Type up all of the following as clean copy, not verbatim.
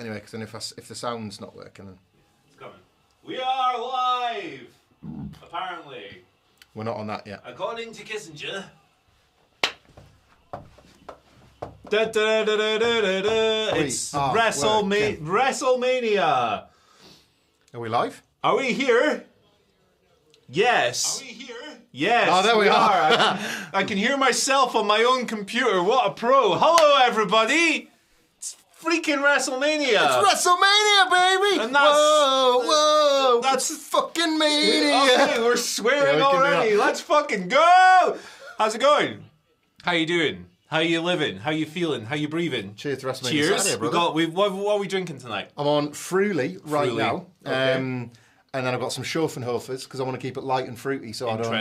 anyway, because then if the sound's not working, then It's coming. We are live. Apparently. We're not on that yet. According to Kissinger. It's WrestleMania. Are we live? Are we here? Yes. Are we here? Yes. Oh, there we are. I can hear myself on my own computer. What a pro. Hello, everybody. It's freaking WrestleMania. It's WrestleMania, baby. And that's, whoa. That's fucking mania. Okay, we're swearing Yeah, we can do already. that. Let's fucking go. How's it going? How you doing? How you living? How you feeling? How you breathing? Cheers to WrestleMania Cheers. Saturday, brother. What are we drinking tonight? I'm on Fruly right Fruly. now. Okay. And then I've got some Schopenhofers because I want to keep it light and fruity so I don't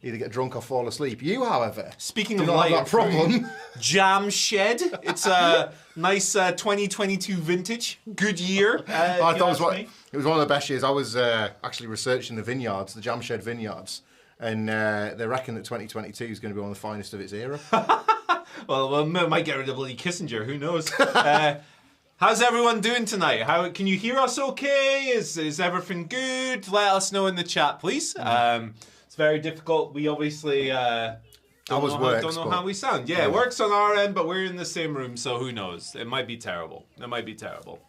either get drunk or fall asleep. You, however, Speaking do of not light have and that problem. fruity, Jam Shed. It's a nice 2022 vintage. Good year. I thought it was one of the best years. I was actually researching the vineyards, the Jam Shed vineyards, and they reckon that 2022 is going to be one of the finest of its era. Well, might get rid of bloody Kissinger. Who knows? How's everyone doing tonight? How can you hear us? Okay, is everything good? Let us know in the chat, please. It's very difficult. We obviously don't know how we sound. Yeah, it works on our end, but we're in the same room, so who knows? It might be terrible. It might be terrible.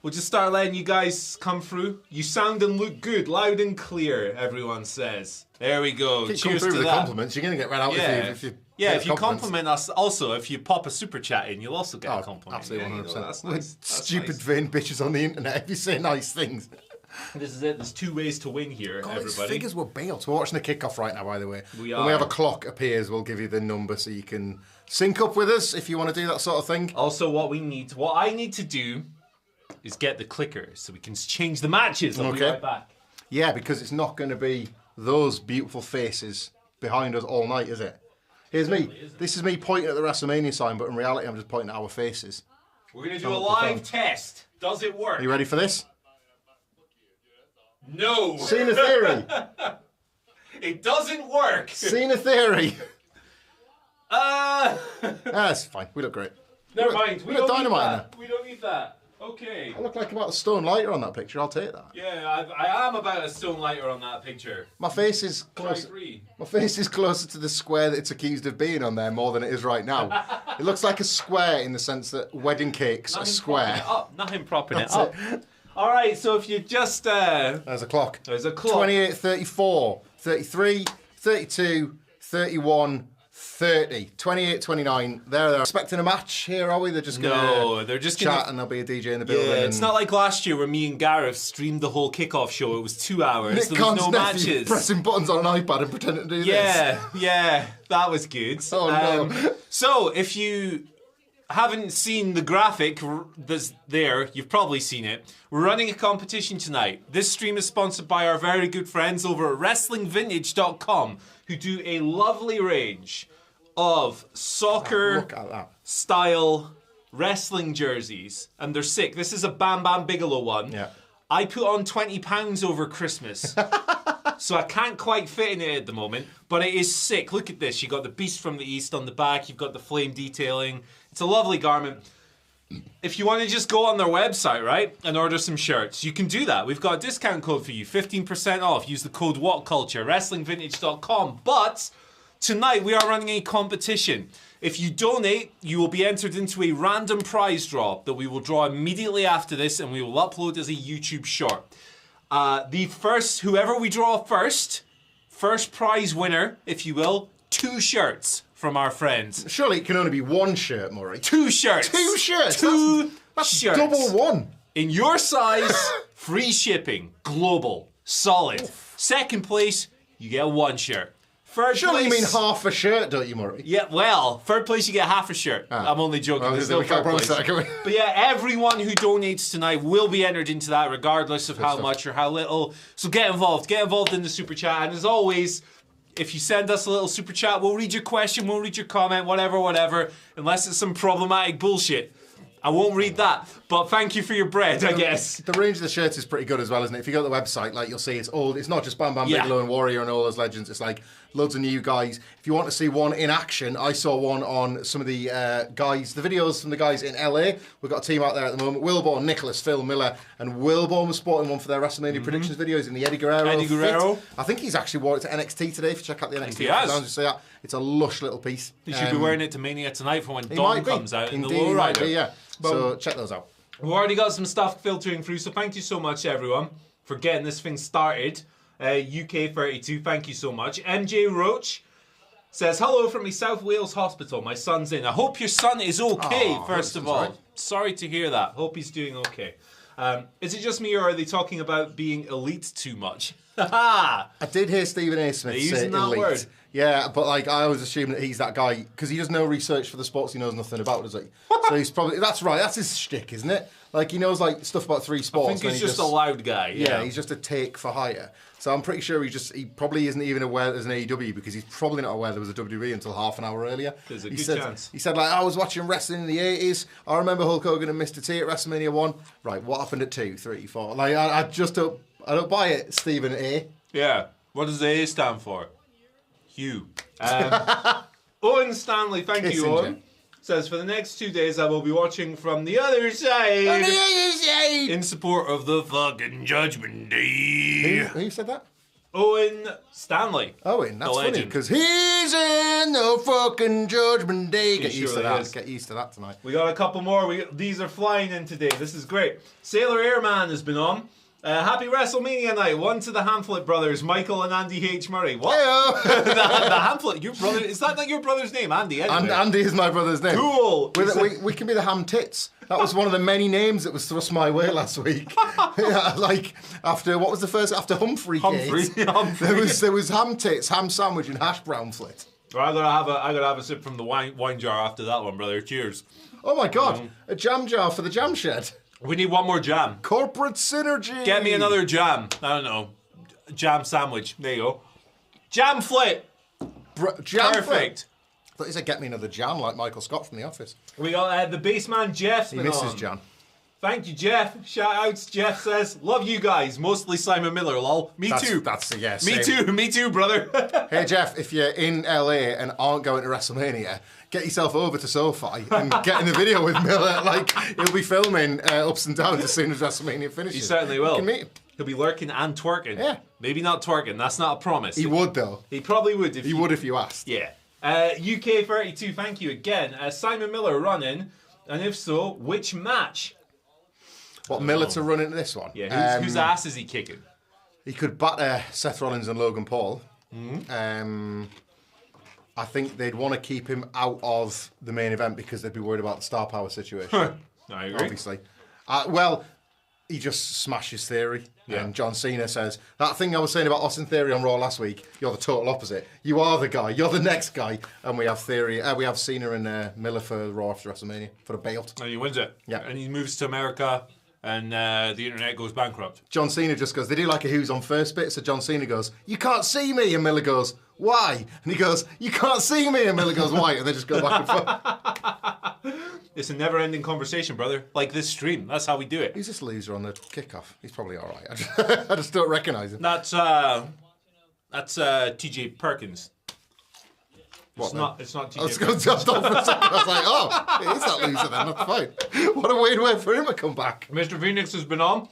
We'll just start letting you guys come through. You sound and look good, loud and clear. Everyone says. There we go. Keep Cheers through to with that. the compliments. You're going to get ran out if you if you compliment us, also, if you pop a super chat in, you'll also get a compliment. Absolutely, 100%. That's nice. Stupid vain bitches on the internet if you say nice things. This is it. There's two ways to win here, God, these everybody. figures were built. We're watching the kickoff right now, by the way. We When we have a clock appears, we'll give you the number so you can sync up with us if you want to do that sort of thing. Also, what I need to do is get the clicker so we can change the matches. I'll be right back. Yeah, because it's not going to be those beautiful faces behind us all night, is it? Here's me. This is me pointing at the WrestleMania sign, but in reality, I'm just pointing at our faces. We're going to do a live test. Does it work? Are you ready for this? No. Seen a theory. It doesn't work. Seen a theory. That's fine. We look great. Never mind. We got dynamite in there. We don't need that. Okay. I look like about a stone lighter on that picture. I'll take that. Yeah, I am about a stone lighter on that picture. My face is closer. My face is closer to the square that it's accused of being on there more than it is right now. It looks like a square in the sense that wedding cakes are square. Nothing propping it up. All right, so if you just there's a clock. There's a clock. 28, 34, 33, 32, 31. 30, 28, 29. They're expecting a match here, are we? They're just going to chat and there'll be a DJ in the building. Yeah, it's not like last year where me and Gareth streamed the whole kickoff show. It was 2 hours. There was no matches. Pressing buttons on an iPad and pretending to do this. Yeah, that was good. Oh no. So if you haven't seen the graphic that's there, you've probably seen it. We're running a competition tonight. This stream is sponsored by our very good friends over at WrestlingVintage.com, who do a lovely range of soccer style wrestling jerseys, and they're sick. This is a Bam Bam Bigelow one. Yeah. I put on 20 pounds over Christmas, so I can't quite fit in it at the moment, but it is sick. Look at this. You've got the Beast from the East on the back. You've got the flame detailing. It's a lovely garment. If you want to just go on their website, right, and order some shirts, you can do that. We've got a discount code for you, 15% off. Use the code WhatCulture, WrestlingVintage.com. But tonight we are running a competition. If you donate, you will be entered into a random prize draw that we will draw immediately after this, and we will upload as a YouTube short. Whoever we draw first prize winner, if you will, 2 shirts from our friends. Surely it can only be 1 shirt, Murray. 2 shirts. 2 shirts. That's shirts. Double 1. In your size, free shipping, global, solid. Oof. Second place, you get 1 shirt. Third Surely place, you mean half a shirt, don't you, Murray? Yeah, well, third place you get half a shirt. I'm only joking. Well, There's no third place. But yeah, everyone who donates tonight will be entered into that, regardless of how much or how little. So get involved. Get involved in the super chat. And as always, if you send us a little super chat, we'll read your question, we'll read your comment, whatever. Unless it's some problematic bullshit. I won't read that, but thank you for your bread, I guess. The range of the shirts is pretty good as well, isn't it? If you go to the website, like you'll see, it's not just Bam Bam Bigelow and Warrior and all those legends. It's like loads of new guys. If you want to see one in action, I saw one on some of the guys, the videos from the guys in LA. We've got a team out there at the moment. Wilborn, Nicholas, Phil Miller, and Wilborn was sporting one for their WrestleMania predictions videos in the Eddie Guerrero. Fit. I think he's actually wore it to NXT today. If you check out the NXT, he has. See that. It's a lush little piece. He should be wearing it to Mania tonight for when Dawn comes out in the lowrider. Yeah. So check those out. We've already got some stuff filtering through, so thank you so much, everyone, for getting this thing started. UK32, thank you so much. MJ Roach says, hello from the South Wales Hospital. My son's in. I hope your son is okay, first of all. Right. Sorry to hear that. Hope he's doing okay. Is it just me, or are they talking about being elite too much? I did hear Stephen A. Smith say elite. Word. Yeah, but like I always assume that he's that guy because he does no research for the sports he knows nothing about, does he? So he's probably that's right. That's his shtick, isn't it? Like he knows like stuff about 3 sports. I think he's just a loud guy. Yeah, he's just a take for hire. So I'm pretty sure he probably isn't even aware there's an AEW because he's probably not aware there was a WWE until half an hour earlier. There's a good chance. He said like I was watching wrestling in the 80s. I remember Hulk Hogan and Mr. T at WrestleMania 1. Right, what happened at 2, 3, 4? Like I just don't buy it, Stephen A. Yeah. What does the A stand for? Hugh. Owen Stanley, thank you, Owen. Says, for the next 2 days I will be watching from the other side. On the other side! In support of the fucking Judgment Day. Who said that? Owen Stanley. Owen, that's funny, because he's in the fucking Judgment Day. Get used to that. Get used to that tonight. We got a couple more. These are flying in today. This is great. Sailor Airman has been on. Happy WrestleMania night. One to the Hamflet brothers, Michael and Andy H. Murray. What? the Hamflet, your brother. Is that not your brother's name, Andy? Anyway. Andy is my brother's name. Cool. We can be the Ham Tits. That was one of the many names that was thrust my way last week. Yeah, like after what was the first? After Humphrey. There was Ham Tits, Ham Sandwich, and Hash Brown Flit. I gotta have a sip from the wine jar after that one, brother. Cheers. Oh my God! A jam jar for the jam shed. We need one more jam. Corporate synergy. Get me another jam. I don't know. Jam sandwich. There you go. Jam flit. Jam Perfect. Flit. I thought you said get me another jam like Michael Scott from The Office. We got the baseman Jeff's been on. He misses Jan. Thank you, Jeff. Shout outs. Jeff says, love you guys. Mostly Simon Miller, lol. Me too. That's a yes. Me too, brother. Hey, Jeff, if you're in LA and aren't going to WrestleMania, get yourself over to SoFi and get in the video with Miller. Like, he'll be filming ups and downs as soon as WrestleMania finishes. He certainly will. You can meet him. He'll be lurking and twerking. Yeah. Maybe not twerking. That's not a promise. He would, though. He probably would. He would if you asked. Yeah. UK32, thank you again. Simon Miller running. And if so, which match? What, Miller to run into this one? Yeah, whose ass is he kicking? He could batter Seth Rollins and Logan Paul. I think they'd want to keep him out of the main event because they'd be worried about the star power situation. I agree. Obviously. Well, he just smashes Theory. Yeah. And John Cena says, that thing I was saying about Austin Theory on Raw last week, you're the total opposite. You are the guy. You're the next guy. And we have Theory. We have Cena and Miller for Raw after WrestleMania for the belt. And he wins it. Yeah. And he moves to America. And the internet goes bankrupt. John Cena just goes, they do like a who's on first bit, so John Cena goes, you can't see me, and Miller goes, why? And he goes, you can't see me, and Miller goes, why? And they just go back and forth. It's a never-ending conversation, brother. Like this stream, that's how we do it. Who's this loser on the kickoff? He's probably all right. I just don't recognise him. That's TJ Perkins. It's not TJ. I was going to stop for a second. I was like, oh, it is that loser then. That's fine. What a weird way for him to come back. Mr. Phoenix has been on.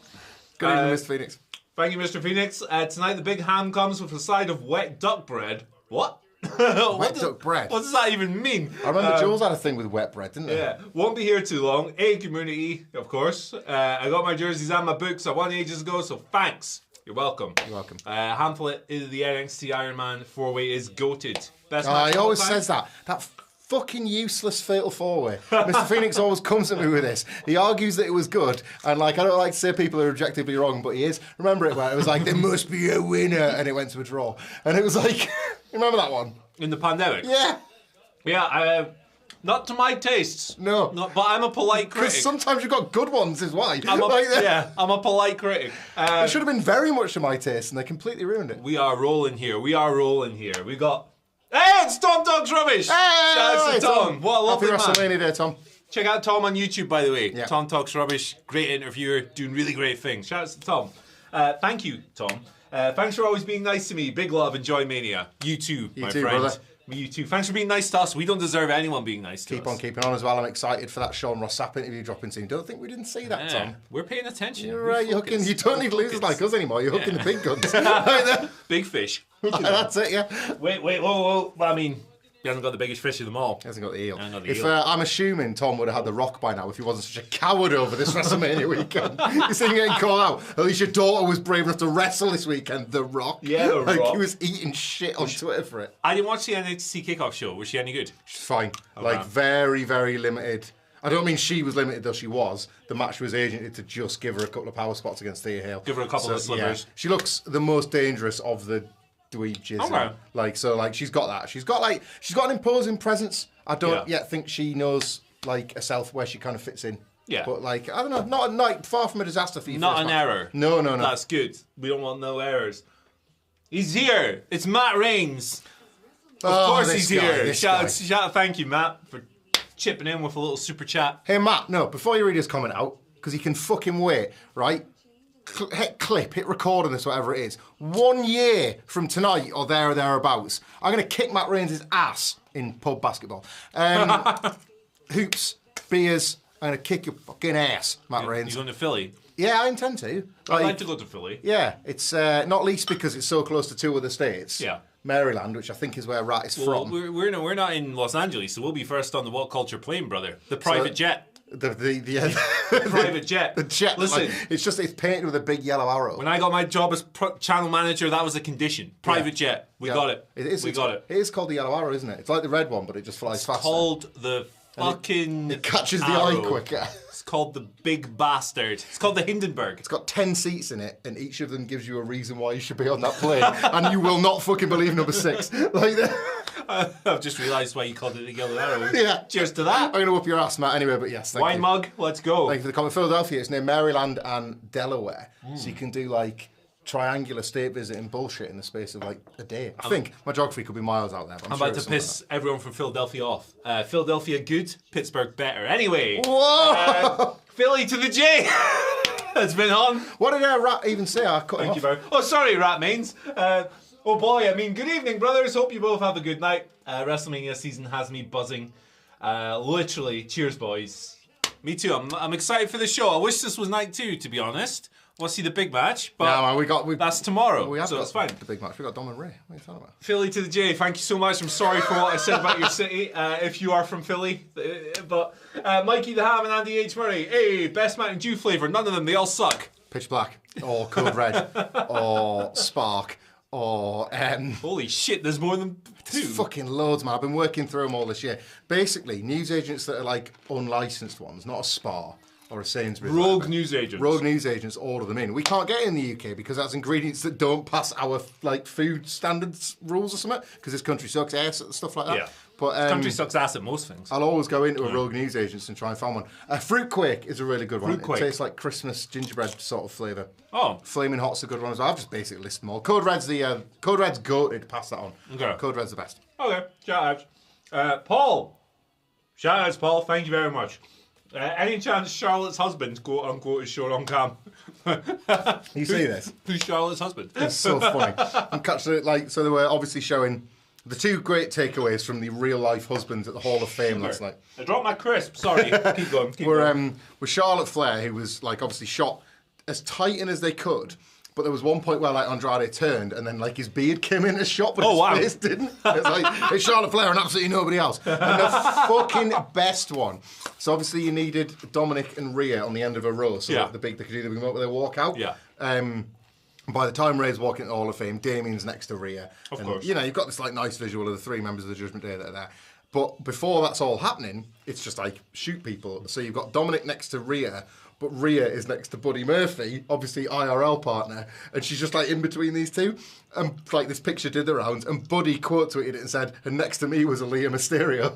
Good evening, Mr. Phoenix. Thank you, Mr. Phoenix. Tonight the big ham comes with a side of wet duck bread. What? Duck bread? What does that even mean? I remember Jules had a thing with wet bread, didn't he? Yeah. Won't be here too long. Community, of course. I got my jerseys and my books. I won ages ago, so thanks. You're welcome. You're welcome. Hamlet is the NXT Iron Man 4-way is goated. Best match he always says that. That fucking useless fatal 4-way. Mr. Phoenix always comes at me with this. He argues that it was good, and like I don't like to say people are objectively wrong, but he is. Remember it where it was like there must be a winner, and it went to a draw, and it was like, remember that one in the pandemic? Yeah. Yeah. Not to my tastes. No. But I'm a polite critic. Because sometimes you've got good ones, is why. I'm a polite critic. It should have been very much to my taste, and they completely ruined it. We are rolling here. We got... Hey, it's Tom Talks Rubbish! Hey, shout out to Tom. What a lovely man. Happy WrestleMania Day, Tom. Check out Tom on YouTube, by the way. Yeah. Tom Talks Rubbish. Great interviewer. Doing really great things. Shout out to Tom. Thank you, Tom. Thanks for always being nice to me. Big love, enjoy Mania. You too, my too, friend. brother. You too. Thanks for being nice to us. We don't deserve anyone being nice to us. Keep on keeping on as well. I'm excited for that Sean Ross Sapp interview dropping soon. Don't think we didn't see that, Tom. We're paying attention. You're right. You're hooking. You don't need losers like us anymore. You're hooking the big guns. Big fish. That's it. Yeah. Wait. Whoa. Well, I mean, he hasn't got the biggest fish of them all. He hasn't got the eel. If I'm assuming Tom would have had the Rock by now if he wasn't such a coward over this WrestleMania weekend. You see him getting called out. At least your daughter was brave enough to wrestle this weekend. The Rock. Yeah, the Rock. He was eating shit on Twitter for it. I didn't watch the NXT kickoff show. Was she any good? She's fine. Very, very limited. I don't mean she was limited, though she was. The match was agented to just give her a couple of power spots against Thea Hale. Give her a couple of slivers. Yeah. She looks the most dangerous of the dweeb jizz. Okay. She's got that. She's got an imposing presence. I don't yet think she knows herself where she kind of fits in. Yeah. But I don't know, not a night far from a disaster for you. Not an error. No. That's good. We don't want no errors. He's here. It's Matt Reigns. Of course he's here. Shout out, thank you, Matt, for chipping in with a little super chat. Hey Matt, no, before you read his comment out, because he can fucking wait, right? Hit record on this, whatever it is. 1 year from tonight or thereabouts, I'm going to kick Matt Reigns' ass in pub basketball. Hoops, beers, I'm going to kick your fucking ass, Matt Reigns. You're going to Philly? Yeah, I intend to. I'd like to go to Philly. Yeah, it's not least because it's so close to two other states. Yeah. Maryland, which I think is where Rat is from. We're not in Los Angeles, so we'll be first on the WhatCulture plane, brother. The private jet. The private jet. The jet. Listen, it's painted with a big yellow arrow. When I got my job as channel manager, that was a condition. Private jet. We got it. We got it. It is called the yellow arrow, isn't it? It's like the red one, but it just flies faster. It's called the fucking It catches the arrow. eye quicker. It's called the big bastard. It's called the Hindenburg. It's got 10 seats in it, and each of them gives you a reason why you should be on that plane, and you will not fucking believe number 6. I've just realised why you called it the yellow arrow. Yeah. Cheers to that. I'm going to whoop your ass, Matt, anyway, but yes, thank you. Wine mug, let's go. Thank you for the comment. Philadelphia, it's near Maryland and Delaware, so you can do triangular state visiting bullshit in the space of a day. I think my geography could be miles out there. But I'm about to piss everyone from Philadelphia off. Philadelphia good, Pittsburgh better. Anyway, whoa! Philly to the J has been on. What did Rat even say? I cut him off. Oh, sorry, Rat Mains. Oh boy, good evening, brothers. Hope you both have a good night. WrestleMania season has me buzzing. Literally, cheers, boys. Me too. I'm excited for the show. I wish this was night 2, to be honest. We'll see the big match, but that's tomorrow, so it's fine. The big match. We got Dom and Ray. What are you talking about? Philly to the J. Thank you so much. I'm sorry for what I said about your city. If you are from Philly, but Mikey the Ham and Andy H Murray. Hey, best Mountain Dew flavor. None of them. They all suck. Pitch Black or Code Red or Spark or Holy shit! There's more than 2. Fucking loads, man. I've been working through them all this year. Basically, news agents that are unlicensed ones, not a Spar. Or a Sainsbury's. Rogue news agents order them in. We can't get it in the UK because that's ingredients that don't pass our food standards rules or something. Because this country sucks ass at stuff like that. Yeah. But this country sucks ass at most things. I'll always go into a Rogue news agents and try and find one. Fruit Quake is a really good one. Fruit Quake. It tastes like Christmas gingerbread sort of flavour. Oh. Flaming Hot's a good one as well. I've just basically listed them all. Code Red's goated. Pass that on. Okay. Code Red's the best. Okay. Shout out. Paul. Shout outs, Paul. Thank you very much. Any chance Charlotte's husband, quote unquote, is shown on cam? You see this? Who's Charlotte's husband? It's so funny. I'm catching it so they were obviously showing the 2 great takeaways from the real life husbands at the Hall of Fame last night. I dropped my crisp. Sorry. Keep going. With Charlotte Flair, who was obviously shot as tight in as they could. But there was one point where Andrade turned and then his beard came in as shot, but his face didn't. It's Charlotte Flair and absolutely nobody else. And the fucking best one. So obviously you needed Dominic and Rhea on the end of a row, so they could do the big moment where they walk out. Yeah. By the time Rhea's walking into the Hall of Fame, Damien's next to Rhea. Of course. You've got this nice visual of the 3 members of the Judgment Day that are there. But before that's all happening, it's just shoot people. So you've got Dominic next to Rhea, but Rhea is next to Buddy Murphy, obviously IRL partner, and she's just in between these two. And this picture did the rounds, and Buddy quote tweeted it and said, and next to me was Aaliyah Mysterio.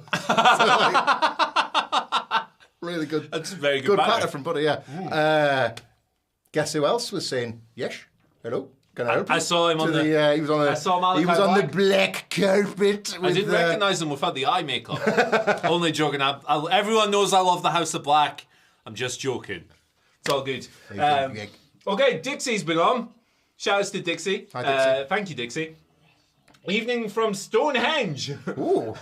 So, really good. That's very good. Good patter from Buddy, yeah. Guess who else was saying, yes, hello? Can I help you? I saw him on the. He was on the. I saw Malachi He was on Black. the black carpet. I didn't recognise him without the eye makeup. Only joking. Everyone knows I love the House of Black. I'm just joking. It's all good. Okay, Dixie's been on. Shout outs to Dixie. Hi, Dixie. Thank you, Dixie. Evening from Stonehenge. Ooh.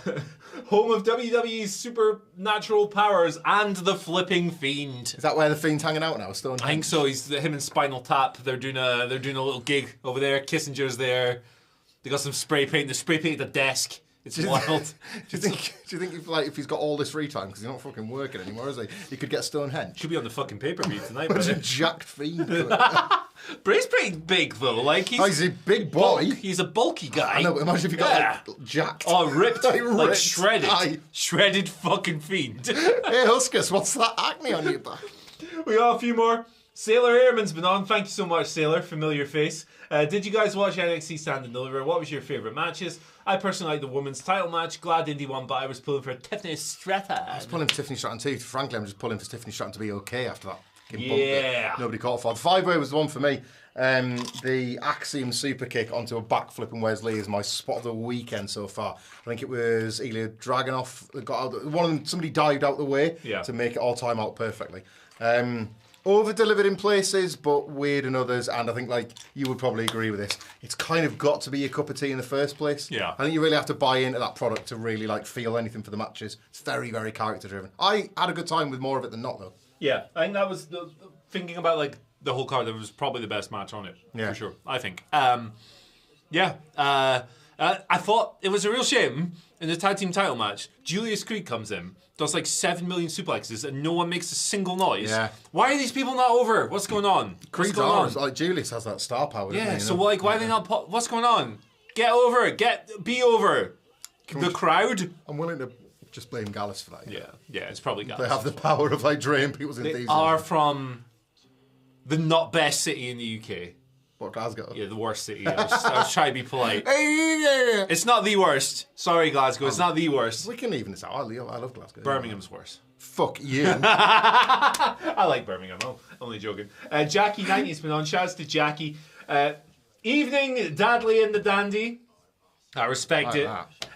Home of WWE's supernatural powers and the flipping Fiend. Is that where the Fiend's hanging out now, Stonehenge? I think so. He's him and Spinal Tap. They're doing a little gig over there. Kissinger's there. They got some spray paint. They spray painted the desk. It's wild. Do you think if he's got all this free time, because he's not fucking working anymore, is he? He could get Stonehenge. Should be on the fucking pay-per-view tonight. There's a jacked Fiend. But he's pretty big though. Like he's a big boy. He's a bulky guy. I know, but imagine if he got like jacked. Oh, ripped. Like shredded. Aye. Shredded fucking Fiend. Hey Huskus, what's that acne on your back? We got a few more. Sailor Airman's been on. Thank you so much, Sailor. Familiar face. Did you guys watch NXT Stand and Deliver? What was your favourite matches? I personally like the women's title match. Glad Indy won, but I was pulling for Tiffany Stratton. I was pulling for Tiffany Stratton too. Frankly, I'm just pulling for Tiffany Stratton to be okay after that. Yeah. Nobody caught for. The 5-way was the one for me. The Axiom super kick onto a backflip and Wesley is my spot of the weekend so far. I think it was Ilya Dragunov that got out. One of them, somebody dived out the way to make it all time out perfectly. Over-delivered in places, but weird in others, and I think like you would probably agree with this. It's kind of got to be your cup of tea in the first place. Yeah. I think you really have to buy into that product to really like feel anything for the matches. It's very, very character-driven. I had a good time with more of it than not, though. Yeah, I think that was thinking about like the whole card. That was probably the best match on it. Yeah, for sure. I think. I thought it was a real shame in the tag team title match. Julius Creed comes in, does like 7 million suplexes, and no one makes a single noise. Yeah. Why are these people not over? What's going on? Creed's arms, like Julius has that star power. Yeah. Doesn't he, So like, why are they not? What's going on? Get over. Be over. The crowd. I'm willing to just blame Gallus for that. Yeah. It's probably Gallus. They have the power of like draining people's They enthusiasm. are from the not best city in the UK. What, Glasgow? Yeah, the worst city. I was trying to be polite. It's not the worst. Sorry, Glasgow. It's not the worst. We can even this out. I love Glasgow. Birmingham's worse. Fuck you. I like Birmingham. I'm only joking. Jackie 90's been on. Shouts to Jackie. Evening, Dadley and the Dandy. I respect it.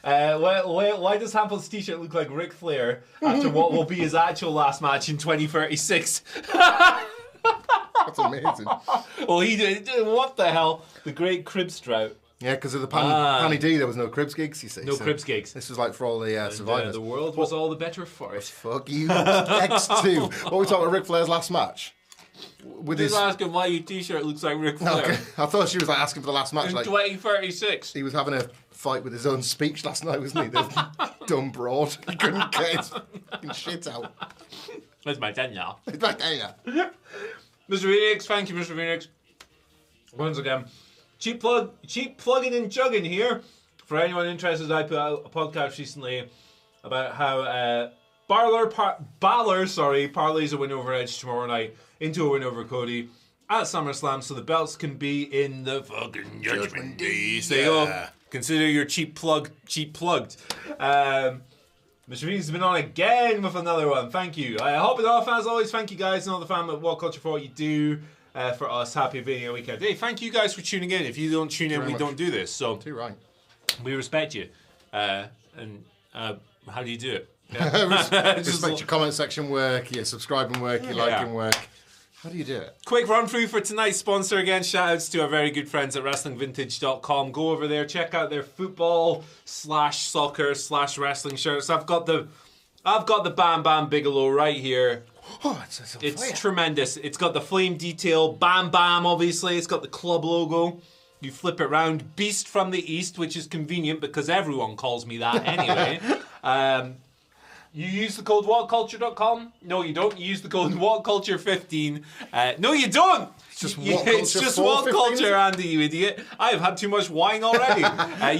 Why does Hample's t-shirt look like Ric Flair after what will be his actual last match in 2036? That's amazing. Well, he did. What the hell? The great Cribs drought. Yeah, because of the Panny D, there was no Cribs gigs, you see. No Cribs gigs. This was like for all the survivors. The world was all the better for it. Fuck you. X2. What were we talking about Ric Flair's last match? With Just asking why your t-shirt looks like Ric Flair. Okay. I thought she was like asking for the last match. In like 2036. he was having a fight with his own speech last night, wasn't he? The dumb broad. He couldn't get his fucking shit out. That's my 10 now. It's back there. Mr. Phoenix, thank you, Mr. Phoenix. Once again, cheap plugging and chugging here. For anyone interested, I put out a podcast recently about how Balor parlays a win over Edge tomorrow night into a win over Cody at SummerSlam, so the belts can be in the fucking Judgment Day. So there you go. Consider your cheap plugged. Mr. Phoenix has been on again with another one. Thank you. I hope it off as always. Thank you guys and all the fam at WhatCulture for what you do for us. Happy video weekend. Hey, thank you guys for tuning in. If you don't tune in, we don't do this. So too right. We respect you. How do you do it? Respect your comment section work, your subscribing work, your liking work. How do you do it? Quick run through for tonight's sponsor again. Shout outs to our very good friends at WrestlingVintage.com. Go over there, check out their football/soccer/wrestling shirts. I've got the Bam Bam Bigelow right here. Oh, it's tremendous. It's got the flame detail. Bam Bam, obviously. It's got the club logo. You flip it around. Beast from the East, which is convenient because everyone calls me that anyway. You use the code WhatCulture.com? No, you don't. You use the code WhatCulture15. No, you don't. It's just WhatCulture, Andy, you idiot. I have had too much wine already.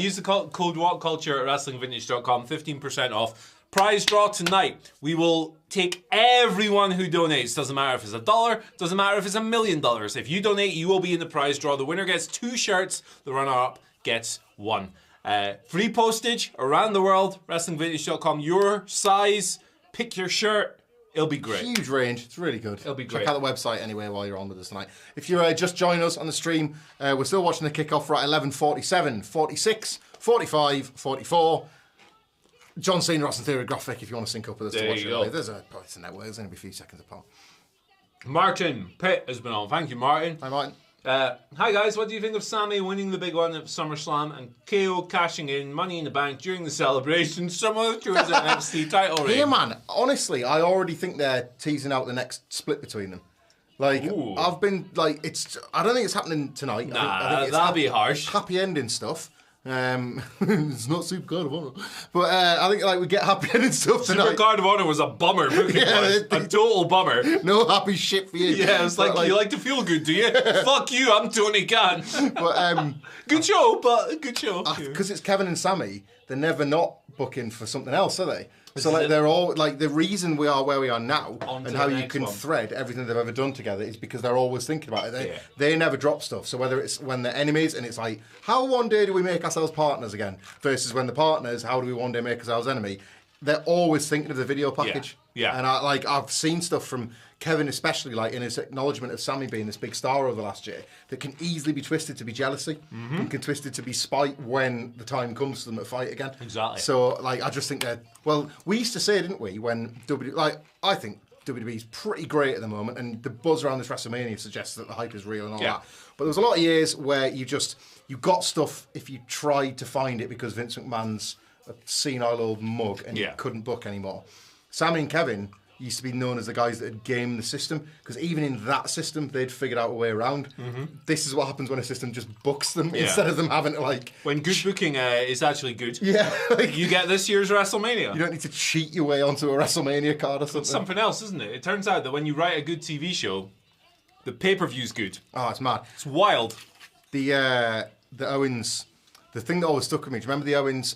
Use the code WhatCulture at WrestlingVintage.com. 15% off. Prize draw tonight. We will take everyone who donates. Doesn't matter if it's $1. Doesn't matter if it's $1 million. If you donate, you will be in the prize draw. The winner gets 2 shirts. The runner-up gets 1. Free postage around the world. WrestlingVintage.com. Your size. Pick your shirt. It'll be great. Huge range. It's really good. It'll be great. Check out the website anyway while you're on with us tonight. If you're just joining us on the stream, we're still watching the kickoff right 11:47, 46, 45, 44. John Cena, Austin Theory graphic if you want to sync up with us to watch it. Live. There's a network. There's only a few seconds apart. Martin Pitt has been on. Thank you, Martin. Hi, Martin. Hi guys, what do you think of Sami winning the big one at SummerSlam and KO cashing in Money in the Bank during the celebration, similar to his NXT title reign? Yeah, man. Honestly, I already think they're teasing out the next split between them. Like, Ooh. I've been like, I don't think it's happening tonight. I think it's that'd be harsh. Happy ending stuff. It's not Super Card of Honor, but I think like we get happy ending stuff tonight. Super Card of Honor was a bummer. A total bummer. No happy shit for you. Yeah, it's like, you like to feel good, do you? Fuck you, I'm Tony Khan. But good show, but good show. Because it's Kevin and Sami, they're never not booking for something else, are they? So like they're all like the reason we are where we are now and how you can thread everything they've ever done together is because they're always thinking about it. They never drop stuff. So whether it's when they're enemies and it's like how one day do we make ourselves partners again versus when the partners how do we one day make ourselves enemy, they're always thinking of the video package. Yeah. And I've seen stuff from Kevin especially like in his acknowledgement of Sami being this big star over the last year that can easily be twisted to be jealousy and can twisted to be spite when the time comes for them to fight again. Exactly. So like I just think that we used to say, didn't we, when I think WWE's pretty great at the moment and the buzz around this WrestleMania suggests that the hype is real and all that. But there was a lot of years where you got stuff if you tried to find it because Vince McMahon's a senile old mug and you couldn't book anymore. Sami and Kevin used to be known as the guys that had gamed the system because even in that system they'd figured out a way around. This is what happens when a system just books them instead of them having to like when good booking is actually good. Like, you get this year's WrestleMania. You don't need to cheat your way onto a WrestleMania card or something. It's something else, isn't it? It turns out that when you write a good TV show, the pay-per-view's good. Oh, it's mad. It's wild. The Owens. The thing that always stuck with me, do you remember the Owens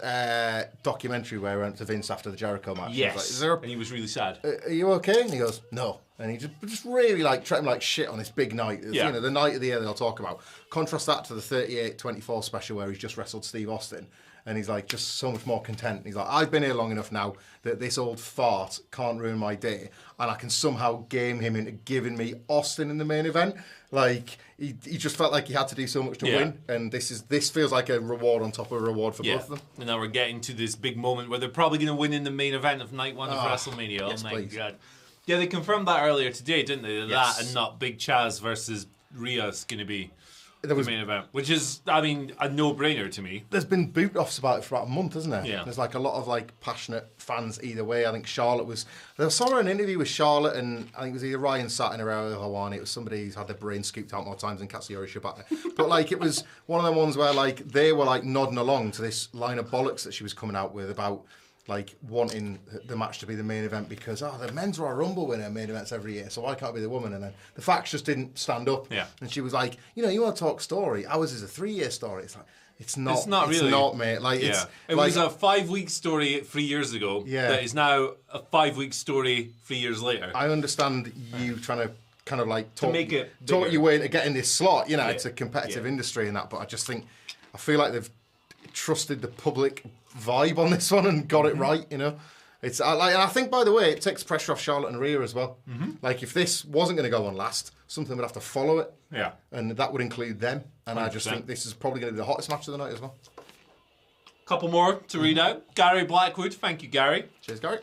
documentary where he went to Vince after the Jericho match? Yes. Like, and he was really sad. Are you okay? And he goes, no. And he just really like treated him like shit on this big night. You know, the night of the year they'll talk about. Contrast that to the 38-24 special where he's just wrestled Steve Austin. And he's like, just so much more content. And he's like, I've been here long enough now that this old fart can't ruin my day. And I can somehow game him into giving me Austin in the main event. Like, he just felt like he had to do so much to win. And this feels like a reward on top of a reward for both of them. And now we're getting to this big moment where they're probably going to win in the main event of night one of WrestleMania. Yes, oh my please. God. Yeah, they confirmed that earlier today, didn't they? That and not Big Chaz versus Rhea's going to be the main event, which is, I mean, a no-brainer to me. There's been boot-offs about it for about a month, hasn't there? Yeah. There's like a lot of like passionate fans either way. I think Charlotte was... I saw her in an interview with Charlotte and I think it was either Ryan Satin or Ariel Helwani. It was somebody who's had their brain scooped out more times than Katsuyori Shibata. But like it was one of them ones where like they were like nodding along to this line of bollocks that she was coming out with about like wanting the match to be the main event because the men's Royal Rumble winner main events every year, so why can't it be the woman? And then the facts just didn't stand up. Yeah. And she was like, you want to talk story? Ours is a 3-year story. It's like it's not really. It's not, mate. Like it was a 5-week story 3 years ago. Yeah. That is now a 5-week story 3 years later. I understand you trying to kind of like talk bigger. your way into getting this slot. It's a competitive industry and that, but I feel like they've trusted the public vibe on this one and got it right. It's and I think, by the way, it takes pressure off Charlotte and Rhea as well. Like if this wasn't going to go on last, something would have to follow it. Yeah, and that would include them. And 100%. I just think this is probably going to be the hottest match of the night as well. Couple more to read out. Gary Blackwood, thank you, Gary. Cheers, Gary.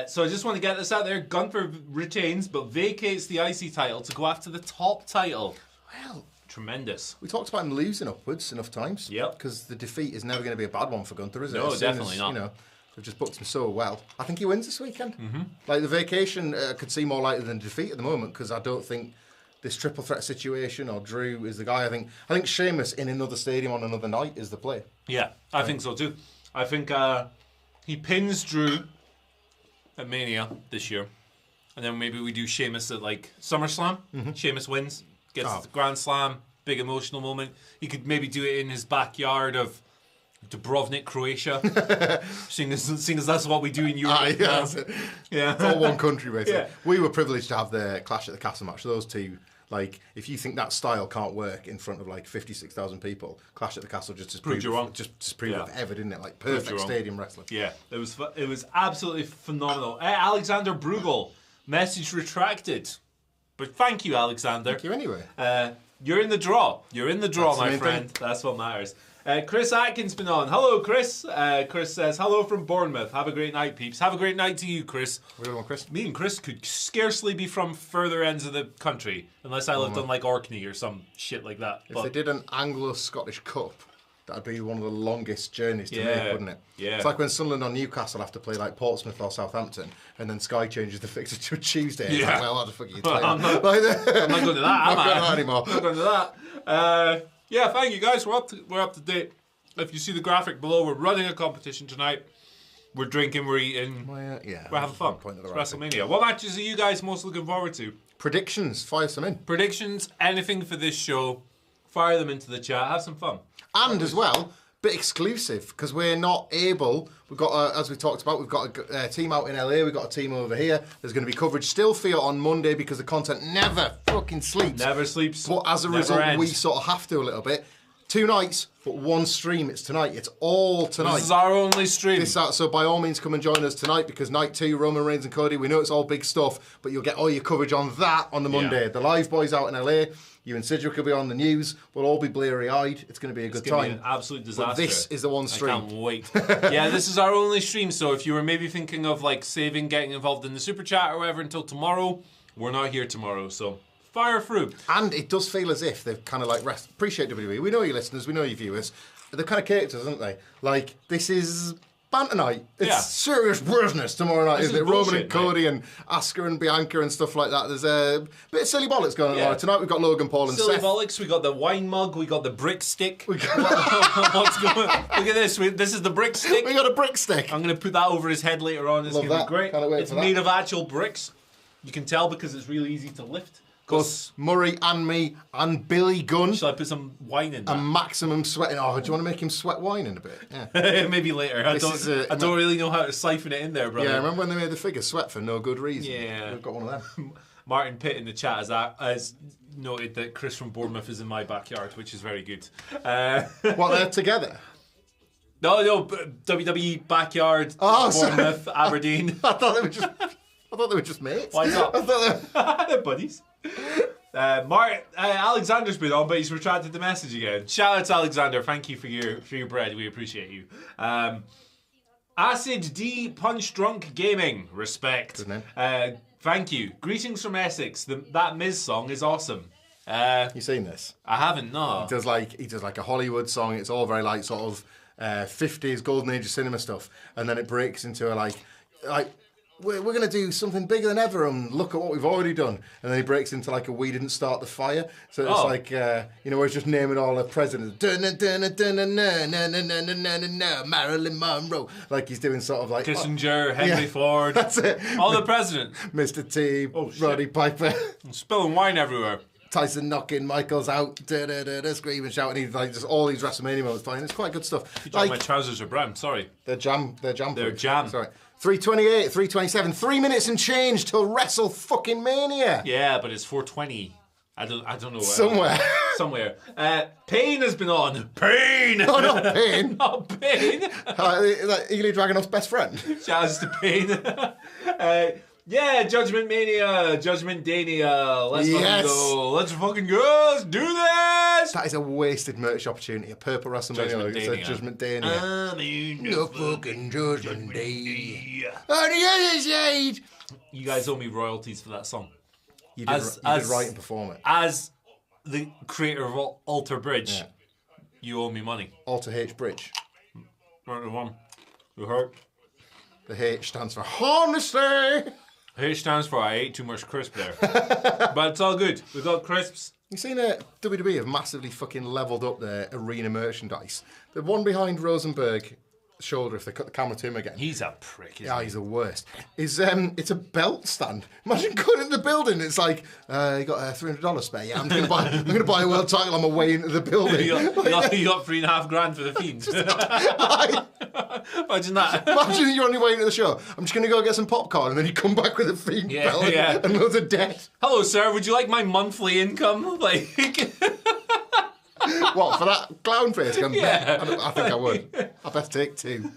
So I just want to get this out there. Gunther retains but vacates the IC title to go after the top title. Well, tremendous. We talked about him losing upwards enough times. Yep. Because the defeat is never going to be a bad one for Gunther, is it? No, definitely not. They've just booked him so well. I think he wins this weekend. Like the vacation could seem more likely than defeat at the moment because I don't think this triple threat situation or Drew is the guy. I think Sheamus in another stadium on another night is the play. Yeah, I think so too. I think he pins Drew at Mania this year, and then maybe we do Sheamus at like SummerSlam. Sheamus wins, gets the Grand Slam, big emotional moment. He could maybe do it in his backyard of Dubrovnik, Croatia. seeing as that's what we do in Europe. It's all one country, basically. Yeah. We were privileged to have the Clash at the Castle match. Those two, like, if you think that style can't work in front of like 56,000 people, Clash at the Castle just proved you wrong. Just proved it ever, didn't it? Like perfect stadium wrestling. Yeah, it was absolutely phenomenal. Alexander Brugel, message retracted, but thank you, Alexander. Thank you anyway. You're in the draw. You're in the draw, That's my friend. That's what matters. Chris Atkins been on. Hello, Chris. Chris says, hello from Bournemouth. Have a great night, peeps. Have a great night to you, Chris. What do you want, Chris? Me and Chris could scarcely be from further ends of the country, unless I lived on like Orkney or some shit like that. If they did an Anglo-Scottish Cup, that'd be one of the longest journeys to make, wouldn't it? Yeah. It's like when Sunderland or Newcastle have to play like Portsmouth or Southampton, and then Sky changes the fixture to a Tuesday. It's like, well, what the fuck are you playing? I'm not going to that, am I? I'm not going to that anymore. I'm not going to that. Yeah, thank you guys. We're up to date. If you see the graphic below, we're running a competition tonight. We're drinking, we're eating, we're having fun. It's WrestleMania. What matches are you guys most looking forward to? Predictions. Fire some in. Predictions, anything for this show. Fire them into the chat. Have some fun. And as well, bit exclusive, because we're not able, we've got, as we talked about, we've got a team out in LA, we've got a team over here. There's going to be coverage still for you on Monday because the content never fucking sleeps. Never sleeps. But as a result, we sort of have to a little bit. 2 nights, but 1 stream. It's tonight. It's all tonight. This is our only stream. So by all means, come and join us tonight because night 2, Roman Reigns and Cody, we know it's all big stuff, but you'll get all your coverage on that on the Monday. The live boys out in LA, you and Sidgwick will be on the news. We'll all be bleary-eyed. It's going to be a good time. It's going to be an absolute disaster. But this is the one stream. I can't wait. Yeah, this is our only stream, so if you were maybe thinking of like saving, getting involved in the super chat or whatever until tomorrow, we're not here tomorrow, so fire through. And it does feel as if they've kind of like appreciate WWE. We know your listeners, we know your viewers. They're kind of characters, aren't they? Like, this is banter night. It's serious business tomorrow night, isn't it? Roman and Cody and Asuka and Bianca and stuff like that. There's a bit of silly bollocks going on tomorrow. Tonight we've got Logan Paul and silly Seth. Bollocks, we got the wine mug, we got the brick stick. What's going on? Look at this. This is the brick stick. We got a brick stick. I'm going to put that over his head later on. It's going to be great. Can't wait it's made of actual bricks. You can tell because it's really easy to lift. Plus Murray and me and Billy Gunn. Shall I put some wine in that? And maximum sweating. Oh, do you want to make him sweat wine in a bit? Yeah. Maybe later. I don't really know how to siphon it in there, brother. Yeah, remember when they made the figure sweat for no good reason? Yeah. We've got one of them. Martin Pitt in the chat has noted that Chris from Bournemouth is in my backyard, which is very good. What, they're together? No, WWE backyard, Bournemouth, Aberdeen. I thought they were just mates. Why not? I thought they're buddies. Alexander's been on, but he's retracted the message again. Shout out to Alexander. Thank you for your bread. We appreciate you. Acid D Punch Drunk Gaming. Respect. Good name. Thank you. Greetings from Essex. That Miz song is awesome. You seen this? I haven't. No. He does like a Hollywood song. It's all very like sort of 50s golden age of cinema stuff, and then it breaks into a like. We're going to do something bigger than ever and look at what we've already done. And then he breaks into like a we didn't start the fire. So it's like, where he's just naming all the presidents. Marilyn Monroe. Like he's doing sort of like... Kissinger, Henry Ford. That's it. All the presidents. Mr. T, Roddy Piper. I'm spilling wine everywhere. Tyson knocking, Michael's out, screaming, shouting. He's like just all these WrestleMania moments playing. It's quite good stuff. Like, my trousers are brown. Sorry. They're jam. They're jam. Sorry. 3:28, 3:27, 3 minutes and change till Wrestle fucking Mania. Yeah, but it's 4:20. I don't know where. Somewhere. Payne has been on. Payne. Oh, not Payne. Not Payne. Ely Dragunov's best friend. Shout out to Payne. Yeah, Judgment Mania, Judgment Dania. Let's fucking go. Let's fucking go. Let's do this. That is a wasted merch opportunity. A purple WrestleMania. It's a Judgment Dania. I mean, the fucking Judgment Day. On the other side. You guys owe me royalties for that song. You did write and perform it. As the creator of Alter Bridge, you owe me money. Alter H Bridge. Right, the one. You heard? The H stands for honestly. H stands for I ate too much crisp there. But it's all good. We've got crisps. You've seen WWE have massively fucking levelled up their arena merchandise. The one behind Rosenberg's shoulder, if they cut the camera to him again. He's a prick, isn't he? He's the worst. It's a belt stand. Imagine going in the building. It's like, you got $300 spare. Yeah, I'm gonna buy a world title on my way into the building. you got $3,500 for the Fiend. Imagine that. Imagine you're on your way into the show. I'm just going to go get some popcorn, and then you come back with a Fiend belt and loads of debt. Hello, sir. Would you like my monthly income? Like, what, for that clown face? Yeah. I think I would. I best take 2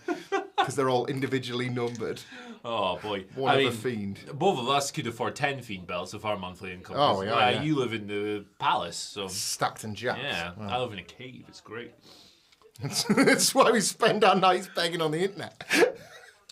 because they're all individually numbered. Oh boy! One of a Fiend. Both of us could afford 10 Fiend belts if our monthly income. Oh yeah. You live in the palace, so stacked and jacked. Yeah, I live in a cave. It's great. That's why we spend our nights begging on the internet.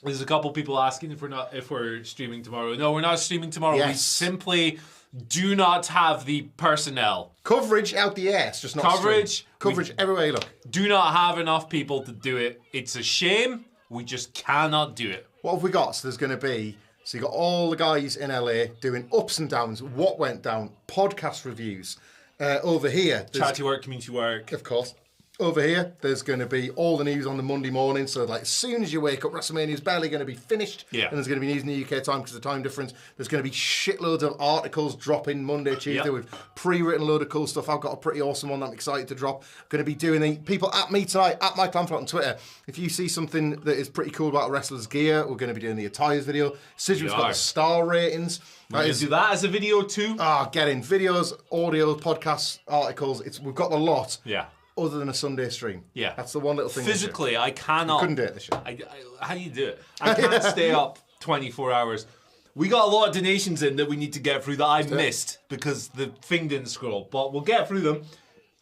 There's a couple people asking if we're streaming tomorrow. No, we're not streaming tomorrow. Yes. We simply do not have the personnel. Coverage out the ass, just not Coverage. Coverage everywhere you look. Do not have enough people to do it. It's a shame. We just cannot do it. What have we got? So there's going to be... So you got all the guys in LA doing ups and downs, what went down, podcast reviews. Over here... Charity work, community work. Of course. Over here, there's going to be all the news on the Monday morning. So, like, as soon as you wake up, WrestleMania is barely going to be finished. Yeah. And there's going to be news in the UK time because of the time difference. There's going to be shitloads of articles dropping Monday, Tuesday with pre-written load of cool stuff. I've got a pretty awesome one that I'm excited to drop. I'm going to be doing the people at me tonight, at Mike Lamflot on Twitter. If you see something that is pretty cool about wrestlers' gear, we're going to be doing the attires video. Sidgwick's got the star ratings. We're going to do that as a video too. Get in videos, audio, podcasts, articles. We've got the lot. Yeah. Other than a Sunday stream. Yeah. That's the one little thing. Physically, I cannot. Couldn't do it this year. How do you do it? I can't stay up 24 hours. We got a lot of donations in that we need to get through that I missed because the thing didn't scroll. But we'll get through them.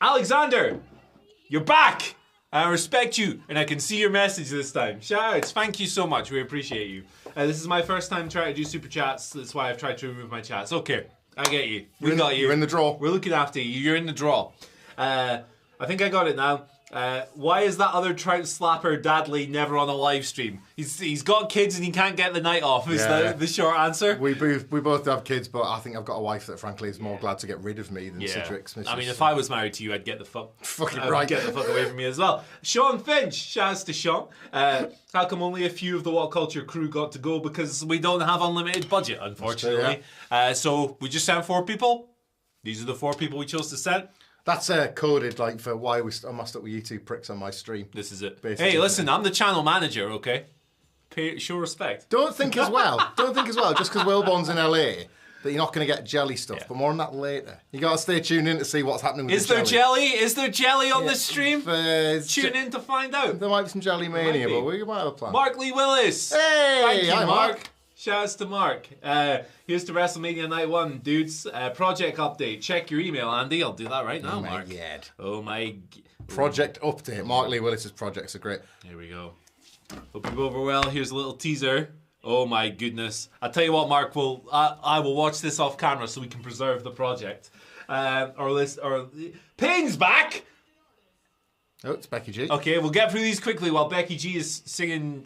Alexander, you're back. I respect you, and I can see your message this time. Shout outs. Thank you so much. We appreciate you. This is my first time trying to do super chats. That's why I've tried to remove my chats. Okay, I get you. We got you. You're in the draw. We're looking after you. You're in the draw. I think I got it now. Why is that other Trout slapper Dadley never on a live stream? He's got kids and he can't get the night off. Is the short answer? We both have kids, but I think I've got a wife that frankly is more glad to get rid of me than Citrix. I mean, if I was married to you, I'd get the fuck right. Get the fuck away from me as well. Sean Finch, shouts to Sean. How come only a few of the WhatCulture crew got to go? Because we don't have unlimited budget, unfortunately. So we just sent 4 people. These are the 4 people we chose to send. That's coded like for why I messed up with you 2 pricks on my stream. This is it. Basically. Hey, listen, I'm the channel manager, okay? Show respect. Don't think as well, just because Wilborn's in LA, that you're not going to get jelly stuff. But more on that later. You got to stay tuned in to see what's happening with the jelly. Is there jelly on the stream? Tune in to find out. There might be some jelly mania, but we might have a plan. Mark Lee Willis. Hey, thank you, hi, Mark. Shouts to Mark. Here's to WrestleMania Night 1, dudes. Project update. Check your email, Andy. I'll do that right now, Mark. Oh my... Project update. Mark Lee Willis's projects are great. Here we go. Hope you both are well. Here's a little teaser. Oh my goodness. I'll tell you what, Mark. I will watch this off camera so we can preserve the project. Payne's back! Oh, it's Becky G. Okay, we'll get through these quickly while Becky G is singing.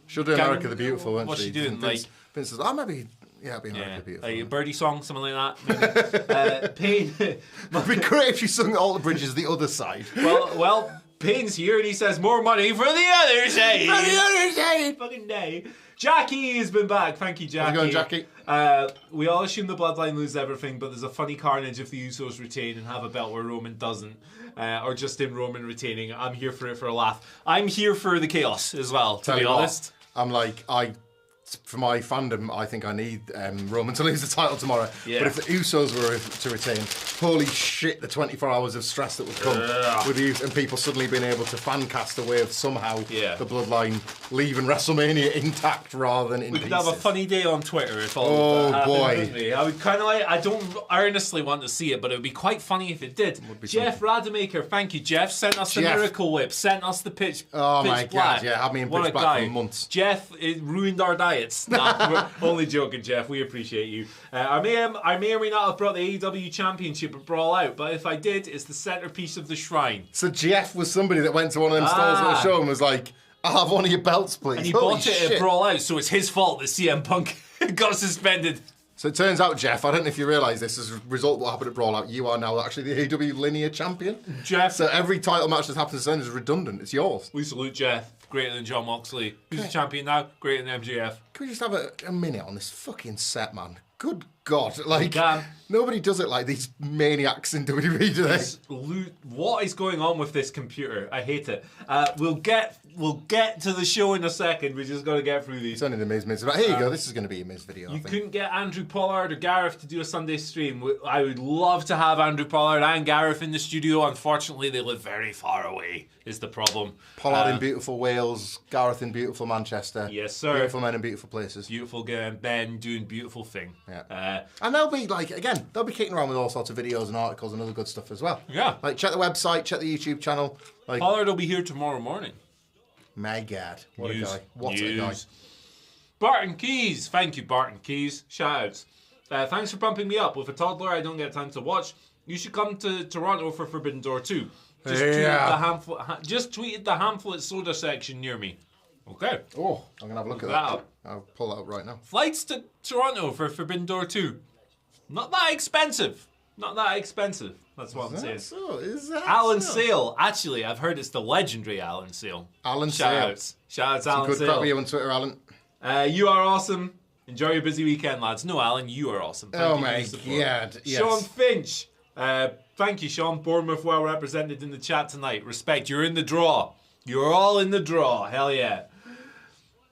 She'll do America the Beautiful, won't she? What's she doing? Vince says, maybe, it'll be America the Beautiful. Like a birdie song, something like that. Maybe. Payne. It'd be great if she sung all the bridges the other side. Well, Payne's here and he says, more money for the other side. For the other side. Fucking day. Jackie has been back. Thank you, Jackie. How's it going, Jackie? We all assume the Bloodline lose everything, but there's a funny carnage if the Usos retain and have a belt where Roman doesn't. Or just in Roman retaining. I'm here for it for a laugh. I'm here for the chaos as well, to be honest. I'm like, for my fandom, I think I need Roman to lose the title tomorrow. Yeah. But if the Usos were to retain, holy shit, the 24 hours of stress that would come with you and people suddenly being able to fan cast away of somehow the Bloodline leaving WrestleMania intact rather than in pieces. We could have a funny day on Twitter if all that happened, boy. I would kind of like, I don't earnestly want to see it, but it would be quite funny if it did. Jeff Rademacher, thank you, Jeff. Sent us the Miracle Whip, sent us the pitch. Oh pitch my black. God, yeah, had me in pitch black for months. Jeff, it ruined our diets. Nah, we're only joking, Jeff. We appreciate you. I may or may not have brought the AEW Championship at Brawl Out, but if I did, it's the centerpiece of the shrine. So Jeff was somebody that went to one of them stalls at the show and was like, I'll have one of your belts, please. And he bought it at Brawl Out, so it's his fault that CM Punk got suspended. So it turns out, Jeff, I don't know if you realise this, as a result of what happened at Brawl Out, you are now actually the AEW linear champion. Jeff. So every title match that's happened since then is redundant. It's yours. We salute Jeff. Greater than John Moxley. Who's the champion now? Greater than MJF. Can we just have a minute on this fucking set, man? Good God. Like, nobody does it like these maniacs in WWE, do they? What is going on with this computer? I hate it. We'll get to the show in a second. We just got to get through these. It's only the Miz. But here you go. This is going to be a Miz video. You couldn't get Andrew Pollard or Gareth to do a Sunday stream. I would love to have Andrew Pollard and Gareth in the studio. Unfortunately, they live very far away, is the problem. Pollard in beautiful Wales, Gareth in beautiful Manchester. Yes, sir. Beautiful men in beautiful places. Beautiful Ben doing beautiful thing. Yeah. And they'll be they'll be kicking around with all sorts of videos and articles and other good stuff as well. Yeah. Like, check the website, check the YouTube channel. Like, Pollard will be here tomorrow morning. My God, what News. a guy! What a guy! Barton Keys, thank you, Barton Keys. Shout outs. Thanks for pumping me up. With a toddler, I don't get time to watch. You should come to Toronto for Forbidden Door 2. Just tweeted the Hamlet soda section near me. Okay. Oh, I'm gonna have a look at that. I'll pull that up right now. Flights to Toronto for Forbidden Door 2. Not that expensive. Not that expensive. That's what I'm saying. So? Is that Alan so? Sale. Actually, I've heard it's the legendary Alan Sale. Alan Sale. Shout outs, Alan Good Sale. crap with you on Twitter, Alan. You are awesome. Enjoy your busy weekend, lads. No, Alan, you are awesome. Thank you My for your support. God. Yes. Sean Finch. Thank you, Sean. Bournemouth well represented in the chat tonight. Respect. You're in the draw. You're all in the draw. Hell yeah.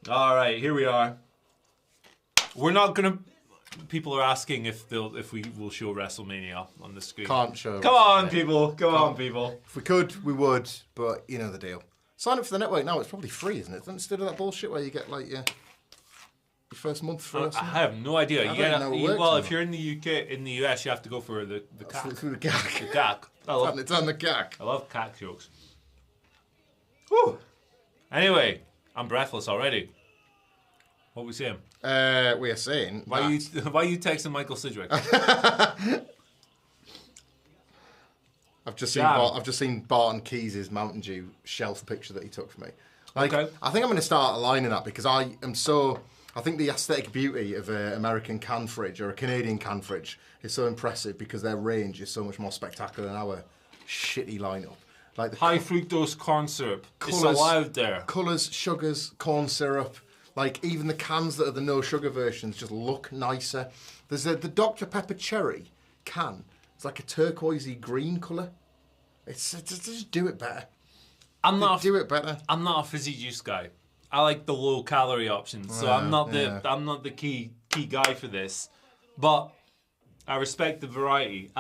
All right, here we are. We're not going to... People are asking if we will show WrestleMania on the screen. Can't show. Come on, people. Come on, people. If we could, we would, but you know the deal. Sign up for the network now. It's probably free, isn't it? Instead of that bullshit where you get like your first month for us. I have no idea. Well, if you're in the UK, in the US, you have to go for the CAC. Through the gag. The CAC. It's on the gag. I love CAC jokes. Whew. Anyway, I'm breathless already. What are we saying? We are saying. Why are you texting Michael Sidgwick? I've just seen Barton Keys' Mountain Dew shelf picture that he took for me. Okay. I think I'm going to start aligning that because I think the aesthetic beauty of an American can fridge or a Canadian can fridge is so impressive because their range is so much more spectacular than our shitty lineup. Like the high fructose corn syrup. It's allowed there. Colours, sugars, corn syrup. Like, even the cans that are the no-sugar versions just look nicer. There's the Dr. Pepper Cherry can. It's like a turquoisey green colour. It's just do it better. Do it better. I'm not a fizzy juice guy. I like the low-calorie options, so I'm not the key guy for this. But I respect the variety.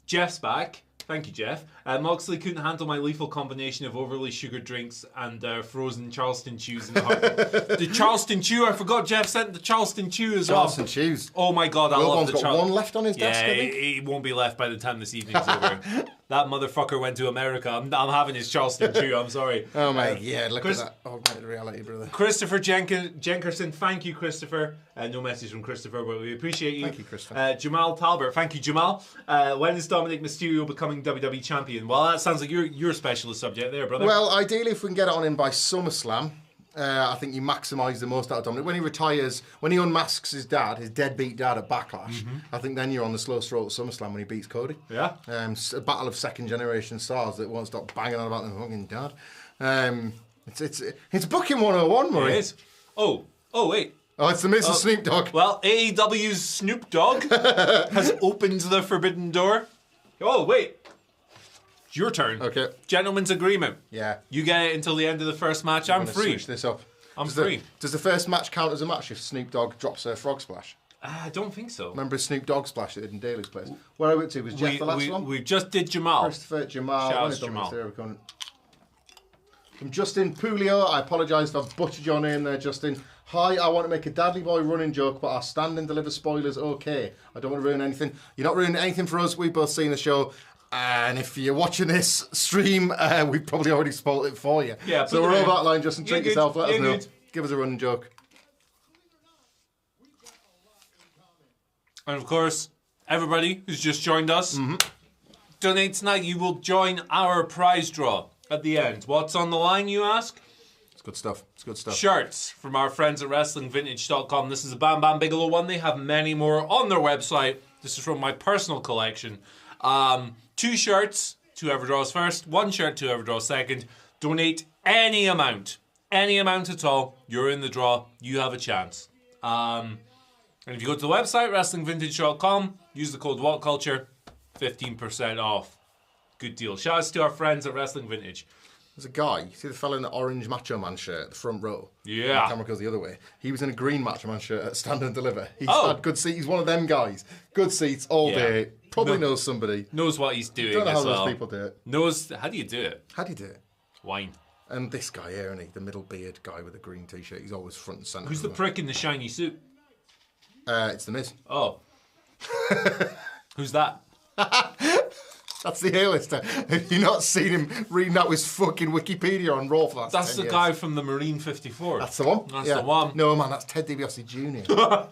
Jeff's back. Thank you, Jeff. Moxley couldn't handle my lethal combination of overly sugared drinks and frozen Charleston chews in the heart. The Charleston chew, I forgot Jeff sent the Charleston chew as well. Charleston chews. Oh my God, I love the Charleston. Got one left on his desk, I think. He won't be left by the time this evening's over. That motherfucker went to America. I'm having his Charleston chew, I'm sorry. Oh my God, look at that augmented reality, brother. Christopher Jenkerson, thank you, Christopher. No message from Christopher, but we appreciate you. Thank you, Christopher. Jamal Talbot, thank you, Jamal. When is Dominic Mysterio becoming WWE champion? Well, that sounds like your specialist subject there, brother. Well, ideally, if we can get it on him by SummerSlam, I think you maximise the most out of Dominic. When he retires, when he unmasks his deadbeat dad at Backlash, I think then you're on the slow stroke at SummerSlam when he beats Cody. Yeah. A battle of second-generation stars that won't stop banging on about the fucking dad. It's booking 101, Murray. It is. Oh, wait. Oh, it's the Miz and Snoop Dogg. Well, AEW's Snoop Dogg has opened the forbidden door. Oh, wait. It's your turn. Okay. Gentleman's agreement. Yeah. You get it until the end of the first match. I'm free. Switch this up. I'm free. Does the first match count as a match if Snoop Dogg drops a frog splash? I don't think so. Remember Snoop Dogg splash that did in Daly's place? Where I went to was Jeff the last one? We just did Jamal. Christopher, Jamal. Shout out to Jamal. From Justin Pulio, I apologise if I've butchered your name there, Justin. Hi, I want to make a Daddy Boy running joke, but our stand and deliver spoilers okay. I don't want to ruin anything. You're not ruining anything for us. We've both seen the show. And if you're watching this stream, we've probably already spoiled it for you. Yeah, so we're over that line, Justin. Treat yourself. Let us know. Good. Give us a running joke. And of course, everybody who's just joined us, donate tonight. You will join our prize draw at the end. What's on the line, you ask? It's good stuff. It's good stuff. Shirts from our friends at WrestlingVintage.com. This is a Bam Bam Bigelow one. They have many more on their website. This is from my personal collection. 2 shirts, whoever draws first. 1 shirt, whoever draws second. Donate any amount at all. You're in the draw. You have a chance. And if you go to the website, WrestlingVintage.com, use the code WhatCulture, 15% off. Good deal. Shout out to our friends at Wrestling Vintage. There's a guy, you see the fella in the orange Macho Man shirt at the front row? Yeah. The camera goes the other way. He was in a green Macho Man shirt at Stand and Deliver. He's had good seats. He's one of them guys. Good seats all day. Probably knows somebody. Knows what he's doing. Don't know how as well. those people do it. Knows. How do you do it? How do you do it? Wine. And this guy here, isn't he? The middle beard guy with the green t-shirt. He's always front and centre. Who's the prick in the shiny suit? It's The Miz. Oh. Who's that? That's the A-lister. Have you not seen him reading out his fucking Wikipedia on Raw for that? That's the guy from the Marine 54. That's the one? That's the one. No, man, that's Ted DiBiase Jr.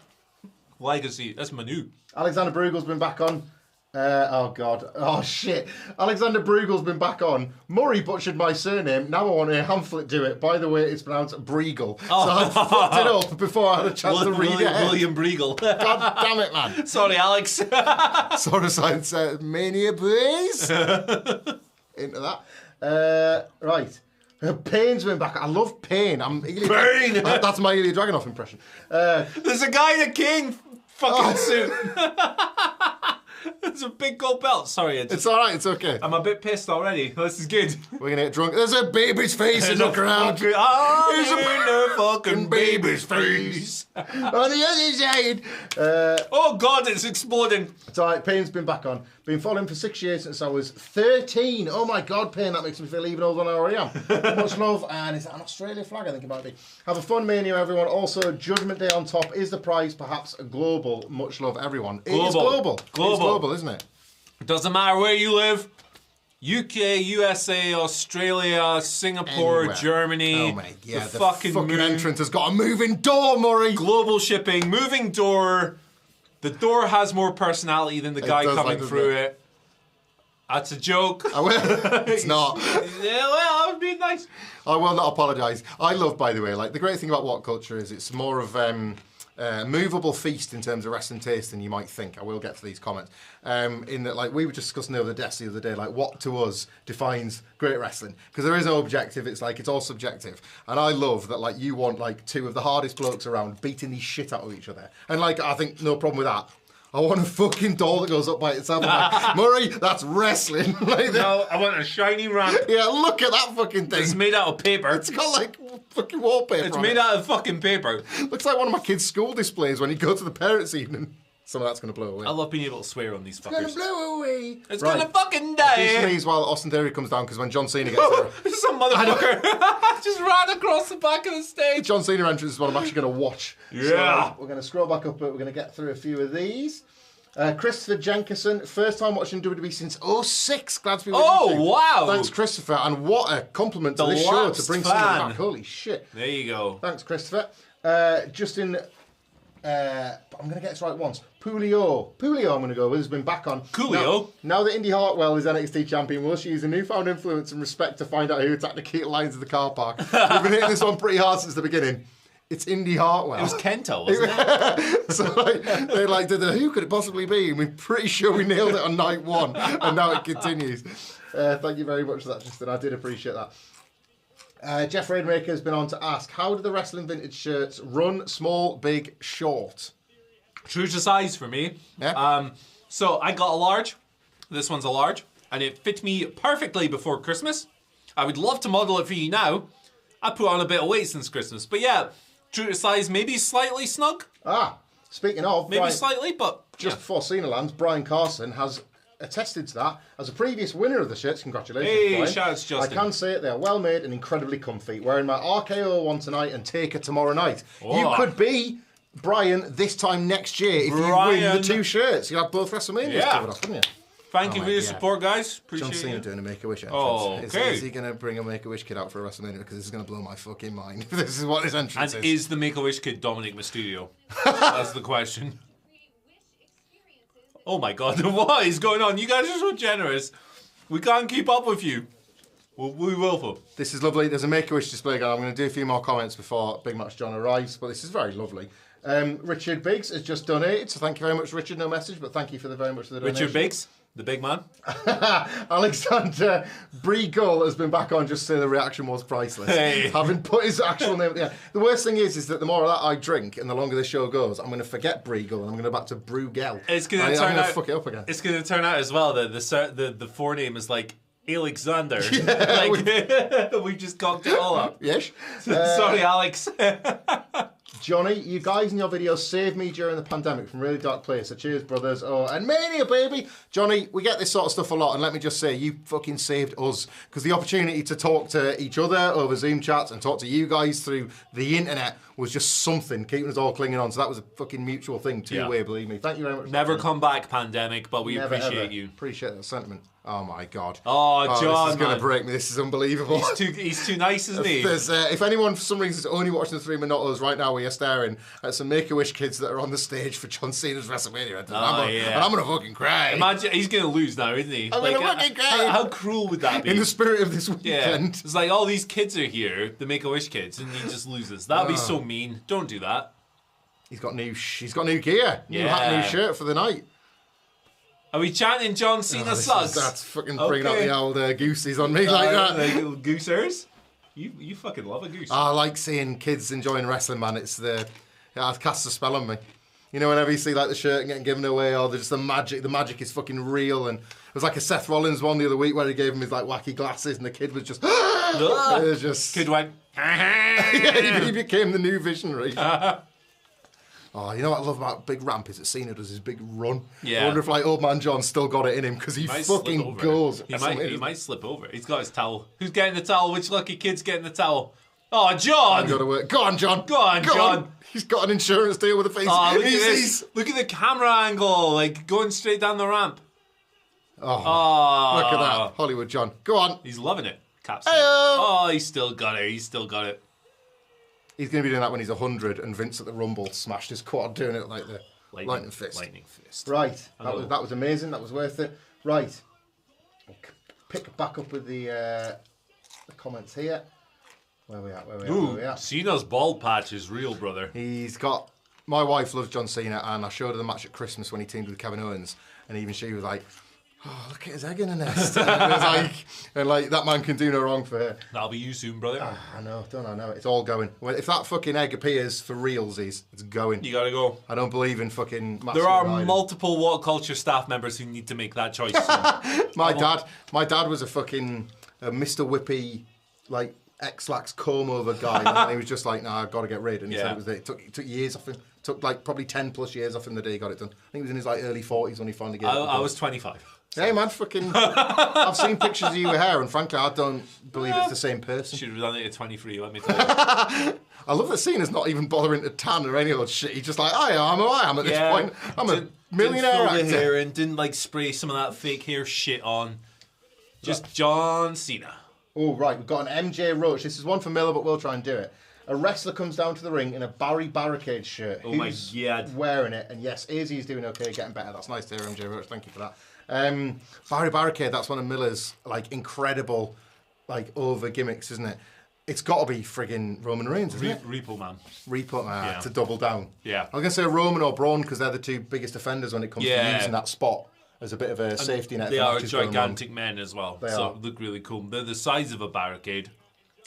Legacy. That's Manu. Alexander Brugel's been back on. Oh, God. Oh, shit. Alexander Brugel's been back on. Murray butchered my surname. Now I want to Hamflet do it. By the way, it's pronounced Briegel. Oh. So I fucked it up before I had a chance to read it. William Briegel. God damn it, man. Sorry, Alex. Sort of science Mania, please. Into that. Right. Payne's been back. I love Payne. Payne! That's my Ilya Dragunov impression. There's a guy in a king fucking suit. It's a big gold belt. Sorry, it's all right. It's okay. I'm a bit pissed already. This is good. We're gonna get drunk. There's a baby's face in the crowd. There's a fucking baby's face on the other side. Oh God, it's exploding. It's all right. Payne's been back on. Been following for 6 years since I was 13. Oh my God, Payne, that makes me feel even older than I already am. Much love, and is that an Australia flag? I think it might be. Have a fun Mania, everyone. Also, Judgment Day on top. Is the prize perhaps global? Much love, everyone. It is global. It's global, isn't it? It doesn't matter where you live. UK, USA, Australia, Singapore, Anywhere. Germany. Oh my God, the fucking entrance has got a moving door, Murray. Global shipping, moving door. The door has more personality than the guy coming through it. That's a joke. It's not. Yeah, well, I was being nice. I will not apologise. I love, by the way, like the great thing about WhatCulture is it's more of movable feast in terms of wrestling taste than you might think. I will get to these comments. In that, like, we were just discussing over the desk the other day, like, what to us defines great wrestling? Because there is no objective. It's like, it's all subjective. And I love that, like, you want, like, two of the hardest blokes around beating the shit out of each other. And, like, I think no problem with that. I want a fucking doll that goes up by itself. Like, Murray, that's wrestling. Like, No, I want a shiny ramp. yeah, look at that fucking thing. It's made out of paper. It's got, like, fucking wallpaper. It's on made it. out of fucking paper. Looks like one of my kids' school displays when you go to the parents' evening. Some of that's going to blow away. I love being able to swear on these It's going fuckers. to blow away. It's Right. gonna fucking Do die. sneeze while Austin Theory comes down, because when John Cena gets there, Some motherfucker just ran across the back of the stage. John Cena entrance is what I'm actually going to watch. Yeah. So we're going to scroll back up, but we're going to get through a few of these. Christopher Jenkinson, first time watching WWE since 06. Glad to be with you. Oh, wow. Thanks, Christopher, and what a compliment to The this show to lapsed bring someone fan. back. Holy shit. There you go. Thanks, Christopher. Justin, I'm going to get this right once. Pulio, I'm going to go with, has been back on. Coolio? Now that Indy Hartwell is NXT champion, will she use a newfound influence and respect to find out who attacked the key lines of the car park? We've been hitting this one pretty hard since the beginning. It's Indy Hartwell. It was Kento, wasn't it? So like, they like did the who could it possibly be? And we're pretty sure we nailed it on night one, and now it continues. Thank you very much for that, Justin. I did appreciate that. Jeff Rainmaker has been on to ask, how do the wrestling vintage shirts run? Small, big, short? True to size for me. Yeah. So I got a large. This one's a large. And it fit me perfectly before Christmas. I would love to model it for you now. I put on a bit of weight since Christmas. But yeah, true to size, maybe slightly snug. Speaking of, Maybe Brian, slightly, but just before Cena lands, Brian Carson has attested to that as a previous winner of the shirts. Congratulations, Hey, Brian. shouts, Justin. I can say it, they are well made and incredibly comfy. Wearing my RKO one tonight and Taker tomorrow night. Oh. You could be Brian this time next year if you win Brian. the two shirts. You'll have both WrestleManias covered off, wouldn't you? Thank you for your God. support, guys. Appreciate John Cena it. doing a Make-A-Wish entrance. Oh, okay. Is he going to bring a Make-A-Wish kid out for a WrestleMania? Because this is going to blow my fucking mind. This is what his entrance And is. is the Make-A-Wish kid Dominic Mysterio? That's the question. Oh my God, what is going on? You guys are so generous. We can't keep up with you. Well, we will, though. This is lovely. There's a Make-A-Wish display going. I'm going to do a few more comments before Big Match John arrives, but this is very lovely. Richard Biggs has just donated, so thank you very much, Richard. No message, but thank you very much for the donation. Richard Biggs, the big man. Alexander Briegel has been back on just to say the reaction was priceless. Hey. Having put his actual name... Yeah. The worst thing is that the more of that I drink and the longer the show goes, I'm going to forget Briegel and I'm going to go back to Brugel. It's going to I'm turn going out... to fuck it up again. It's going to turn out as well that the forename is like Alexander. Yeah, like, we just cocked it all up. Yes. Sorry, Alex. Johnny, you guys in your videos saved me during the pandemic from a really dark place. So cheers, brothers. Oh, and Mania, baby. Johnny, we get this sort of stuff a lot, and let me just say, you fucking saved us. Because the opportunity to talk to each other over Zoom chats and talk to you guys through the internet was just something, keeping us all clinging on. So that was a fucking mutual thing, two-way, believe me. Thank you very much. Never come back, pandemic, but we appreciate you. Appreciate that sentiment. Oh my God. Oh, John, this is going to break me. This is unbelievable. He's too nice, isn't he? If anyone for some reason is only watching the Three Minottos right now, we are staring at some Make-A-Wish kids that are on the stage for John Cena's WrestleMania. And I'm going to fucking cry. Imagine he's going to lose now, isn't he? I'm going to fucking cry. How cruel would that be? In the spirit of this weekend. Yeah. It's like all these kids are here, the Make-A-Wish kids, and he just loses. That'd be so mean. Don't do that. He's got new gear. New hat, new shirt for the night. Are we chanting John Cena sus? That's fucking bringing out the old goosies on me like that. Like little goosers? You fucking love a goose. I like seeing kids enjoying wrestling, man. It casts a spell on me. You know, whenever you see like the shirt getting given away, or just the magic is fucking real. And it was like a Seth Rollins one the other week where he gave him his like wacky glasses, and the kid was just, Kid went, yeah, he became the new visionary. Oh, you know what I love about Big Ramp is that Cena does his big run. Yeah. I wonder if like Old Man John's still got it in him because he fucking goes. He might slip over. He's got his towel. Who's getting the towel? Which lucky kid's getting the towel? Oh, John! Go to work. Go on, John. Go on, John. He's got an insurance deal with the face. Oh, look at this. Look at the camera angle, like going straight down the ramp. Oh, look at that. Hollywood John. Go on. He's loving it. Caps. Oh, he's still got it. He's still got it. He's going to be doing that when he's 100 and Vince at the Rumble smashed his quad doing it like the lightning fist. Lightning fist. Right. That was amazing. That was worth it. Right. We'll pick back up with the comments here. Where we at? Cena's bald patch is real, brother. He's got... My wife loves John Cena, and I showed her the match at Christmas when he teamed with Kevin Owens, and even she was like, oh, look at his egg in a nest. and that man can do no wrong for her. That'll be you soon, brother. I know, don't I know it? It's all going. Well, if that fucking egg appears for realsies, it's going. You gotta go. I don't believe in fucking... There are multiple WhatCulture staff members who need to make that choice. So. My dad was a fucking Mr. Whippy, like, X-Lax comb-over guy. And he was just like, nah, I've got to get rid. And he said it took years off him. It took like probably 10 plus years off him the day he got it done. I think he was in his like early 40s when he finally got it done. I was 25. Hey man, fucking... I've seen pictures of you with hair, and frankly, I don't believe it's the same person. Should have done it at 23, let me tell you. I love that Cena's not even bothering to tan or any old shit. He's just like, I am at this point. I'm a millionaire actor. Didn't fill the hair and didn't like spray some of that fake hair shit on. Just John Cena. Oh, right, we've got an MJ Roach. This is one for Miller, but we'll try and do it. A wrestler comes down to the ring in a Barry Barricade shirt. Oh my God. Wearing it? And yes, Izzy's doing okay, getting better. That's nice to hear, MJ Roach. Thank you for that. Barry Barricade, that's one of Miller's like incredible, like over gimmicks, isn't it? It's got to be friggin' Roman Reigns, isn't it? Repo Man. Repo Man, to double down. Yeah. I was going to say Roman or Braun because they're the two biggest offenders when it comes to using that spot as a bit of a safety net. They are gigantic men as well, so look really cool. They're the size of a barricade,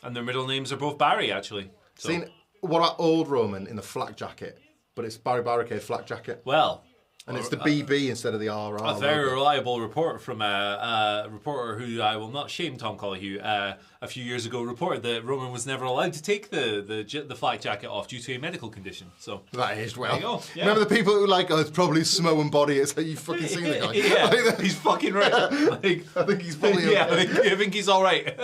and their middle names are both Barry, actually. So. Seen what about old Roman in the flak jacket, but it's Barry Barricade flak jacket. Well, and it's the BB instead of the RR. A very reliable report from a reporter who I will not shame, Tom Collihu, a few years ago reported that Roman was never allowed to take the flak jacket off due to a medical condition. So that aged well. There you go. Yeah. Remember the people who like, it's probably Samoan body. It's like, you fucking seen the guy. Yeah, he's fucking right. I think he's fully okay. I think he's all right.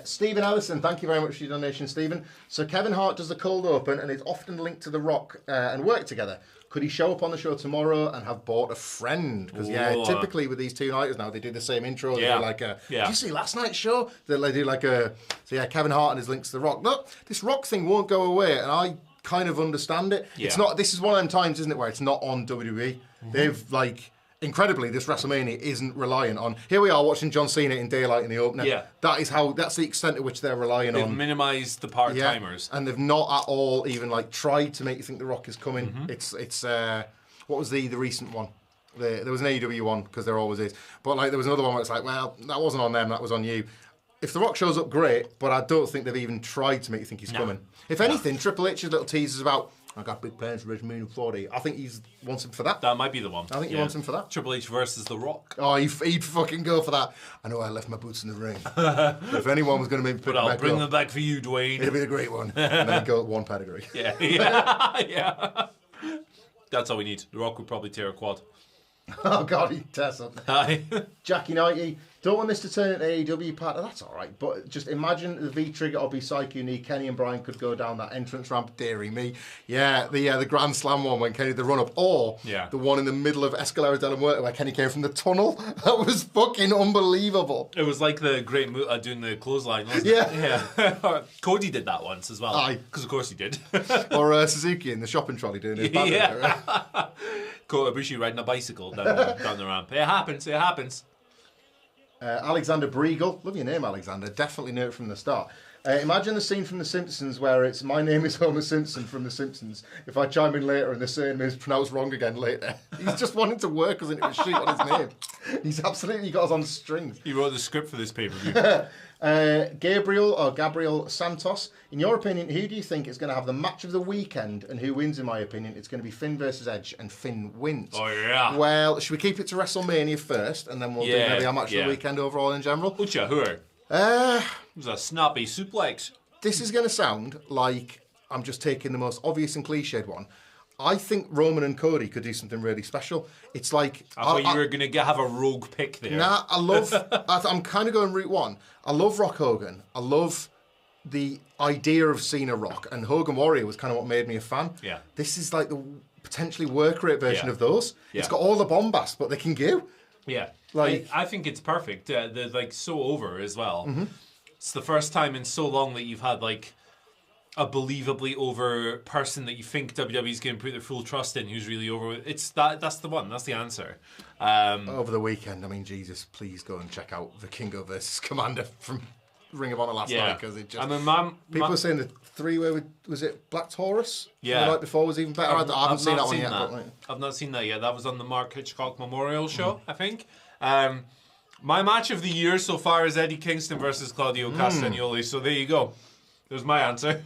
Stephen Ellison, thank you very much for your donation, Stephen. So Kevin Hart does the cold open and is often linked to The Rock and work together. Could he show up on the show tomorrow and have bought a friend? Because typically with these two nighters now, they do the same intro. They do like did you see last night's show? They do like Kevin Hart and his links to The Rock. Look, this Rock thing won't go away, and I kind of understand it. Yeah. It's not. This is one of them times, isn't it, where it's not on WWE. Mm-hmm. They've like. Incredibly, this WrestleMania isn't reliant on... Here we are watching John Cena in daylight in the opener. Yeah. That's the extent to which they're relying on... They've minimised the part-timers. And they've not at all even like tried to make you think The Rock is coming. Mm-hmm. It's what was the recent one? There was an AEW one, because there always is. But like there was another one where it's like, well, that wasn't on them, that was on you. If The Rock shows up, great, but I don't think they've even tried to make you think he's coming. If anything, Triple H's little teasers about... I got big plans for WrestleMania 40. I think he wants him for that. That might be the one. I think he wants him for that. Triple H versus The Rock. Oh, he'd fucking go for that. I know I left my boots in the ring. But if anyone was going to make me put But I'll back bring up, them back for you, Dwayne. it'd be a great one. And then go one pedigree. Yeah. Yeah. That's all we need. The Rock would probably tear a quad. Oh, God, he'd tear something. Aye. Jackie Knighty, don't want this to turn into AEW partner. That's all right. But just imagine the V-Trigger or be Psycho Knee. Kenny and Brian could go down that entrance ramp. Deary me. Yeah, the Grand Slam one when Kenny did the run-up. Or the one in the middle of Escalera de la Muerte where Kenny came from the tunnel. That was fucking unbelievable. It was like the Great Muta doing the clothesline, wasn't it? Yeah. Cody did that once as well. Aye. Because of course he did. Or Suzuki in the shopping trolley doing his banner. Yeah. Kota Ibushi riding a bicycle down the ramp. It happens. Alexander Briegel, love your name, Alexander. Definitely knew it from the start. Imagine the scene from The Simpsons where it's "My name is Homer Simpson from The Simpsons. If I chime in later and the surname is pronounced wrong again later." He's just wanting to work us into a sheet on his name. He's absolutely got us on strings. He wrote the script for this pay-per-view. Gabriel Santos, in your opinion, who do you think is going to have the match of the weekend and who wins? In my opinion, it's going to be Finn versus Edge and Finn wins. Oh yeah. Well, should we keep it to WrestleMania first and then we'll do maybe our match of the weekend overall in general? Ucha, who are? It was a snappy suplex. This is going to sound like I'm just taking the most obvious and cliched one. I think Roman and Cody could do something really special. It's like... I thought you were going to have a rogue pick there. Nah, I love... I'm kind of going route one. I love Rock Hogan. I love the idea of Cena Rock. And Hogan Warrior was kind of what made me a fan. Yeah. This is like the potentially work rate version of those. Yeah. It's got all the bombast, but they can go. Yeah. Like, I think it's perfect. They're like so over as well. Mm-hmm. It's the first time in so long that you've had like a believably over person that you think WWE's going to put their full trust in who's really over. That's the one. That's the answer. Over the weekend, I mean, Jesus, please go and check out Vikingo versus Commander from Ring of Honor last night because it just... people were saying the three-way, was it Black Taurus? Yeah. The night before was even better. I haven't seen that one yet. I've not seen that yet. That was on the Mark Hitchcock Memorial Show, I think. My match of the year so far is Eddie Kingston versus Claudio Castagnoli. So there you go. There's my answer.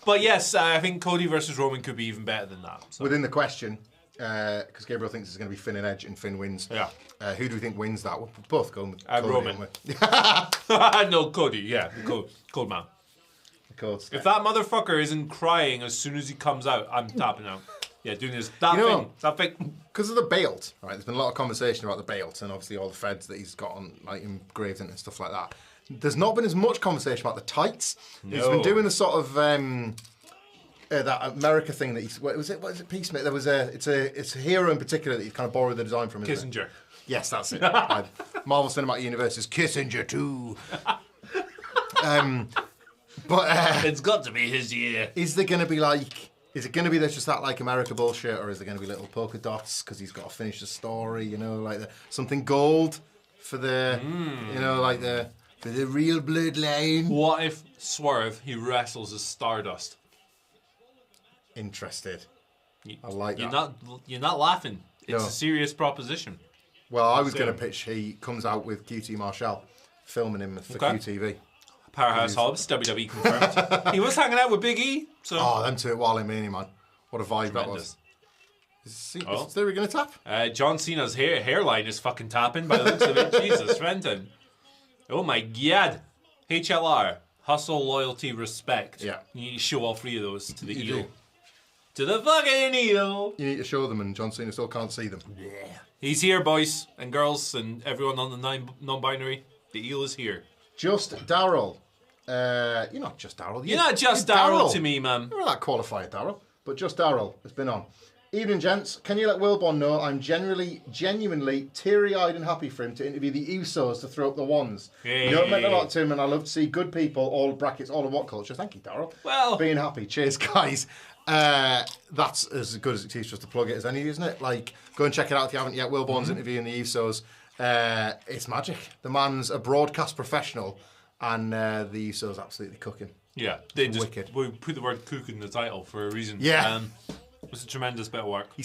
But yes, I think Cody versus Roman could be even better than that. So. Within the question, because Gabriel thinks it's going to be Finn and Edge and Finn wins. Yeah. Who do we think wins that? We're both going with Cody, Roman. No, Cody. Yeah, cold man. If that motherfucker isn't crying as soon as he comes out, I'm tapping out. Yeah, doing this. That thing. Because of the belt, right? There's been a lot of conversation about the belt and obviously all the feds that he's got on, like engraved in and stuff like that. There's not been as much conversation about the tights. No. He's been doing the sort of that America thing that he's. What is it? Peacemaker. There was it's a hero in particular that he's kind of borrowed the design from. Kissinger. It? Yes, that's it. Marvel Cinematic Universe is Kissinger too. But it's got to be his year. Is there going to be like? Is it going to be just that like America bullshit, or is there going to be little polka dots because he's got to finish the story? You know, like something gold for the, you know, like for the real bloodline. What if Swerve he wrestles as Stardust? Interested. I like that. You're not laughing. It's No. a serious proposition. Well, I was going to pitch. He comes out with QT Marshall, filming him for QTV. Powerhouse Hobbs, WWE confirmed. He was hanging out with Big E. So. Oh, them two at Wally Mania, man. What a vibe that was. Is Theory going to tap? John Cena's hairline is fucking tapping by the looks of it. Jesus, Renton. Oh my God. HLR. Hustle, loyalty, respect. Yeah. You need to show all three of those to the You eel. do. To the fucking eel. You need to show them, and John Cena still can't see them. Yeah. He's here, boys and girls, and everyone on the non-binary. The eel is here. Just Daryl. You're not just Daryl. You're not just Daryl to me, man. You're not that qualified, Daryl. But just Daryl has been on. Evening, gents. Can you let Wilborn know I'm genuinely teary-eyed and happy for him to interview the Usos to throw up the ones. Hey. You know, it meant a lot to him, and I love to see good people, all brackets, all of WhatCulture. Thank you, Daryl. Well, being happy. Cheers, guys. That's as good as it is just to plug it as any, isn't it? Like, go and check it out if you haven't yet. Wilborn's interviewing the Usos. It's magic. The man's a broadcast professional, and the Usos absolutely cooking. Yeah, they just wicked. We put the word "cook" in the title for a reason. Yeah. It was a tremendous bit of work. He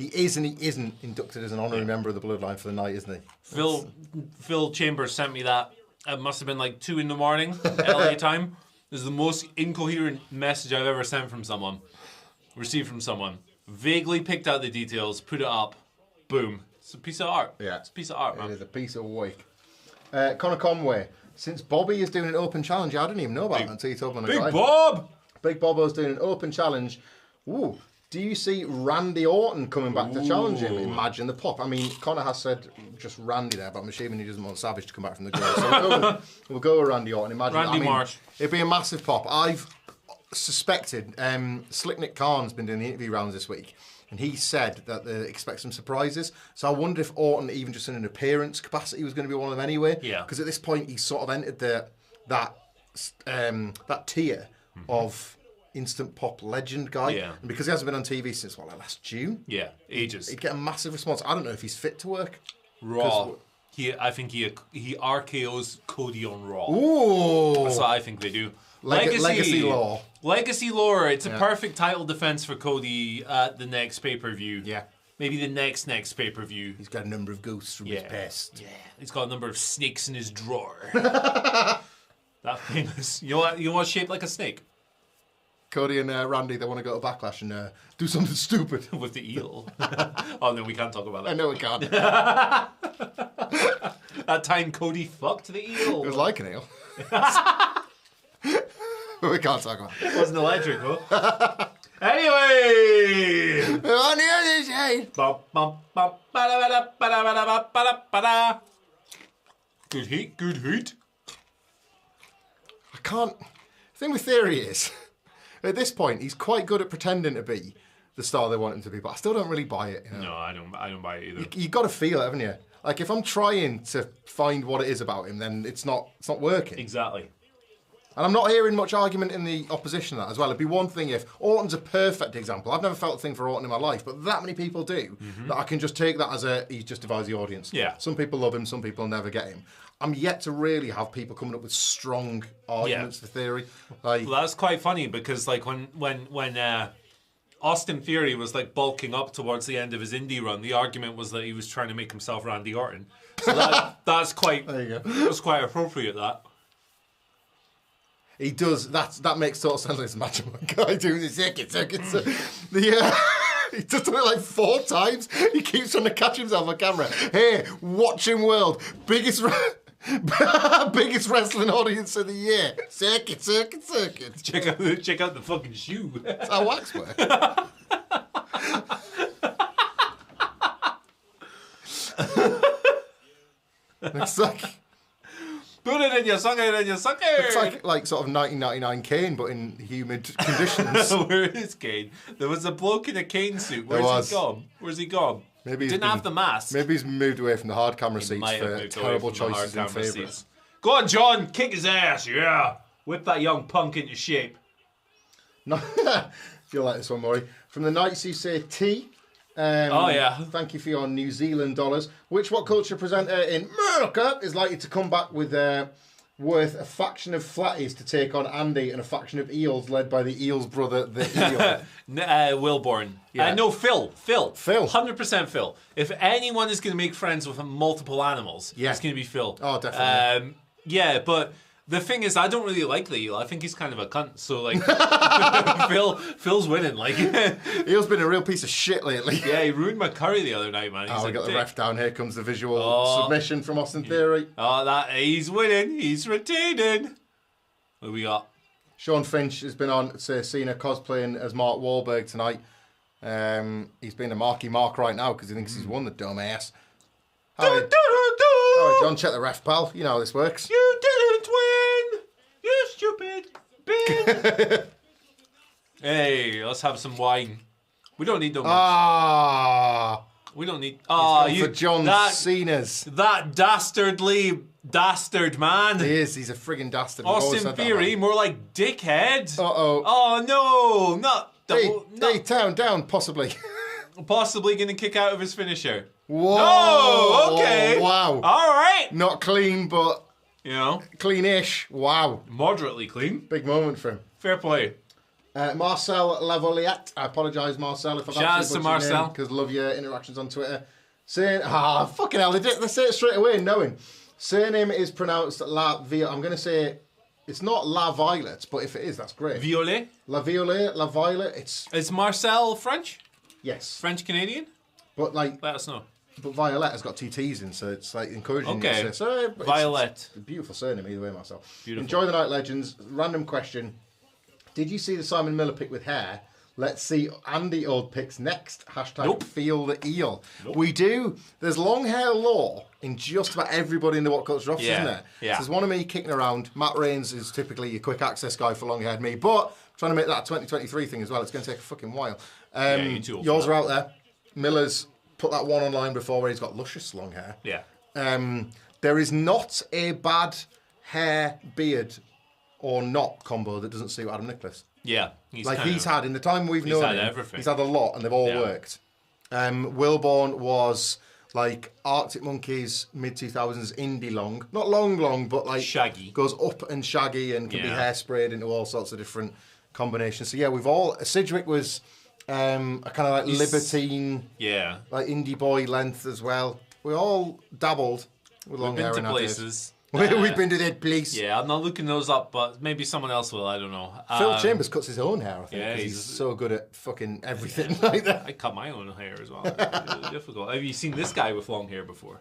is and he isn't inducted as an honorary member of the Bloodline for the night, isn't he? Phil Chambers sent me that. It must have been like 2 a.m. LA time. This is the most incoherent message I've ever sent from someone. received from someone. Vaguely picked out the details, put it up. Boom. It's a piece of art. Yeah. It's a piece of art, man. It is a piece of work. Connor Conway. Since Bobby is doing an open challenge, I didn't even know about that until you told me. Big Bob! Big Bobo's doing an open challenge. Ooh. Do you see Randy Orton coming back to challenge him? Imagine the pop. I mean, Connor has said just Randy there, but I'm assuming he doesn't want Savage to come back from the grave. So we'll go with Randy Orton. Imagine Randy Marsh. It'd be a massive pop. I've suspected Slick Nick Khan's been doing the interview rounds this week, and he said that they expect some surprises. So I wonder if Orton, even just in an appearance capacity, was going to be one of them anyway. Yeah. Because at this point, he's sort of entered that tier of instant pop legend guy. Yeah. And because he hasn't been on TV since, last June? Yeah, ages. He'd get a massive response. I don't know if he's fit to work. Raw. I think he RKO's Cody on Raw. Ooh. That's what I think they do. Legacy lore. Legacy lore. It's a perfect title defense for Cody at the next pay-per-view. Yeah. Maybe the next pay-per-view. He's got a number of ghosts from his past. Yeah. He's got a number of snakes in his drawer. That famous. You know what shaped like a snake? Cody and Randy, they want to go to Backlash and do something stupid. With the eel. Oh, no, we can't talk about that. I know we can't. That time Cody fucked the eel. It was like an eel. We can't talk about it. It wasn't electric, though. Anyway! On the other side. Good heat, good heat. I can't... The thing with Theory is, at this point, he's quite good at pretending to be the star they want him to be, but I still don't really buy it. You know? No, I don't buy it either. You've got to feel it, haven't you? Like, if I'm trying to find what it is about him, then it's not working. Exactly. And I'm not hearing much argument in the opposition to that as well. It'd be one thing if Orton's a perfect example. I've never felt a thing for Orton in my life, but that many people do, that I can just take that as he just divides the audience. Yeah. Some people love him, some people never get him. I'm yet to really have people coming up with strong arguments for Theory. Like, Well, that's quite funny because, like, when Austin Theory was like bulking up towards the end of his indie run, the argument was that he was trying to make himself Randy Orton. So that's quite there you go. That's quite appropriate. That he does. That makes total sense. It's Macho Man guy doing the circuit. He just done it like 4 times. He keeps trying to catch himself on camera. Hey, watching world, biggest wrestling audience of the year. Circuit. check out the fucking shoe. That's how wax works. It's Put it in your sucker, It's like sort of 1999 Kane, but in humid conditions. Where is Kane? There was a bloke in a Kane suit. Where's he gone? Maybe Didn't have the mask. Maybe he's moved away from the hard camera seats Might have for moved terrible away from the choices in hard camera favour. seats. Go on, John, kick his ass, yeah. Whip that young punk into shape. No, you'll like this one, Maury. From the Knights who say T. Oh, yeah. Thank you for your New Zealand dollars. Which WhatCulture presenter in America is likely to come back with worth a faction of flatties to take on Andy and a faction of eels led by the eel's brother, the eel? Wilborn. Yeah. No, Phil. Phil. 100% Phil. If anyone is going to make friends with multiple animals, Yeah. it's going to be Phil. Oh, definitely. Yeah, but the thing is, I don't really like the eel. I think he's kind of a cunt. So, like, Phil's winning. Like, Eel's been a real piece of shit lately. yeah, he ruined my curry the other night, man. He's We got the dick. ref down. Here comes the visual submission from Austin Theory. Oh, he's winning. He's retaining. What do we got? Sean Finch has been on to Cena cosplaying as Mark Wahlberg tonight. He's being a Marky Mark right now because he thinks he's won the dumbass. All right, John, check the ref, pal. You know how this works. You didn't win, you stupid bitch. Hey, let's have some wine. We don't need no much. We don't need. For John Cena's. That dastard man. He is. He's a friggin' dastard. We've always Austin said that Theory, about more like dickhead. him. Uh-oh. Oh no, not Down, possibly. possibly going to kick out of his finisher. Whoa. No, okay. Wow. All right. Not clean, but You know, clean-ish. Wow. moderately clean. Big moment for him. Fair play. Marcel Lavoliette. I apologise, Marcel, if I've Shout out to Marcel. because love your interactions on Twitter. Saying, fucking hell, they say it straight away, knowing. Surname is pronounced La Via. I'm going to say, It's not La Violet, but if it is, that's great. Violet. La Violet, La Violet. Is Marcel French? Yes. French Canadian? But like, let us know. But Violet has got 2 T's in, so it's like encouraging. Okay. You to say, Violet. It's a beautiful surname either way, myself. Beautiful. Enjoy the Night Legends. Random question. Did you see the Simon Miller pick with hair? Let's see Andy Old picks next. Hashtag Nope. Feel the Eel. Nope. We do. There's long hair law in just about everybody in the WhatCulture office, isn't there? Yeah. So there's one of me kicking around. Matt Rains is typically your quick access guy for long haired me, but trying to make that a 2023 thing as well. It's going to take a fucking while. You too. Yours are out there. Miller's put that one online before where he's got luscious long hair. Yeah. There is not a bad hair, beard, or not combo that doesn't suit Adam Nicholas. Yeah. He's had, in the time we've known had him, everything. he's had a lot and they've all worked. Wilborn was like Arctic Monkeys, mid-2000s indie long. Not long, but like... Shaggy. Goes up and shaggy and can be hairsprayed into all sorts of different combinations. So yeah, we've all... Sidgwick was a kind of like libertine... Yeah. Like indie boy length as well. We all dabbled with long hair in our days. Places. We've been to that place. Yeah, I'm not looking those up, but maybe someone else will. I don't know. Phil Chambers cuts his own hair, I think. Yeah, he's so good at fucking everything like that. I cut my own hair as well. It's really difficult. Have you seen this guy with long hair before?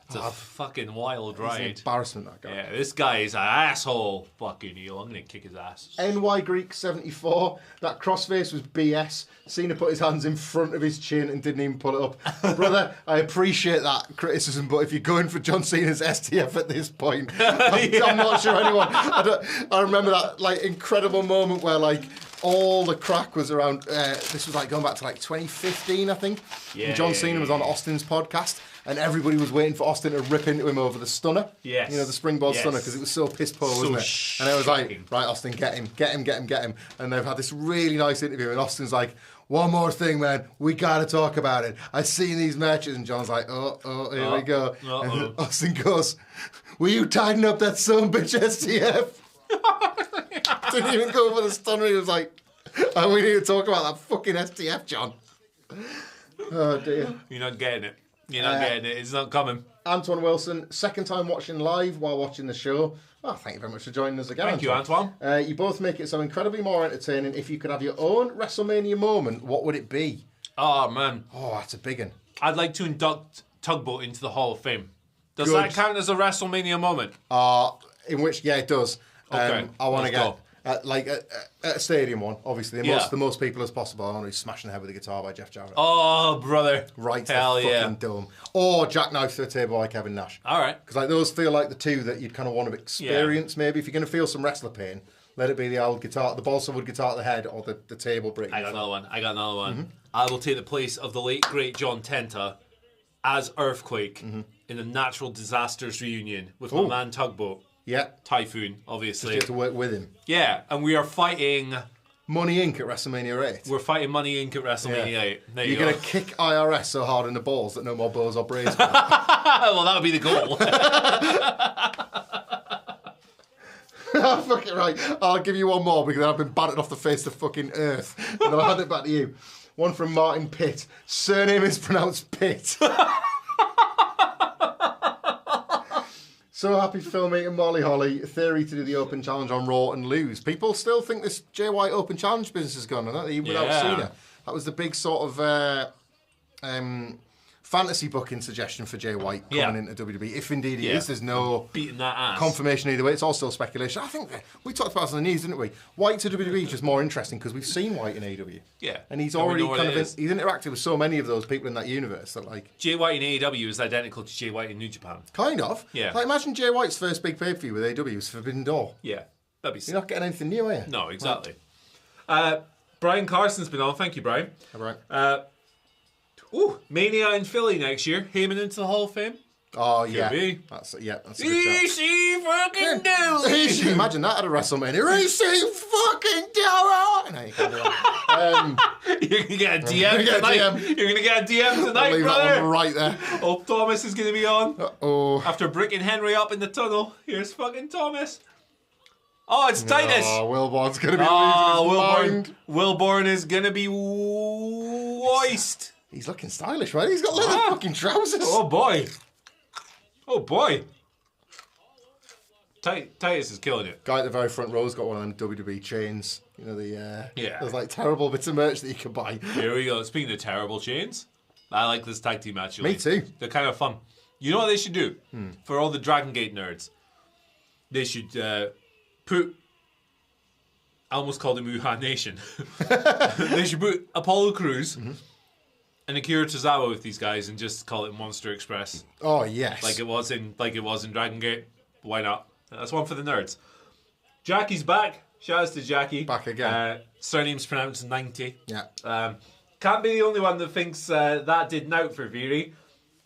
It's a fucking wild He's an ride. embarrassment, that guy. Yeah, this guy is an asshole. Fucking you. I'm gonna kick his ass. NY Greek 74. That crossface was BS. Cena put his hands in front of his chin and didn't even put it up. Brother, I appreciate that criticism, but if you're going for John Cena's STF at this point, I'm not sure anyone. I remember that like incredible moment where like all the crack was around. This was like going back to like 2015, I think. Yeah. And John Cena was on Austin's podcast. And everybody was waiting for Austin to rip into him over the stunner. Yes. You know, the springboard stunner, because it was so piss poor, wasn't it? And I was like, right, Austin, get him. And they've had this really nice interview, and Austin's like, one more thing, man, we gotta talk about it. I've seen these matches, and John's like, here we go. And Austin goes, were you tidying up that son-bitch STF? Didn't even go for the stunner, he was like, oh, we need to talk about that fucking STF, John. Oh, dear. You're not getting it. You're not getting it. It's not coming. Antoine Wilson, second time watching live while watching the show. Well, thank you very much for joining us again. Thank you, Antoine. You both make it so incredibly more entertaining. If you could have your own WrestleMania moment, what would it be? Oh, man. Oh, that's a big one. I'd like to induct Tugboat into the Hall of Fame. Does that count as a WrestleMania moment? In which, yeah, it does. Okay, I want to let's get... go. At a stadium one, obviously, the most people as possible. I want to be smashing the head with a guitar by Jeff Jarrett. Oh, brother. Right to Hell the yeah. fucking dome. Or jackknife through a table by Kevin Nash. All right. Because like those feel like the two that you'd kind of want to experience, maybe. If you're going to feel some wrestler pain, let it be the old guitar, the balsa wood guitar at the head, or the table break. I got another one. I will take the place of the late, great John Tenta as Earthquake in the Natural Disasters reunion with my man Tugboat. Yeah. Typhoon, obviously. You have to work with him. Yeah, and we are fighting... Money Inc. at WrestleMania 8. We're fighting Money Inc. at WrestleMania 8. There You're going to kick IRS so hard in the balls that no more bows or braids. Well, that would be the goal. Fuck it, right. I'll give you one more because I've been battered off the face of fucking earth. And I'll hand it back to you. One from Martin Pitt. Surname is pronounced Pitt. So happy filmmaker Molly Holly. Theory to do the Open Challenge on Raw and lose. People still think this Jay White Open Challenge business is gone, aren't they? Even without Cena. That was the big sort of fantasy booking suggestion for Jay White coming into WWE. If indeed he is, there's no beating that ass. Confirmation either way. It's all still speculation. I think we talked about it on the news, didn't we? White to WWE is just more interesting because we've seen White in AEW. Yeah. And he's already he's interacted with so many of those people in that universe that like... Jay White in AEW is identical to Jay White in New Japan. Kind of. Yeah. Like imagine Jay White's first big pay-per-view with AEW was Forbidden Door. Yeah. That'd be sick. You're not getting anything new, are you? No, exactly. Brian Carson's been on. Thank you, Brian. All right. Mania in Philly next year. Heyman into the Hall of Fame. Oh, yeah. be. That's a good shout. Easy fucking do. Easy. Imagine that at a WrestleMania. Easy fucking do it. No, you can't do that. You're going to get a DM tonight. You're going to get a DM tonight, I'll leave brother. that one right there. Oh, Thomas is going to be on. Uh-oh. After bricking Henry up in the tunnel. Here's fucking Thomas. Oh, it's Titus. Oh, Wilborn's going to be losing his mind. Wilborn is going to be moist. He's looking stylish, right? He's got leather fucking trousers. Oh, boy. Oh, boy. Titus is killing it. Guy at the very front row's got one of them WWE chains. You know, Yeah. those like terrible bits of merch that you can buy. Here we go. Speaking of terrible chains, I like this tag team match. Me too. They're kind of fun. You know what they should do? For all the Dragon Gate nerds? They should put... I almost called him Wuhan Nation. They should put Apollo Crews and Akira Tozawa with these guys and just call it Monster Express. Oh, yes. Like it was in Dragon Gate. Why not? That's one for the nerds. Jackie's back. Shout out to Jackie. Back again. Surname's pronounced 90. Yeah. Can't be the only one that thinks that did nout for Veery.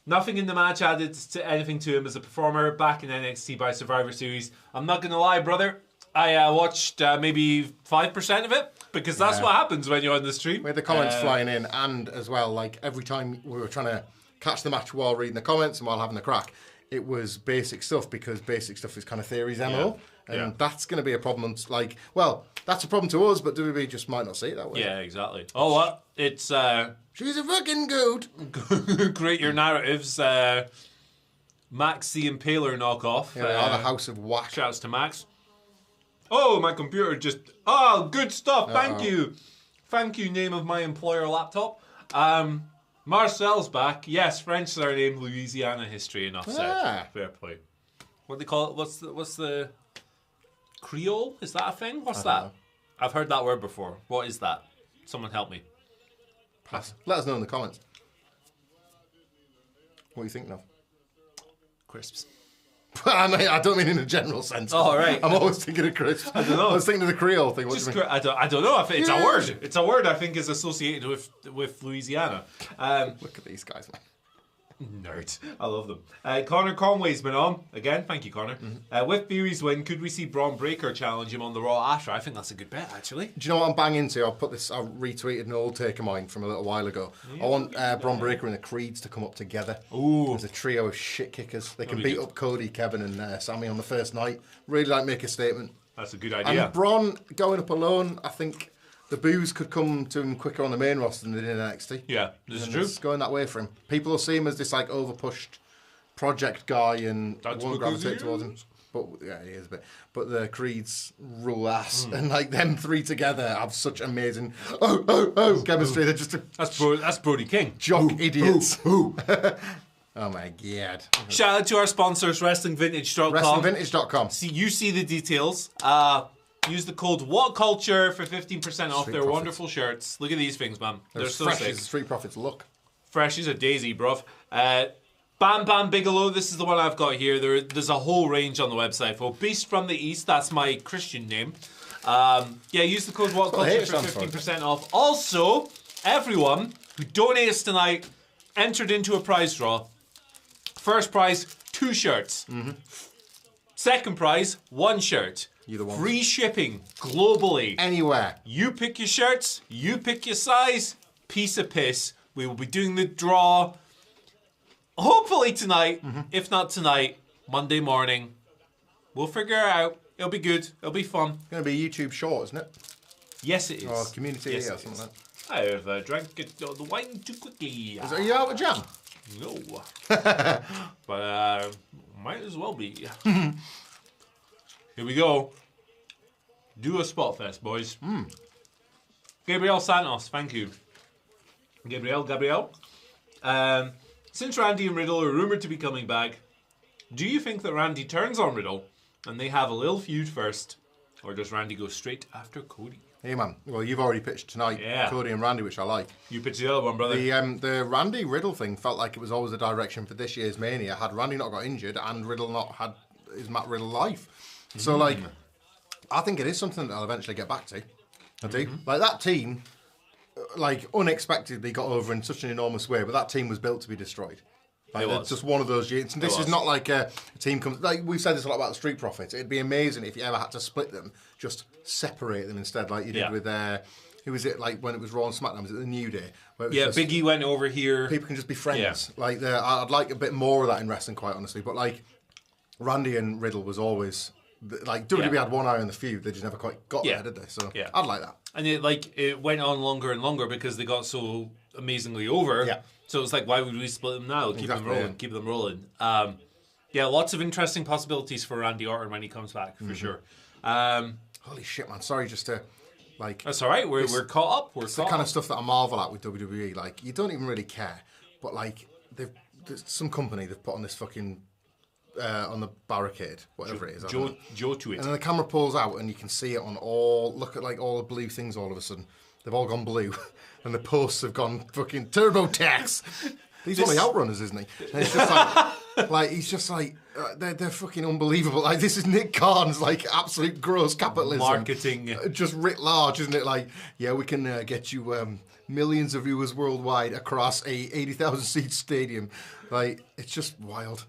Nothing in the match added to anything to him as a performer. Back in NXT by Survivor Series. I'm not going to lie, brother. I watched maybe 5% of it because that's what happens when you're on the stream. We had the comments flying in, and as well, like every time we were trying to catch the match while reading the comments and while having the crack, it was basic stuff because basic stuff is kind of Theory's MO. And that's going to be a problem. Like, well, that's a problem to us, but WWE just might not see it that way. Yeah, exactly. Oh, what? It's... She's a fucking goat. Create your narratives. Max the Impaler knockoff. Yeah, the House of Whack. Shouts to Max. Oh, my computer just... Oh, good stuff. Thank you. Thank you, name of my employer laptop. Marcel's back. Yes, French surname, Louisiana history and offset. Fair play. What do they call it? What's the... Creole? Is that a thing? What's that? know. I've heard that word before. What is that? Someone help me. Pass. Let us know in the comments. What are you thinking of? Crisps. I don't mean in a general sense. Oh, right. I'm always thinking of crisps. I don't know. I was thinking of the Creole thing. What do you mean? I don't know if it's a word. It's a word I think is associated with Louisiana. Look at these guys, man. Nerd. I love them. Connor Conway's been on. Again, thank you, Connor. With Beery's win, could we see Braun Breaker challenge him on the Raw after? I think that's a good bet, actually. Do you know what I'm banging to? I retweeted an old take of mine from a little while ago. I want Braun Breaker and the Creeds to come up together. Ooh. As a trio of shit kickers. They can beat up Cody, Kevin and Sammy on the first night. Really make a statement. That's a good idea. And Braun going up alone, I think the boos could come to him quicker on the main roster than they did in NXT. Yeah, this is true. It's going that way for him. People will see him as this like overpushed project guy and won't gravitate towards him. But yeah, he is a bit. But the Creeds rule ass, and like them three together have such amazing chemistry. They're just that's Brody King. Jock idiots. Oh my god! Shout out to our sponsors, WrestlingVintage.com. WrestlingVintage.com. See, you see the details. Use the code WhatCulture for 15% off their wonderful shirts. Look at these things, man. They're so fresh sick. as Street Profits look. Fresh as a daisy, bruv. Bam Bam Bigelow, this is the one I've got here. There's a whole range on the website for Beast from the East. That's my Christian name. Use the code WhatCulture for 15% off. Also, everyone who donates tonight entered into a prize draw. First prize, 2 shirts. Second prize, 1 shirt. Free shipping globally. Anywhere. You pick your shirts, you pick your size, piece of piss. We will be doing the draw hopefully tonight. If not tonight, Monday morning. We'll figure it out. It'll be good. It'll be fun. It's going to be a YouTube short, isn't it? Yes, it is. Or community or something like that. I have drank the wine too quickly. Are you out of jam? No. But might as well be. Here we go. Do a spot fest, boys. Gabriel Santos, thank you. Gabriel. Since Randy and Riddle are rumoured to be coming back, do you think that Randy turns on Riddle and they have a little feud first? Or does Randy go straight after Cody? Hey, man. Well, you've already pitched tonight, Cody and Randy, which I like. You pitched the other one, brother. The Randy Riddle thing felt like it was always a direction for this year's Mania. Had Randy not got injured and Riddle not had his Matt Riddle life. So, like, I think it is something that I'll eventually get back to. I do. Like, that team, like, unexpectedly got over in such an enormous way, but that team was built to be destroyed. Like, it's just one of those years. This is not like a team comes... Like, we've said this a lot about the Street Profits. It'd be amazing if you ever had to split them, just separate them instead, like you did with... who was it, like, when it was Raw and SmackDown? Was it the New Day? Where it was just, Big E went over here. People can just be friends. Like, I'd like a bit more of that in wrestling, quite honestly. But, like, Randy and Riddle was always... Like, WWE had one eye on the feud. They just never quite got there, did they? So, I'd like that. And it went on longer and longer because they got so amazingly over. Yeah. So it's like, why would we split them now? Keep them rolling. Yeah, lots of interesting possibilities for Randy Orton when he comes back, for sure. Holy shit, man. Sorry just to, like... That's all right. We're caught up. It's the kind of stuff that I marvel at with WWE. Like, you don't even really care. But, like, there's some company they've put on this fucking... on the barricade, whatever it is. Joe to it. And then the camera pulls out and you can see it on all... Look at, like, all the blue things all of a sudden. They've all gone blue. And the posts have gone fucking TurboTax. He's one of the Outrunners, isn't he? And it's just like, he's just like, they're fucking unbelievable. Like, this is Nick Khan's, like, absolute gross capitalism. Marketing. Just writ large, isn't it? Like, yeah, we can get you millions of viewers worldwide across a 80,000 seat stadium. Like, it's just wild.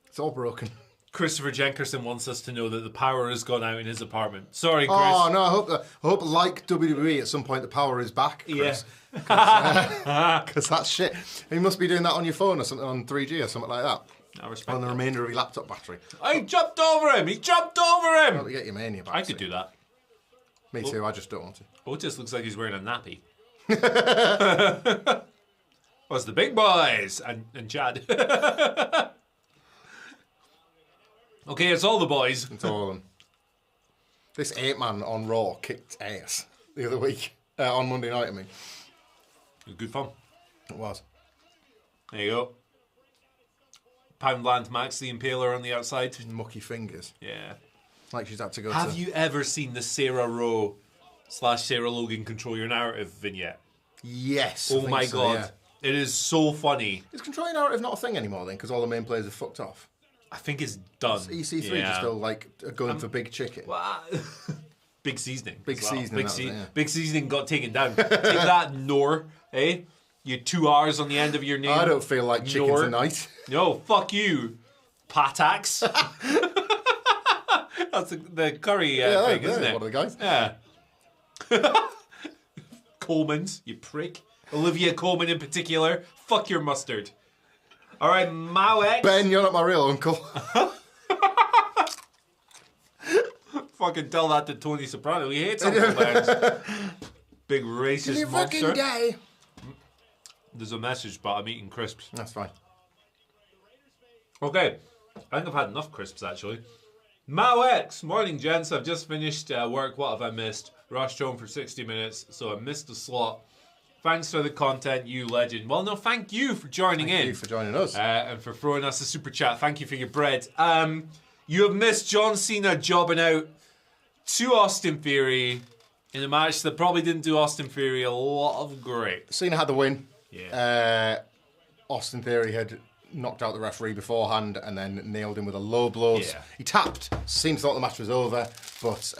It's all broken. Christopher Jenkerson wants us to know that the power has gone out in his apartment. Sorry, Chris. Oh, no, I hope like WWE, at some point the power is back, Chris. Yeah. Because that's shit. You must be doing that on your phone or something, on 3G or something like that. I respect on the that. remainder of your laptop battery. I jumped over him. He jumped over him. Well, to get your mania back. I could do that. Me too. I just don't want to. Otis looks like he's wearing a nappy. What's the big boys and Chad? Okay, it's all the boys. It's all of them. This 8-man on Raw kicked ass the other week. On Monday night, I mean. It was good fun. It was. There you go. Poundland Max the Impaler on the outside. Mucky fingers. Yeah. Like she's had to go Have you ever seen the Sarah Rowe / Sarah Logan Control Your Narrative vignette? Yes. Oh my god. Yeah. It is so funny. Is Control Your Narrative not a thing anymore then? Because all the main players have fucked off. I think it's done. EC3 just still like going for big chicken. Big seasoning. Big seasoning. Big seasoning got taken down. Take that, Nor. Eh? You 2 R's on the end of your name. I don't feel like chicken tonight. No, fuck you, Patax. That's the curry thing, isn't it? One of the guys. Yeah. Coleman's, you prick. Olivia Coleman in particular. Fuck your mustard. All right, Mao Ben, you're not my real uncle. Fucking tell that to Tony Soprano. He hates Uncle Ben's. Big racist monster. Fucking day. There's a message, but I'm eating crisps. That's fine. Okay. I think I've had enough crisps, actually. Mao X. Morning, gents. I've just finished work. What have I missed? Rushed home for 60 minutes, so I missed the slot. Thanks for the content, you legend. Well, no, thank you for joining in. Thank you for joining us. And for throwing us a super chat. Thank you for your bread. You have missed John Cena jobbing out to Austin Theory in a match that probably didn't do Austin Theory a lot of great. Cena had the win. Yeah. Austin Theory had knocked out the referee beforehand and then nailed him with a low blows. Yeah. He tapped. Seemed thought the match was over, but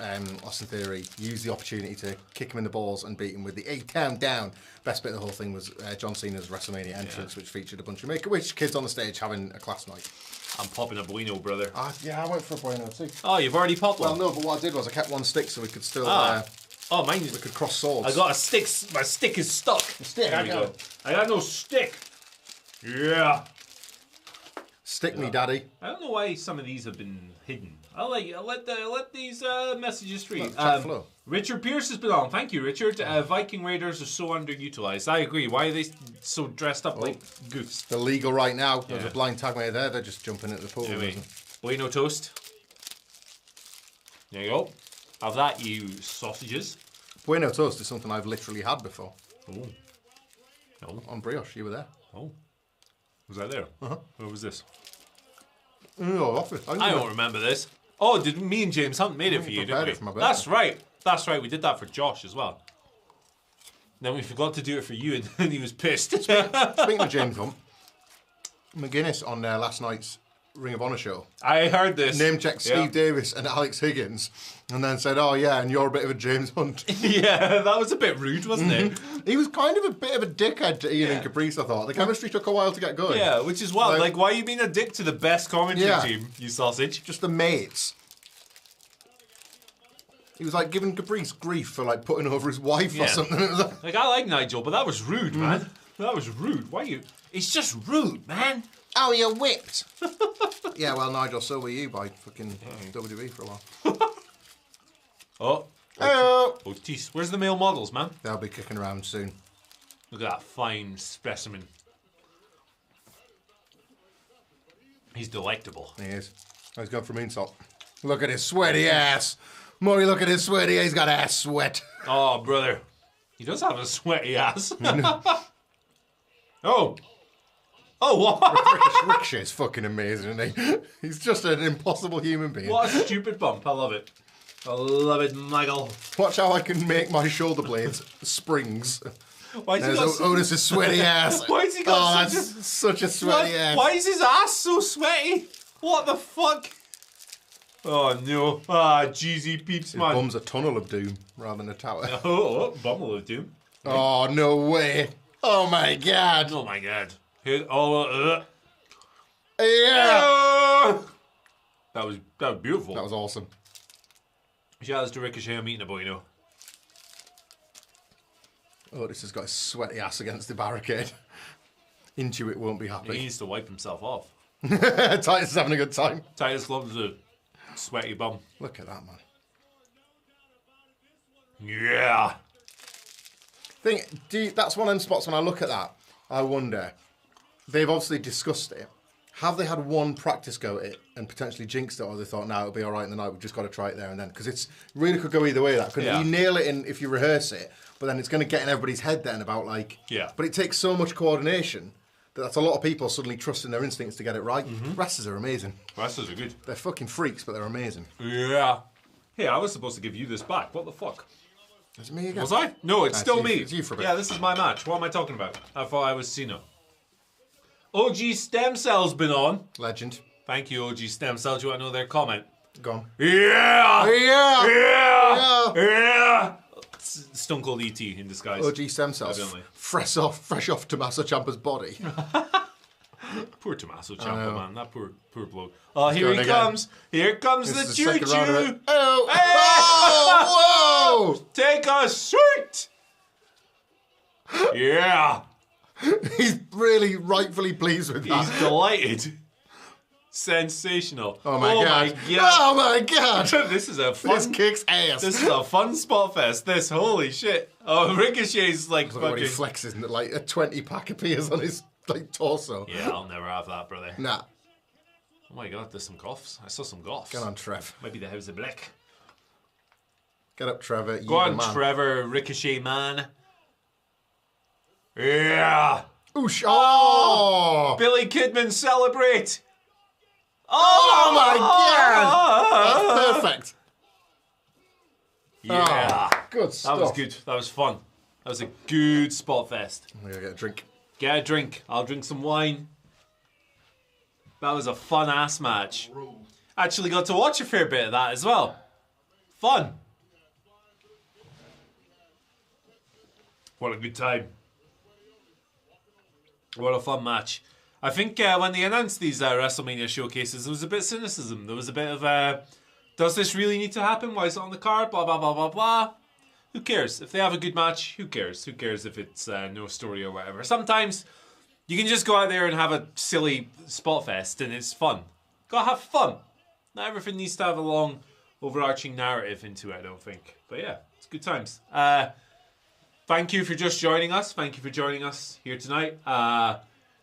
Austin Theory used the opportunity to kick him in the balls and beat him with the 8-count down. Best bit of the whole thing was John Cena's WrestleMania entrance, which featured a bunch of Make-A-Wish kids on the stage having a class night. I'm popping a Bueno, brother. Yeah, I went for a Bueno too. Oh, you've already popped one? Well, no, but what I did was I kept one stick so we could still... Oh, mine. We could cross swords. I got a stick. My stick is stuck. Stick, there we go. I got no stick. Yeah. Stick me, daddy. I don't know why some of these have been hidden. I'll let these messages read. Flow. Richard Pierce has been on. Thank you, Richard. Viking Raiders are so underutilized. I agree. Why are they so dressed up like goofs? They're legal right now. There's a blind tag made there. They're just jumping at the pool. Bueno toast. There you go. Have that, you sausages. Bueno toast is something I've literally had before. Oh. No. On brioche, you were there. Oh. Was I there? Where was this? In your office. I don't remember this. Oh, did me and James Hunt made it for you, didn't we? For my birthday. That's right. That's right. We did that for Josh as well. Then we forgot to do it for you, and he was pissed. Speaking of James Hunt, McGuinness on last night's Ring of Honor show. I heard this. Name checked Steve Davis and Alex Higgins, and then said, "Oh yeah, and you're a bit of a James Hunt." Yeah, that was a bit rude, wasn't it? He was kind of a bit of a dickhead to Ian and Caprice, I thought. The chemistry took a while to get going. Yeah, which is wild. Like, why are you being a dick to the best commentary team, you sausage? Just the mates. He was like giving Caprice grief for like putting over his wife or something. Like, I like Nigel, but that was rude, man. That was rude. Why you? It's just rude, man. Oh, you're whipped. Yeah, well, Nigel, so were you by fucking WWE for a while. Oh. Hello. Otis. Where's the male models, man? They'll be kicking around soon. Look at that fine specimen. He's delectable. He is. Oh, he's gone for moonsault. Look at his sweaty ass. Maury, look at his sweaty ass. He's got ass sweat. Oh, brother. He does have a sweaty ass. Oh. Oh, what? Ricochet's fucking amazing, isn't he? He's just an impossible human being. What a stupid bump. I love it. I love it, Michael. Watch how I can make my shoulder blades springs. Why has he got Otis's sweaty ass. Why has he got such a sweaty ass. Why is his ass so sweaty? What the fuck? Oh no. Ah, jeezy peeps, His man. bum's a tunnel of doom rather than a tower. Oh, bumble of doom. Oh, no way. Oh my god. Oh my god. Yeah. That was beautiful. That was awesome. Shout out to Ricochet. I'm eating a boy, you know. Otis has got his sweaty ass against the barricade. Intuit won't be He happy. needs to wipe himself off. Titus is having a good time. Titus loves a sweaty bum. Look at that, man. Yeah. That's one of them spots when I look at that, I wonder, they've obviously discussed it. Have they had one practice go at it and potentially jinxed it, or they thought, no, it'll be all right in the night, we've just got to try it there and then? Because it's really could go either way, that. Because you nail it in if you rehearse it, but then it's going to get in everybody's head then about, like... Yeah. But it takes so much coordination that's a lot of people suddenly trusting their instincts to get it right. Wrestlers are amazing. Wrestlers are good. They're fucking freaks, but they're amazing. Yeah. Hey, I was supposed to give you this back. What the fuck? Is it me again? Was I? No, it's still me. It's you for a bit. Yeah, this is my match. What am I talking about? I thought I was Cena. OG Stem Cell's been on. Legend. Thank you, OG Stem Cell. Do you want to know their comment? Gone. Yeah! Yeah! Yeah! Yeah! Stone Cold ET in disguise. OG stem cells. Evidently. Fresh off Tommaso Ciampa's body. Poor Tommaso Ciampa, man. That poor bloke. Oh, here he going comes. again. Here comes This the is the second round of choo-choo. it. Oh! Hey! Oh! Whoa! Take a seat! Yeah! He's really rightfully pleased with that. He's delighted. Sensational. Oh my god. God. Oh my god. This is a fun... This kicks ass. This is a fun spot fest. This, holy shit. Oh, Ricochet's like Look at when he fucking... flexes and like a 20-pack appears on his like torso. Yeah, I'll never have that, brother. Nah. Oh my god, there's some goths. I saw some goths. Get on, Trev. Maybe the House of Black. Get up, Trevor. Go on, Trevor, Ricochet man. Yeah. Oosh. Oh! Billy Kidman, celebrate. Oh my god! That's perfect. Yeah. Oh, good stuff. That was good. That was fun. That was a good spot fest. I'm gonna get a drink. Get a drink. I'll drink some wine. That was a fun ass match. Actually got to watch a fair bit of that as well. Fun. What a good time. What a fun match. I think when they announced these WrestleMania showcases, there was a bit of cynicism. There was a bit of, does this really need to happen? Why is it on the card? Blah, blah, blah, blah, blah. Who cares? If they have a good match, who cares? Who cares if it's no story or whatever? Sometimes you can just go out there and have a silly spot fest and it's fun. Gotta have fun. Not everything needs to have a long, overarching narrative into it, I don't think. But yeah, it's good times. Thank you for just joining us. Thank you for joining us here tonight.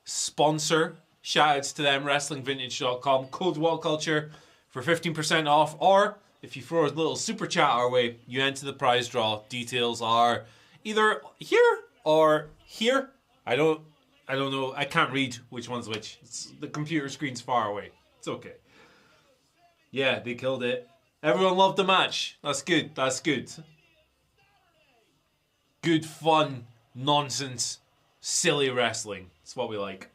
Sponsor, shoutouts to them, WrestlingVintage.com, code WhatCulture for 15% off, or if you throw a little super chat our way, you enter the prize draw. Details are either here or here. I don't know. I can't read which one's which. The computer screen's far away. It's okay. Yeah, they killed it. Everyone loved the match. That's good. That's good. Good fun, nonsense, silly wrestling. It's what we like.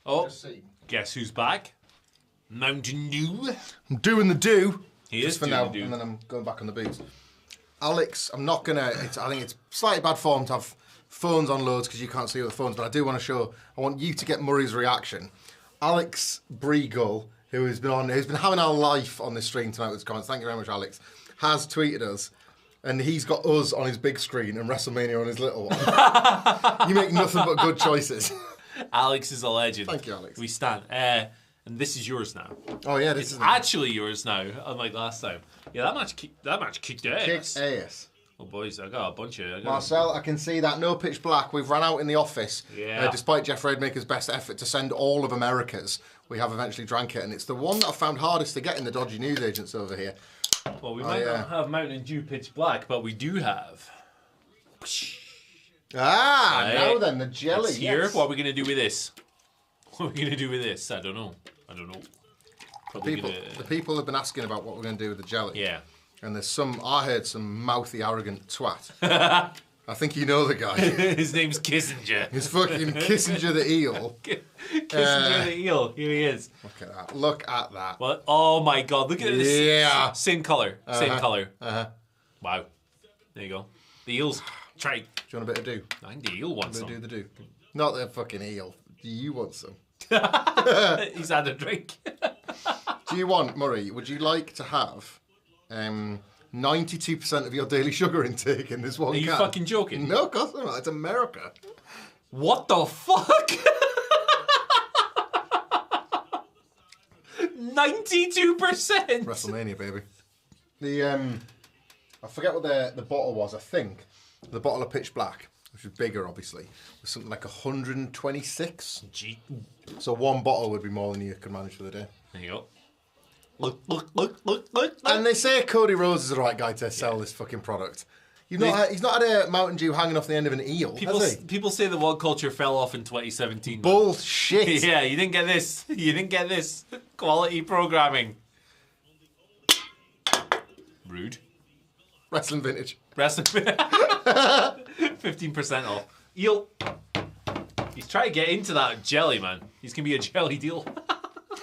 Oh, guess who's back? Mountain Dew. I'm doing the do. He just is for doing now, the do. and then I'm going back on the boots. Alex, I'm not gonna. I think it's slightly bad form to have phones on loads because you can't see other phones. But I do want to show. I want you to get Murray's reaction. Alex Breagull, who's been having our life on this stream tonight with his comments. Thank you very much, Alex. Has tweeted us, and he's got us on his big screen and WrestleMania on his little one. You make nothing but good choices. Alex is a legend. Thank you, Alex. We stand. And this is yours now. Oh yeah, this It's is actually yours now, unlike last time. Yeah, that match kicked ass. kicked ass. Oh, boys, I got a bunch of... Marcel, I can see that. No Pitch Black. We've run out in the office. Yeah. Despite Jeff Redmaker's best effort to send all of America's, we have eventually drank it, and it's the one that I found hardest to get in the dodgy news agents over here. Well, we might not have Mountain Dew Pitch Black, but we do have... Now then, the jelly. It's here. Yes. What are we going to do with this? What are we going to do with this? I don't know. The people have been asking about what we're going to do with the jelly. Yeah. And I heard some mouthy, arrogant twat. I think you know the guy. His name's Kissinger. He's fucking Kissinger the eel. Kissinger the eel. Here he is. Look at that. What? Oh my God! Look at this. Yeah. Same color. Same color. Wow. There you go. The eel's try. Do you want a bit of do? I think the eel wants some. Do the do. Not the fucking eel. Do you want some? He's had a drink. Do you want, Murray? Would you like to have 92% of your daily sugar intake in this one can? Are you fucking joking? No, of course not. It's America. What the fuck? 92%. WrestleMania, baby. I forget what the bottle was. I think the bottle of Pitch Black, which was bigger, obviously, was something like 126. Gee. So one bottle would be more than you could manage for the day. There you go. Look. And they say Cody Rhodes is the right guy to sell this fucking product. He's not had a Mountain Dew hanging off the end of an eel, has he? People say the WhatCulture fell off in 2017. Bullshit. Yeah, you didn't get this. You didn't get this. Quality programming. Rude. Wrestling Vintage. 15% off. Eel. He's trying to get into that jelly, man. He's going to be a jelly deal.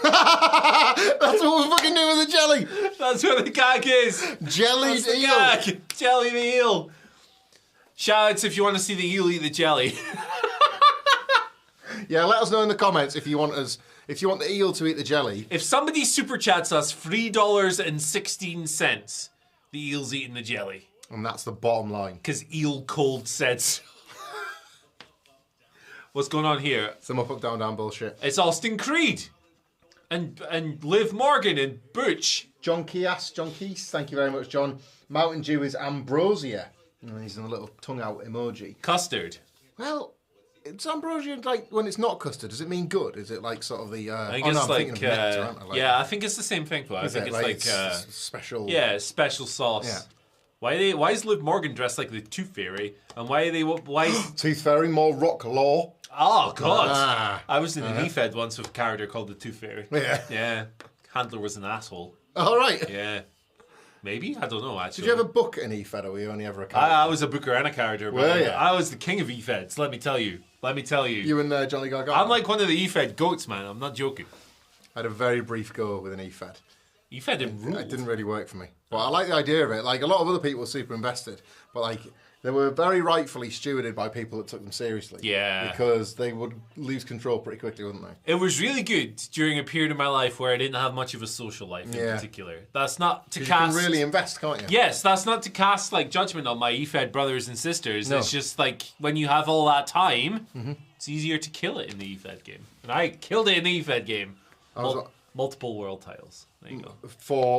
That's what we're fucking doing with the jelly. That's what the gag is. Jellied eel. Gag. Jelly the eel. Shout outs if you want to see the eel eat the jelly. Yeah, let us know in the comments if you want the eel to eat the jelly. If somebody super chats us $3.16, the eel's eating the jelly. And that's the bottom line. Because Eel Cold said so. What's going on here? Some up, down, down bullshit. It's Austin Creed. And Liv Morgan and Butch. John Keys, thank you very much, John. Mountain Dew is ambrosia. And he's in a little tongue out emoji. Custard. Well, it's ambrosia like when it's not custard. Does it mean good? Is it like sort of the? I think it's like, nectar, aren't I? Yeah, I think it's the same thing. Though. I think it's like special. Yeah, special sauce. Yeah. Why is Liv Morgan dressed like the Tooth Fairy? And why is Tooth Fairy more rock law? Oh God! I was in an E-Fed once with a character called the Tooth Fairy. Yeah. Yeah. Handler was an asshole. All right. Yeah. Maybe? I don't know, actually. Did you ever book an E-Fed or were you only ever a character? I was a booker and a character. Were you? I was the king of E-Feds, let me tell you. You and Johnny Gargano? I'm like one of the E-Fed goats, man. I'm not joking. I had a very brief go with an E-Fed. E-Fed didn't rule. It didn't really work for me. But I like the idea of it. Like, a lot of other people were super invested. But, like, they were very rightfully stewarded by people that took them seriously. Yeah. Because they would lose control pretty quickly, wouldn't they? It was really good during a period of my life where I didn't have much of a social life in particular. That's not to cast... You can really invest, can't you? Yes, that's not to cast, like, judgment on my E-Fed brothers and sisters. No. It's just, like, when you have all that time, it's easier to kill it in the E-Fed game. And I killed it in the E-Fed game. Multiple world titles. There you go.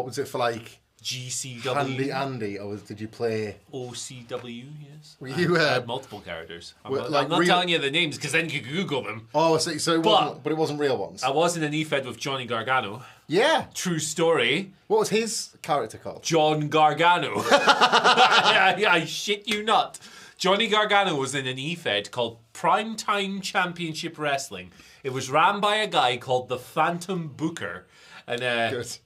Was it for, like... GCW. Handy Andy, or did you play OCW? Yes. Were you? I had multiple characters. I'm not real... telling you the names because then you could Google them. Oh, so it wasn't real ones. I was in an E-Fed with Johnny Gargano. Yeah. True story. What was his character called? John Gargano. I shit you not. Johnny Gargano was in an E-Fed called Primetime Championship Wrestling. It was ran by a guy called the Phantom Booker, and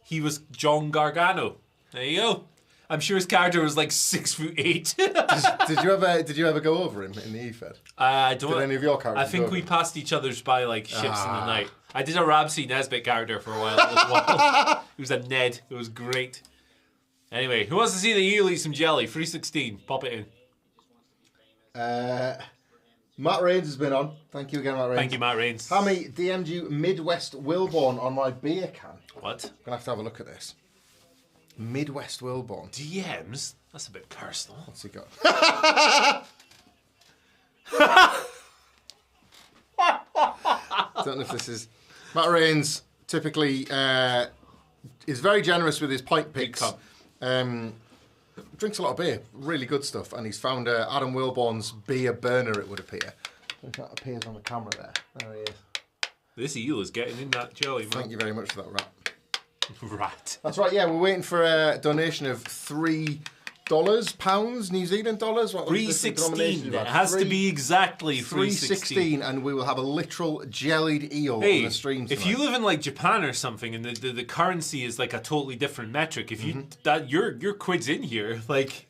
he was John Gargano. There you go. I'm sure his character was like 6'8". Did you ever go over him in the E-Fed? Did any of your characters? I think we passed each other's by like ships in the night. I did a Ramsey Nesbitt character for a while. It was wild. It was a Ned. It was great. Anyway, who wants to see the eel eat some jelly? 316. Pop it in. Matt Rains has been on. Thank you again, Matt Rains. Thank you, Matt Rains. Hammy DM'd you Midwest Wilborn on my beer can. What? I'm going to have a look at this. Midwest Wilborn. DMs? That's a bit personal. What's he got? Don't know if this is... Matt Rains typically is very generous with his pint picks. drinks a lot of beer, really good stuff, and he's found Adam Wilborn's beer burner, it would appear. I think that appears on the camera there. There he is. This eel is getting in that jelly, man. Thank you very much for that, rat. Rat. That's right, yeah, we're waiting for a donation of £3, pounds, New Zealand dollars. What 316. It has to be exactly 316. And we will have a literal jellied eel on the stream tonight. If you live in like Japan or something, and the currency is like a totally different metric, if you your quid's in here, like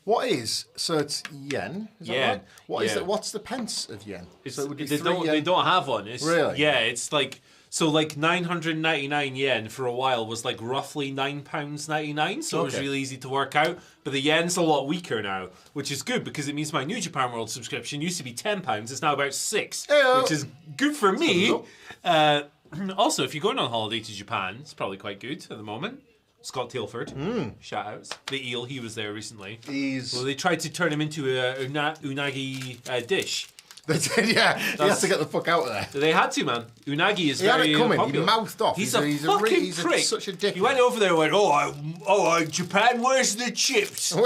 so it's yen. Is that right? What is it? What's the pence of yen? So it would be they don't have one. It's, really? Yeah, it's like. So like 999 yen for a while was like roughly £9.99, so it was really easy to work out. But the yen's a lot weaker now, which is good because it means my New Japan World subscription used to be £10, it's now about £6, which is good for me. Also, if you're going on holiday to Japan, it's probably quite good at the moment. Scott Tilford, shout outs. The eel, he was there recently. Well, they tried to turn him into a unagi dish. They did, yeah. He has to get the fuck out of there. They had to, man. Unagi is he very had it coming. popular. He mouthed off. He's a fucking prick. Such a dick. He went over there and went, Japan, where's the chips? And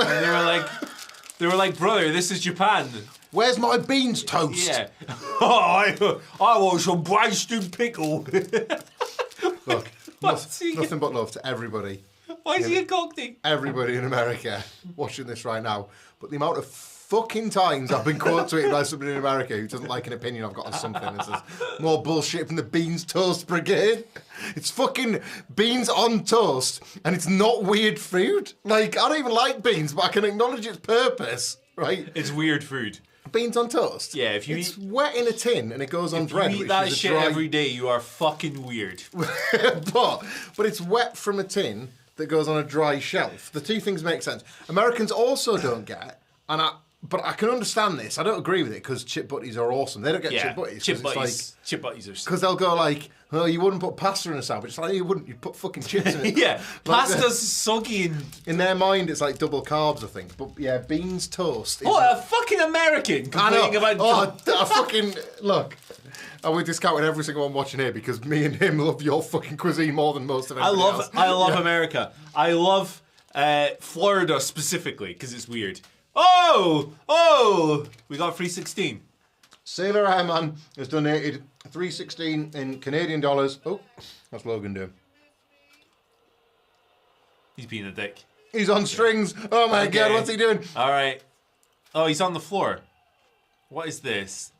they were like, brother, this is Japan. Where's my beans toast? Yeah. I want some Branston pickle. Look, nothing but love to everybody. Why is he a cockney? Everybody in America watching this right now. But the amount of fucking times I've been quote tweeted by somebody in America who doesn't like an opinion I've got on something and says, more bullshit from the beans toast brigade. It's fucking beans on toast and it's not weird food. Like, I don't even like beans, but I can acknowledge its purpose, right? It's weird food. Beans on toast? Yeah, if you it's wet in a tin and it goes on bread. If you eat that shit every day, you are fucking weird. but it's wet from a tin that goes on a dry shelf. The two things make sense. Americans also don't get, but I can understand this. I don't agree with it because chip butties are awesome. They don't get chip butties. Chip butties are... Because they'll go like, oh, you wouldn't put pasta in a sandwich. It's like, you wouldn't. You'd put fucking chips in it. Yeah, like pasta's soggy and... In their mind, it's like double carbs, I think. But yeah, beans toast. What, a fucking American complaining about... I fucking... Look... And we're discounting every single one watching here because me and him love your fucking cuisine more than most of everybody else. I love America. I love Florida specifically because it's weird. We got 316. Sailor Airman has donated 316 in Canadian dollars. Oh, that's Logan doing. He's being a dick. He's on strings. Oh my God, what's he doing? All right. Oh, he's on the floor. What is this?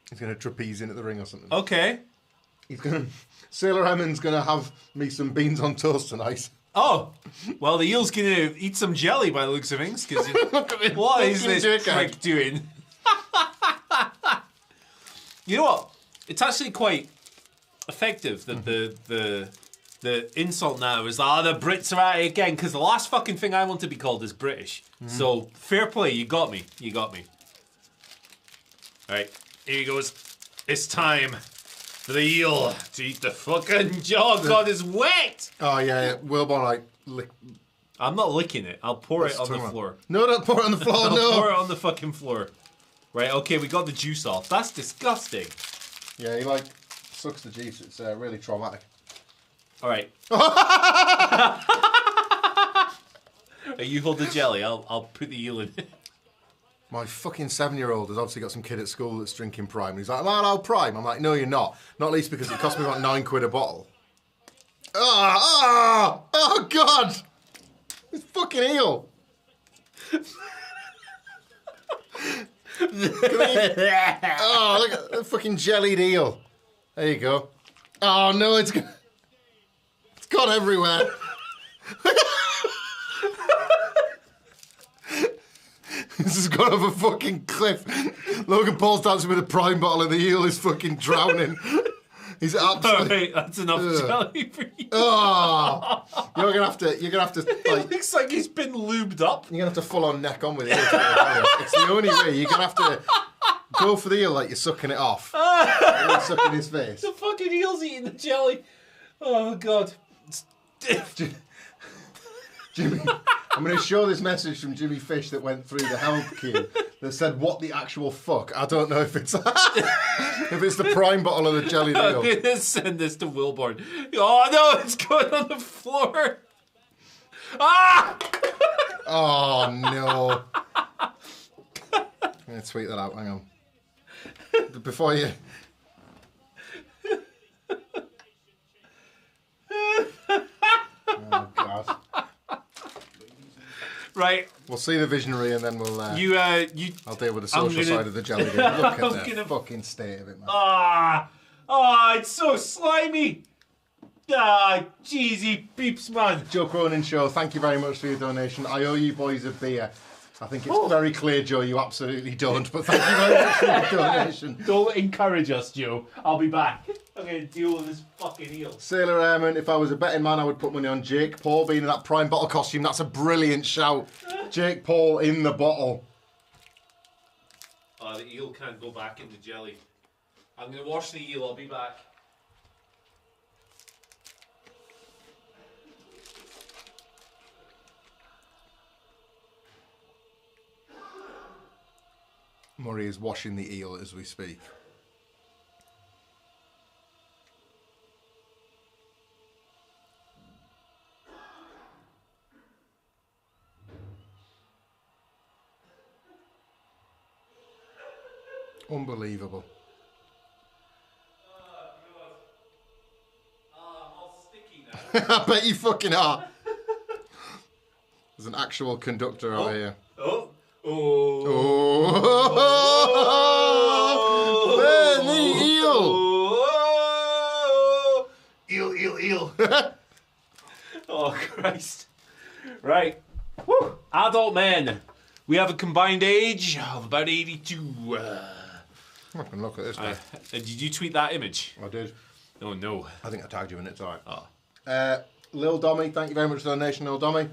He's going to trapeze in at the ring or something. Okay. Sailor Hammond's going to have me some beans on toast tonight. Oh, well, the eel's going to eat some jelly by the looks of things. Because what is this prick doing? You know what? It's actually quite effective that the insult now is, the Brits are at it again. Because the last fucking thing I want to be called is British. So, fair play. You got me. All right. Here he goes. It's time for the eel to eat the fucking jaw. God, it's wet. Oh, yeah. Wilbon, lick. I'm not licking it. I'll pour it on the floor. No, don't pour it on the floor, no. I'll pour it on the fucking floor. Right, okay, we got the juice off. That's disgusting. Yeah, he, sucks the juice. It's really traumatic. All right. You hold the jelly. I'll put the eel in. My fucking 7-year-old has obviously got some kid at school that's drinking Prime. And he's like, man, I'll Prime. I'm like, no, you're not. Not least because it cost me about £9 a bottle. Oh, God. It's fucking eel. Oh, look at the fucking jellied eel. There you go. Oh, no, it's gone everywhere. This has gone off a fucking cliff. Logan Paul's dancing with a Prime bottle and the eel is fucking drowning. He's absolutely... Alright, that's enough jelly for you. Oh, you're gonna have to It looks like he's been lubed up. You're gonna have to full on neck on with it. It's the only way. You're gonna have to go for the eel like you're sucking it off. You're sucking his face. The fucking eel's eating the jelly. Oh, God. Jimmy, I'm going to show this message from Jimmy Fish that went through the help queue that said, what the actual fuck? I don't know if it's if it's the Prime bottle or the jelly eel. I'm going to send this to Wilborn. Oh, no, it's going on the floor. Ah! Oh, no. I'm going to tweet that out. Hang on. Before you... Oh, God. Right. We'll see the visionary and then we'll... I'll deal with the social side of the jelly. Look at the fucking state of it, man. It's so slimy. Cheesy peeps, man. Joe Cronin Show, thank you very much for your donation. I owe you boys a beer. I think it's very clear, Joe, you absolutely don't, but thank you very much for your donation. Don't encourage us, Joe. I'll be back. I'm going to deal with this fucking eel. Sailor Airman, if I was a betting man, I would put money on Jake Paul being in that prime bottle costume. That's a brilliant shout. Jake Paul in the bottle. The eel can't go back in the jelly. I'm going to wash the eel. I'll be back. Murray is washing the eel as we speak. Unbelievable. I'm all sticky now. I bet you fucking are. There's an actual conductor over here. Burn the eel! Eel. Oh, Christ. Right. Woo. Adult men. We have a combined age of about 82. I can look at this guy. Did you tweet that image? I did. Oh, no. I think I tagged you in it, it's alright. Oh. Lil Dommy, thank you very much for the donation, Lil Dommy.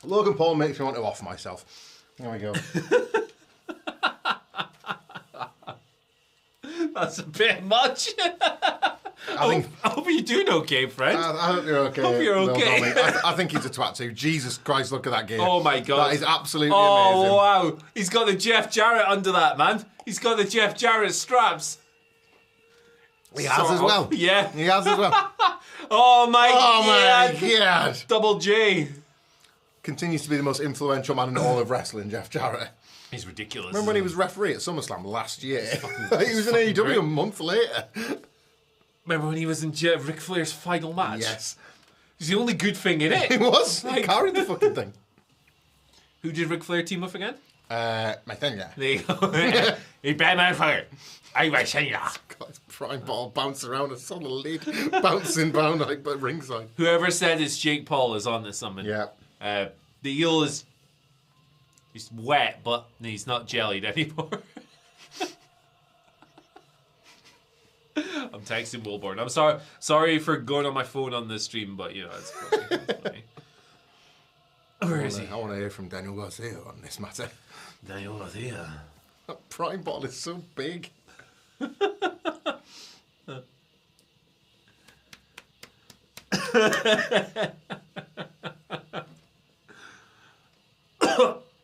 Logan Paul makes me want to off myself. There we go. That's a bit much. I hope you're doing okay, friend. I hope you're okay. Hope you're okay. I think he's a twat too. Jesus Christ, look at that gear. Oh my God. That is absolutely amazing. amazing. Wow. He's got the Jeff Jarrett under that, man. He's got the Jeff Jarrett straps. He has as well. Yeah. He has as well. Oh my God. Double J. Continues to be the most influential man in all of wrestling, Jeff Jarrett. He's ridiculous. Remember when he was referee at SummerSlam last year? He was in AEW a month later. Remember when he was in Ric Flair's final match? Yes. He's the only good thing in it. He was. He carried the fucking thing. Who did Ric Flair team up again? My finger. There you go. He bad motherfucker. I was saying that. God, his prime ball bouncing around. I saw the lead bouncing down like but ringside. Whoever said it's Jake Paul is on this something. Yeah. The eel is he's wet, but he's not jellied anymore. I'm texting Wilborn. I'm sorry for going on my phone on this stream, but you know it's funny. It's funny. Where is he? I want to hear from Daniel Garcia on this matter. Daniel Garcia. That prime bottle is so big.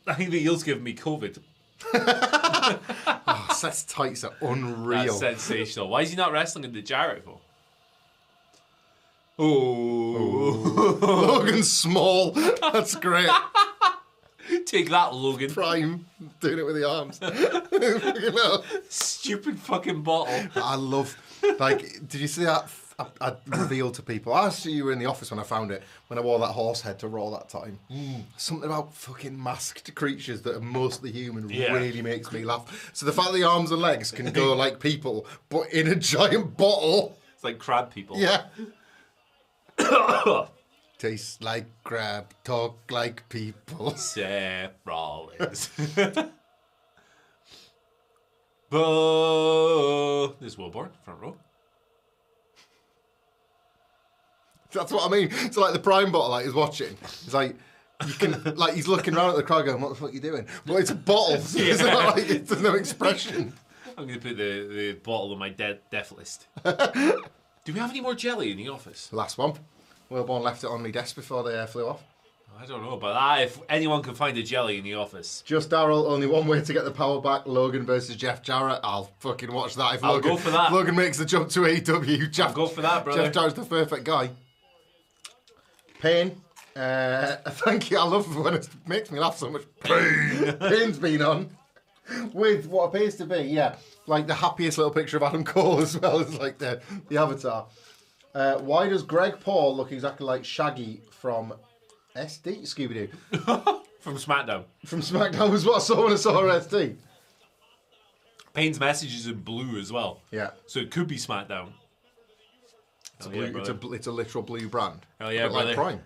I think the eel's giving me COVID. Oh, Seth's tights are unreal. That's sensational. Why is he not wrestling in the Jarrett for? Oh. Logan Small. That's great. Take that, Logan. Prime. Doing it with the arms. Stupid fucking bottle. I love, like, did you see that? I revealed to people. I asked you were in the office when I found it, when I wore that horse head to Raw that time. Something about fucking masked creatures that are mostly human really makes me laugh. So the fact that the arms and legs can go like people, but in a giant bottle. It's like crab people. Yeah. Taste like crab, talk like people. Seth Rollins. Bo. There's Wilborn, front row. That's what I mean. So like the prime bottle, like he's watching. It's like you can, like he's looking around at the crowd, going, "What the fuck are you doing?" But it's a bottle, so it's not like there's no expression. I'm going to put the bottle on my death list. Do we have any more jelly in the office? Last one. Wilborn left it on my desk before they flew off. I don't know about that. If anyone can find a jelly in the office. Just Daryl, only one way to get the power back. Logan versus Jeff Jarrett. I'll fucking watch that. If I'll go for that. Logan makes the jump to AEW. I'll go for that, brother. Jeff Jarrett's the perfect guy. Payne, Thank you. I love when it makes me laugh so much. Pain's been on. With what appears to be, like the happiest little picture of Adam Cole as well as like the avatar. Why does Greg Paul look exactly like Shaggy from SD? Scooby-Doo. From SmackDown. From SmackDown was what I saw when I saw SD. Payne's message is in blue as well. Yeah. So it could be SmackDown. It's a literal blue brand. Hell yeah, like Prime.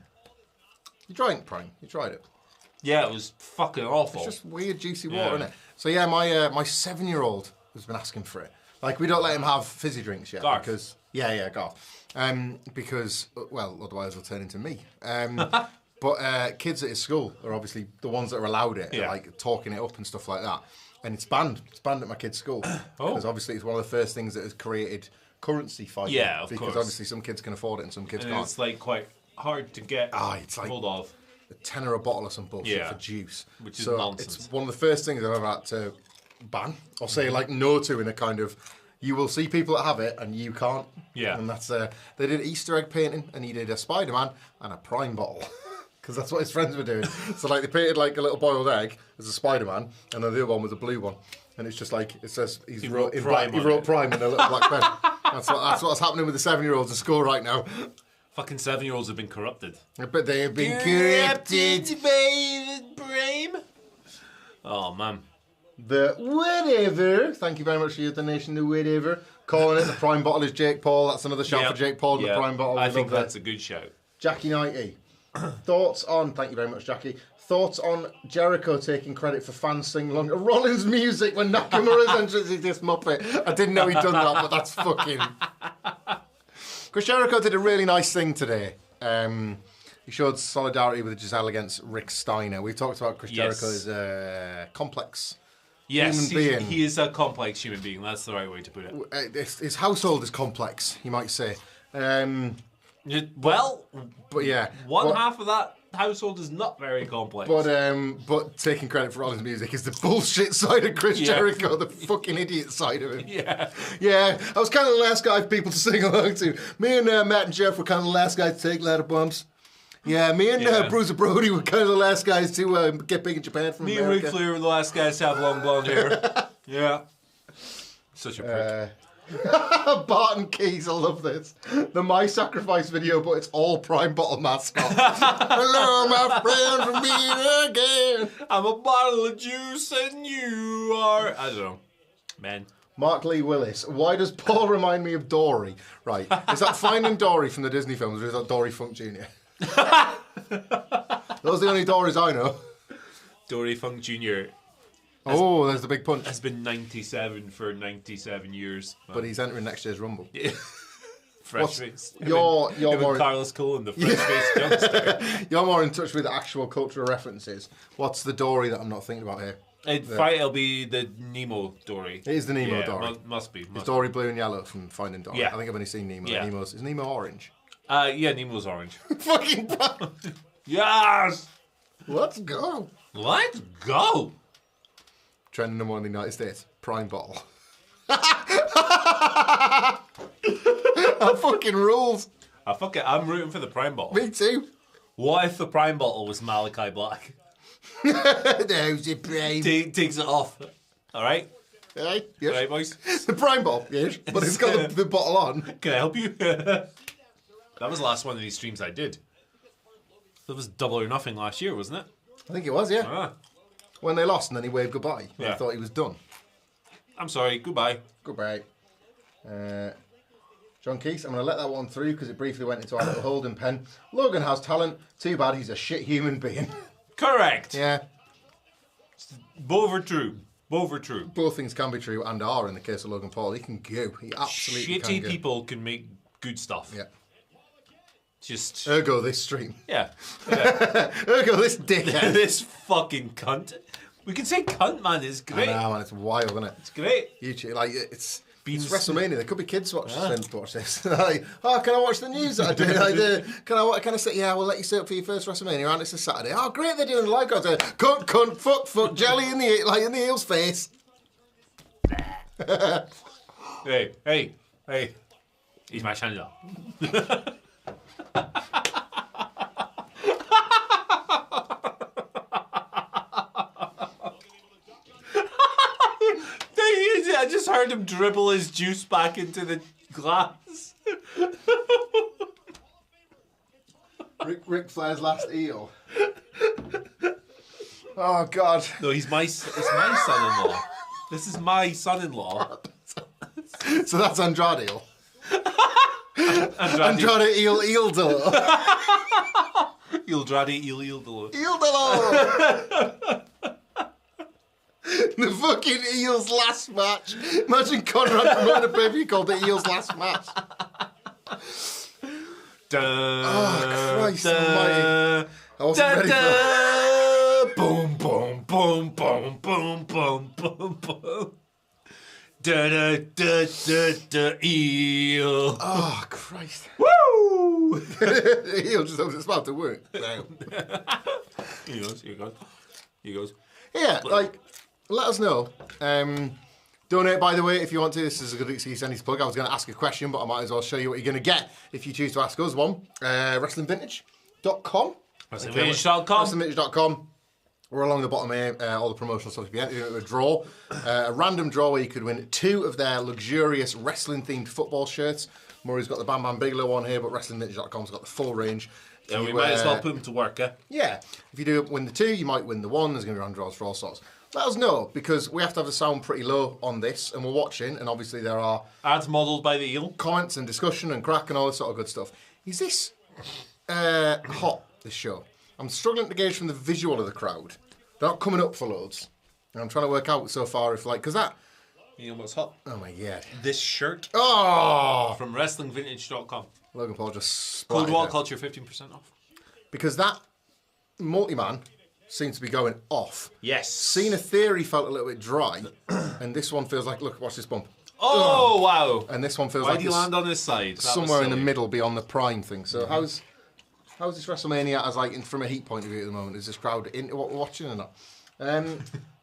You tried Prime. You tried it. Yeah, it was fucking awful. It's just weird, juicy water, isn't it? So yeah, my 7-year-old has been asking for it. Like we don't let him have fizzy drinks yet Garth. because Garth. Because well, otherwise he'll turn into me. But kids at his school are obviously the ones that are allowed it, like talking it up and stuff like that. And it's banned. It's banned at my kid's school because obviously it's one of the first things that has created currency fighting. Yeah, of because course. Obviously some kids can afford it and some kids and can't. it's like quite hard to get It's like hold of. a tenner a bottle or some bullshit for juice. Which is nonsense. It's one of the first things I've ever had to ban or say like no to in a kind of. You will see people that have it and you can't. Yeah. And that's they did Easter egg painting and he did a Spider-Man and a Prime bottle. Because that's what his friends were doing. So like they painted like a little boiled egg as a Spider-Man and then the other one was a blue one. And it's just like, it says, he wrote Prime in a little black pen. That's what's happening with the 7-year-olds in school right now. Fucking 7-year-olds have been corrupted. But they have been corrupted by Prime. Oh, man. The whatever. Thank you very much for your donation, the whatever. Calling it the Prime bottle is Jake Paul. That's another shout for Jake Paul and the Prime bottle. I think that's a good shout. Jackie 90. Thoughts on, thank you very much, Jackie. Thoughts on Jericho taking credit for fans singing along to Rollins' music when Nakamura's entrance is this Muppet. I didn't know he'd done that, but that's fucking... Chris Jericho did a really nice thing today. He showed solidarity with Giselle against Rick Steiner. We've talked about Chris Jericho's complex human being. He is a complex human being. That's the right way to put it. His household is complex, you might say. But yeah. Half of that household is not very complex. But taking credit for Rollins' music is the bullshit side of Chris Jericho, the fucking idiot side of him. Yeah. I was kind of the last guy for people to sing along to. Me and Matt and Jeff were kind of the last guys to take ladder bumps. Yeah, me and Bruiser Brody were kind of the last guys to get big in Japan from America. Me and Ric Flair were the last guys to have long blonde hair. Yeah. Such a prick. Barton Keys, I love this. The My Sacrifice video, but it's all Prime bottle mascot. Hello, my friend, from me again. I'm a bottle of juice and you are... I don't know. Man. Mark Lee Willis. Why does Paul remind me of Dory? Right. Is that Finding Dory from the Disney films, or is that Dory Funk Jr.? Those are the only Dories I know. Dory Funk Jr. There's the big punch. Has been 97 for 97 years. But he's entering next year's Rumble. Yeah. Fresh face. You're more Carlos Colon, the fresh face youngster. You're more in touch with actual cultural references. What's the Dory that I'm not thinking about here? It'll be the Nemo Dory. It is the Nemo Dory. Must be. It's Dory blue and yellow from Finding Dory. Yeah. I think I've only seen Nemo. Yeah. Is Nemo orange? Nemo's orange. Fucking Yes! Let's go. Let's go! Trending number 1 in the United States. Prime bottle. That fucking rules. I'm rooting for the Prime bottle. Me too. What if the Prime bottle was Malachi Black? There's the Prime. Takes it off. Alright? Right, yes. Alright, boys? The Prime bottle, yes. But it's got the bottle on. Can I help you? That was the last one of these streams I did. That was Double or Nothing last year, wasn't it? I think it was, yeah. Ah. When they lost and then he waved goodbye. Yeah. I thought he was done. I'm sorry, goodbye. Goodbye. John Keese, I'm going to let that one through because it briefly went into our little holding pen. Logan has talent. Too bad he's a shit human being. Correct. Yeah. Both are true. Both things can be true and are in the case of Logan Paul. He can go. He absolutely can Shitty go. people can make good stuff. Yeah. Just... Ergo this stream. Yeah. Ergo this dickhead. This fucking cunt. We can say cunt, man. It's great. I know, man. It's wild, isn't it? It's great. YouTube, like, it's WrestleMania. There could be kids watch this. Like, oh, can I watch the news that I do? Can I say, yeah, we'll let you sit up for your first WrestleMania, and it's a Saturday. Oh, great, they're doing live guys. Cunt, fuck, jelly in the eel's face. Hey. He's my Chandler. I just heard him dribble his juice back into the glass. Ric Flair's last eel. Oh God! No, it's my son-in-law. This is my son-in-law. So that's Andrade. Andrade Eildalo. Eildalo. Eildalo. The fucking Eels last match. Imagine Conrad promoting a baby called the Eels last match. Oh Christ Almighty! I wasn't ready for boom, boom, boom, boom, boom, boom, boom, boom. Da da da da da eel. Oh Christ! Woo! Eel just opens its mouth to work. Now. He goes. Yeah, like, let us know. Donate, by the way, if you want to. This is a good excuse to plug. I was going to ask a question, but I might as well show you what you're going to get if you choose to ask us one. WrestlingVintage.com. WrestlingVintage.com. WrestlingVintage.com. We're along the bottom here, all the promotional stuff. If you enter into a draw, a random draw where you could win 2 of their luxurious wrestling-themed football shirts. Murray's got the Bam Bam Bigelow one here, but WrestlingVintage.com's got the full range. Yeah, we might as well put them to work, eh? Yeah. If you do win the 2, you might win the 1. There's going to be random draws for all sorts. Let us know, because we have to have the sound pretty low on this, and we're watching, and obviously there are ads modelled by the eel, comments and discussion and crack and all this sort of good stuff. Is this hot, this show? I'm struggling to gauge from the visual of the crowd. They're not coming up for loads. And I'm trying to work out so far if, like, because that... You know what's hot? Oh my God. This shirt. Oh! From WrestlingVintage.com. Logan Paul just Code splattered WhatCulture, 15% off. Because that multi-man seems to be going off. Yes. Cena Theory felt a little bit dry, and this one feels like, look, watch this bump. Oh, wow. And this one feels Why like did he land on his side? Somewhere in the middle beyond the Prime thing. So how's this WrestleMania as like from a heat point of view at the moment? Is this crowd into what we're watching or not?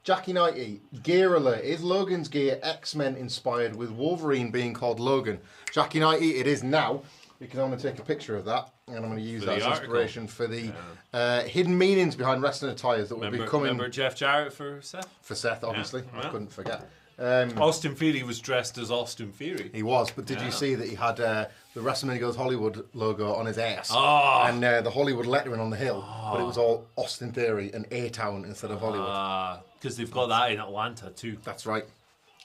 Jackie Knighty, gear alert. Is Logan's gear X-Men inspired with Wolverine being called Logan? Jackie Knighty, it is now, because I'm going to take a picture of that and I'm going to use that as inspiration for the hidden meanings behind wrestling attires that will be coming. Remember Jeff Jarrett for Seth? For Seth, obviously. Yeah. I couldn't forget. Austin Theory was dressed as Austin Theory. He was, but did you see that he had the WrestleMania Goes Hollywood logo on his ass? Oh. And the Hollywood lettering on the hill, but it was all Austin Theory and A-Town instead of Hollywood. Because they've got that in Atlanta too. That's right.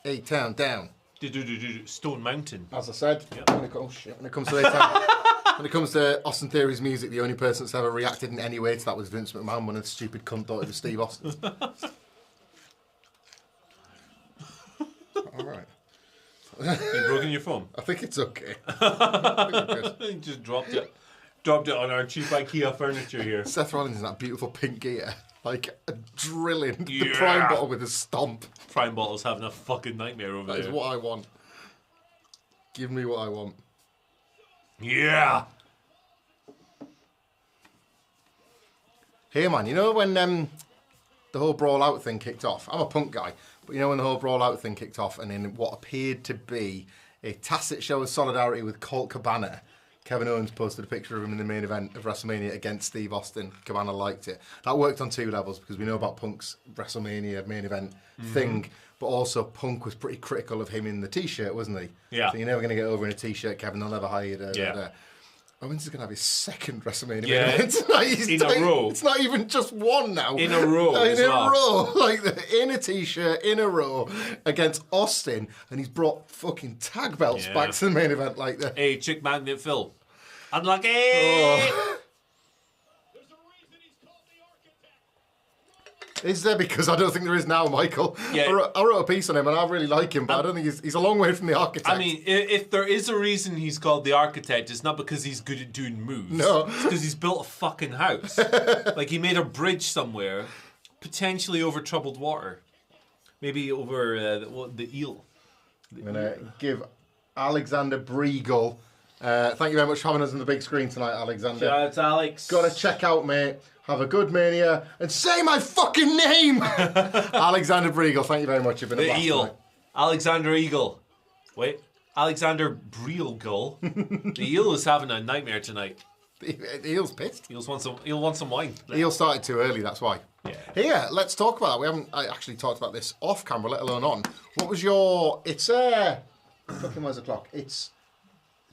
A-Town down. Stone Mountain. As I said, when it comes to A-Town, when it comes to Austin Theory's music, the only person that's ever reacted in any way to that was Vince McMahon when a stupid cunt thought it was Steve Austin. All right. You broken your phone? I think it's okay. You just dropped it. Dropped it on our cheap IKEA furniture here. Seth Rollins in that beautiful pink gear. Like a drilling the Prime bottle with a stomp. Prime bottle's having a fucking nightmare over there. That is what I want. Give me what I want. Yeah. Hey man, you know when the whole Brawl Out thing kicked off? I'm a punk guy. But you know when the whole Brawl Out thing kicked off and in what appeared to be a tacit show of solidarity with Colt Cabana, Kevin Owens posted a picture of him in the main event of WrestleMania against Steve Austin. Cabana liked it. That worked on 2 levels because we know about Punk's WrestleMania main event thing, but also Punk was pretty critical of him in the T-shirt, wasn't he? Yeah. So you're never going to get over in a T-shirt, Kevin. They'll never hire you. Yeah. Owens is going to have his 2nd WrestleMania main Yeah. event. In a row. It's not even just one now. In a row. In a row. Like, in a T-shirt, in a row, against Austin. And he's brought fucking tag belts back to the main event like that. Hey, Chick Magnet Phil. Unlucky! Oh. Is there? Because I don't think there is now, Michael. Yeah. I wrote a piece on him and I really like him, but I don't think he's a long way from the architect. I mean, if there is a reason he's called the architect, it's not because he's good at doing moves. No. It's because he's built a fucking house. Like he made a bridge somewhere, potentially over troubled water. Maybe over the eel. I'm going to give Alexander Briegel... thank you very much for having us on the big screen tonight, Alexander. Shout out to Alex. Got to check out, mate. Have a good Mania and say my fucking name! Alexander Briegel, thank you very much. You've been a blast eel. tonight. Alexander Eagle. Wait. Alexander Briegel. The eel is having a nightmare tonight. Eel's pissed. He'll want some wine. Eel started too early, that's why. Yeah. Here, let's talk about that. We haven't actually talked about this off camera, let alone on. What was your... It's, fucking where's the clock? It's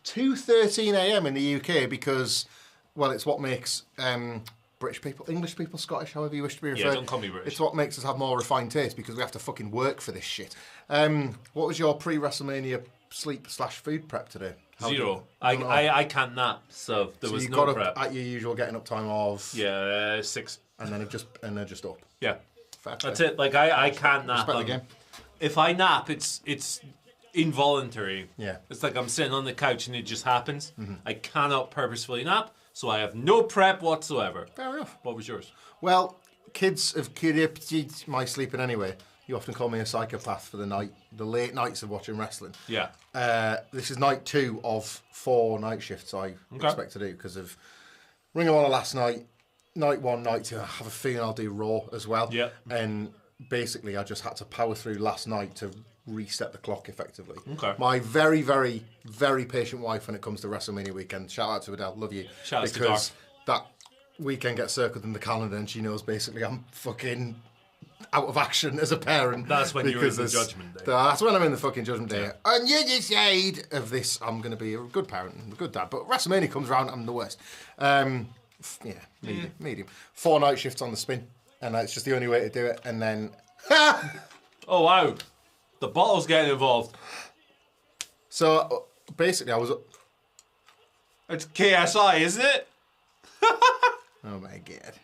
2:13 a.m. in the UK because, well, it's what makes British people, English people, Scottish, however you wish to be referred. Yeah, don't call me British. It's what makes us have more refined taste because we have to fucking work for this shit. What was your pre-WrestleMania sleep/food prep today? Zero. I can't nap, so there was no prep. At your usual getting up time of 6, and then just up. Yeah, Fair that's play. it. Like I can't nap. Respect the game. If I nap, it's involuntary. Yeah. It's like I'm sitting on the couch and it just happens. I cannot purposefully nap, so I have no prep whatsoever. Fair enough. What was yours? Well, kids of my sleeping anyway. You often call me a psychopath for the late nights of watching wrestling. Yeah. This is night 2 of 4 night shifts I expect to do because of Ring of Honor last night, night 1, night 2. I have a feeling I'll do Raw as well. Yeah. And basically I just had to power through last night to reset the clock effectively. Okay. My very, very, very patient wife when it comes to WrestleMania weekend. Shout out to Adele, love you. Shout out to because that weekend gets circled in the calendar and she knows basically I'm fucking out of action as a parent. That's when you're in the judgment day. That's when I'm in the fucking judgment day. Yeah. And you decide of this, I'm going to be a good parent and a good dad. But WrestleMania comes around, I'm the worst. Medium. 4 night shifts on the spin. And that's just the only way to do it. And then... Oh, wow. The bottle's getting involved. So, basically, I was... It's KSI, isn't it? Oh, my God.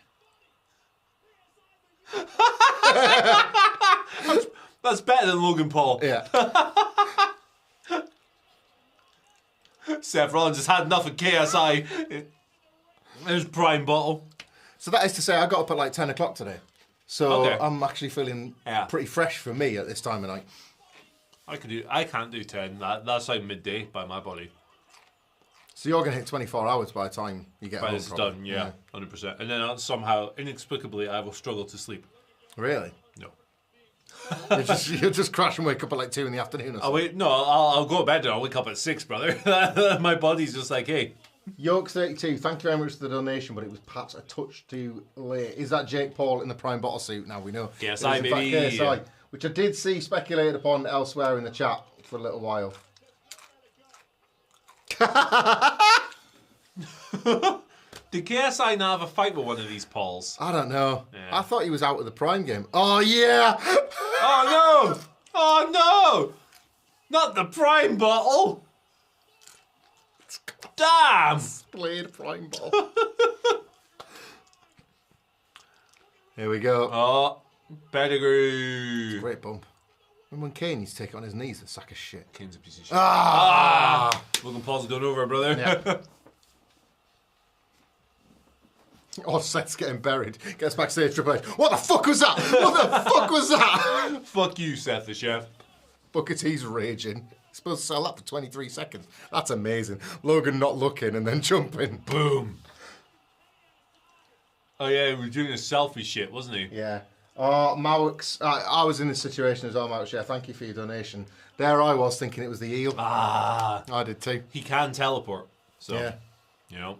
That's better than Logan Paul. Yeah. Seth Rollins has had enough of KSI. There's prime bottle. So that is to say, I got up at like 10 o'clock today. So Okay. I'm actually feeling pretty fresh for me at this time of night. I can't do 10. That's like midday by my body. So you're going to hit 24 hours by the time you get When home. it's done, yeah, 100%. And then somehow, inexplicably, I will struggle to sleep. Really? No. You'll just crash and wake up at like 2 in the afternoon or something. I'll go to bed and I'll wake up at 6, brother. My body's just like, hey. Yoke32, thank you very much for the donation, but it was perhaps a touch too late. Is that Jake Paul in the prime bottle suit? Now we know. KSI, baby. KSI, which I did see speculated upon elsewhere in the chat for a little while. Did KSI now have a fight with one of these Pauls? I don't know. Yeah. I thought he was out of the prime game. Oh, yeah! Oh, no! Oh, no! Not the prime bottle! Damn! Played prime bottle. Here we go. Oh, pedigree. Great bump. Remember when Kane used to take it on his knees, a sack of shit. Kane's a piece of shit. Logan Paul's going over, brother. Yeah. Oh, Seth's getting buried. Gets backstage, Triple H. What the fuck was that? What the fuck was that? Fuck you, Seth the Chef. Booker T's raging. He's supposed to sell that for 23 seconds. That's amazing. Logan not looking and then jumping. Boom. Oh, yeah, he was doing a selfie shit, wasn't he? Yeah. Oh, Mawix. I was in this situation as well, Mawix. Yeah, thank you for your donation. There I was thinking it was the eel. Ah. I did too. He can teleport. So, Yeah. you know.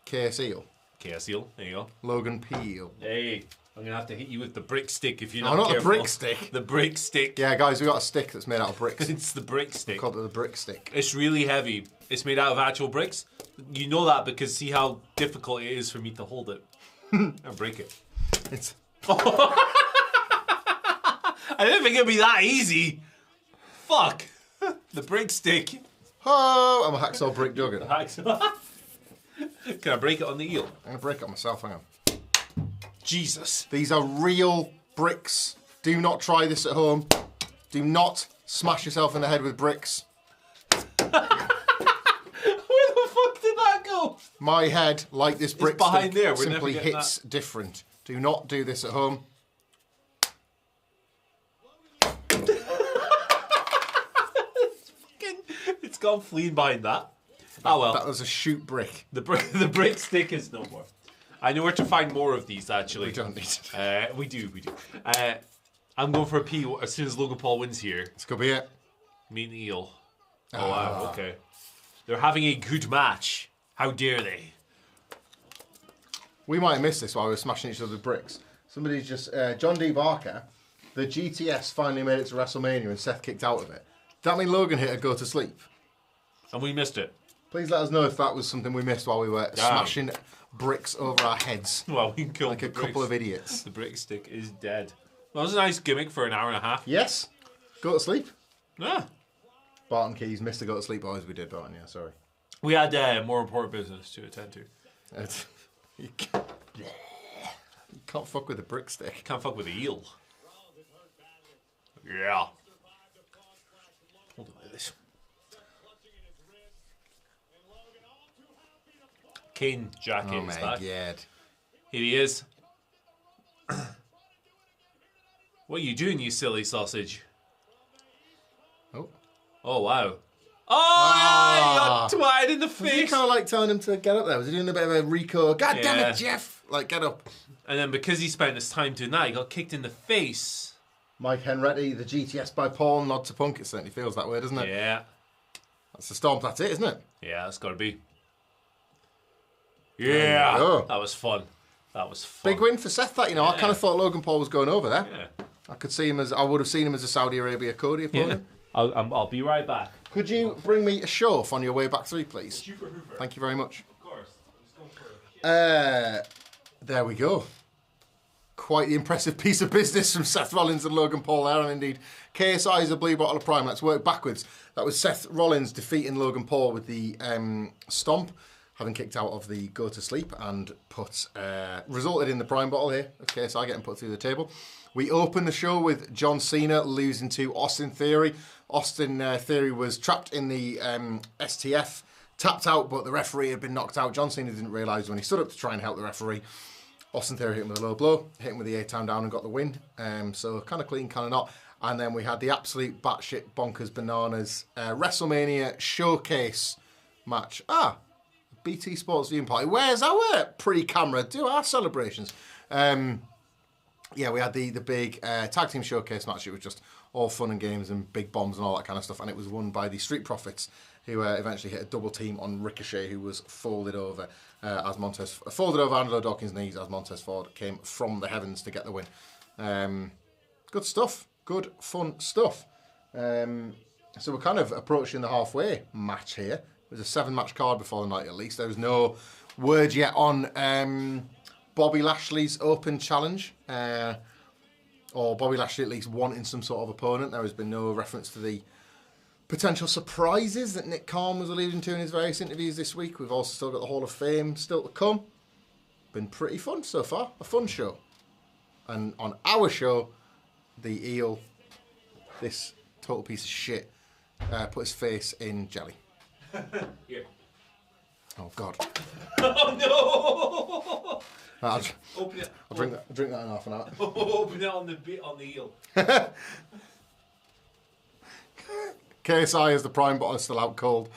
KS Eel. KS Eel. There you go. Logan Peel. Hey, I'm going to have to hit you with the brick stick if you're Oh, not not careful. the brick stick. The brick stick. Yeah, guys, we got a stick that's made out of bricks. It's the brick stick. Called it the brick stick. It's really heavy. It's made out of actual bricks. You know that because see how difficult it is for me to hold it and break it. It's... I didn't think it'd be that easy. Fuck. The brick stick. Oh, I'm a hacksaw brick jugger. Can I break it on the eel? I'm going to break it myself, hang on. Jesus. These are real bricks. Do not try this at home. Do not smash yourself in the head with bricks. Where the fuck did that go? My head, like this brick behind stick, there. We're simply never getting hits different. Do not do this at home. It's gone fleeing behind that. Oh well. That was a shoot brick. The brick stick is no more. I know where to find more of these, actually. We don't need to. We do. I'm going for a pee as soon as Logan Paul wins here. This could be it. Me and Eel. Oh, wow. Okay. They're having a good match. How dare they? We might have missed this while we were smashing each other with bricks. Somebody's just... John D. Barker, the GTS finally made it to WrestleMania and Seth kicked out of it. Does that mean Logan hit a go to sleep? And we missed it. Please let us know if that was something we missed while we were smashing bricks over our heads. Well, we killed like a couple of idiots. The brick stick is dead. That was a nice gimmick for an hour and a half. Yes. Go to sleep. Yeah. Barton Keys missed a go to sleep boys. We did, Barton. Yeah, sorry. We had more important business to attend to. You can't fuck with a brick stick. Can't fuck with the eel. Yeah. Hold on with this. Kane jacket Oh is my back. god. Here he is. What are you doing, you silly sausage? Oh. Oh, wow. Oh, you got twatted in the Was he face. kind of like telling him to get up there? Was he doing a bit of a Rico? God damn Yeah. it, Jeff! Like, get up. And then because he spent his time doing that, he got kicked in the face. Mike Henretti, the GTS by Paul, nod to Punk. It certainly feels that way, doesn't it? Yeah. That's the Stomp, that's it, isn't it? Yeah, that's got to be. There Yeah. you go. That was fun. That was fun. Big win for Seth, that, you know. I kind of thought Logan Paul was going over there. Yeah. I could see him as, I would have seen him as a Saudi Arabia Cody opponent. I'll be right back. Could you bring me a show on your way back through, please? Thank you very much. Of course. I'm just going for it. There we go. Quite the impressive piece of business from Seth Rollins and Logan Paul there, and indeed KSI is a blue bottle of Prime. Let's work backwards. That was Seth Rollins defeating Logan Paul with the stomp, having kicked out of the go to sleep and resulted in the Prime bottle here of KSI getting put through the table. We opened the show with John Cena losing to Austin Theory. Austin Theory was trapped in the STF, tapped out, but the referee had been knocked out. John Cena didn't realise when he stood up to try and help the referee. Austin Theory hit him with a low blow, hit him with the A-Town down and got the win. So kind of clean, kind of not. And then we had the absolute batshit bonkers bananas WrestleMania showcase match. BT Sports viewing party. Where's our pre-camera? Do our celebrations. Yeah, we had the big tag team showcase match. It was just all fun and games and big bombs and all that kind of stuff. And it was won by the Street Profits, who eventually hit a double team on Ricochet, who was folded over Angelo Dawkins' knees as Montez Ford came from the heavens to get the win. Good stuff. Good, fun stuff. So we're kind of approaching the halfway match here. There's a 7-match card before the night at least. There was no word yet on Bobby Lashley's Open Challenge, or Bobby Lashley at least wanting some sort of opponent. There has been no reference to the potential surprises that Nick Khan was alluding to in his various interviews this week. We've also still got the Hall of Fame still to come. Been pretty fun so far. A fun show. And on our show, the eel, this total piece of shit, put his face in jelly. Here. Oh, God. Oh, no! Open it. I'll drink that in half an hour. Open it on the eel. KSI is the Prime bottle still out cold.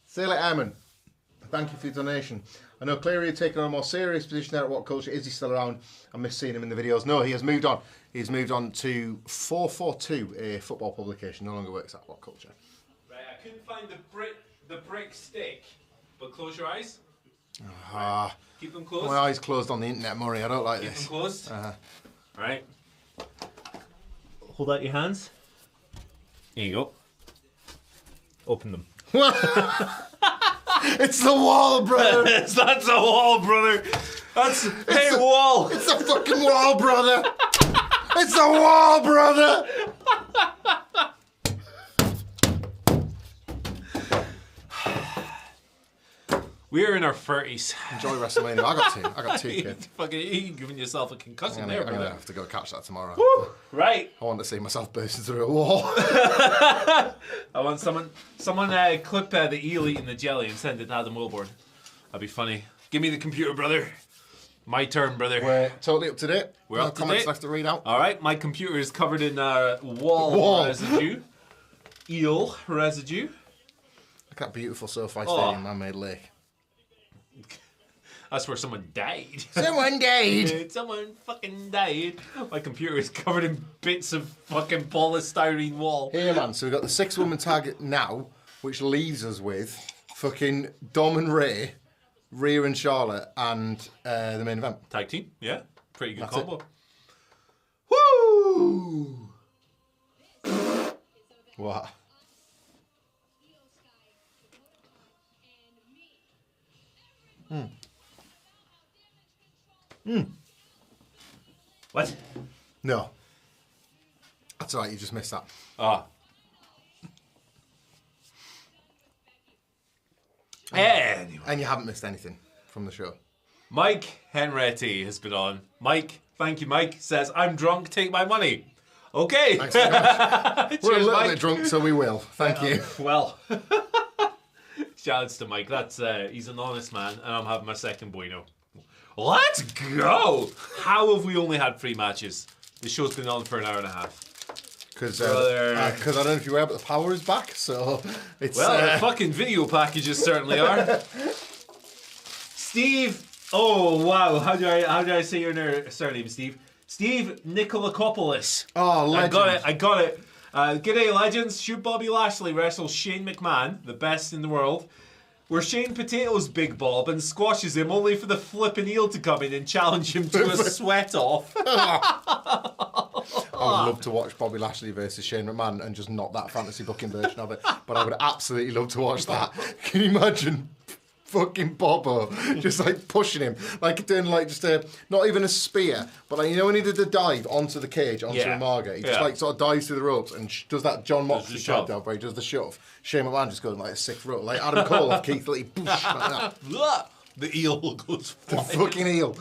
Sailor Airman, thank you for your donation. I know Cleary had taken on a more serious position there at WhatCulture. Is he still around? I miss seeing him in the videos. No, he has moved on. He's moved on to 442, a football publication. No longer works at WhatCulture. Right, I couldn't find the brick stick, but close your eyes. Keep them closed. My eyes closed on the internet, Murray. I don't like Keep this. them closed. Right. Hold out your hands. Here you go. Open them. It's the wall, brother. That's a wall, brother. Wall. It's the fucking wall, brother. It's the wall, brother. We're in our 30s. Enjoy WrestleMania. I got two kids. Fucking, you giving yourself a concussion there, I'm brother. gonna have to go catch that tomorrow. Woo, right. I want to see myself bursting through a wall. I want someone clip the eel eating the jelly and send it to Adam Wilborn. That'd be funny. Give me the computer, brother. My turn, brother. We're totally up to date. We're no up to comments date. left to read out. All right, my computer is covered in wall residue, eel residue. Look at that beautiful SoFi Stadium man-made lake. That's where someone died. Someone died. Someone fucking died. My computer is covered in bits of fucking polystyrene wall. Here, man. So we've got the 6-woman tag now, which leaves us with fucking Dom and Ray, Rhea and Charlotte, and the main event. Tag team, yeah. Pretty good That's combo. it. Woo! What? What? No. That's all right, you just missed that. Ah. Anyway. And you haven't missed anything from the show. Mike Henretti has been on. Mike, thank you, Mike, says, I'm drunk, take my money. Okay. Thanks very much. We're a Cheers, little Mike. bit drunk, so we will. Thank you. Well, shoutouts to Mike. That's he's an honest man, and I'm having my second bueno. Let's go! How have we only had 3 matches? The show's been on for an hour and a half. Because I don't know if you were, but the power is back, so it's... Well, the fucking video packages certainly are. Steve, oh wow, how do I say your surname, Steve? Steve Nikolakopoulos. Oh, legend. I got it. G'day, legends. Should Bobby Lashley wrestle Shane McMahon, the best in the world, where Shane Potatoes Big Bob and squashes him only for the flippin' heel to come in and challenge him to a sweat off? I would love to watch Bobby Lashley versus Shane McMahon and just not that fantasy booking version of it. But I would absolutely love to watch that. Can you imagine fucking Bobo just like pushing him, like doing like just a, not even a spear, but like, you know when he did the dive onto the cage, onto Umaga, he just like sort of dives through the ropes and does that John Moxley type dive where he does the shove. Shane McMahon just goes like a 6th rope, like Adam Cole off Keith Lee, like that. The eel goes flying. The fucking eel.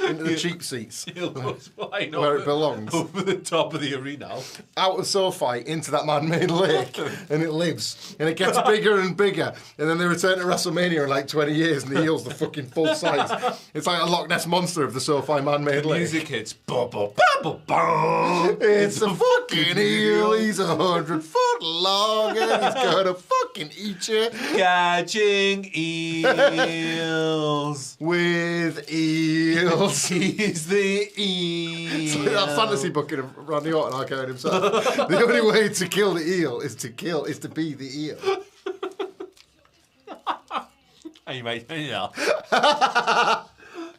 Into the cheap seats. Eel goes flying where it belongs. Over the top of the arena. Out of SoFi into that man-made lake, and it lives, and it gets bigger and bigger, and then they return to WrestleMania in like 20 years, and the eel's the fucking full size. It's like a Loch Ness monster of the SoFi man-made lake. Music hits. Ba-ba-ba-ba-ba. It's a fucking eel. He's 100 foot long, and he's gonna fucking eat you. Catching eels. With eels. He's the eel. It's like that fantasy booking of Randy Orton, I carried himself. The only way to kill the eel is to be the eel. Anyway, yeah.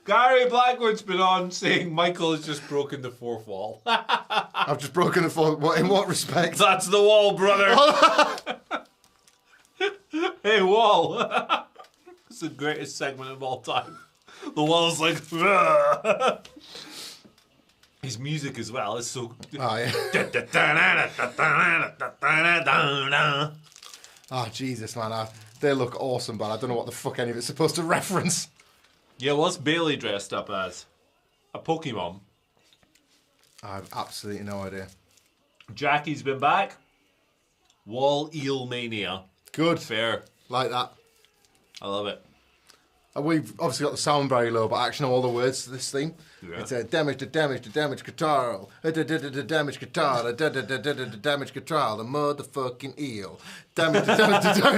Gary Blackwood's been on saying Michael has just broken the 4th wall. I've just broken the 4th. What, in what respect? That's the wall, brother. Hey, wall. It's the greatest segment of all time. The wall's like, his music as well is so. Oh, yeah. Oh, Jesus, man. They look awesome, but I don't know what the fuck any of it's supposed to reference. Yeah, what's Bailey dressed up as? A Pokemon. I have absolutely no idea. Jackie's been back. Wall Eel Mania. Good. Fair. Like that. I love it. We've obviously got the sound very low, but I actually know all the words to this theme. Yeah. It's a damage guitar, damage guitar, damage guitar, the motherfucking eel. Damage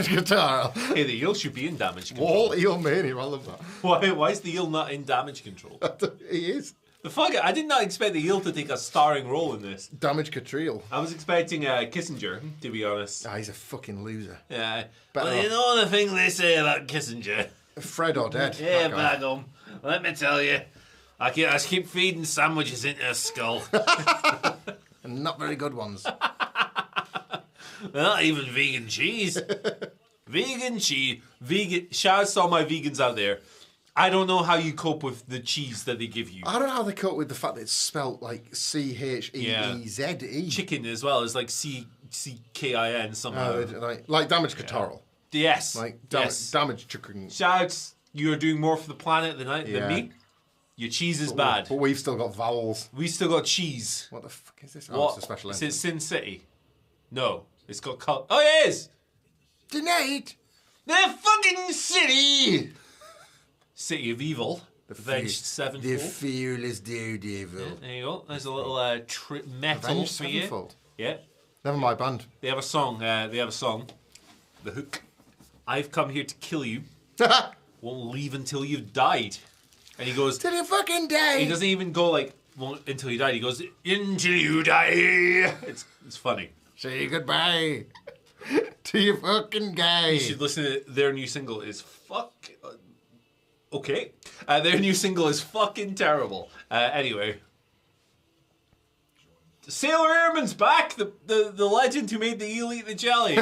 guitar. Hey, the eel should be in damage control. Wall Eel Mania, I love that. Why is the eel not in damage control? He is. The fuck, I did not expect the eel to take a starring role in this. Damage Catriel. I was expecting Kissinger, to be honest. Ah, he's a fucking loser. Yeah. Better Well, you know the thing they say about Kissinger. Fred or dead. Yeah, Bagum. Let me tell you, I keep feeding sandwiches into his skull. And not very good ones. Not even vegan cheese. Vegan cheese. Shouts to all my vegans out there. I don't know how you cope with the cheese that they give you. I don't know how they cope with the fact that it's spelt like Cheeze. Chicken as well is like C-K-I-N somehow. Like damage guitar. Yes. Like yes. damage chicken. Shouts, you're doing more for the planet than me. Your cheese is bad. But we've still got vowels. We still got cheese. What the fuck is this? What? Oh, it's a special Is entry. it Sin City? No. It's got Oh, it is! Tonight! The fucking city! City of Evil. Avenged Sevenfold. The fearless daredevil. Yeah, there you go. There's a little metal Avenged for you. Sevenfold. Yeah. Never my band. They have a song. The hook. I've come here to kill you. won't leave until you've died. And he goes, till you fucking die. He doesn't even go like, won't until you die. He goes, until you die. It's funny. Say goodbye to your fucking guy. You should listen to their new single is okay. Their new single is fucking terrible. Anyway. Sailor Airman's back, the legend who made the eel eat the jelly.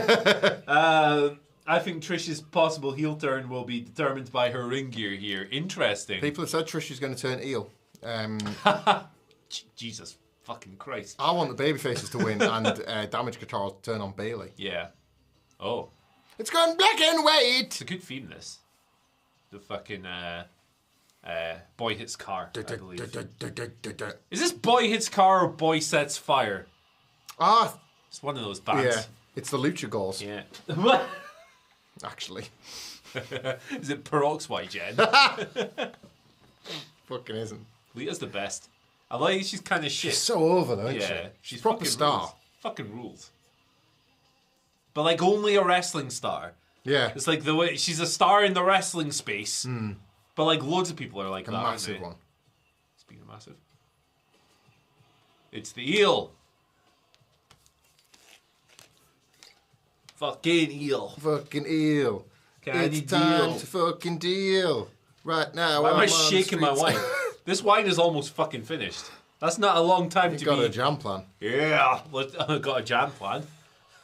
I think Trish's possible heel turn will be determined by her ring gear here. Interesting. People have said Trish is going to turn heel. Jesus fucking Christ. I want the babyfaces to win and Damage Guitar to turn on Bailey. Yeah. Oh. It's gone black and white. It's a good theme, this. The fucking Boy Hits Car, I believe. Is this Boy Hits Car or Boy Sets Fire? Ah. It's one of those bands. Yeah. It's the Lucha Goals. Yeah. Actually. Is it Peroxide, Jen? Fucking isn't. Lita's the best. I like she's kind of shit. She's so over though, isn't she? She's proper star. Rules. Fucking rules. But like only a wrestling star. Yeah. It's like the way she's a star in the wrestling space. But like loads of people are like A that. massive one. Speaking of massive. It's the eel. Fucking eel. Fucking eel. It's time to fucking deal. Right now. Why am I shaking my wine? This wine is almost fucking finished. That's not a long time to be. Got a jam plan. Yeah, I've got a jam plan.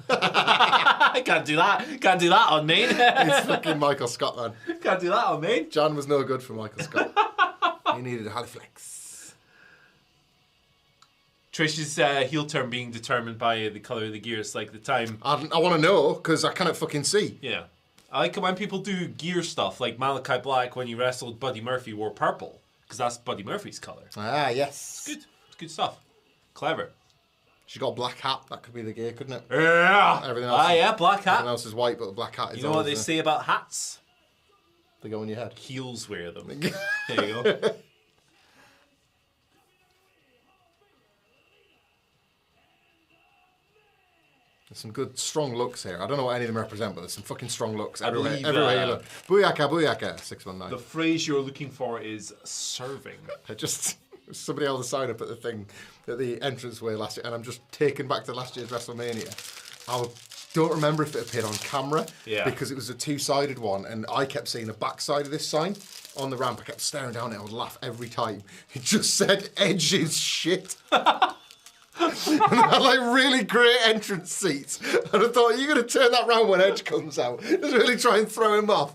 I can't do that. Can't do that on me. It's fucking Michael Scott, man. Can't do that on me. Jan was no good for Michael Scott. He needed a Halifax. Trish's heel turn being determined by the colour of the gears, like the time. I want to know, because I cannot fucking see. Yeah. I like it when people do gear stuff, like Malachi Black when he wrestled Buddy Murphy wore purple, because that's Buddy Murphy's colour. Ah, yes. It's good. It's good stuff. Clever. She's got a black hat. That could be the gear, couldn't it? Yeah. Everything else yeah, black hat. Everything else is white, but the black hat is. You know what they say about hats? They go on your head. Heels wear them. There you go. There's some good, strong looks here. I don't know what any of them represent, but there's some fucking strong looks everywhere. believe, Everywhere you look. Booyaka, booyaka, 619. The phrase you're looking for is serving. Just somebody held a sign up at the thing, at the entranceway last year, and I'm just taken back to last year's WrestleMania. I don't remember if it appeared on camera, because it was a two-sided one, and I kept seeing the backside of this sign on the ramp. I kept staring down it. I would laugh every time. It just said "Edge is shit." And they had like really great entrance seats. And I thought, you're going to turn that round when Edge comes out. Just really try and throw him off.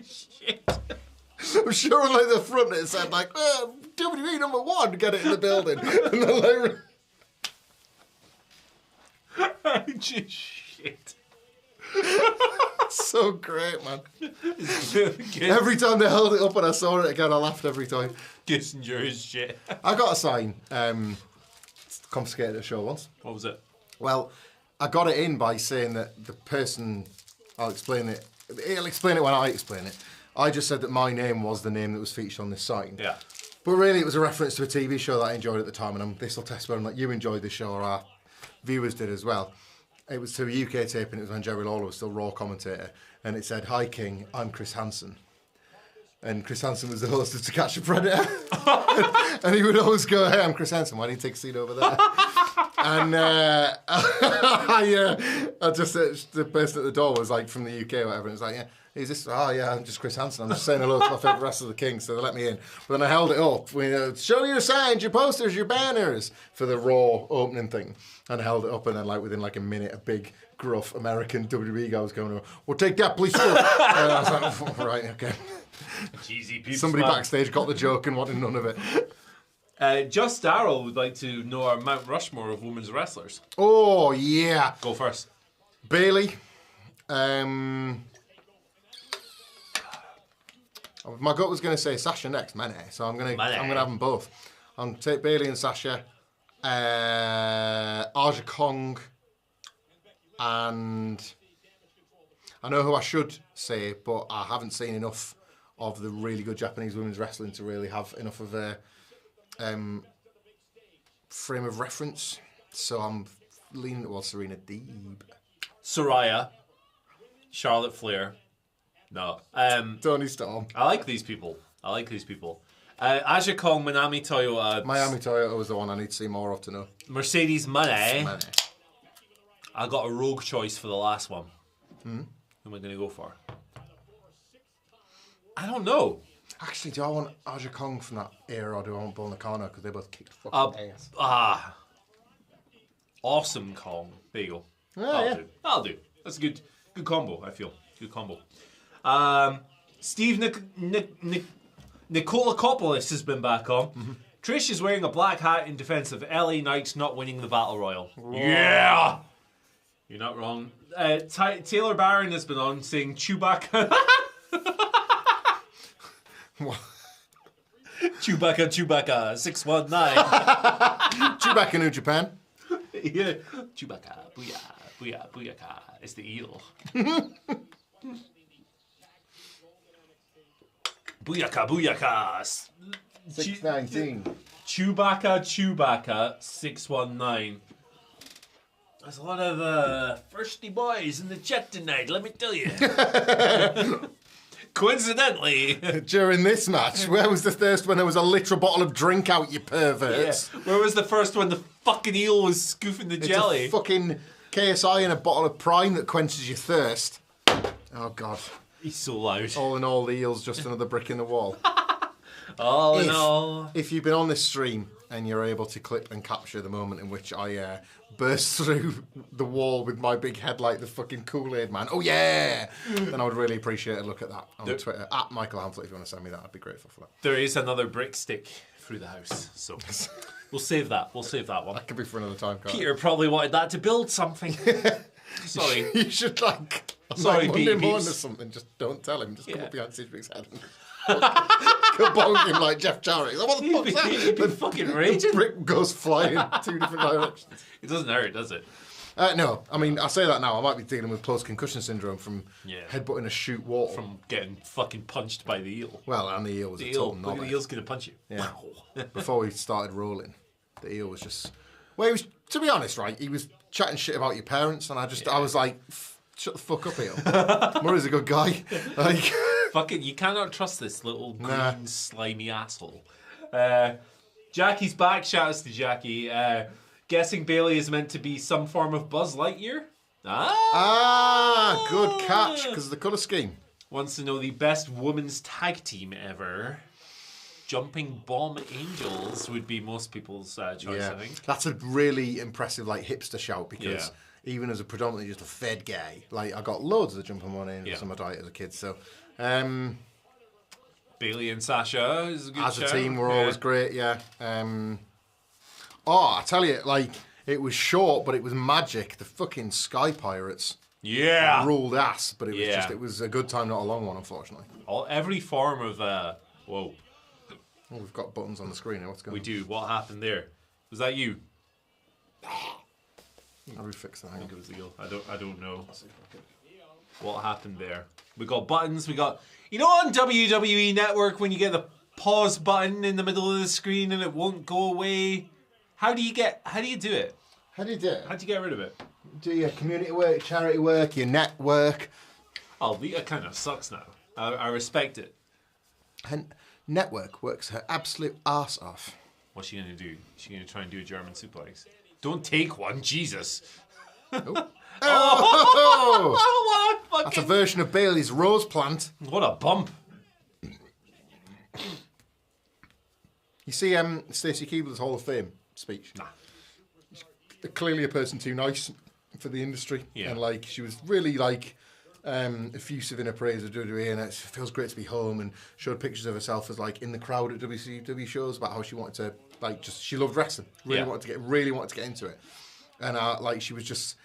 Shit. I'm sure on like the front it said like, WWE #1 to get it in the building. And they're like... Just shit. So great, man. Every time they held it up and I saw it again, I laughed every time. Kissinger is shit. I got a sign. Confiscated a show once. What was it? Well, I got it in by saying that the person... I'll explain it. He'll explain it when I explain it. I just said that my name was the name that was featured on this sign. Yeah. But really, it was a reference to a TV show that I enjoyed at the time, and this will test whether you enjoyed this show or our viewers did as well. It was to a UK tape, and it was when Jerry Lawler was still Raw commentator, and it said, "Hi King, I'm Chris Hansen." And Chris Hansen was the host of To Catch a Predator. And he would always go, "Hey, I'm Chris Hansen, why don't you take a seat over there?" And I just, the person at the door was like from the UK or whatever, and it was like, "Yeah, who's this?" "Oh yeah, I'm just Chris Hansen. I'm just saying hello to my favourite wrestler, the King," so they let me in. But then I held it up. Show your signs, your posters, your banners for the Raw opening thing. And I held it up, and then within a minute, a big, gruff American WWE guy was going, "Well, take that, please." And I was like, "Oh, right, okay." Cheesy people. Somebody backstage got the joke and wanted none of it. Just Darryl would like to know our Mount Rushmore of women's wrestlers. Oh, yeah. Go first. Bailey. My gut was going to say Sasha next, Mane. So I'm going to have them both. I'm going to take Bailey and Sasha. Aja Kong. And I know who I should say, but I haven't seen enough of the really good Japanese women's wrestling to really have enough of a frame of reference. So I'm leaning towards Serena Deeb. Saraya, Charlotte Flair, No. Tony Storm. I like these people. Aja Kong, Miami Toyota. Miami Toyota was the one I need to see more of to know. Mercedes Money. I got a rogue choice for the last one. Who am I going to go for? I don't know. Actually, do I want Aja Kong from that era or do I want Bull Nakano? Because they both kicked fucking ass. Awesome Kong. There you go. That'll do. That's a good combo, I feel. Good combo. Steve Nikolakopoulos has been back on. Trish is wearing a black hat in defense of LA Knights not winning the Battle Royal. Whoa. Yeah! You're not wrong. Taylor Barron has been on saying Chewbacca. Chewbacca, 619. Chewbacca, New Japan. Yeah. Chewbacca, booyah, booyaka. It's the eel. Booyaka. 619. Chewbacca, 619. There's a lot of thirsty boys in the chat tonight, let me tell you. Coincidentally. During this match, where was the thirst when there was a literal bottle of drink out, you perverts? Yeah. Where was the first when the fucking eel was scoofing the jelly? It's a fucking KSI and a bottle of Prime that quenches your thirst. Oh, God. He's so loud. All in all, the eel's just another brick in the wall. All in all. If you've been on this stream and you're able to clip and capture the moment in which I burst through the wall with my big head like the fucking Kool-Aid man, oh yeah, then I would really appreciate a look at that on Twitter. At Michael Hamflet, if you want to send me that, I'd be grateful for that. There is another brick stick through the house, so we'll save that. We'll save that one. That could be for another time, can't Peter probably wanted that to build something. Sorry. You should on Monday morning or something, just don't tell him. Just come up behind Sidgwick's head and kabong him like Jeff Jarrett. Like, what the fuck's that? He'd be fucking raging. The brick goes flying in 2 different directions. It doesn't hurt, does it? No, I mean, I say that now. I might be dealing with post-concussion syndrome from headbutting a shoot wall. From getting fucking punched by the eel. Well, and the eel was a total knobhead. The eel's going to punch you. Yeah. Before we started rolling, the eel was just... Well, he was, to be honest, right, he was chatting shit about your parents, and I was like, shut the fuck up, eel. Murray's a good guy. Like... Fucking, you cannot trust this little green, slimy asshole. Jackie's back. Shouts to Jackie. Guessing Bailey is meant to be some form of Buzz Lightyear. Good catch, because of the colour scheme. Wants to know the best women's tag team ever. Jumping Bomb Angels would be most people's choice, I think. That's a really impressive, like, hipster shout, because even as a predominantly just a fed guy, like, I got loads of the Jumping Bomb Angels on my diet as a kid, so... Bailey and Sasha is a good as a team, we're always great, I tell you, like, it was short, but it was magic. The fucking Sky Pirates ruled ass, but it was it was a good time, not a long one, unfortunately. Every form of, whoa. Oh, we've got buttons on the screen here. What's going on? We do. What happened there? Was that you? I'll refix that. I think it was the eel. I don't know. What happened there? We got buttons. We got, on WWE Network when you get the pause button in the middle of the screen and it won't go away. How do you do it? How do you do it? How do you get rid of it? Do your community work, charity work, your network. Oh, Vita kind of sucks now. I respect it. And network works her absolute arse off. What's she gonna do? She's gonna try and do a German suplex. Don't take one, Jesus. Oh, that's a version of Bailey's rose plant. What a bump. You see Stacey Keebler's Hall of Fame speech? Nah. She's clearly a person too nice for the industry. Yeah. And, like, she was really, like, effusive in her praise of WWE, and it feels great to be home, and showed pictures of herself as, like, in the crowd at WCW shows about how she wanted to, like, she loved wrestling. Really wanted to get into it. And, like, she was just...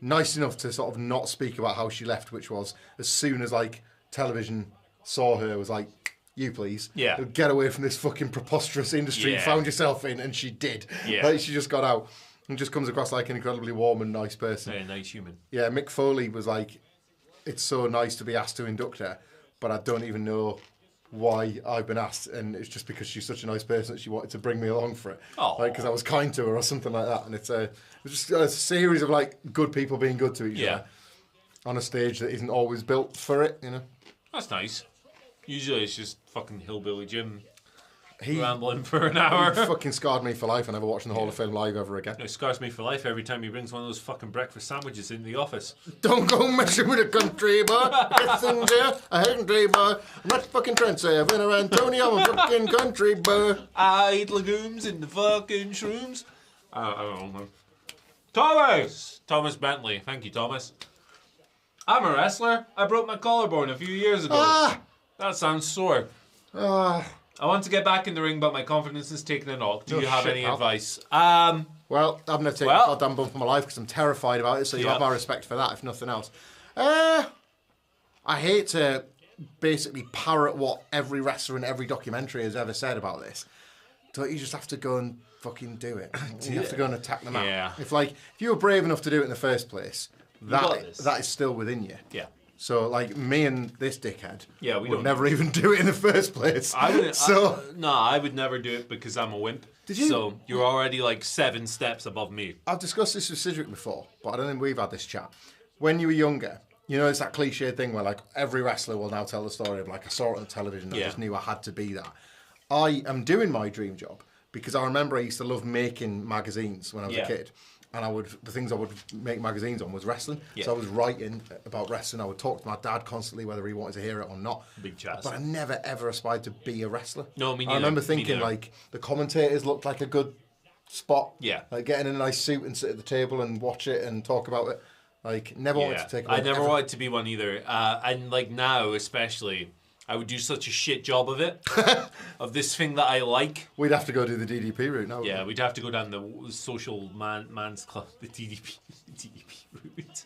nice enough to sort of not speak about how she left, which was as soon as, like, television saw her, was like, you please. Yeah. Get away from this fucking preposterous industry you found yourself in, and she did. Yeah. Like, she just got out and just comes across like an incredibly warm and nice person. Very nice human. Yeah, Mick Foley was like, it's so nice to be asked to induct her, but I don't even know why I've been asked, and it's just because she's such a nice person that she wanted to bring me along for it. Oh. Like, because I was kind to her or something like that, and it's just a series of, like, good people being good to each other on a stage that isn't always built for it, That's nice. Usually it's just fucking hillbilly Jim rambling for an hour. He fucking scarred me for life. I never watching the Hall of Fame live ever again. It scars me for life every time he brings one of those fucking breakfast sandwiches into the office. Don't go messing with a country boy. Get things here. I hate country boy. I'm not fucking Trentsetter. I've been around Tony. I'm a fucking country boy. I eat legumes in the fucking shrooms. I don't know. Thomas Bentley. Thank you, Thomas. I'm a wrestler. I broke my collarbone a few years ago. That sounds sore. I want to get back in the ring, but my confidence is taking a knock. Do you have any advice? Well, I've never taken a goddamn bump in my life because I'm terrified about it, so you have my respect for that, if nothing else. I hate to basically parrot what every wrestler in every documentary has ever said about this. Don't you just have to go and fucking do it? You have to go and attack them out. Yeah. If you were brave enough to do it in the first place, that is still within you. Yeah. So, like, me and this dickhead would never even do it in the first place. I would never do it because I'm a wimp. Did you? So, you're already, like, 7 steps above me. I've discussed this with Cedric before, but I don't think we've had this chat. When you were younger, you know, it's that cliche thing where, like, every wrestler will now tell the story of, like, I saw it on television, I just knew I had to be that. I am doing my dream job because I remember I used to love making magazines when I was a kid. And the things I would make magazines on was wrestling. Yeah. So I was writing about wrestling. I would talk to my dad constantly, whether he wanted to hear it or not. Big chat. But I never, ever aspired to be a wrestler. No, me neither. I remember thinking, like, the commentators looked like a good spot. Yeah. Like, getting in a nice suit and sit at the table and watch it and talk about it. Like, never wanted to take a I never wanted to be one either. And, like, now, especially, I would do such a shit job of it, of this thing that I like. We'd have to go do the DDP route now. Yeah, we'd have to go down the social man's club, the DDP route.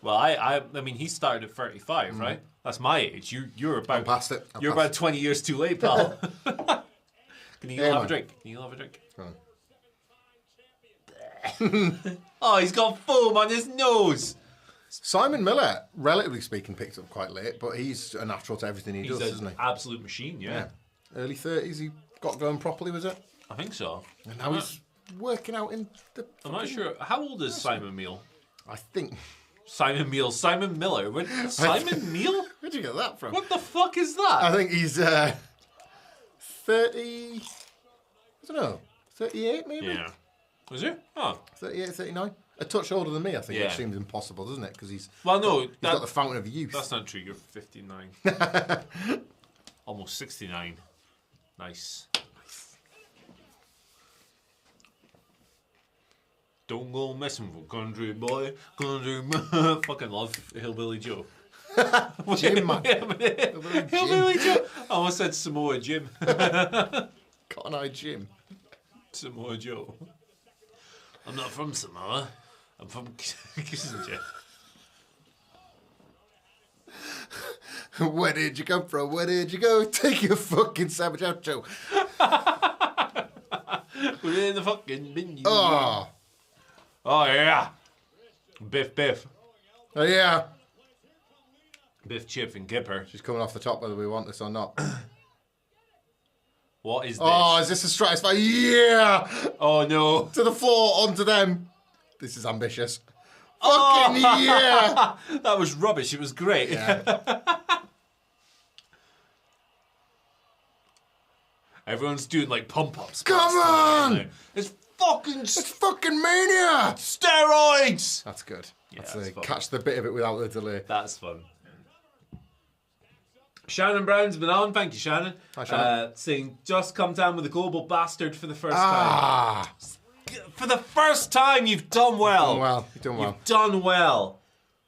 Well, I mean, he started at 35, right? That's my age. You're about I'm past it. You're about 20 years too late, pal. Can you have a drink? Can you have a drink? Oh, he's got foam on his nose. Simon Miller, relatively speaking, picked up quite late, but he's a natural to everything he does, isn't he? Absolute machine, yeah. Early 30s, he got going properly, was it? I think so. And now he's working out in the... I'm not sure. How old is Simon Meal? I think... Simon Miller. Simon Meal? Where'd you get that from? What the fuck is that? I think he's 30... I don't know. 38, maybe? Yeah. Was he? Oh. 38, 39? A touch older than me, I think, which seems impossible, doesn't it? Because he's got the fountain of youth. That's not true. You're 59. Almost 69. Nice. Don't go messing with country boy. Fucking love Hillbilly Joe. Jim, man. Hillbilly Joe. I almost said Samoa Jim. Cotton Eye Jim. Samoa Joe. I'm not from Samoa. I'm from Kissinger. Where did you come from? Where did you go? Take your fucking sandwich out, Joe. We're in the fucking bin. Oh, yeah. Biff. Oh, yeah. Biff, Chip, and Gipper. She's coming off the top whether we want this or not. What is this? Oh, is this a Stratify? Yeah! Oh, no. To the floor, onto them. This is ambitious. Fucking yeah! That was rubbish. It was great. Yeah. Everyone's doing like pump-ups. Come on! It's fucking mania! Steroids! That's good. Yeah, that's catch the bit of it without the delay. That's fun. Shannon Brown's been on. Thank you, Shannon. Hi, Shannon. Saying, just come down with a global bastard for the first time. For the first time, you've done well. You've done well. You've done well.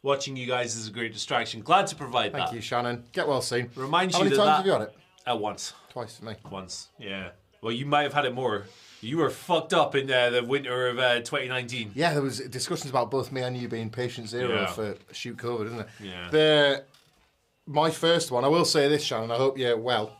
Watching you guys is a great distraction. Glad to provide that. Thank you, Shannon. Get well soon. Remind How you many that times have you had it? Once. Twice for me. Once, yeah. Well, you might have had it more. You were fucked up in the winter of 2019. Yeah, there was discussions about both me and you being patient zero for shoot COVID, isn't it? Yeah. My first one, I will say this, Shannon, I hope you're well.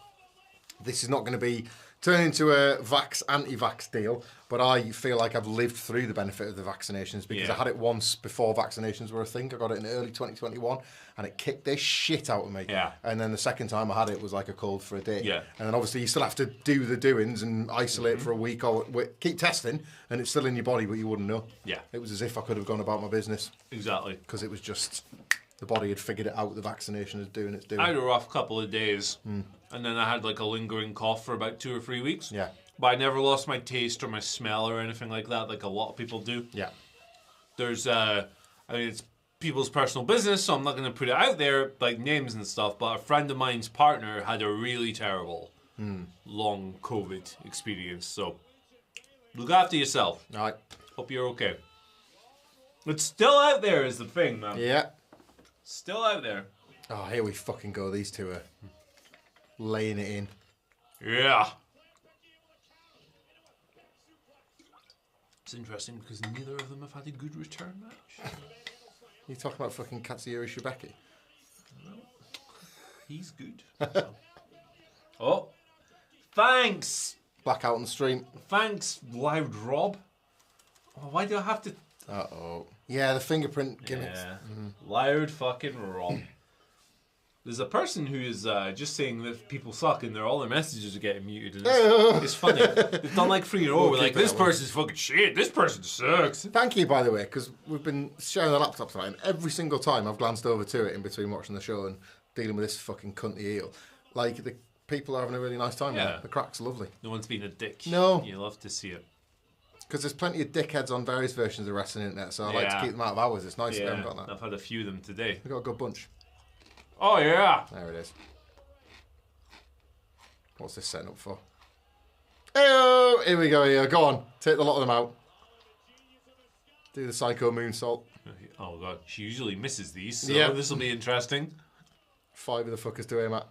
This is not going to be turned into a vax, anti-vax deal, but I feel like I've lived through the benefit of the vaccinations because I had it once before vaccinations were a thing. I got it in early 2021 and it kicked the shit out of me. Yeah. And then the second time I had it was like a cold for a day. Yeah. And then obviously you still have to do the doings and isolate for a week or keep testing and it's still in your body, but you wouldn't know. Yeah. It was as if I could have gone about my business. Exactly. Because it was just the body had figured it out. The vaccination is doing its doing. I had a rough couple of days, and then I had like a lingering cough for about 2 or 3 weeks. Yeah. But I never lost my taste or my smell or anything like that, like a lot of people do. Yeah. There's, I mean, it's people's personal business, so I'm not going to put it out there, like names and stuff, but a friend of mine's partner had a really terrible long COVID experience, so look after yourself. All right. Hope you're okay. It's still out there is the thing, man. Yeah. Still out there. Oh, here we fucking go. These two are laying it in. Yeah. It's interesting because neither of them have had a good return match. You talking about fucking Katsuyori Shibeki? He's good. Oh. Thanks. Back out on the stream. Thanks, Loud Rob. Oh, why do I have to... Uh-oh. Yeah, the fingerprint gimmicks. Yeah. Loud fucking Rob. There's a person who is just saying that people suck and all their messages are getting muted. And it's funny. They've done like 3 in a row. We're like, this person's fucking shit. This person sucks. Thank you, by the way, because we've been sharing the laptop tonight, and every single time I've glanced over to it in between watching the show and dealing with this fucking cunty eel. Like, the people are having a really nice time. Yeah. There. The crack's lovely. No one's been a dick. No. You love to see it. Because there's plenty of dickheads on various versions of wrestling internet, so I like to keep them out of ours. It's nice that they haven't got that. I've had a few of them today. We've got a good bunch. Oh, yeah. There it is. What's this setting up for? Hey-oh! Here we go, here. Go on. Take the lot of them out. Do the Psycho Moonsault. Oh, God. She usually misses these, so this will be interesting. 5 of the fuckers to aim at.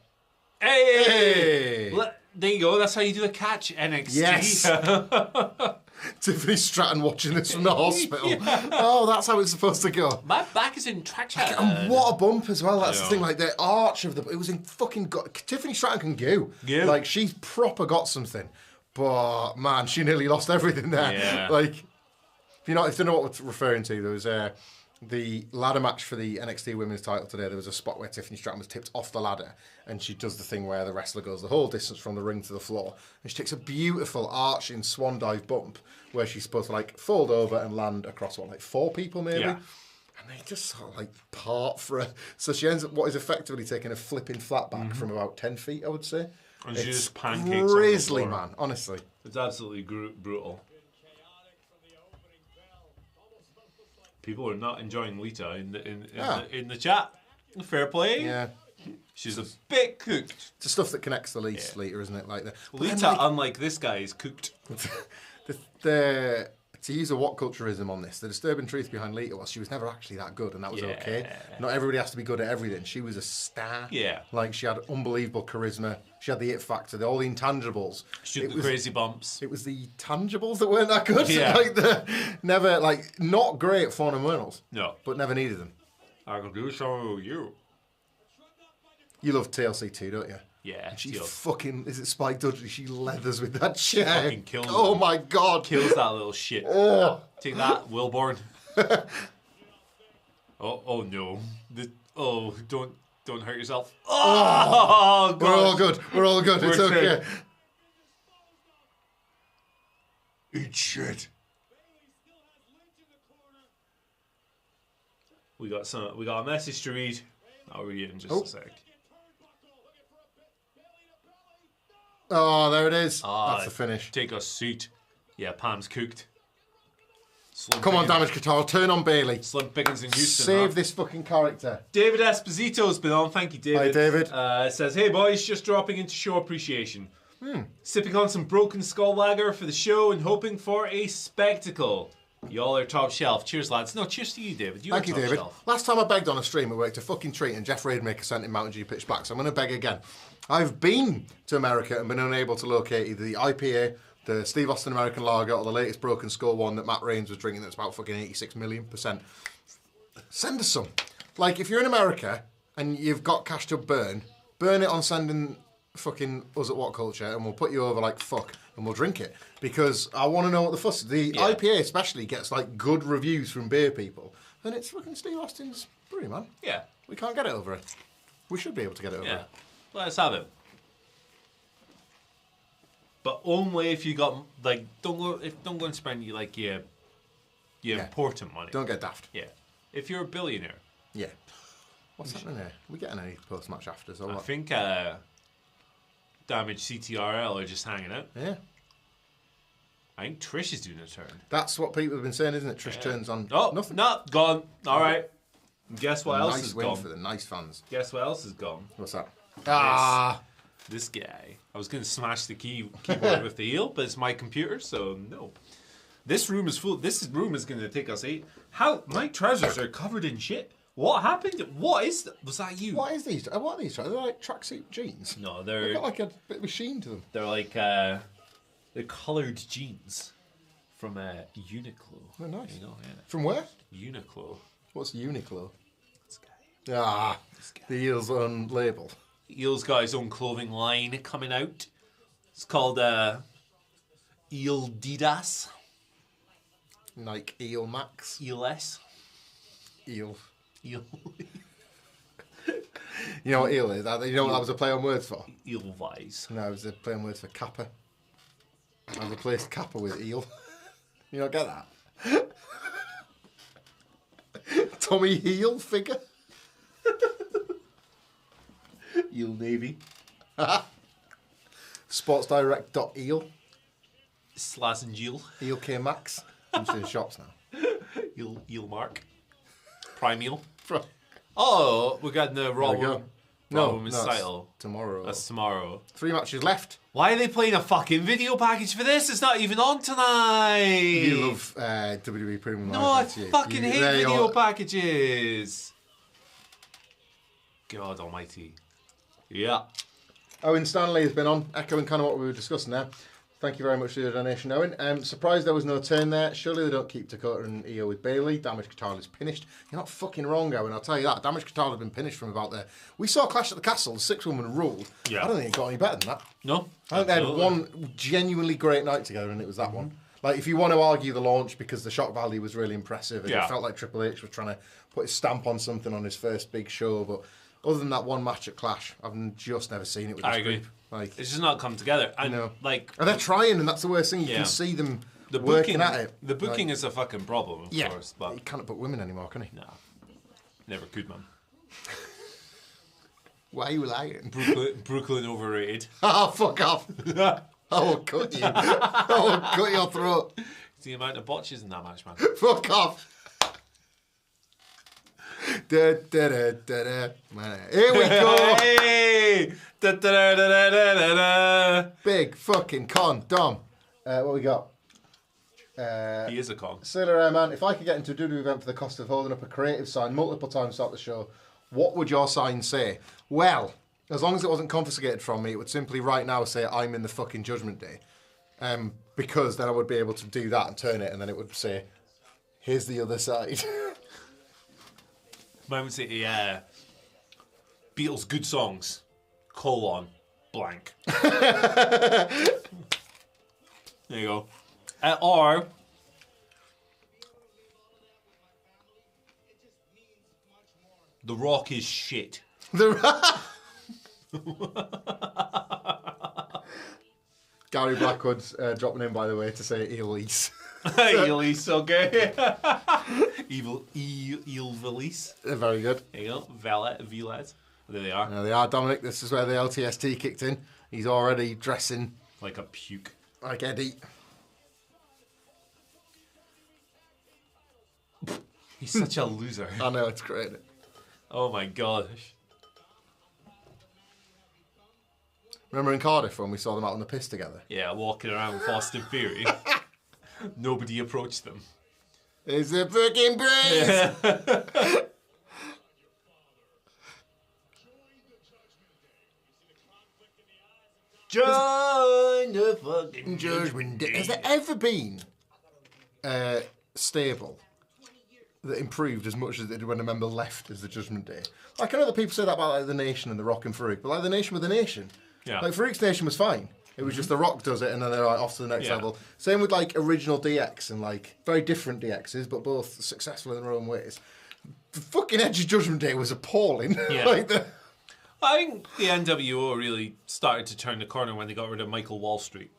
Hey! There you go. That's how you do a catch, NXT. Yes! Tiffany Stratton watching this from the hospital. Yeah. Oh, that's how it's supposed to go. My back is in traction. And what a bump as well. That's the thing. Like the arch of the. It was in fucking. Tiffany Stratton can go. Yeah. Like she's proper got something. But man, she nearly lost everything there. Yeah. Like, if you don't know what we're referring to, there was the ladder match for the NXT Women's title today. There was a spot where Tiffany Stratton was tipped off the ladder, and she does the thing where the wrestler goes the whole distance from the ring to the floor, and she takes a beautiful arching swan dive bump where she's supposed to like fold over and land across like 4 people maybe. Yeah. And they just sort of like part for her. So she ends up what is effectively taking a flipping flat back from about 10 feet, I would say. And she just pancakes grisly, man, honestly. It's absolutely brutal. People are not enjoying Lita in the chat. Fair play. Yeah. She's a bit cooked. It's the stuff that connects the least, Lita, isn't it? Like Lita, unlike this guy, is cooked. To use a WhatCultureism on this, the disturbing truth behind Lita was she was never actually that good, and that was okay. Not everybody has to be good at everything. She was a star. Yeah. Like, she had unbelievable charisma. She had the it factor, all the intangibles. She had the crazy bumps. It was the tangibles that weren't that good. Yeah. Like, not great phenomenals. No. But never needed them. I can do some with you. You love TLC too, don't you? Yeah. She fucking, is it Spike Dudley? She leathers with that chair. Fucking kills Oh him. my God. Kills that little shit. Oh. Take that, Wilborn. Oh no. Don't hurt yourself. Oh, God. We're all good. We're all good. It's okay. Eat shit. We got a message to read. I'll read it in just a sec. Oh, there it is. That's the finish. Take a seat. Yeah, Pam's cooked. Come on, Damage Control. Turn on Bailey. Slim Pickens in Houston. Save this fucking character. David Esposito's been on. Thank you, David. Hi, David. Says, hey, boys, just dropping into show appreciation. Sipping on some Broken Skull Lager for the show and hoping for a spectacle. Y'all are top shelf. Cheers, lads. No, cheers to you, David. Thank you, David. Shelf. Last time I begged on a stream, it worked a fucking treat, and Jeff Raidmaker sent in Mountain Dew pitch black, so I'm going to beg again. I've been to America and been unable to locate either the IPA, the Steve Austin American Lager, or the latest Broken Skull one that Matt Rains was drinking that's about fucking 86 million%. Send us some. Like, if you're in America and you've got cash to burn it on sending fucking us at WhatCulture, and we'll put you over like fuck, and we'll drink it. Because I want to know what the fuss is. The IPA especially gets like good reviews from beer people. And it's fucking Steve Austin's brewery, man. Yeah. We can't get it over it. We should be able to get it over it. Let's have it. But only if you got like don't go and spend your important money. Don't get daft. Yeah. If you're a billionaire. Yeah. What's happening here? Are we getting any post-match afters or I what? think Damage CTRL are just hanging out. Yeah. I think Trish is doing a turn. That's what people have been saying, isn't it? Trish turns on nothing. No, gone. All right. Guess what else Nice is win gone? for the nice fans. Guess what else is gone? What's that? This guy. I was going to smash the keyboard with the heel, but it's my computer, so no. This room is full. This room is going to take us 8. How? My trousers are covered in shit. What happened? What is? Was that you? What is these? What are these? They're like tracksuit jeans. No, They've got like a bit of a sheen to them. they're like they're coloured jeans from Uniqlo. They're nice. You know, yeah. From where? Uniqlo. What's Uniqlo? This guy. This guy. The Eel's own label. Eel's got his own clothing line coming out. It's called Eel Didas. Nike Eel Max. ELS. Eel. Eel. You know what eel is? You know what that was a play on words for? Eelwise. No, it was a play on words for kappa. I replaced kappa with eel. You don't get that? Tommy Heel figure. Eel Navy. Sportsdirect.eel. Slas and Eel. Eel K Max. I'm just in shops now. Eel Mark. Prime Eel. From- Oh, we got the Raw There we go. Women's that's title. tomorrow. That's tomorrow. 3 matches left. Why are they playing a fucking video package for this? It's not even on tonight. You love WWE Premium No, I Live. don't you? fucking hate there you video are. packages. God almighty. Yeah. Owen Stanley has been on, echoing kind of what we were discussing there. Thank you very much for your donation, Owen. Surprised there was no turn there. Surely they don't keep Dakota and Io with Bailey. Damage Control is finished. You're not fucking wrong, Owen. I'll tell you that. Damage Control has been finished from about there. We saw Clash at the Castle, the 6-woman rule. Yeah. I don't think it got any better than that. No. I think they had one genuinely great night together, and it was that one. Like, if you want to argue the launch because the shock value was really impressive, and it felt like Triple H was trying to put his stamp on something on his first big show, but other than that one match at Clash, I've just never seen it with this I agree. group. Like, It's just not come together. And like, and they're trying, and that's the worst thing. You can see them working at it. The booking is a fucking problem, of course. But you can't book women anymore, can he? no, never could, man. Why are you lying? Brooklyn overrated. Ah, fuck off! I will cut you. I will cut your throat. It's the amount of botches in that match, man. Fuck off! Da, da, da, da, da. Man, here we go! Hey! Da, da, da, da, da, da, da. Big fucking con. Dom. What we got? He is a con. Sailor Airman, if I could get into a WWE event for the cost of holding up a creative sign multiple times throughout the show, what would your sign say? Well, as long as it wasn't confiscated from me, it would simply right now say I'm in the fucking Judgment Day. Because then I would be able to do that and turn it, and then it would say, here's the other side. Mine would say, Beatles good songs, : blank. There you go. Or The Rock is shit. Gary Blackwood's dropping in, by the way, to say Elise. Elise, okay. Evil Valise. Very good. There you go. Velez. There they are. There they are, Dominic. This is where the LTST kicked in. He's already dressing Like a puke. like Eddie. He's such a loser. I know, it's great. Oh my gosh. Remember in Cardiff when we saw them out on the piss together? Yeah, walking around with Austin Theory. Nobody approached them. It's a fucking breeze! Join the fucking Judgment Day. Has there ever been a stable that improved as much as it did when a member left as the Judgment Day? Like, I know that people say that about like the Nation and the Rock and Farouk, but like the Nation with the Nation. Yeah. Like Farouk's Nation was fine. It was just the Rock does it and then they're like off to the next level. Same with like original DX and like very different DXs, but both successful in their own ways. The fucking Edge's Judgment Day was appalling. Yeah. Like I think the NWO really started to turn the corner when they got rid of Michael Wall Street.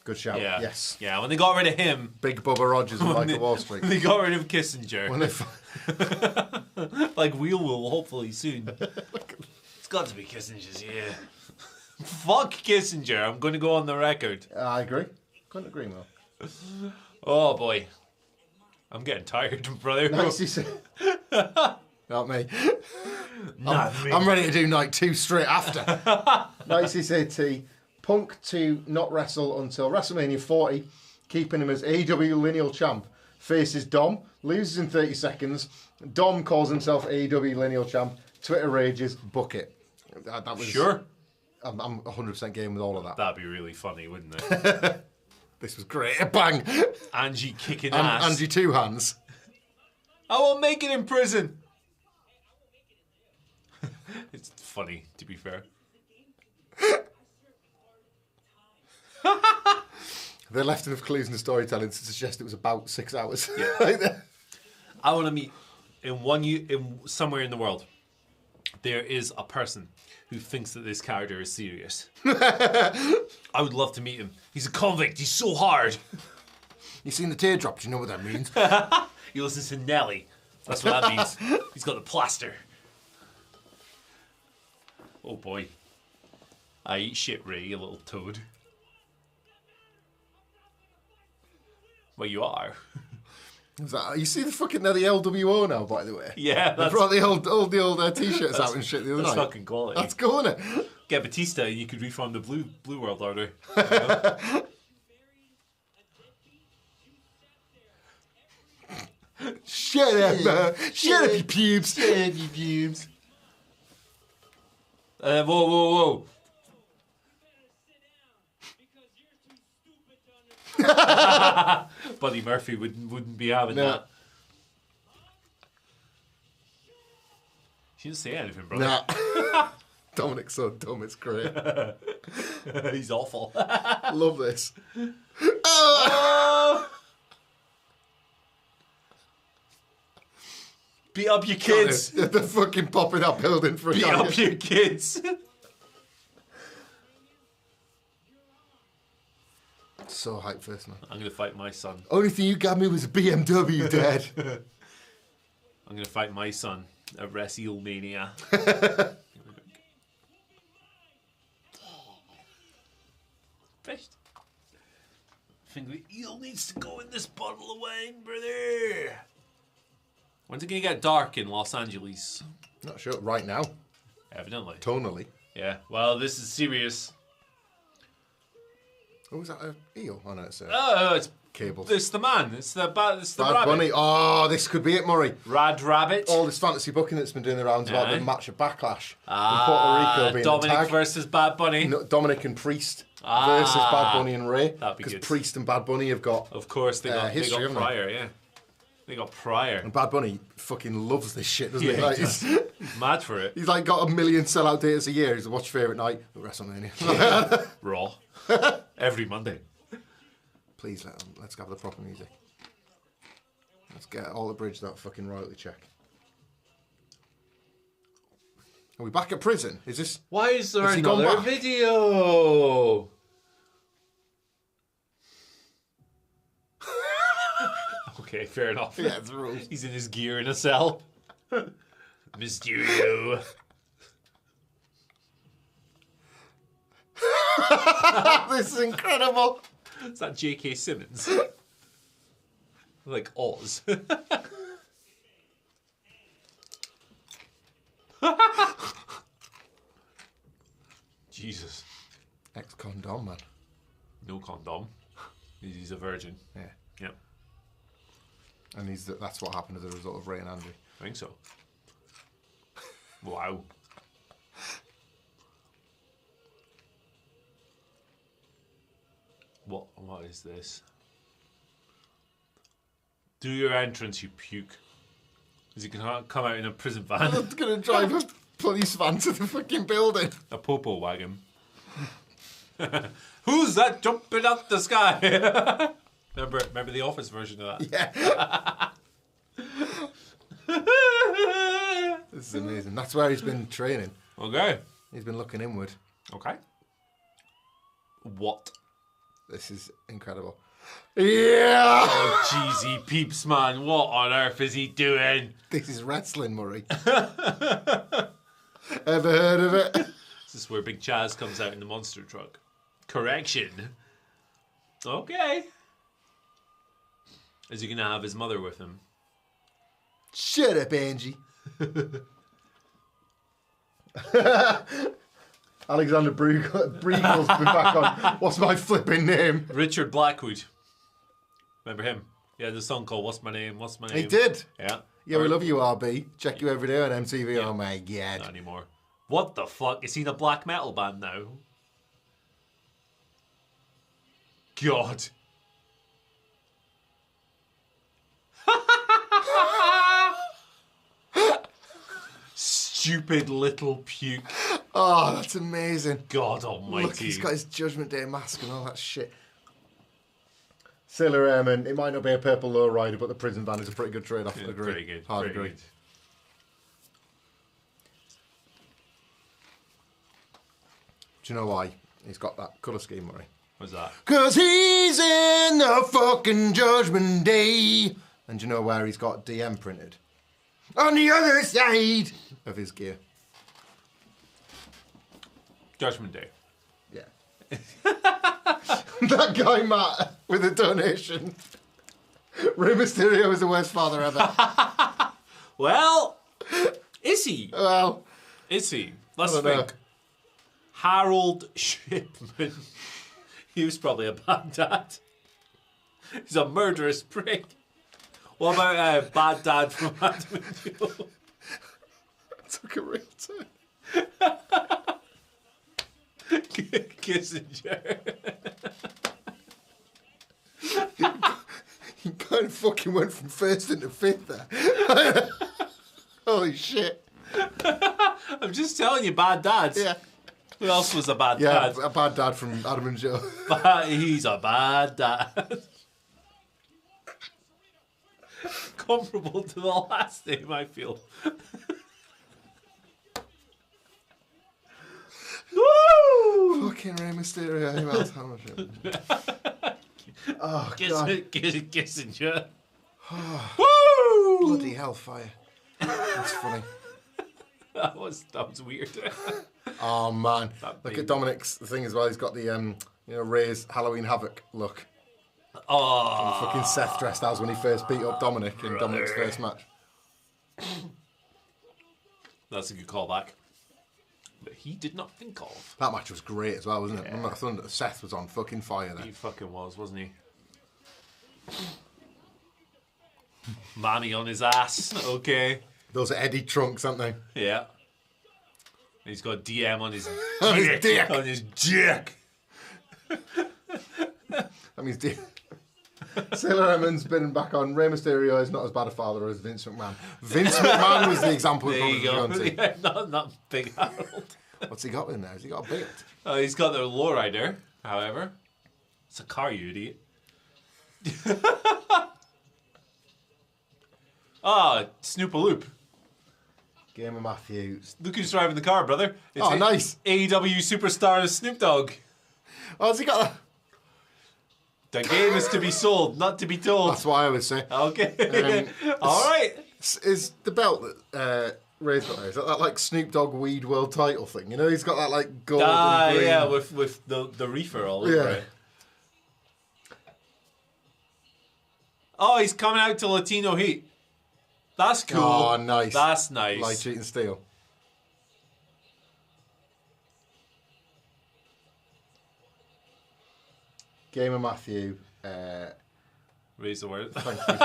Good shout. Yeah. Yes. Yeah, when they got rid of him. Big Bubba Rogers and Michael Wall Street. They got rid of Kissinger. When they Like we will hopefully soon. It's got to be Kissinger's, yeah. Fuck Kissinger. I'm going to go on the record. I agree. Couldn't agree more. Oh boy. I'm getting tired, brother. Nicely said. Not me. Not me. I'm ready to do night 2 straight after. Nicely said T. Punk to not wrestle until WrestleMania 40, keeping him as AEW lineal champ. Faces Dom, loses in 30 seconds. Dom calls himself AEW lineal champ. Twitter rages, book it. That was Sure. I'm 100% game with all of that. That'd be really funny, wouldn't it? This was great. Bang! Angie kicking ass. Angie two hands. I won't make it in prison. It's funny, to be fair. They left enough clues in the storytelling to suggest it was about 6 hours. Yeah. I want to meet in somewhere in the world. There is a person who thinks that this character is serious. I would love to meet him. He's a convict. He's so hard. You seen the teardrops? You know what that means? He listens to Nelly. That's what that means. He's got the plaster. Oh boy. I eat shit, Ray, you little toad. Well, you are. You see the fucking the LWO now, by the way. Yeah, They brought the old t-shirts out and shit the other that's night. fucking quality. That's cool, isn't it? Get Batista, and you could reform the Blue World Order. Shut up, man. Shut up, you pubes. Shut up, you pubes. Whoa. Buddy Murphy wouldn't be having that. She didn't say anything, brother. Nah. Dominic's so dumb, it's great. He's awful. Love this. Oh! Beat up your kids. They're fucking popping that building for a Beat up your kids. So hyped first, man. I'm going to fight my son. Only thing you got me was a BMW, Dad. I'm going to fight my son at WrestleMania. Best. I think the eel needs to go in this bottle of wine, brother. When's it going to get dark in Los Angeles? Not sure. Right now. Evidently. Tonally. Yeah. Well, this is serious. Oh, was that a eel? Oh, no, it's It's cables. It's the man. It's the Bad rabbit. Bunny. Oh, this could be it, Murray. Rad Rabbit. All this fantasy booking that's been doing the rounds about Aye. the match of Backlash. in Puerto Rico being Dominic the tag. versus Bad Bunny. No, Dominic and Priest versus Bad Bunny and Ray. That'd be Because good. Priest and Bad Bunny have got... Of course, they got history, haven't they? prior, yeah. They got prior. And Bad Bunny fucking loves this shit, doesn't he? Yeah, Like, he does. He's mad for it. he's like got 1 million sellout dates a year. He's like, what's your favourite night? WrestleMania. Raw. Every Monday. Please, let's have the proper music. Let's get all the bridge that fucking royalty check. Are we back at prison? Is this... Why is there Has he gone another back? video? Okay, fair enough. Yeah, it's the rules. He's in his gear in a cell. Mysterio. This is incredible. Is that J.K. Simmons? Like Oz. Jesus. Ex-condom, man. No condom. He's a virgin. Yeah. Yep. And that's what happened as a result of Ray and Andrew. I think so. Wow. What is this? Do your entrance, you puke. Is he gonna come out in a prison van? I'm going to drive a police van to the fucking building. A popo wagon. Who's that jumping out the sky? remember the Office version of that? Yeah. This is amazing. That's where he's been training. Okay. He's been looking inward. Okay. What? This is incredible. Yeah! Oh, jeez, he peeps, man. What on earth is he doing? This is wrestling, Murray. Ever heard of it? This is where Big Chaz comes out in the monster truck. Correction. Okay. Is he going to have his mother with him? Shut up, Angie. Alexander Breagle's been back on. What's my flipping name? Richard Blackwood. Remember him? He had a song called What's My Name, What's My Name? He did. Yeah. Yeah, we love you, RB. Check you every day on MTV. Yeah. Oh, my God. Not anymore. What the fuck? Is he in a black metal band now? God. Stupid little puke. Oh, that's amazing. God almighty. Look, he's got his Judgment Day mask and all that shit. Sailor Airman, it might not be a purple lowrider, but the prison van is a pretty good trade-off. Yeah, agree. pretty good. Hard pretty agree. good. Do you know why he's got that colour scheme, Murray? What's that? 'Cause he's in the fucking Judgment Day. And do you know where he's got DM printed? On the other side of his gear. Judgment Day. Yeah. That guy, Matt, with a donation. Rey Mysterio is the worst father ever. Well, is he? Well, Is he? Let's I don't think. Harold Shipman. He was probably a bad dad. He's a murderous prick. What about Bad Dad from Adam and Joe? took a real turn. Kissinger. He kind of fucking went from first into fifth there. Holy shit. I'm just telling you, bad dads. Yeah. Who else was a bad Yeah, dad? a bad dad from Adam and Joe. He's a bad dad. Comparable to the last name, I feel. Woo! Fucking Rey Mysterio. Who else? How much? Oh, God. Kissinger. Woo! Bloody hellfire. That's funny. That was weird. Oh, man. That Look big- at Dominic's thing as well. He's got the, Ray's Halloween Havoc look. Oh, Fucking Seth dressed as when he first beat up Dominic in Dominic's first match. that's a good callback. But he did not think of. That match was great as well, wasn't it? I thought Seth was on fucking fire there. He fucking was, wasn't he? Manny on his ass. Okay. Those are Eddie trunks, aren't they? Yeah. He's got DM on his On his dick. On his dick. That means Sailor Emin's been back on. Rey Mysterio is not as bad a father as Vince McMahon. Vince McMahon was the example we There you go. probably Yeah, not Big Harold. What's he got in there? Has he got a beard? He's got the lowrider, however. It's a car, you idiot. Snoop-a-loop. Game of Matthews. Look who's driving the car, brother. It's Nice. AEW superstar Snoop Dogg. Oh, has he got that? The game is to be sold, not to be told. That's what I would say. Okay. All right. Is the belt that Ray's got there, is that like Snoop Dogg Weed World title thing? You know, he's got that like gold and green. Yeah, with the reefer all over it. Oh, he's coming out to Latino Heat. That's cool. Oh, nice. That's nice. Light, cheat and steal. Game of Matthew. Raise the word. Thank you.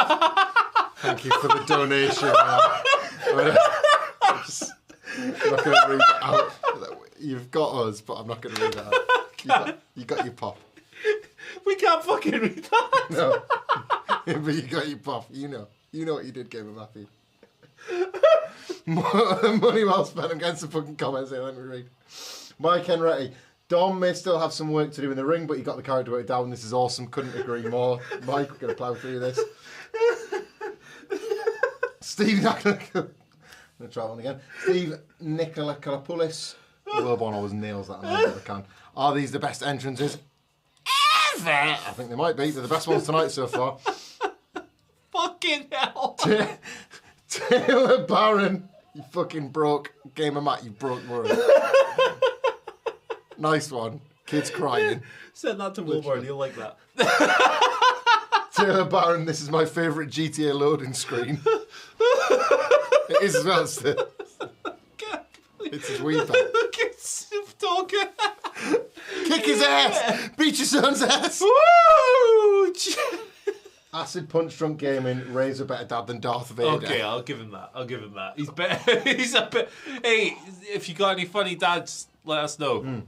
Thank you for the donation. I'm not going to read that out. You've got us, but I'm not going to read that out. You got your pop. We can't fucking read that. No. But you got your pop. You know what you did, Game of Matthew. Money well spent. I'm getting some fucking comments here. Let me read. Mike Henretti. Dom may still have some work to do in the ring, but he got the character work down. This is awesome. Couldn't agree more. Mike, we're going to plough through this. Steve, I'm going to try one again. Steve Nikolakopoulos. Wilborn always nails that. I can. Are these the best entrances? fair. I think they might be. They're the best ones tonight so far. Fucking hell. Taylor Barron, you fucking broke. Game of Matt, you broke Murray. Nice one. Kids crying. Send that to Wilbur, he'll like that. Taylor Barron, this is my favourite GTA loading screen. It is as well, still. It's his wee back. Look at Snoop Dogg. Kick his ass! Beat your son's ass! Woo! Acid Punch Drunk Gaming, Ray's a better dad than Darth Vader. Okay, I'll give him that. He's better. He's a bit. Hey, if you got any funny dads, let us know.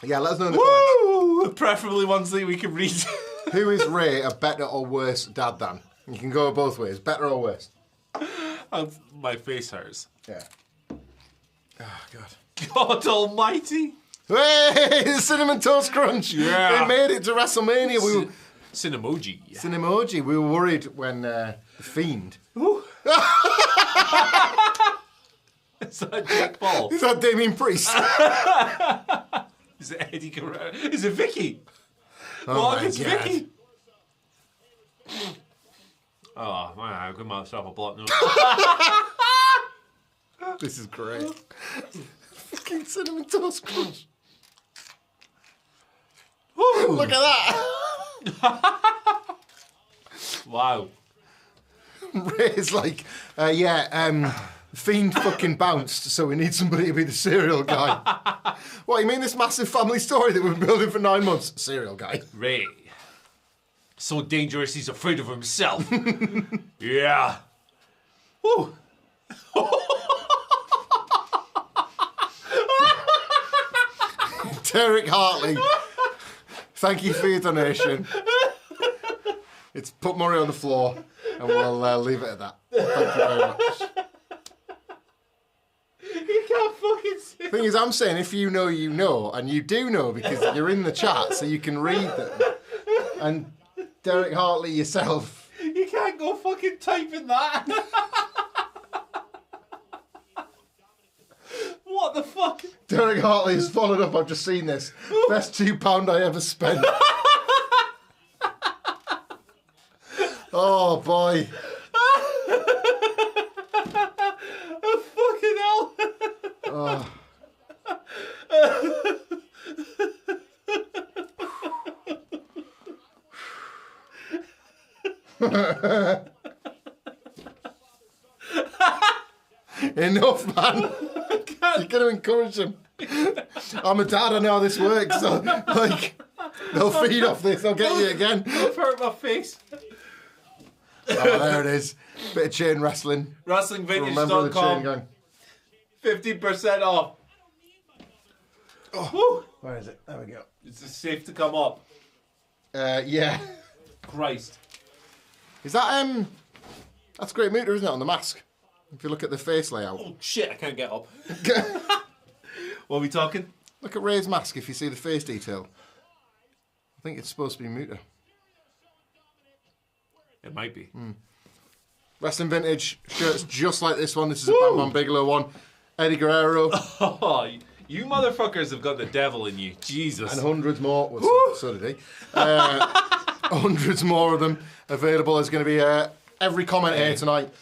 Yeah, let us know in the comments. Woo! Preferably ones that we can read. Who is Ray a better or worse dad than? You can go both ways. Better or worse? My face hurts. Yeah. Oh, God. God almighty. Hey, the Cinnamon Toast Crunch. Yeah. They made it to WrestleMania. We were... Cinemoji. Cinemoji. We were worried when The Fiend... Is that Jake Paul? Is that Damien Priest? Is it Eddie Guerrero? Is it Vicky? Oh What my if it's God. Vicky? Oh, man, I give myself a block note. This is great. Fucking Cinnamon Toast Crunch. Look at that. Wow. Ray's like, Fiend fucking bounced, so we need somebody to be the cereal guy. What, you mean this massive family story that we've been building for 9 months? Cereal guy. Ray. So dangerous he's afraid of himself. Yeah. Woo. Derek Hartley, thank you for your donation. It's put Murray on the floor, and we'll leave it at that. Thank you very much. You can't fucking see. The thing is, I'm saying if you know, you know, and you do know because you're in the chat, so you can read them. And Derek Hartley yourself. You can't go fucking typing that. What the fuck? Derek Hartley has followed up. I've just seen this. Best £2 I ever spent. Oh boy. Oh, fucking hell. Oh. Enough, man. You're going to encourage him. I'm a dad, I know how this works. So, like, they'll feed off this, they'll get you again. I've hurt my face. Oh, there it is. Bit of chain wrestling. Remember the chain WrestlingVintage.com. going. 50% off. Oh. Where is it? There we go. Is it safe to come up? Yeah. Christ. Is that, that's Great Muta, isn't it, on the mask? If you look at the face layout. Oh shit, I can't get up. What are we talking? Look at Ray's mask if you see the face detail. I think it's supposed to be Muta. It might be. Wrestling Vintage shirts just like this one. This is a Batman Bigelow one. Eddie Guerrero. Oh, you motherfuckers have got the devil in you. Jesus. And hundreds more. Well, so did he. Hundreds more of them available. There's going to be every comment here tonight.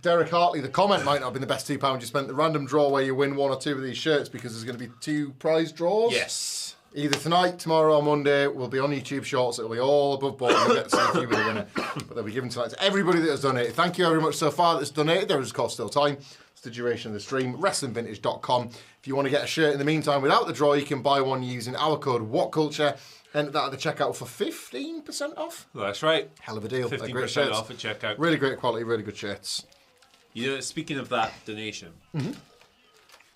Derek Hartley, the comment might not have been the best £2 you spent. The random draw where you win one or two of these shirts because there's going to be 2 prize draws. Yes. Either tonight, tomorrow, or Monday. We'll be on YouTube Shorts. It'll be all above board. We'll get to see if you were the winner. But they'll be given tonight to everybody that has donated. Thank you very much so far that's donated. There is, of course, still time. It's the duration of the stream. WrestlingVintage.com. If you want to get a shirt in the meantime without the draw, you can buy one using our code WhatCulture. Enter that at the checkout for 15% off. That's right. Hell of a deal. 15% off at checkout. Really great quality, really good shirts. You know, speaking of that donation,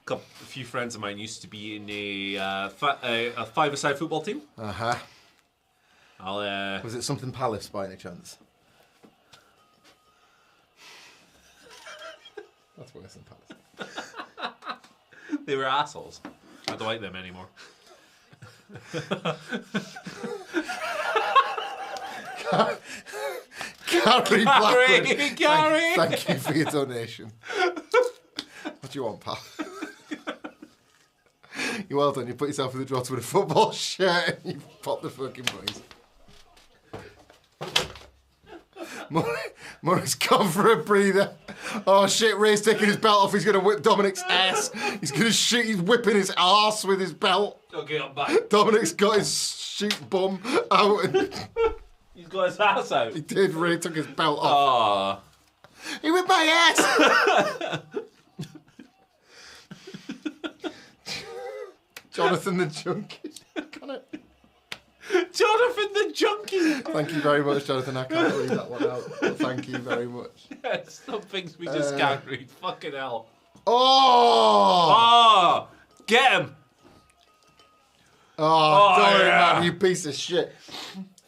a few friends of mine used to be in a five-a-side football team. Uh-huh. I'll Was it something Palace by any chance? That's worse than Palace. They were assholes. I don't like them anymore. Gary Blackwood. Gary! Thank you for your donation. What do you want, pal? You're well done. You put yourself in the draw to win a football shirt and you pop the fucking boys. Murray's gone for a breather. Oh shit, Ray's taking his belt off. He's going to whip Dominic's ass. He's going to shoot. He's whipping his arse with his belt. Okay, I'm back. Dominic's got his shoot bum out. He's got his ass out. He did. Ray took his belt off. Aww. He whipped my ass. Jonathan the Junkie. Jonathan the Junkie. Thank you very much, Jonathan. I can't read that one out. But thank you very much. Yes, some things we just can't read. Fucking hell. Oh! Oh! Get him! Oh, Dominic, yeah. man, you piece of shit.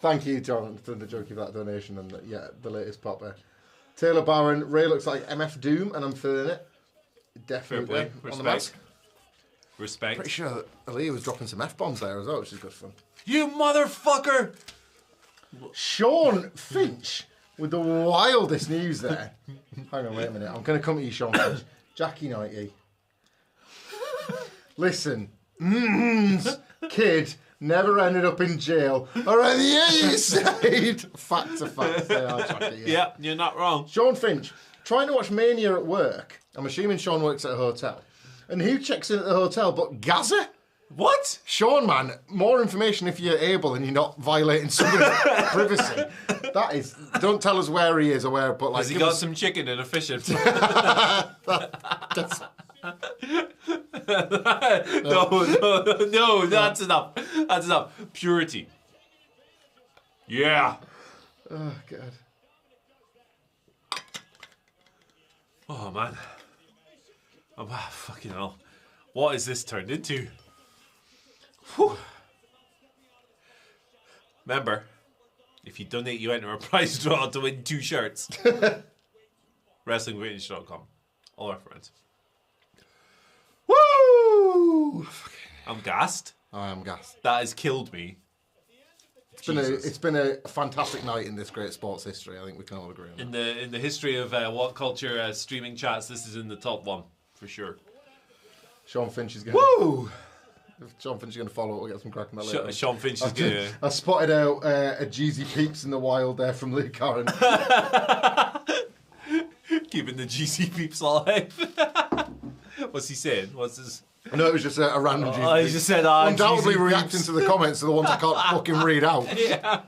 Thank you, Jonathan the Junkie, for that donation and the latest popper. Taylor Barron, Ray looks like MF Doom, and I'm feeling it. Definitely. Fair play. On the Respect. mask. Respect. Pretty sure Aaliyah was dropping some F-bombs there as well, which is good fun. You motherfucker! Sean Finch with the wildest news there. Hang on, wait a minute. I'm going to come to you, Sean Finch. Jackie 90. Listen. Kid never ended up in jail. Or on the other side. Fact to fact. They are, Jackie, Yeah, you're not wrong. Sean Finch, trying to watch Mania at work. I'm assuming Sean works at a hotel. And who checks in at the hotel but Gaza? What? Sean, man, more information if you're able and you're not violating somebody's privacy. That is, don't tell us where he is or where, but like... Has he got some chicken and a fish and... No, that's enough. That's enough. Purity. Yeah. Oh, God. Oh, man. Fucking hell. What is this turned into? Whew. Remember, if you donate, you enter a prize draw to win 2 shirts. WrestlingVintage.com. All our friends. Woo! I'm gassed. I am gassed. That has killed me. It's been a fantastic night in this great sports history. I think we can all agree on that. In the history of WhatCulture streaming chats, this is in the top 1 for sure. Sean Finch is going. Woo! If Sean Finch is going to follow it, we'll get some crack on that later. Sean Finch is going to... I spotted out a Jeezy Peeps in the wild there from Lee Curran. Keeping the GC peeps alive. What's he saying? What's his... No, it was just a random Jeezy He Peeps. just said, Undoubtedly GC reacting peeps. to the comments are the ones I can't fucking read out. Yeah.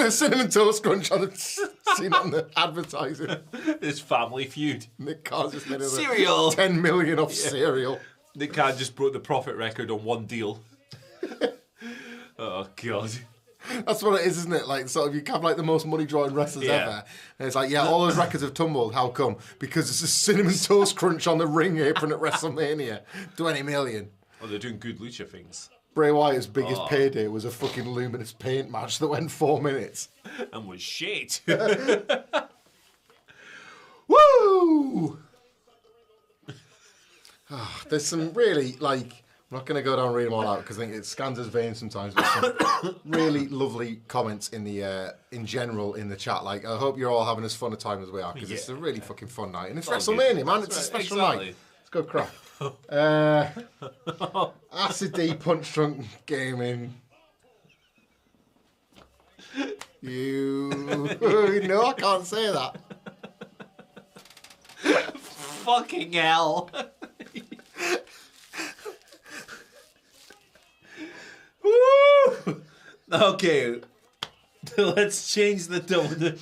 Cinnamon Toast Crunch, I've seen on the advertising. This family feud. Nick Carr's just made Cereal. 10 million off cereal. Nick Carr just broke the profit record on one deal. Oh, God. That's what it is, isn't it? Like, sort of, you have like the most money drawing wrestlers ever. And it's like, yeah, all those records have tumbled. How come? Because it's a Cinnamon Toast Crunch on the ring apron at WrestleMania. 20 million. Oh, they're doing good lucha things. Bray Wyatt's biggest payday was a fucking luminous paint match that went 4 minutes. And was shit. Woo! Oh, there's some really, like, I'm not going to go down and read them all out because I think it scans his veins sometimes. But some really lovely comments in the in general in the chat. Like, I hope you're all having as fun a time as we are because it's a really fucking fun night. And it's WrestleMania, man. It's a special night. Let's go crack. Acid D Punch Drunk Gaming. No, I can't say that. Fucking hell. Woo! Okay, let's change the tone.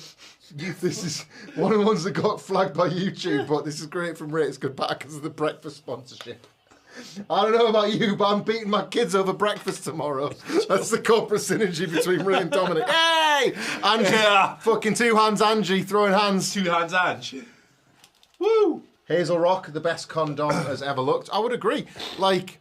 This is one of the ones that got flagged by YouTube, but this is great from Ray. It's good back because of the breakfast sponsorship. I don't know about you, but I'm beating my kids over breakfast tomorrow. That's the corporate synergy between Ray and Dominic. Hey! Angie, fucking 2 hands Angie, throwing hands. 2 hands Ange. Woo! Hazel Rock, the best condom has ever looked. I would agree. Like,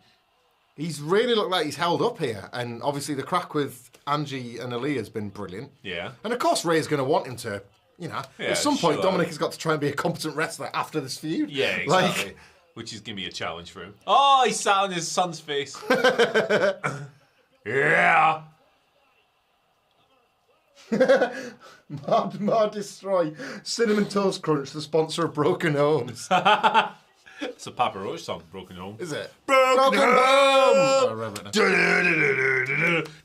he's really looked like he's held up here. And obviously the crack with Angie and Aaliyah has been brilliant. Yeah. And of course Ray's going to want him to, you know, at some point Dominic has got to try and be a competent wrestler after this feud. Yeah, exactly. Like, which is going to be a challenge for him. Oh, he sat on his son's face. Yeah. Mad Destroy. Cinnamon Toast Crunch, the sponsor of Broken Homes. It's a Papa Roach song, Broken Home. Is it? Broken Home! Oh,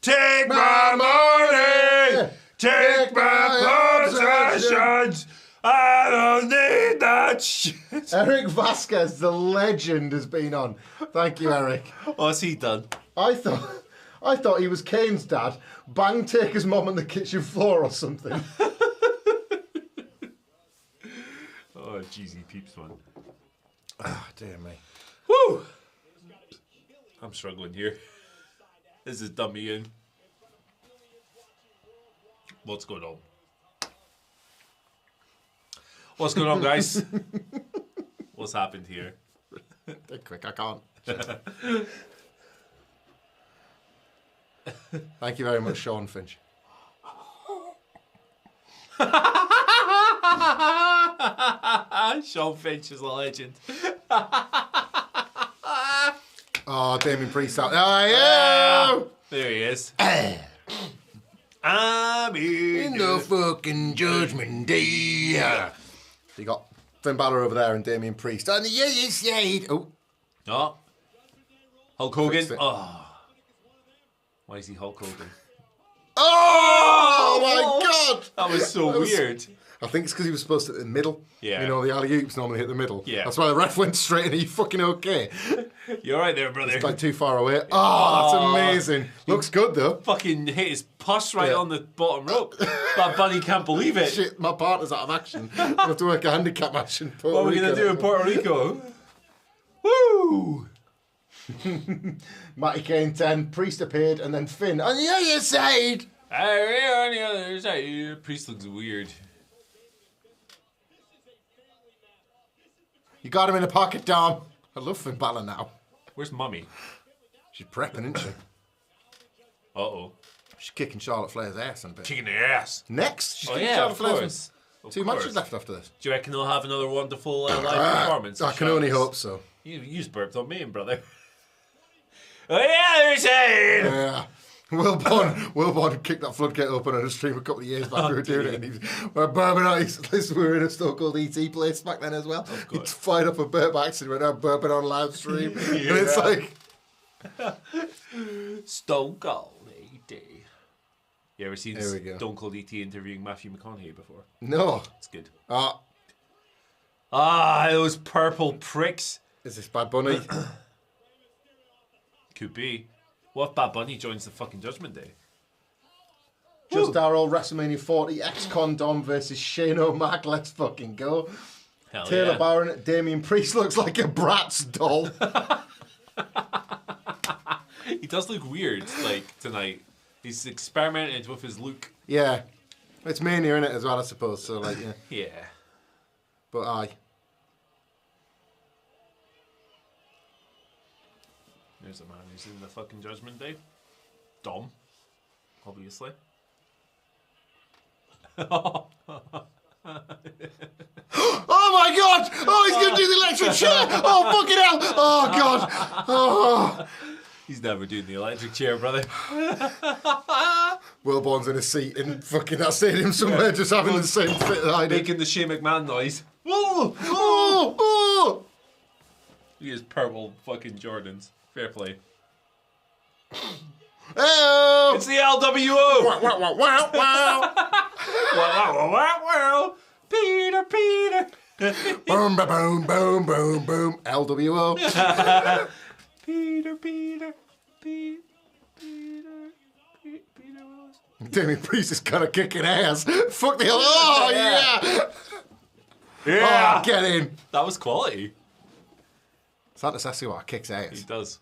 Take my money! Take my possessions! I don't need that shit! Eric Vasquez, the legend, has been on. Thank you, Eric. What's he done? I thought he was Kane's dad. Bang Taker's mom on the kitchen floor or something. Oh, jeez, he peeps one. Ah, dear me. Woo! I'm struggling here. This is dummy in. What's going on? What's going on, guys? What's happened here? Dead quick, I can't. Thank you very much, Sean Finch. Sean Finch is a legend. Oh, Damien Priest out. Oh, yeah! There he is. I'm In the fucking judgment day. So you got Finn Balor over there and Damien Priest. On the other side. Oh. Oh. Hulk Hogan. Fixed it. Oh. Why is he Hulk Hogan? Oh my God! That was so weird. I think it's because he was supposed to hit the middle. Yeah. You know, the alley-oops normally hit the middle. Yeah. That's why the ref went straight and are you fucking okay? You're right there, brother. It's like too far away. Oh, that's amazing. Looks good though. Fucking hit his pus right on the bottom rope. That bunny can't believe it. Shit, my partner's out of action. I have to work a handicap match in Puerto What are we going to do in Puerto Rico? Woo! Matty Kane 10, Priest appeared, and then Finn on the other side. On the other side. Priest looks weird. You got him in the pocket, Dom. I love Finn Balor now. Where's Mummy? She's prepping, isn't she? Uh-oh. She's kicking Charlotte Flair's ass in a bit. Kicking the ass. Next, she's Oh, kicking yeah, Charlotte of Flair's course. Of Two course. matches left after this. Do you reckon they'll have another wonderful live performance? I can only hope so. You just burped on me, brother. Oh, yeah, they're saying. Yeah. Wilborn kicked that floodgate open on a stream a couple of years back. We were doing it, and we're burping out. We were in a Stone Cold ET place back then as well. He fired up a burp accident, went out burping on live stream, and it's like Stone Cold ET. You ever seen There we go. Stone Cold ET interviewing Matthew McConaughey before? no. It's good. Those purple pricks. Is this Bad Bunny? Could be. What if Bad Bunny joins the fucking Judgment Day? Just our old WrestleMania 40 ex-con Dom versus Shane O'Mac. Let's fucking go. Hell Taylor yeah. Barron, Damien Priest looks like a Bratz doll. He does look weird, like, tonight. He's experimented with his look. Yeah. It's Mania in it as well, I suppose. So, like, yeah. Yeah. But aye. There's a man who's in the fucking Judgment Day. Dom. Obviously. Oh my God! Oh, he's going to do the electric chair! Oh, fucking hell! Oh, God! Oh. He's never doing the electric chair, brother. Wilborn's in a seat in fucking that stadium somewhere, just having the same fit that I did. Making the Shane McMahon noise. Oh! Oh! Oh! He has purple fucking Jordans. Fair play. Oh! It's the LWO! Wow, wow, wow, wow, wow. Wow, wow, wow, wow. Peter. Boom, ba, boom, boom, boom, boom. LWO. Peter. Damien Priest is kind of kicking ass. Fuck the hell. Oh, yeah. Yeah. Oh, get in. That was quality. Santos Escobar kicks He ass. does.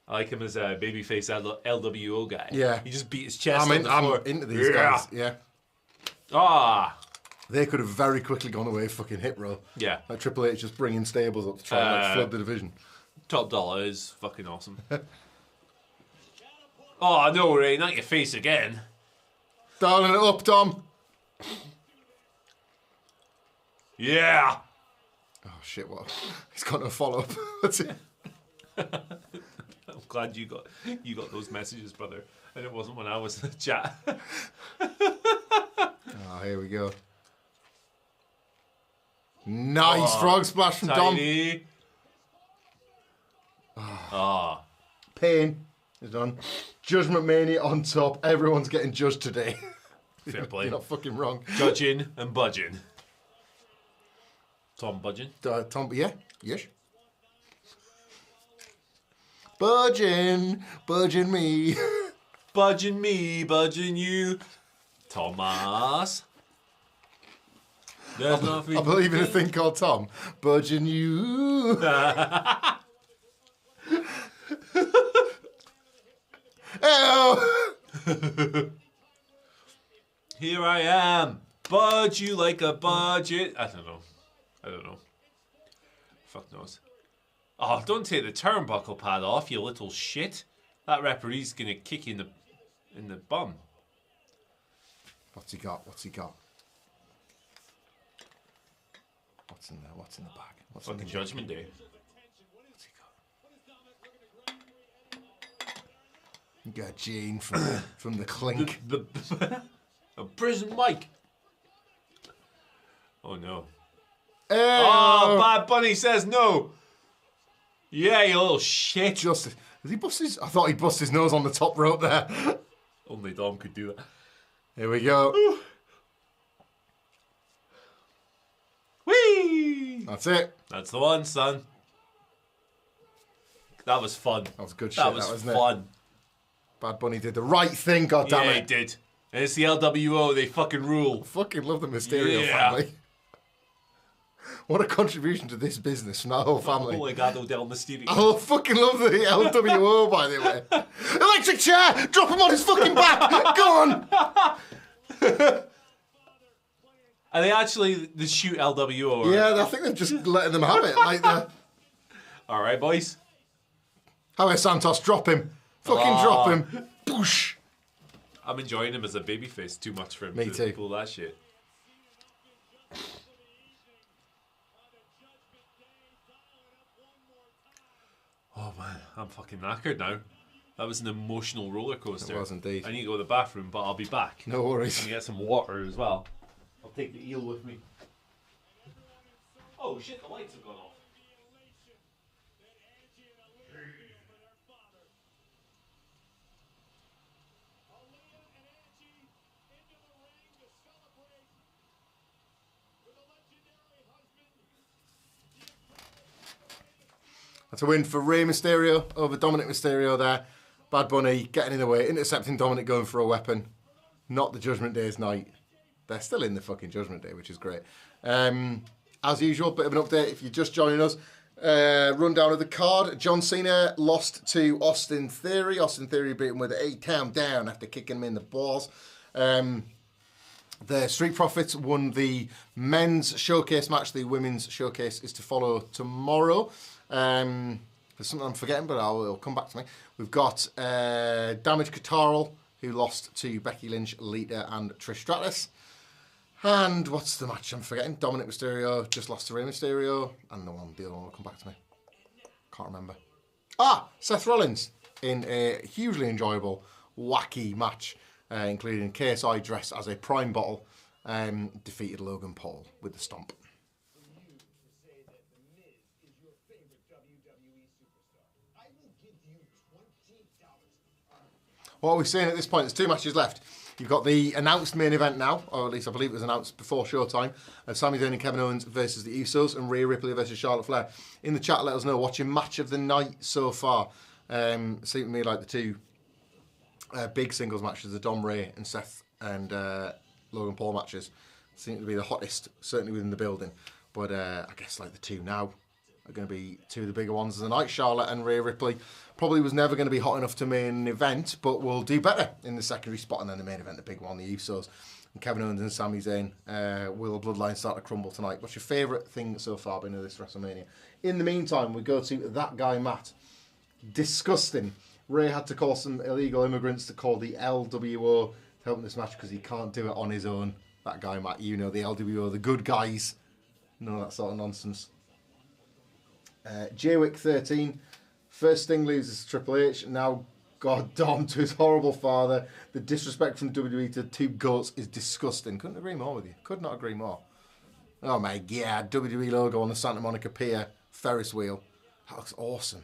I like him as a babyface LWO guy. Yeah. He just beat his chest on the I'm floor. into these guys. Yeah. Ah. They could have very quickly gone away fucking hit row. Yeah. Like Triple H just bringing stables up to try and like, flood the division. Top Dollar is fucking awesome. Oh, no, Ray, not your face again. Dialing it up, Tom. Yeah. Oh, shit, what? He's got no follow-up. That's it. I'm glad you got those messages, brother. And it wasn't when I was in the chat. Oh, here we go. Nice frog splash from Dom. Tiny. Pain is done. Judgment Mania on top. Everyone's getting judged today. Fair play. You're not fucking wrong. Judging and budging. Tom budging. Tom, yeah, yes. Budging me. Budging me, budging you. Thomas. There's nothing. I believe in a thing called Tom. Budging you. Oh. Here I am. Budge you like a budget. I don't know. Fuck knows. Oh, don't take the turnbuckle pad off, you little shit. That referee's gonna kick you in the bum. What's he got? What's in there? What's in the bag? What's Fucking in the Judgment Day. What's he got? You got Gene from the clink. A prison mic. Oh no. Oh, Bad Bunny says no. Yeah, you little shit. Justice. Did he bust his? I thought he bust his nose on the top rope there. Only Dom could do that. Here we go. Whee! That's it. That's the one, son. That was fun. That was good shit. That was wasn't fun. It? Bad Bunny did the right thing. God damn Yeah, it. he did. And it's the LWO. They fucking rule. I fucking love the Mysterio family. What a contribution to this business from that whole family. Legado del Mysterio. I fucking love the LWO, by the way. Electric chair! Drop him on his fucking back! Go on! Are they actually the shoot LWO? Or... Yeah, I think they're just letting them have it. Like all right, boys. How is Santos? Drop him. Fucking drop him. Boosh. I'm enjoying him as a babyface too much for him Me to too. pull that shit. Oh man, I'm fucking knackered now. That was an emotional roller coaster. It was indeed. I need to go to the bathroom, but I'll be back. No worries. And get some water as well. I'll take the eel with me. Oh shit, the lights have gone off. That's a win for Rey Mysterio over Dominic Mysterio there. Bad Bunny getting in the way, intercepting Dominic, going for a weapon. Not the Judgment Day's night. They're still in the fucking Judgment Day, which is great. As usual, bit of an update if you're just joining us. Rundown of the card. John Cena lost to Austin Theory. Austin Theory beat him with a countdown after kicking him in the balls. The Street Profits won the men's showcase match. The women's showcase is to follow tomorrow. There's something I'm forgetting, but it'll come back to me. We've got Damage Katarl, who lost to Becky Lynch, Lita, and Trish Stratus. And what's the match I'm forgetting? Dominic Mysterio just lost to Rey Mysterio, and the other one will come back to me. Can't remember. Seth Rollins in a hugely enjoyable, wacky match, including KSI dressed as a Prime bottle, defeated Logan Paul with the stomp. What are we saying at this point? There's 2 matches left. You've got the announced main event now, or at least I believe it was announced before showtime, of Sami Zayn and Kevin Owens versus the Usos and Rhea Ripley versus Charlotte Flair. In the chat, let us know what's your match of the night so far. Seemed to me like the 2 big singles matches, the Dom Rey and Seth and Logan Paul matches, seem to be the hottest, certainly within the building. But I guess like the 2 now are going to be 2 of the bigger ones of the night. Charlotte and Rhea Ripley probably was never going to be hot enough to main event, but will do better in the secondary spot. And then the main event, the big one, the Usos and Kevin Owens and Sami Zayn. Will Bloodline start to crumble tonight? What's your favourite thing so far been of this WrestleMania? In the meantime, we go to that guy Matt. Disgusting. Ray had to call some illegal immigrants to call the LWO to help in this match because he can't do it on his own. That guy Matt, you know, the LWO, the good guys. None of that sort of nonsense. Jaywick 13. First Sting loses to Triple H. Now God Dom to his horrible father. The disrespect from WWE to 2 GOATs is disgusting. Couldn't agree more with you. Could not agree more. Oh my god, WWE logo on the Santa Monica Pier Ferris wheel. That looks awesome.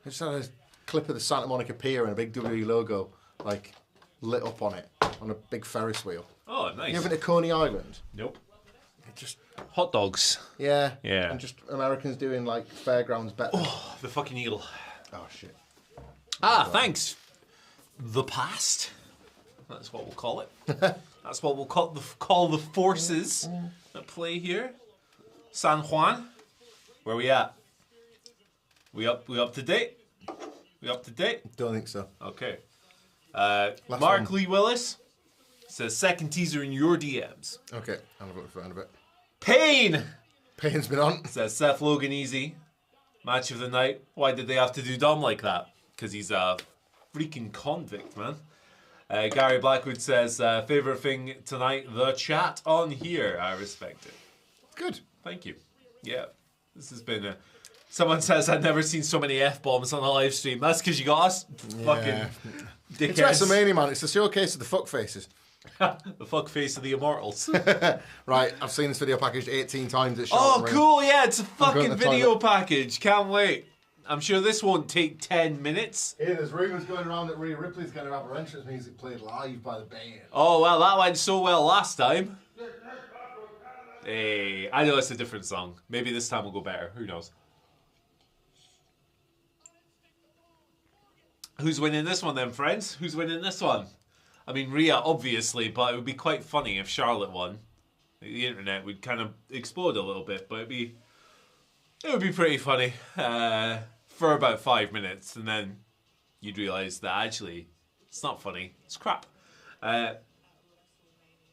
I just had a clip of the Santa Monica Pier and a big WWE logo, like, lit up on it, on a big Ferris wheel. Oh, nice. You ever been to Coney Island? Nope. It just... Hot dogs. Yeah. Yeah. And just Americans doing, like, fairgrounds better. Oh, the fucking eagle. Oh, shit. Thanks. The past. That's what we'll call it. That's what we'll call the forces at play here. San Juan. Where we at? We up to date? We up to date? Don't think so. Okay. Last Mark one. Lee Willis says second teaser in your DMs. Okay, I'll have a look for it in a bit. Pain Payne's been on. says Seth Logan easy. Match of the night. Why did they have to do Dom like that? Because he's a freaking convict, man. Gary Blackwood says favorite thing tonight, the chat on here. I respect it. Good. Thank you. Yeah, this has been a... Someone says I've never seen so many F-bombs on a live stream. That's because you got us fucking dickheads. It's WrestleMania, man. It's the showcase of the fuck faces. The fuck face of the immortals. Right, I've seen this video packaged 18 times. It's Oh, cool. Yeah, it's a going fucking to the video toilet. package. Can't wait. I'm sure this won't take 10 minutes. Hey, there's rumours going around that Rhea Ripley's going to have her entrance music played live by the band. Oh, well, that went so well last time. Hey, I know it's a different song. Maybe this time will go better. Who knows? Who's winning this one then, friends? Who's winning this one? I mean, Rhea, obviously, but it would be quite funny if Charlotte won. The internet would kind of explode a little bit, but it would be pretty funny for about 5 minutes, and then you'd realise that actually it's not funny. It's crap.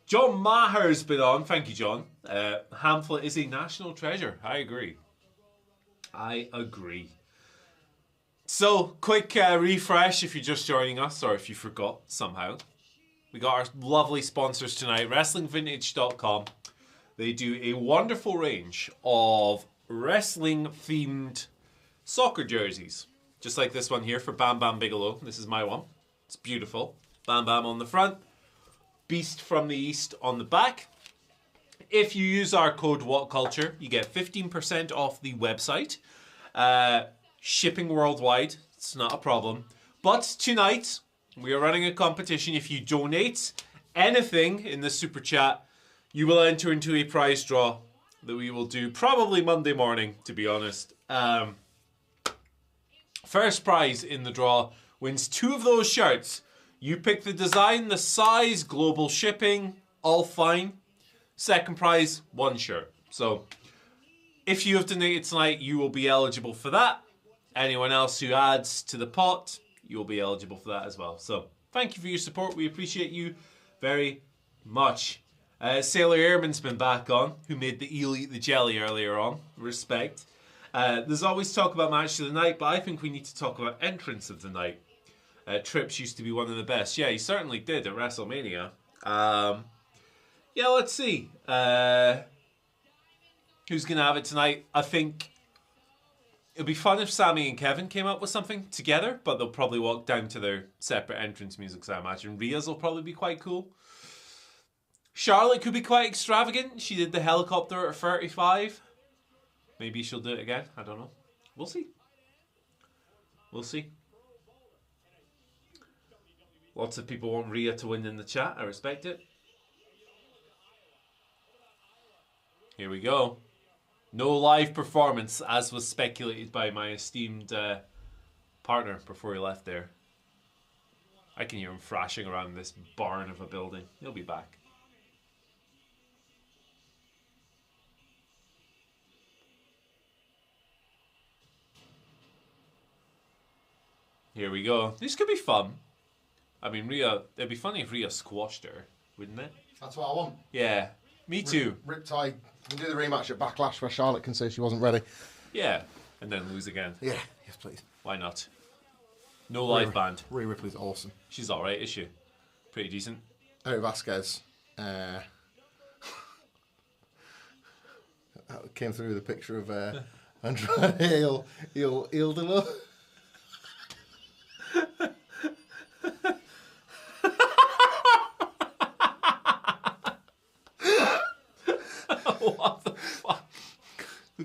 John Maher's been on. Thank you, John. Hamlet is a national treasure. I agree. I agree. So, quick refresh if you're just joining us or if you forgot somehow. We got our lovely sponsors tonight, WrestlingVintage.com. They do a wonderful range of wrestling-themed soccer jerseys. Just like this one here for Bam Bam Bigelow. This is my one. It's beautiful. Bam Bam on the front. Beast from the East on the back. If you use our code WhatCulture, you get 15% off the website. Shipping worldwide. It's not a problem. But tonight, we are running a competition. If you donate anything in the super chat, you will enter into a prize draw that we will do probably Monday morning, to be honest. First prize in the draw wins 2 of those shirts. You pick the design, the size, global shipping, all fine. Second prize, 1 shirt. So, if you have donated tonight, you will be eligible for that. Anyone else who adds to the pot, you'll be eligible for that as well. So, thank you for your support. We appreciate you very much. Sailor Airman's been back on, who made the eel eat the jelly earlier on. Respect. There's always talk about match of the night, but I think we need to talk about entrance of the night. Trips used to be one of the best. Yeah, he certainly did at WrestleMania. Yeah, let's see. Who's going to have it tonight? I think it'd be fun if Sammy and Kevin came up with something together, but they'll probably walk down to their separate entrance music, so I imagine Rhea's will probably be quite cool. Charlotte could be quite extravagant. She did the helicopter at 35. Maybe she'll do it again. I don't know. We'll see. We'll see. Lots of people want Rhea to win in the chat. I respect it. Here we go. No live performance, as was speculated by my esteemed partner before he left there. I can hear him thrashing around this barn of a building. He'll be back. Here we go. This could be fun. I mean, Rhea, it'd be funny if Rhea squashed her, wouldn't it? That's what I want. Yeah, me too. Riptide. We can do the rematch at Backlash where Charlotte can say she wasn't ready. Yeah, and then lose again. Yeah, yes, please. Why not? No live band. Rhea Ripley's awesome. She's alright, is she? Pretty decent. Eric Vasquez came through with a picture of Andrade Ildolo.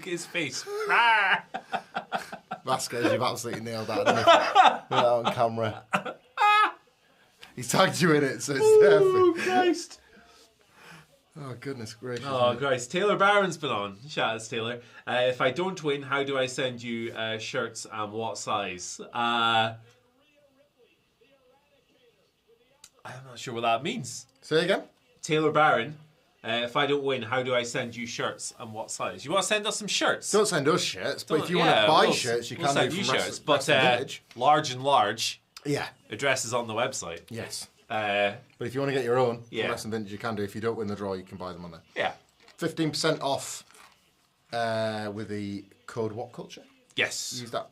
Look at his face. Rawr. Vasquez, you've absolutely nailed that, haven't you? Put that on camera. He's tagged you in it, so it's there. Oh, Christ. Oh, goodness gracious. Oh, Christ. Taylor Barron's been on. Shout out to Taylor. If I don't win, how do I send you shirts and what size? I'm not sure what that means. Say again? Taylor Barron. If I don't win, how do I send you shirts and what size? You want to send us some shirts? Don't send us shirts, but if you want to buy shirts, you can send do you from shirts. Wrestling Village. Large and large. Yeah. Address is on the website. Yes. But if you want to get your own yeah. from Wrestling Vintage, you can do. If you don't win the draw, you can buy them on there. Yeah. 15% off with the code WhatCulture. Yes. Use that.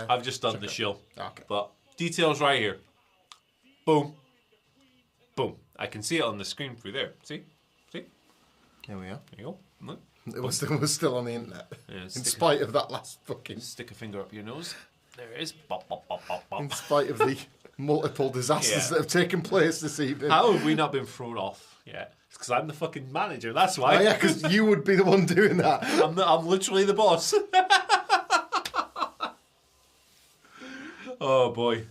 I've just done the show. Okay. But details right here. Boom. Boom. I can see it on the screen through there. See? See? Here we are. There you go. Look. It was still on the internet. Yeah, in spite of that last fucking... Stick a finger up your nose. There it is. Bop, bop, bop, bop, bop. In spite of the multiple disasters that have taken place this evening. How have we not been thrown off yet? It's because I'm the fucking manager. That's why. Oh, yeah, because you would be the one doing that. I'm literally the boss. Oh, boy.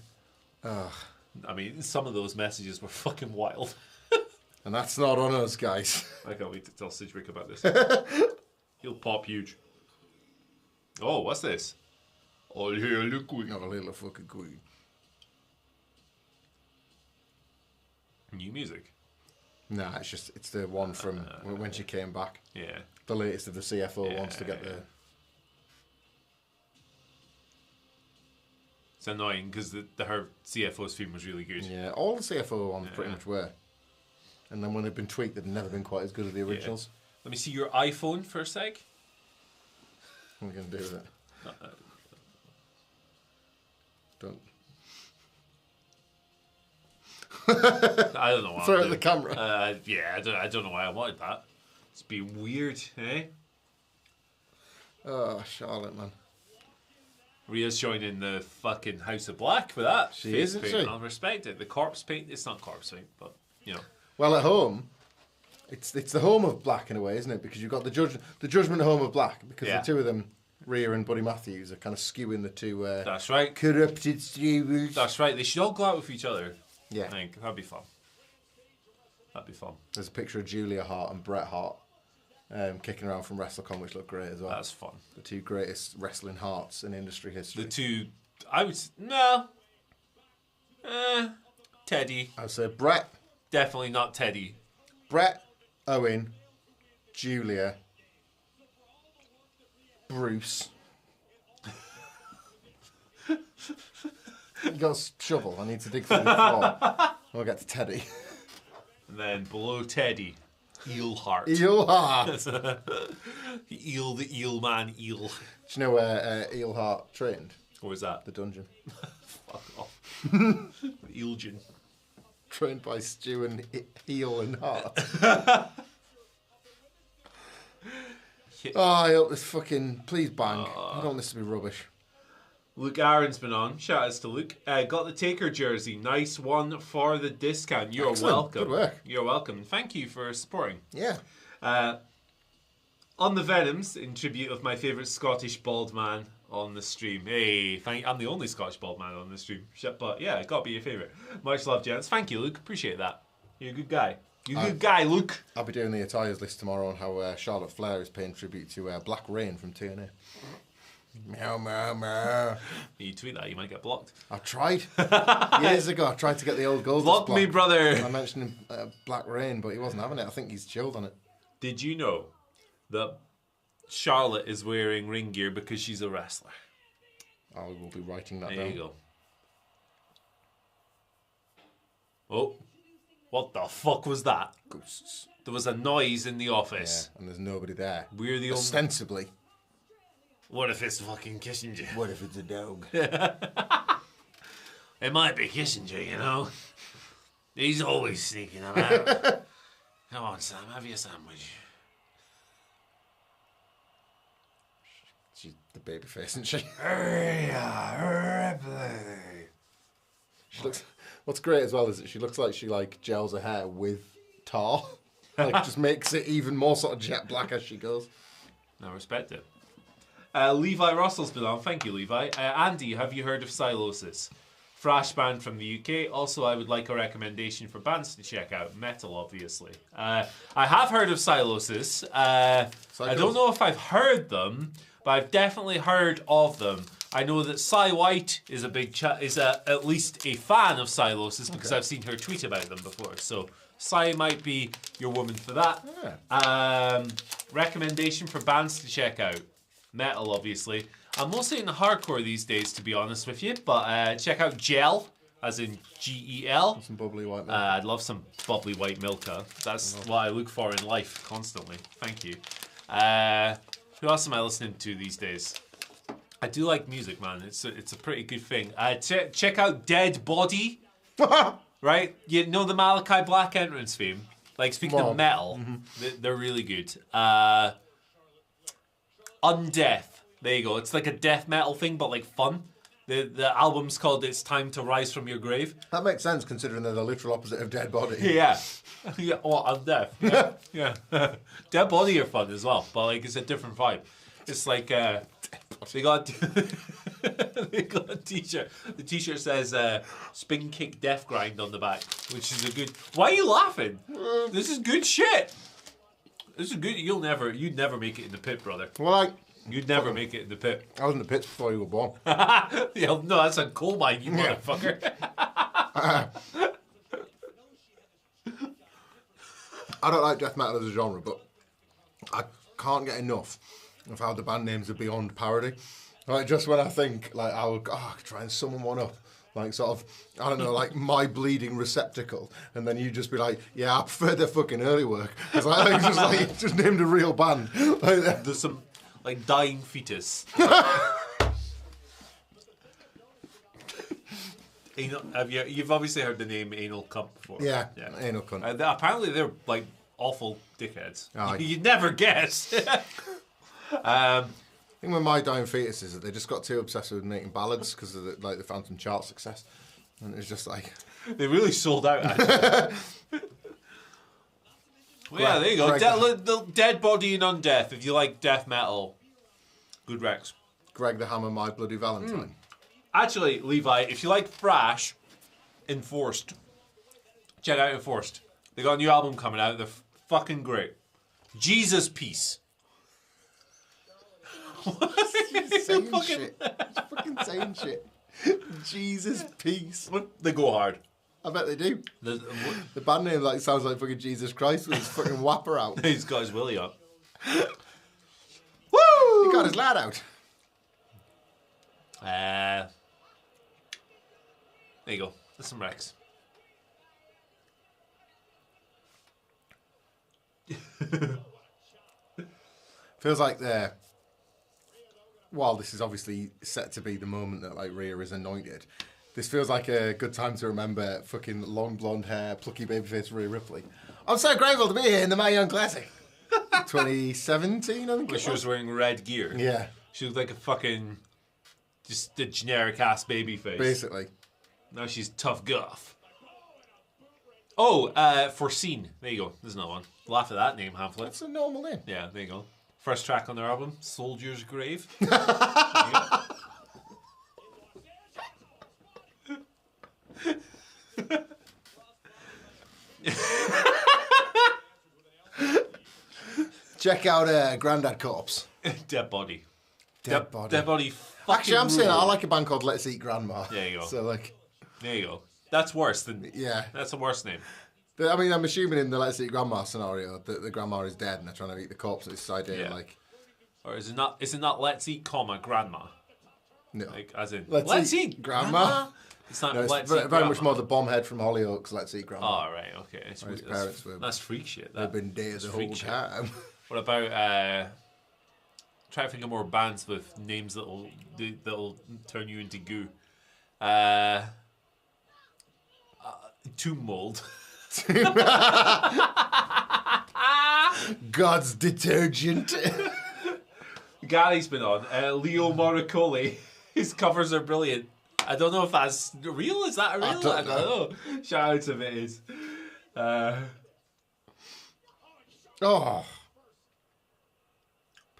I mean, some of those messages were fucking wild. And that's not on us, guys. I can't wait to tell Sidgwick about this. He'll pop huge. Oh, what's this? Oh, yeah, look quick. Not a little fucking queen. New music. Nah, it's the one from when she came back. Yeah. The latest of the CFO wants to get the... It's annoying because her CFO's theme was really good. Yeah, all the CFO ones pretty much were. And then when they've been tweaked, they've never been quite as good as the originals. Let me see your iPhone for a sec. What are we going to do with it? Don't. I don't know why. Throw it at the camera. Yeah, I don't know why I wanted that. It's been weird, eh? Oh, Charlotte, man. Rhea's joining the fucking House of Black for that. She is, isn't she? I'll respect it. The corpse paint, it's not corpse paint, but, you know. Well, at home, it's the home of Black in a way, isn't it? Because you've got the Judgment home of Black, because the two of them, Rhea and Buddy Matthews, are kind of skewing the two that's right. corrupted stewards. That's right. They should all go out with each other. Yeah. I think that'd be fun. That'd be fun. There's a picture of Julia Hart and Bret Hart kicking around from WrestleCon, which looked great as well. That's fun. The two greatest wrestling hearts in industry history. The two, I would no. Teddy. I would say Bret. Definitely not Teddy. Bret, Owen, Julia, Bruce. You got a shovel. I need to dig through the floor. We'll get to Teddy. And then below Teddy, Eelheart. Eelheart. Eel, the eel man, eel. Do you know where Eelheart trained? What was that? The dungeon. Fuck off. Eelgin. Trained by Stu and Eel and Hart. Oh, I hope this fucking... Please bang. I don't want this to be rubbish. Luke Aaron's been on. Shout outs to Luke. Got the Taker jersey. Nice one for the discount. You're Excellent. welcome. Good work. You're welcome. Thank you for supporting. Yeah. On the Venoms, in tribute of my favourite Scottish bald man on the stream. Hey, I'm the only Scottish bald man on the stream. But yeah, gotta be your favourite. Much love, gents. Thank you, Luke. Appreciate that. You're a good guy. You're a good guy, Luke. I'll be doing the attires list tomorrow on how Charlotte Flair is paying tribute to Black Rain from TNA. Meow, meow, meow. You tweet that, you might get blocked. I tried. Years ago, I tried to get the old Goldust Block me, brother. I mentioned Black Rain, but he wasn't having it. I think he's chilled on it. Did you know that Charlotte is wearing ring gear because she's a wrestler? I will be writing that There down. you go. Oh, what the fuck was that? Ghosts. There was a noise in the office. Yeah, and there's nobody there. We're the only... Ostensibly. What if it's fucking Kissinger? What if it's a dog? It might be Kissinger, you know. He's always sneaking about. Come on, Sam, have your sandwich. She's the baby face, isn't she? She looks. What's great as well is that she looks like she gels her hair with tar. Just makes it even more sort of jet black as she goes. I respect it. Levi Russell's been on. Thank you, Levi. Andy, have you heard of Silosis? Thrash band from the UK. Also, I would like a recommendation for bands to check out. Metal, obviously. I have heard of Silosis. I don't know if I've heard them, but I've definitely heard of them. I know that Cy White is at least a fan of Silosis because I've seen her tweet about them before. So Cy might be your woman for that. Yeah. Recommendation for bands to check out. Metal, obviously. I'm mostly into hardcore these days, to be honest with you. But check out Gel, as in G-E-L. Some bubbly white milk. I'd love some bubbly white milk. That's what I look for in life, constantly. Thank you. Who else am I listening to these days? I do like music, man. It's a pretty good thing. Check out Dead Body. Right? You know the Malachi Black entrance theme? Like, speaking of metal, they're really good. Undeath. There you go. It's like a death metal thing, but like fun. The album's called It's Time to Rise From Your Grave. That makes sense considering they're the literal opposite of Dead Body. Yeah. Yeah. Oh, Undeath. Yeah. Yeah. Dead Body are fun as well, but like it's a different vibe. It's like they got a t-shirt. The t-shirt says Spin Kick Death Grind on the back, which is a good. Why are you laughing? This is good shit. This is good. You'd never make it in the pit, brother. Well, you'd never make it in the pit. I was in the pits before you were born. Yeah, no, that's a coal mine, you motherfucker. I don't like death metal as a genre, but I can't get enough of how the band names are beyond parody. Like, just when I think, like, I would try and summon one up. Like, sort of, I don't know, like, My Bleeding Receptacle. And then you just be like, yeah, I prefer their fucking early work. It's like, just named a real band. Like, there's some, like, Dying Fetus. You've obviously heard the name Anal Cunt before. Yeah. Anal Cunt. Apparently they're, like, awful dickheads. You'd never guess. I think with My Dying Fetus is that they just got too obsessed with making ballads because of the Phantom chart success, and it's just like they really sold out. Actually. Well, yeah, there you go. Dead Body and Undeath. If you like death metal, good recs. Greg the Hammer, My Bloody Valentine. Actually, Levi, if you like thrash, Enforced, check out Enforced. They got a new album coming out. They're fucking great. Jesus Peace. Saying shit. It's fucking saying shit. Jesus Peace. They go hard. I bet they do. The band name sounds like fucking Jesus Christ with his fucking whapper out. He's got his willy up. Woo! He got his lad out. There you go. There's some Rex. Feels like they're... While this is obviously set to be the moment that like Rhea is anointed, this feels like a good time to remember fucking long blonde hair, plucky babyface Rhea Ripley. I'm so grateful to be here in the Mae Young Classic. 2017, I think. Where she was wearing red gear. Yeah. She looked like a fucking just a generic ass babyface. Basically. Now she's tough guff. Oh, Foreseen. There you go. There's another one. Laugh at that name, Hamlet. That's a normal name. Yeah, there you go. First track on their album, Soldier's Grave. Check out Grandad Corpse. Dead Body. Dead Body. Dead Body. Actually, I'm saying I like a band called Let's Eat Grandma. There you go. So like, there you go. That's worse than. Yeah. That's a worse name. I mean, I'm assuming in the Let's Eat Grandma scenario that the grandma is dead and they're trying to eat the corpse. It's this idea like. Or is it not? Is it not Let's Eat, Grandma? No. Like as in Let's eat Grandma. It's not. No, it's Let's very, Eat very Grandma. much more the Bombhead from Hollyoaks. Let's Eat Grandma. Oh right, okay. It's his parents were. That's freak shit. They've been dead the whole time. What about? Try to think of more bands with names that'll turn you into goo. Tomb Mold. God's detergent. Gary's been on. Leo Morricone. His covers are brilliant. I don't know if that's real. Is that real? I don't know. Shout out if it is.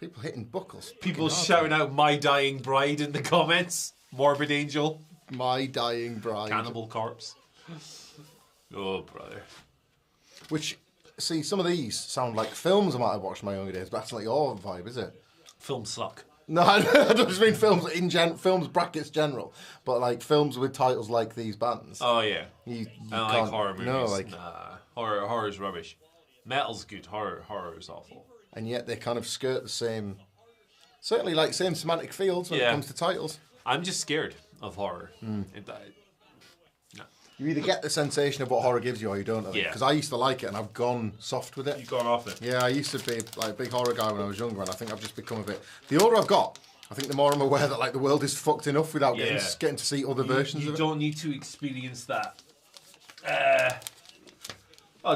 People hitting buckles. People shouting out "My Dying Bride" in the comments. Morbid Angel. My Dying Bride. Cannibal Corpse. Oh, brother. Which, see, some of these sound like films I might have watched in my younger days, but that's not your vibe, is it? Films suck. No, I don't just mean films films brackets general, but like films with titles like these bands. Oh, yeah. You I don't like can't- horror movies. No, like, Nah. Horror's rubbish. Metal's good. Horror is awful. and yet they kind of skirt the same, certainly like same semantic fields when it Yeah. comes to titles. I'm just scared of horror. Hmm. No. You either get the sensation of what horror gives you or you don't. Yeah. Because I used to like it and I've gone soft with it. You've gone off it. Yeah, I used to be like a big horror guy when I was younger, and I think I've just become a bit. The older I've got, I think the more I'm aware that like the world is fucked enough without getting to see other versions You of it. don't need to experience that.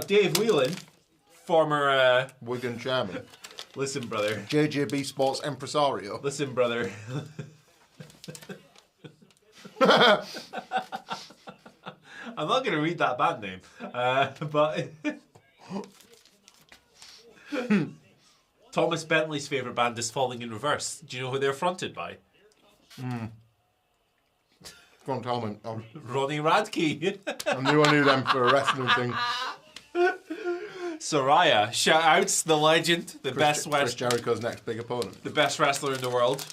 Dave Whelan, former. Wigan chairman, Listen, brother. JJB Sports impresario. Listen, brother. I'm not going to read that band name, but Thomas Bentley's favourite band is Falling in Reverse. Do you know who they're fronted by? Go on, tell me. Ronnie Radke. I knew them for a wrestling thing. Soraya, shout outs, the legend, the best Chris Jericho's next big opponent. the best wrestler in the world,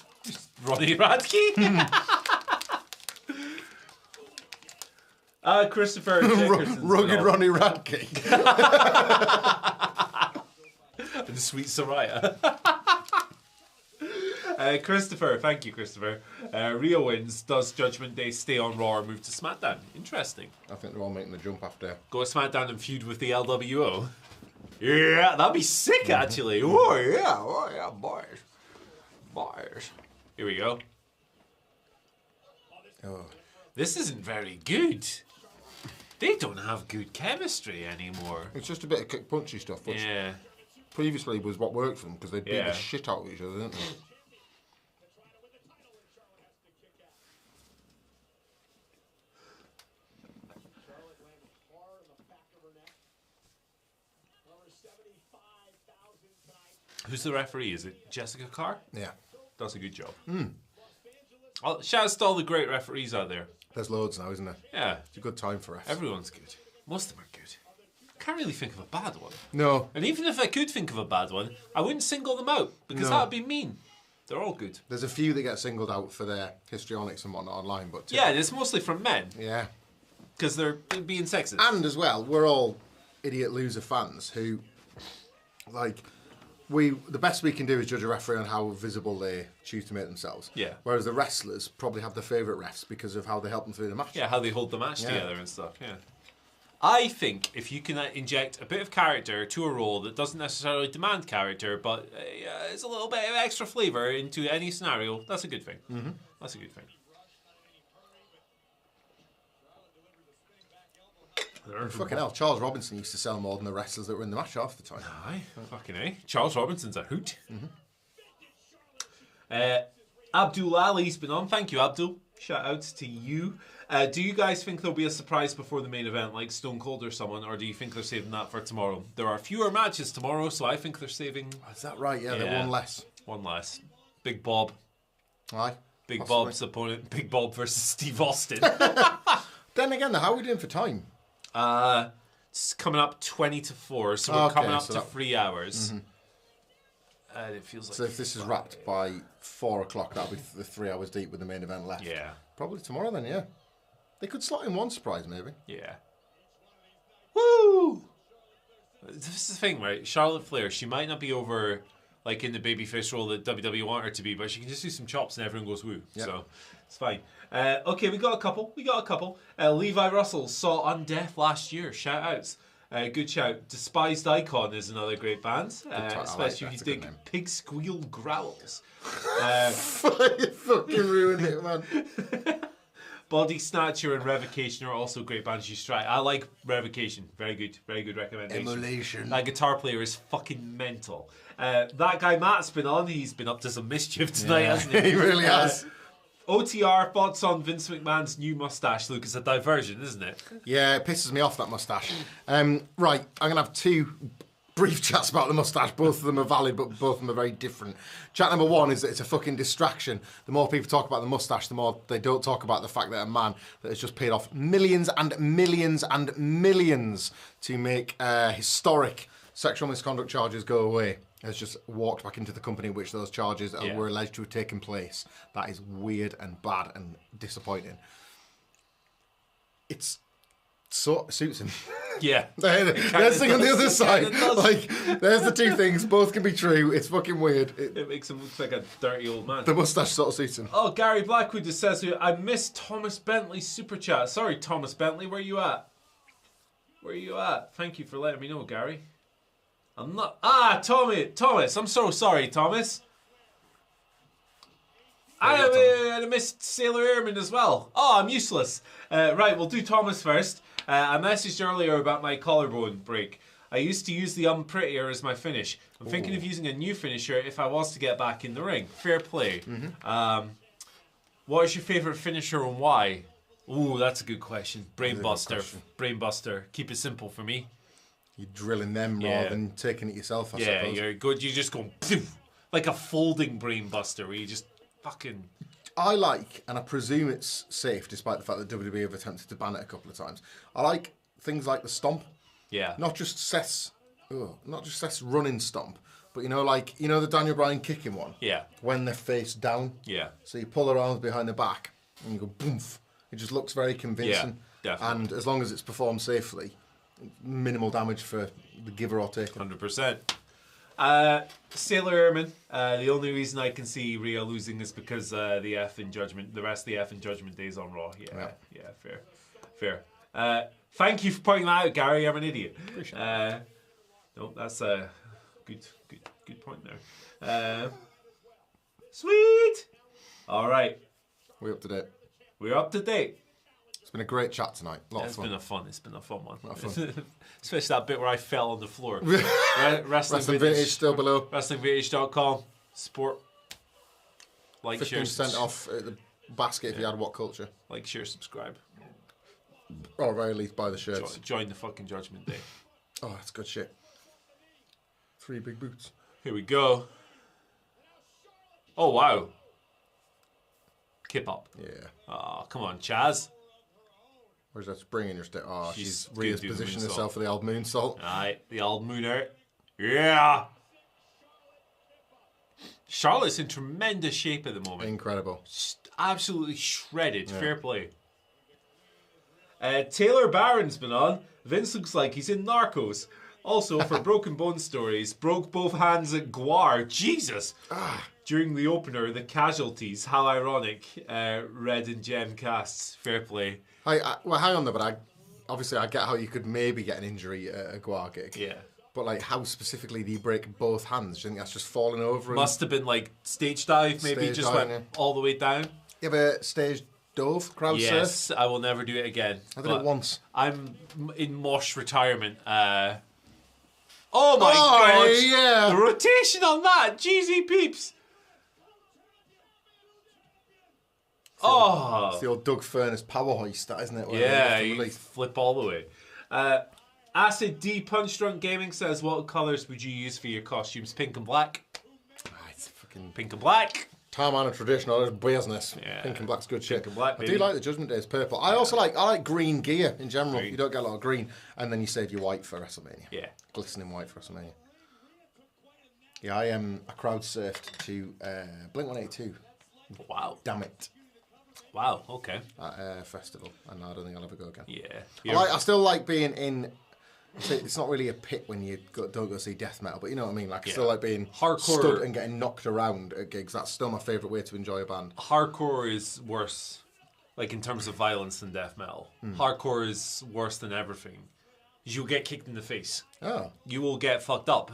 Ronnie Radke. Christopher Dickerson's Rugged been on. Ronnie Radke. And sweet Soraya. Christopher, thank you, Christopher. Rio wins. Does Judgment Day stay on Raw or move to SmackDown? Interesting. I think they're all making the jump after. Go to SmackDown and feud with the LWO. Yeah, that'd be sick, actually. Oh yeah, boys. Here we go. Oh. This isn't very good. They don't have good chemistry anymore. It's just a bit of kick punchy stuff, which Yeah. previously was what worked for them because they beat Yeah. the shit out of each other, didn't they? Who's the referee? Is it Jessica Carr? Yeah. Does a good job. Shout out to all the great referees out there. There's loads now, isn't there? Yeah, It's a good time for us. everyone's good. Most of them are good. Can't really think of a bad one. No, And even if I could think of a bad one, I wouldn't single them out because No. that would be mean. They're all good. there's a few that get singled out for their histrionics and whatnot online, but Yeah, it's mostly from men yeah. because they're being sexist. And as well, we're all idiot loser fans who, like, the best we can do is judge a referee on how visible they choose to make themselves. Yeah. Whereas the wrestlers probably have their favourite refs because of how they help them through the match. Yeah, how they hold the match Yeah. together and stuff. Yeah. I think if you can inject a bit of character to a role that doesn't necessarily demand character, but it's a little bit of extra flavour into any scenario, that's a good thing. Mm-hmm. That's a good thing. Fucking hell, Charles Robinson used to sell more than the wrestlers that were in the match half the time. Aye, fucking A. Charles Robinson's a hoot. Abdul Ali's been on. Thank you, Abdul. Shout outs to you. Do you guys think there'll be a surprise before the main event, like Stone Cold or someone, or do you think they're saving that for tomorrow? There are fewer matches tomorrow, so I think they're saving Is that right? Yeah, they're Yeah. one less. one less. Big Bob. Aye. Big Possibly. Bob's opponent. Big Bob versus Steve Austin. Then again, how are we doing for time? It's coming up 20 to 4, so we're Okay, coming up so to that- 3 hours. And it feels like... So if this is wrapped by 4 o'clock, that'll be the 3 hours deep with the main event left. Yeah. Probably tomorrow then, yeah. They could slot in one surprise, maybe. Yeah. Woo! This is the thing, right? Charlotte Flair, she might not be over like in the babyface role that WWE want her to be, but she can just do some chops and everyone goes woo. Yep. So it's fine. Okay, we got a couple. Levi Russell saw Undeath last year. Shout outs. Good shout. Despised Icon is another great band, I like especially that. if It's you a good dig name. Pig Squeal Growls. You fucking ruined it, man. Body Snatcher and Revocation are also great bands you try. I like Revocation. Very good recommendation. Immolation. That guitar player is fucking mental. That guy Matt's been on. He's been up to some mischief tonight, hasn't he? He really has. OTR thoughts on Vince McMahon's new mustache. Luke, it's a diversion, isn't it? Yeah, it pisses me off, that moustache. Right, I'm going to have two brief chats about the moustache. Both of them are valid, but both of them are very different. Chat number one is that it's a fucking distraction. The more people talk about the moustache, the more they don't talk about the fact that a man that has just paid off millions and millions and millions to make historic sexual misconduct charges go away has just walked back into the company in which those charges were alleged to have taken place. That is weird and bad and disappointing. It's so suits him. Yeah. There's thing on the other side. Like, there's the two things. Both can be true. It's fucking weird. It makes him look like a dirty old man. The moustache sort of suits him. Oh, Gary Blackwood just says, I miss Thomas Bentley's super chat. Sorry, Thomas Bentley, where you at? Where are you at? Thank you for letting me know, Gary. I'm not... Thomas. I'm so sorry, Thomas. I missed Sailor Airman as well. Oh, I'm useless. Right, we'll do Thomas first. I messaged earlier about my collarbone break. I used to use the Unprettier as my finish. I'm thinking of using a new finisher if I was to get back in the ring. Fair play. Mm-hmm. What is your favourite finisher and why? Ooh, that's a good question. Brainbuster. Brainbuster. Keep it simple for me. You're drilling them rather than taking it yourself, I suppose. Yeah, you're good. You just go like a folding brainbuster where you just fucking... I like, and I presume it's safe despite the fact that WWE have attempted to ban it a couple of times, I like things like the stomp. Yeah. Not just Seth's running stomp, but the Daniel Bryan kicking one. Yeah. When they're face down. Yeah. So you pull their arms behind their back and you go boomf. It just looks very convincing. Yeah, definitely. And as long as it's performed safely, minimal damage for the giver or taker. 100%. Sailor Airman. The only reason I can see Rhea losing is because the rest of the F in Judgment Day is on Raw. Yeah, fair. Thank you for pointing that out, Gary. I'm an idiot. Appreciate it. No, that's a good point there. Sweet. All right, We're up to date. we're up to date. It's been a great chat tonight. It's It's been a fun one. A lot of fun. Especially that bit where I fell on the floor. Wrestling Vintage still below. WrestlingVintage.com. Support. Like, 15% share, off at the basket if you had WhatCulture. like, share, subscribe. Or at very least buy the shirts. Join the fucking Judgment Day. Oh, that's good shit. 3 big boots. Here we go. Oh, wow. Kip up. Yeah. Oh, come on, Chaz. Where's that spring in your step? Oh, She's she's gonna Rhea's do the positioned moonsault. herself for the old moonsault. Alright, the old mooner. Yeah. Charlotte's in tremendous shape at the moment. Incredible. Absolutely shredded. Yeah. Fair play. Taylor Barron's been on. Vince looks like he's in Narcos. Also, for Broken Bone Stories, broke both hands at Guar. Jesus! During the opener, the casualties. How ironic. Red and Gem casts. Fair play. Well, hang on though, but obviously I get how you could maybe get an injury at a Guar gig. Yeah. But like, how specifically do you break both hands? Do you think that's just falling over? Must have been like stage dive, maybe Stage just dive, went all the way down. You ever stage dove, crowd surf? Yes, I will never do it again. I did it once. I'm in mosh retirement. Oh my god! Yeah. The rotation on that, GZ peeps. It's the old Doug Furness power hoist, that isn't it? Yeah, you flip all the way. Acid D Punch Drunk Gaming says, what colours would you use for your costumes? Pink and black? It's fucking Pink and black. time honored traditional, there's business. Yeah. Pink and black's good shit. Pink and black, I do like the Judgment Day's purple. I also like green gear in general. You don't get a lot of green, and then you save your white for WrestleMania. Yeah. Glistening white for WrestleMania. Yeah, I crowd surfed to Blink-182. Wow. Damn it. Wow, okay. At a festival, and I don't think I'll ever go again. Yeah. I still like being in. It's not really a pit when you don't go see death metal, but you know what I mean. Like, I still like being hardcore stood and getting knocked around at gigs. That's still my favourite way to enjoy a band. Hardcore is worse, like in terms of violence, than death metal. Hardcore is worse than everything. You'll get kicked in the face. Oh, you will get fucked up.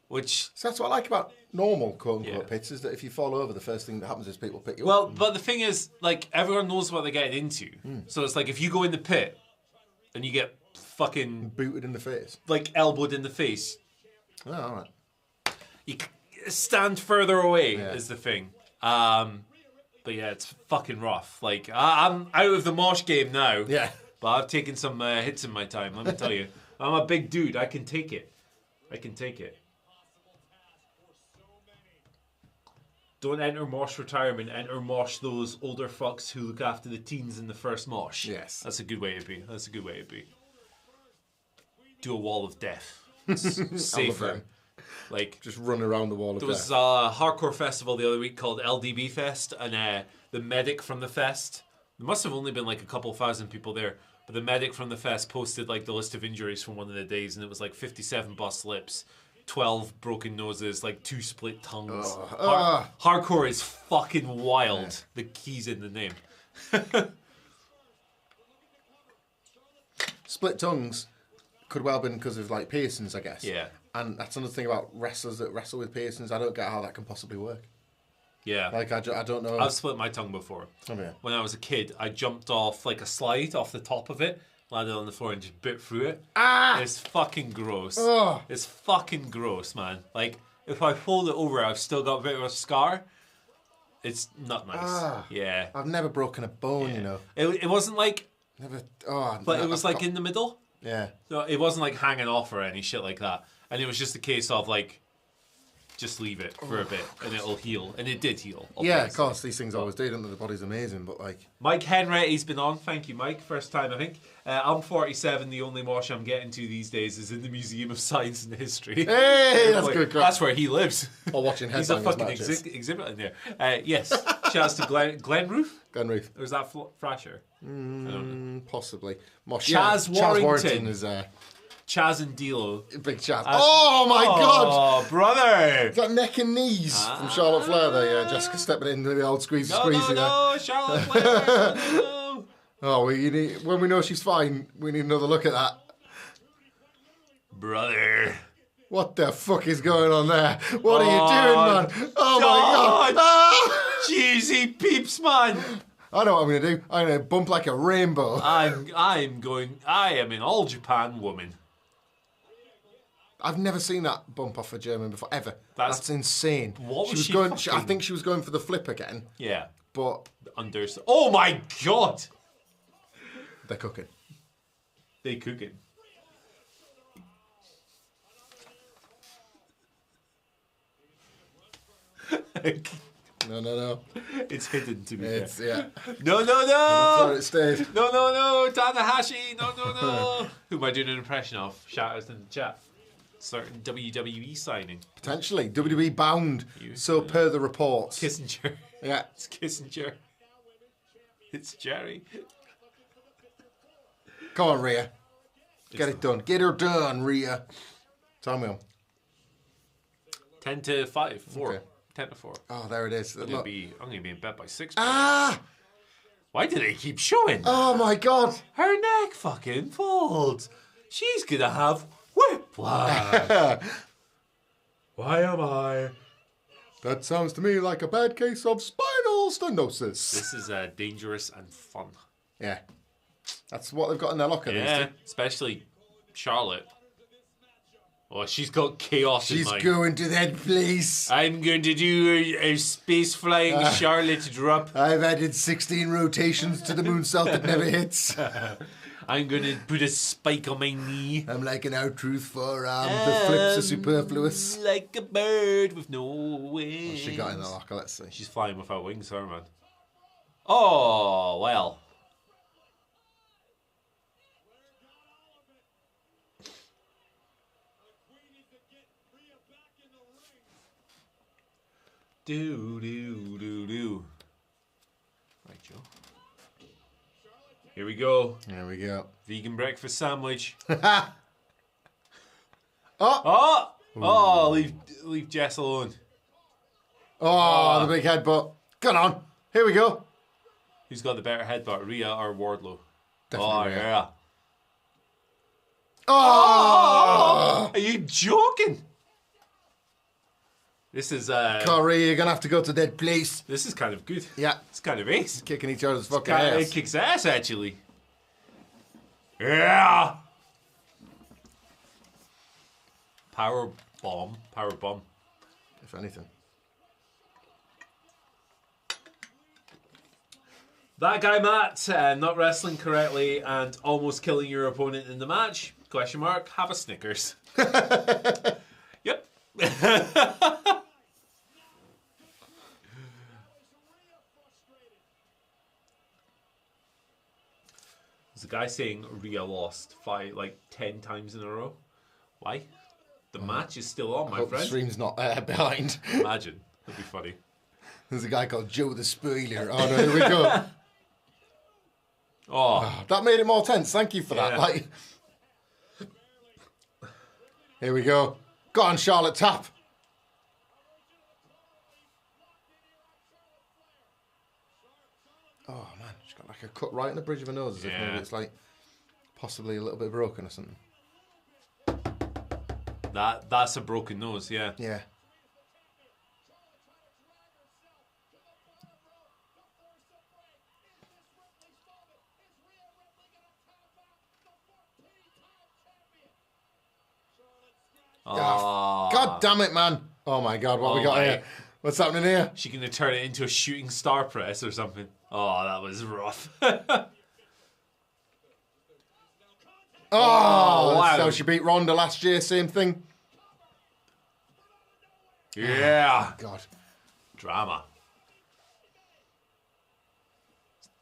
Which so that's what I like about normal quote-unquote pits, is that if you fall over, the first thing that happens is people pick you up. Well, but the thing is, like, everyone knows what they're getting into. So it's like, if you go in the pit and you get fucking booted in the face, like elbowed in the face. Oh, all right. You stand further away is the thing. But yeah, it's fucking rough. Like, I'm out of the mosh game now. Yeah. But I've taken some hits in my time, let me tell you. I'm a big dude. I can take it. I can take it. Don't enter Mosh retirement. Enter Mosh those older fucks who look after the teens in the first Mosh. Yes. That's a good way to be. That's a good way to be. Do a wall of death. Safer. Like, just run around the wall of there was a hardcore festival the other week called LDB Fest, and the medic from the fest, there must have only been like a couple thousand people there, but the medic from the fest posted like the list of injuries from one of the days, and it was like 57 bust lips, 12 broken noses, like 2 split tongues. Hardcore is fucking wild. Yeah. The key's in the name. Split tongues could well have been because of like piercings, I guess. Yeah. And that's another thing about wrestlers that wrestle with piercings. I don't get how that can possibly work. Yeah. Like, I don't know. I've split my tongue before. Oh, yeah. When I was a kid, I jumped off like a slide off the top of it, landed on the floor and just bit through it. Ah! It's fucking gross. Oh. It's fucking gross, man. Like, if I fold it over, I've still got a bit of a scar. It's not nice. Ah. Yeah. I've never broken a bone, you know. It wasn't like... Never... But it was like in the middle. Yeah. So it wasn't like hanging off or any shit like that. And it was just a case of like, just leave it for a bit and it'll heal. And it did heal. Obviously. Yeah, of course, these things always do, don't they? The body's amazing, but like... Mike Henretty's been on. Thank you, Mike. First time, I think. I'm 47. The only mosh I'm getting to these days is in the Museum of Science and History. Hey, that's good. That's where he lives. Or watching He's a headbangers fucking matches. exhibit in there. Yes. Shouts to Glenn Roof. Glenn Roof. Or is that Thrasher? I don't know. Possibly. Mosh, Chaz Warrington is Chaz and D'Lo. big Chaz. Oh my God! Oh, brother! Is that neck and knees from Charlotte Flair there? Yeah, Jessica stepping in with the old squeezy there. No, Charlotte Flair! No. Oh, when we know she's fine, we need another look at that. Brother. What the fuck is going on there? What are you doing, man? Oh my God! Ah! Cheesy peeps, man! I know what I'm going to do. I'm going to bump like a rainbow. I am an all Japan woman. I've never seen that bump off a German before, ever. That's insane. What was she going? fucking... I think she was going for the flip again. Yeah. But... Oh my God! They're cooking. They cooking. No. It's hidden to me. Yeah. No. That's where it stayed. No. Tanahashi. No. Who am I doing an impression of? Shout out in the chat. Certain WWE signing. Potentially. WWE bound. So per the reports. Kissinger. Yeah. It's Kissinger. It's Jerry. Come on, Rhea. Get it done. Get her done, Rhea. Time wheel. 10 to 5. 4. Okay. 10 to 4. Oh, there it is. I'm gonna be in bed by 6. Ah! Why do they keep showing? Oh my God! Her neck fucking folds. She's gonna have whiplash. Why am I? That sounds to me like a bad case of spinal stenosis. This is dangerous and fun. Yeah. That's what they've got in their locker. Yeah, especially Charlotte. Oh, she's got chaos in mind. She's going to that place. I'm going to do a space flying Charlotte drop. I've added 16 rotations to the moonsault that never hits. I'm going to put a spike on my knee. I'm like an R-Truth forearm. The flips are superfluous. Like a bird with no wings. What's she got in the locker? Let's see. She's flying without wings, her man. Oh, well. Do. Right, Joe. Here we go. There we go. Vegan breakfast sandwich. Oh! Leave Jess alone. Oh, the big headbutt. Come on. Here we go. Who's got the better headbutt, Rhea or Wardlow? Definitely Rhea. Yeah. Oh! Are you joking? This is Corey, you're gonna have to go to that place. This is kind of good. Yeah. It's kind of ace. Kicking each other's fucking ass. It kicks ass actually. Yeah. Power bomb. If anything. That guy, Matt, not wrestling correctly and almost killing your opponent in the match. Question mark. Have a Snickers. Yep. There's a guy saying Rhea lost 10 times in a row. Why? The match is still on, my Hope friend. the stream's not behind. Imagine. That'd be funny. There's a guy called Joe the Spoiler. Oh no, here we go. Oh. That made it more tense. Thank you for that. Yeah. Like, here we go. Go on, Charlotte, tap. Oh man, she's got like a cut right in the bridge of her nose, as if maybe it's like possibly a little bit broken or something. That's a broken nose, yeah. Yeah. Oh. God damn it, man. Oh my God, what we got here? What's happening here? She gonna turn it into a shooting star press or something. Oh, that was rough. Oh, wow. that's how she beat Ronda last year, same thing. Yeah. Oh, God. Drama.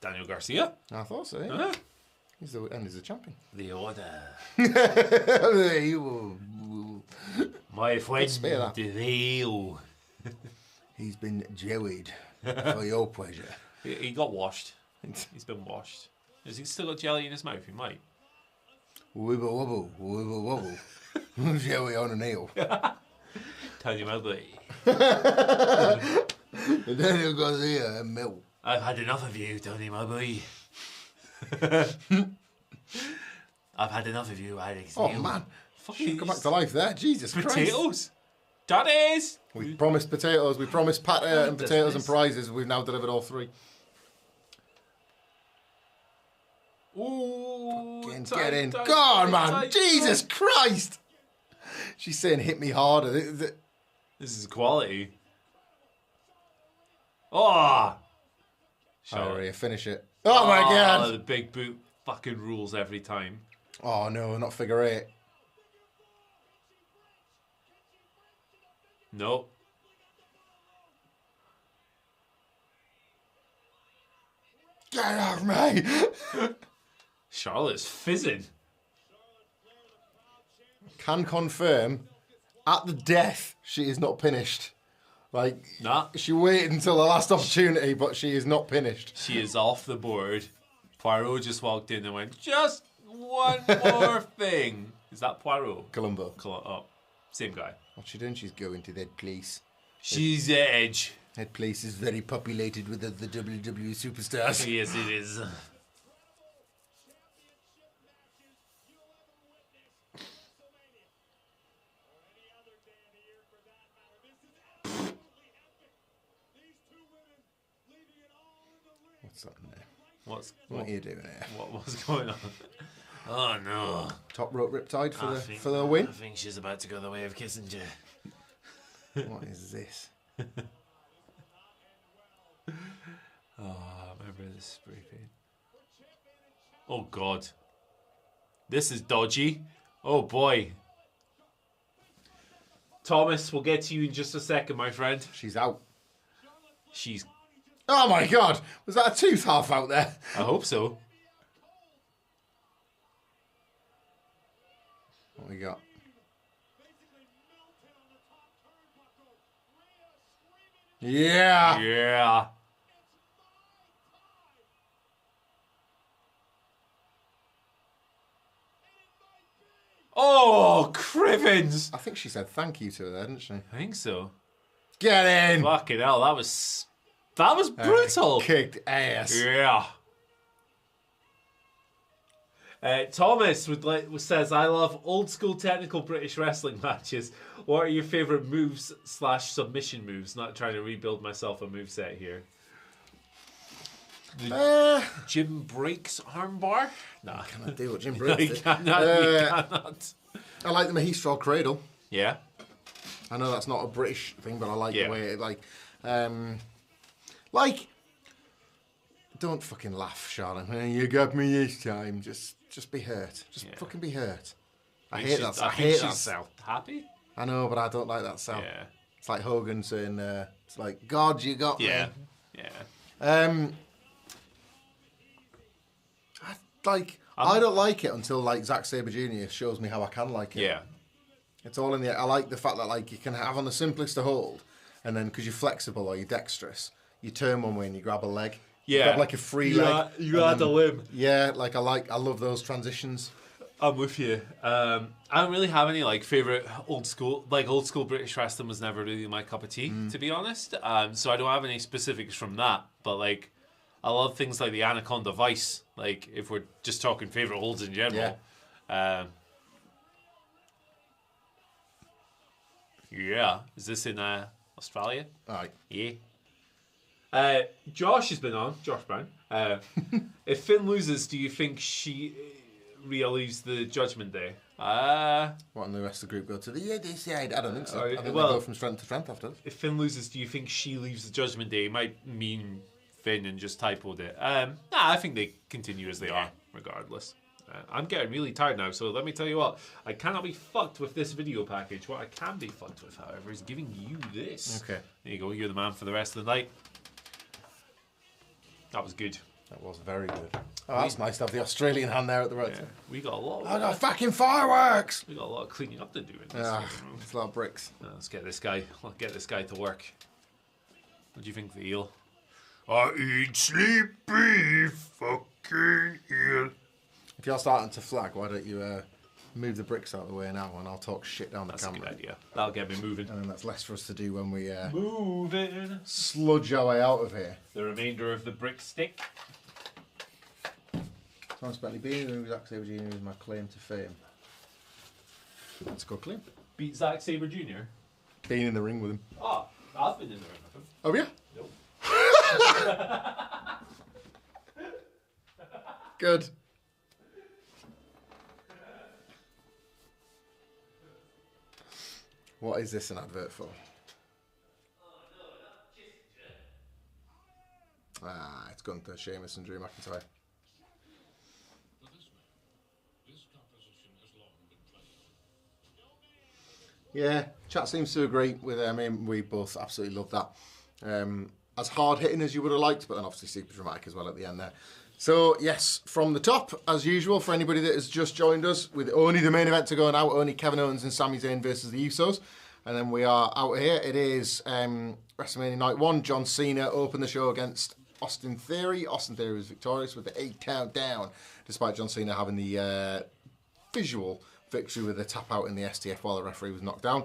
Daniel Garcia? I thought so, yeah. Huh? He's the champion. The order. You- My friend, spare that. the veil. He's been jellied for your pleasure. He got washed. He's been washed. Has he still got jelly in his mouth? He might. Wibble wobble, wibble wobble. Jelly on a nail. Tell you my boy. Daniel Garcia and Mill. I've had enough of you, Tony, my boy. I've had enough of you, Alex. Oh Neil. man, Fucking come back to life there. Jesus Christ. potatoes. Daddies. We promised potatoes. We promised pata and potatoes and this? prizes. We've now delivered all three. Ooh, Get in. Go on, man. Jesus Christ. She's saying hit me harder. This is quality. Oh. Hurry, finish it. Oh my God. The big boot fucking rules every time. Oh no, not figure eight. Nope. Get off me. Charlotte's fizzing. Can confirm, at the death, she is not finished. Like, Nah. she waited until the last opportunity, but she is not finished. She is off the board. Poirot just walked in and went, just one more thing. Is that Poirot? Columbo. Oh, same guy. What's she doing? She's going to that place. She's Edge. That place is very populated with the WWE superstars. Yes, it is. What's that in there? What What are you doing here? What was going on? Oh no! Top rope riptide for the win. I think she's about to go the way of Kissinger. What is this? Oh, remember this spray paint. Oh god, this is dodgy. Oh boy. Thomas, we'll get to you in just a second, my friend. She's out. She's. Oh my God! Was that a tooth half out there? I hope so. What we got? Yeah. Yeah. Oh, Crivens! I think she said thank you to her there, didn't she? I think so. Get in. Fucking hell, that was brutal. Kicked ass. Yeah. Thomas says, I love old school technical British wrestling matches. What are your favourite moves / submission moves? Not trying to rebuild myself a moveset here. Jim Breaks armbar? Nah. Can I do what Jim No, Briggs you did? cannot. You cannot. I like the Mahistral Cradle. Yeah. I know that's not a British thing, but I like Yeah. the way it don't fucking laugh, Charlotte. You got me this time. Just be hurt. Just fucking be hurt. I hate that. I hate think that she's cell. happy. I know, but I don't like that cell. Yeah. It's like Hogan saying, "It's like God, you got me." Yeah. I don't like it until like Zack Sabre Jr. shows me how I can like it. Yeah. It's all in the. I like the fact that like you can have on the simplest to hold, and then because you're flexible or you're dexterous, you turn one way and you grab a leg. Yeah. You grab like a free leg. You add a limb. Yeah, like I love those transitions. I'm with you. I don't really have any like favorite old school British wrestling was never really my cup of tea, to be honest. So I don't have any specifics from that. But like, I love things like the Anaconda Vice. Like if we're just talking favorite holds in general. Yeah. Is this in Australia? Aye. Yeah. Josh has been on. Josh Brown. If Finn loses, do you think Rhea leaves the Judgment Day? What, and the rest of the group go to the other side? I don't think so. I think they go from strength to strength after this. If Finn loses, do you think she leaves the Judgment Day? It might mean Finn and just typoed it. I think they continue as they are, regardless. I'm getting really tired now, so let me tell you what. I cannot be fucked with this video package. What I can be fucked with, however, is giving you this. Okay. There you go. You're the man for the rest of the night. That was good. That was very good. Oh, that's nice to have the Australian hand there at the right time. We got a lot. I got fucking fireworks. We got a lot of cleaning up to do in this. It's a lot of bricks. Let's get this guy. Let's get this guy to work. What do you think of the eel? I eat sleepy fucking eel. If you're starting to flag, why don't you move the bricks out of the way now, and I'll talk shit down the camera. That's a good idea. That'll get me moving. And then that's less for us to do when we moving. Sludge our way out of here. The remainder of the brick stick. Consequently, being in Zack Sabre Jr. is my claim to fame. That's a good claim. Beat Zack Sabre Jr. Being in the ring with him. Oh, I've been in the ring with him. Oh yeah. Nope. Good. What is this an advert for? It's gone to Sheamus and Drew McIntyre. Yeah, chat seems to agree with I mean, we both absolutely love that. As hard hitting as you would have liked, but then obviously super dramatic as well at the end there. So yes, from the top, as usual, for anybody that has just joined us, with only the main event to go now, only Kevin Owens and Sami Zayn versus the Usos. And then we are out here. It is WrestleMania Night 1. John Cena opened the show against Austin Theory. Austin Theory was victorious with the 8 countdown, despite John Cena having the visual victory with a tap out in the STF while the referee was knocked down.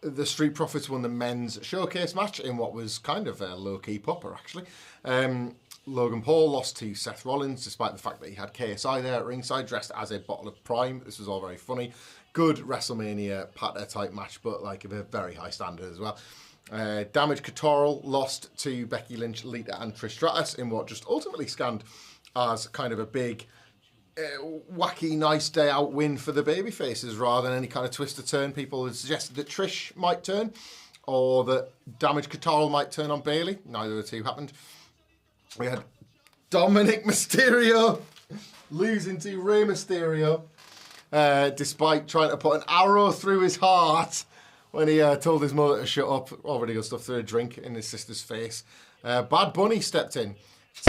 The Street Profits won the men's showcase match in what was kind of a low-key popper, actually. Logan Paul lost to Seth Rollins, despite the fact that he had KSI there at ringside, dressed as a bottle of Prime. This was all very funny. Good WrestleMania patter-type match, but like of a very high standard as well. Damage Couture lost to Becky Lynch, Lita, and Trish Stratus in what just ultimately scanned as kind of a big, wacky, nice day out win for the babyfaces, rather than any kind of twist or turn. People had suggested that Trish might turn, or that Damage Couture might turn on Bayley. Neither of the two happened. We had Dominic Mysterio losing to Rey Mysterio, despite trying to put an arrow through his heart when he told his mother to shut up. Already got stuff through a drink in his sister's face. Bad Bunny stepped in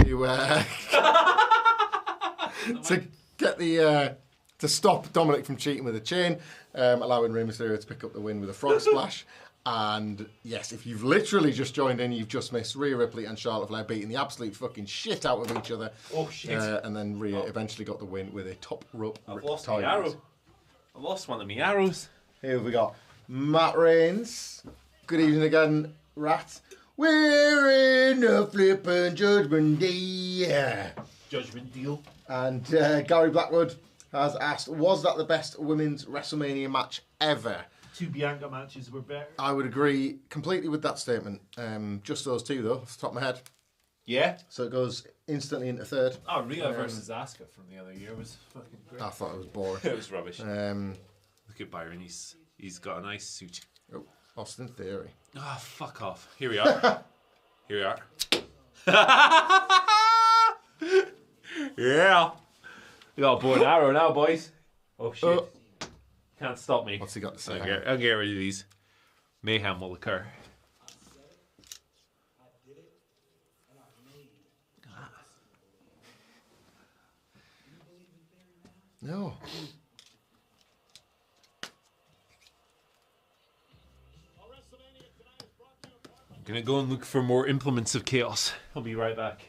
to to get the to stop Dominic from cheating with a chain, allowing Rey Mysterio to pick up the win with a frog splash. And yes, if you've literally just joined in, you've just missed Rhea Ripley and Charlotte Flair beating the absolute fucking shit out of each other. Oh shit! And then Rhea eventually got the win with a top rope. I've lost my arrow. I lost one of my arrows. Here we got Matt Reigns. Good evening again, Rat. We're in the flippin' Judgment Day. Judgment deal. And Gary Blackwood has asked, was that the best women's WrestleMania match ever? 2 Bianca matches were better. I would agree completely with that statement. Just those two, though, off the top of my head. Yeah. So it goes instantly into third. Oh, Rhea versus Asuka from the other year was fucking great. I thought it was boring. It was rubbish. Look at Byron. He's got a nice suit. Oh, Austin Theory. Ah, fuck off. Here we are. Here we are. Yeah. We got a bow and arrow now, boys. Oh shit! Can't stop me. What's he got to say? I'll get rid of these. Mayhem will occur. No. I'm gonna go and look for more implements of chaos. I'll be right back.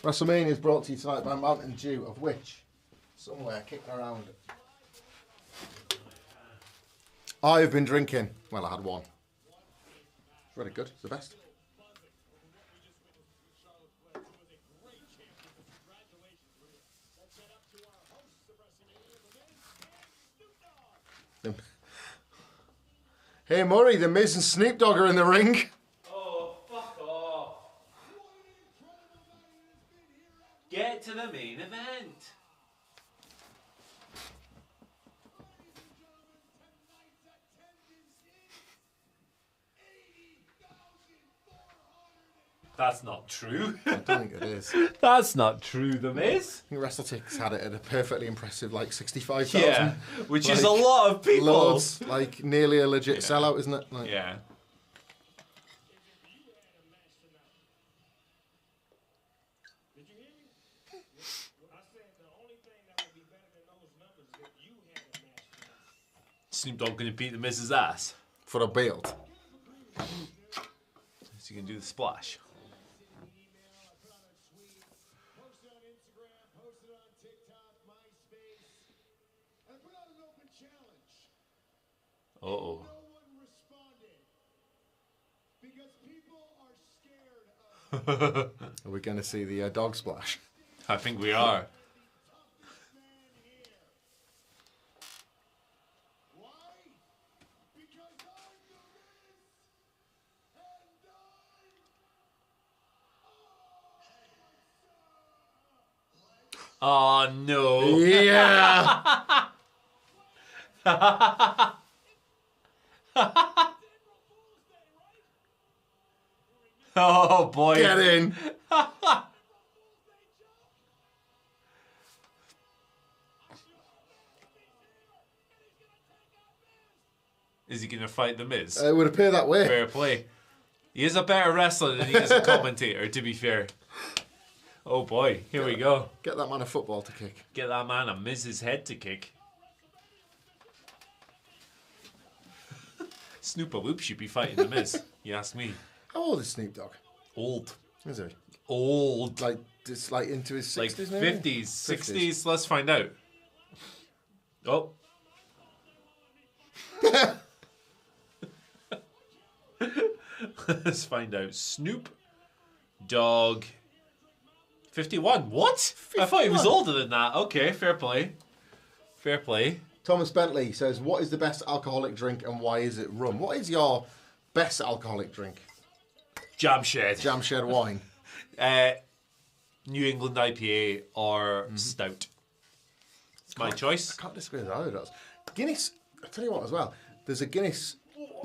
WrestleMania is brought to you tonight by Mountain Dew, of which somewhere kicking around. I've been drinking. Well, I had one. It's really good. It's the best. Hey Murray, the Miz and Snoop Dogg are in the ring. Oh, fuck off. Get to the main event. That's not true. I don't think it is. That's not true, The Miz. I think WrestleTix had it at a perfectly impressive, like 65,000. Yeah, which is a Like, lot of people. Loads, like nearly a legit sellout, isn't it? Like, Yeah. Snoop Dogg gonna beat The Miz's ass. for a belt. So you can do the splash. Uh-oh. Are we going to see the dog splash? I think we are. Oh no. Yeah! Oh boy. Get in! Is he going to fight The Miz? It would appear that way. Fair play. He is a better wrestler than he is a commentator, to be fair. Oh boy, here we go. Get that man a football to kick. Get that man a Miz's head to kick. Snoop-a-Loop should be fighting The Miz, you ask me. How old is Snoop Dogg? Old. Is he? Old. Like, it's like into his 60s Like maybe? 50s, 60s, let's find out. Oh. Let's find out. Snoop Dogg 51. What? I thought he was 51. older than that. Okay, fair play. Fair play. Thomas Bentley says, what is the best alcoholic drink and why is it rum? What is your best alcoholic drink? Jam Shed. Jam Shed wine. New England IPA or Stout. It's my choice. I can't disagree with either of those. Guinness, I'll tell you what as well, there's a Guinness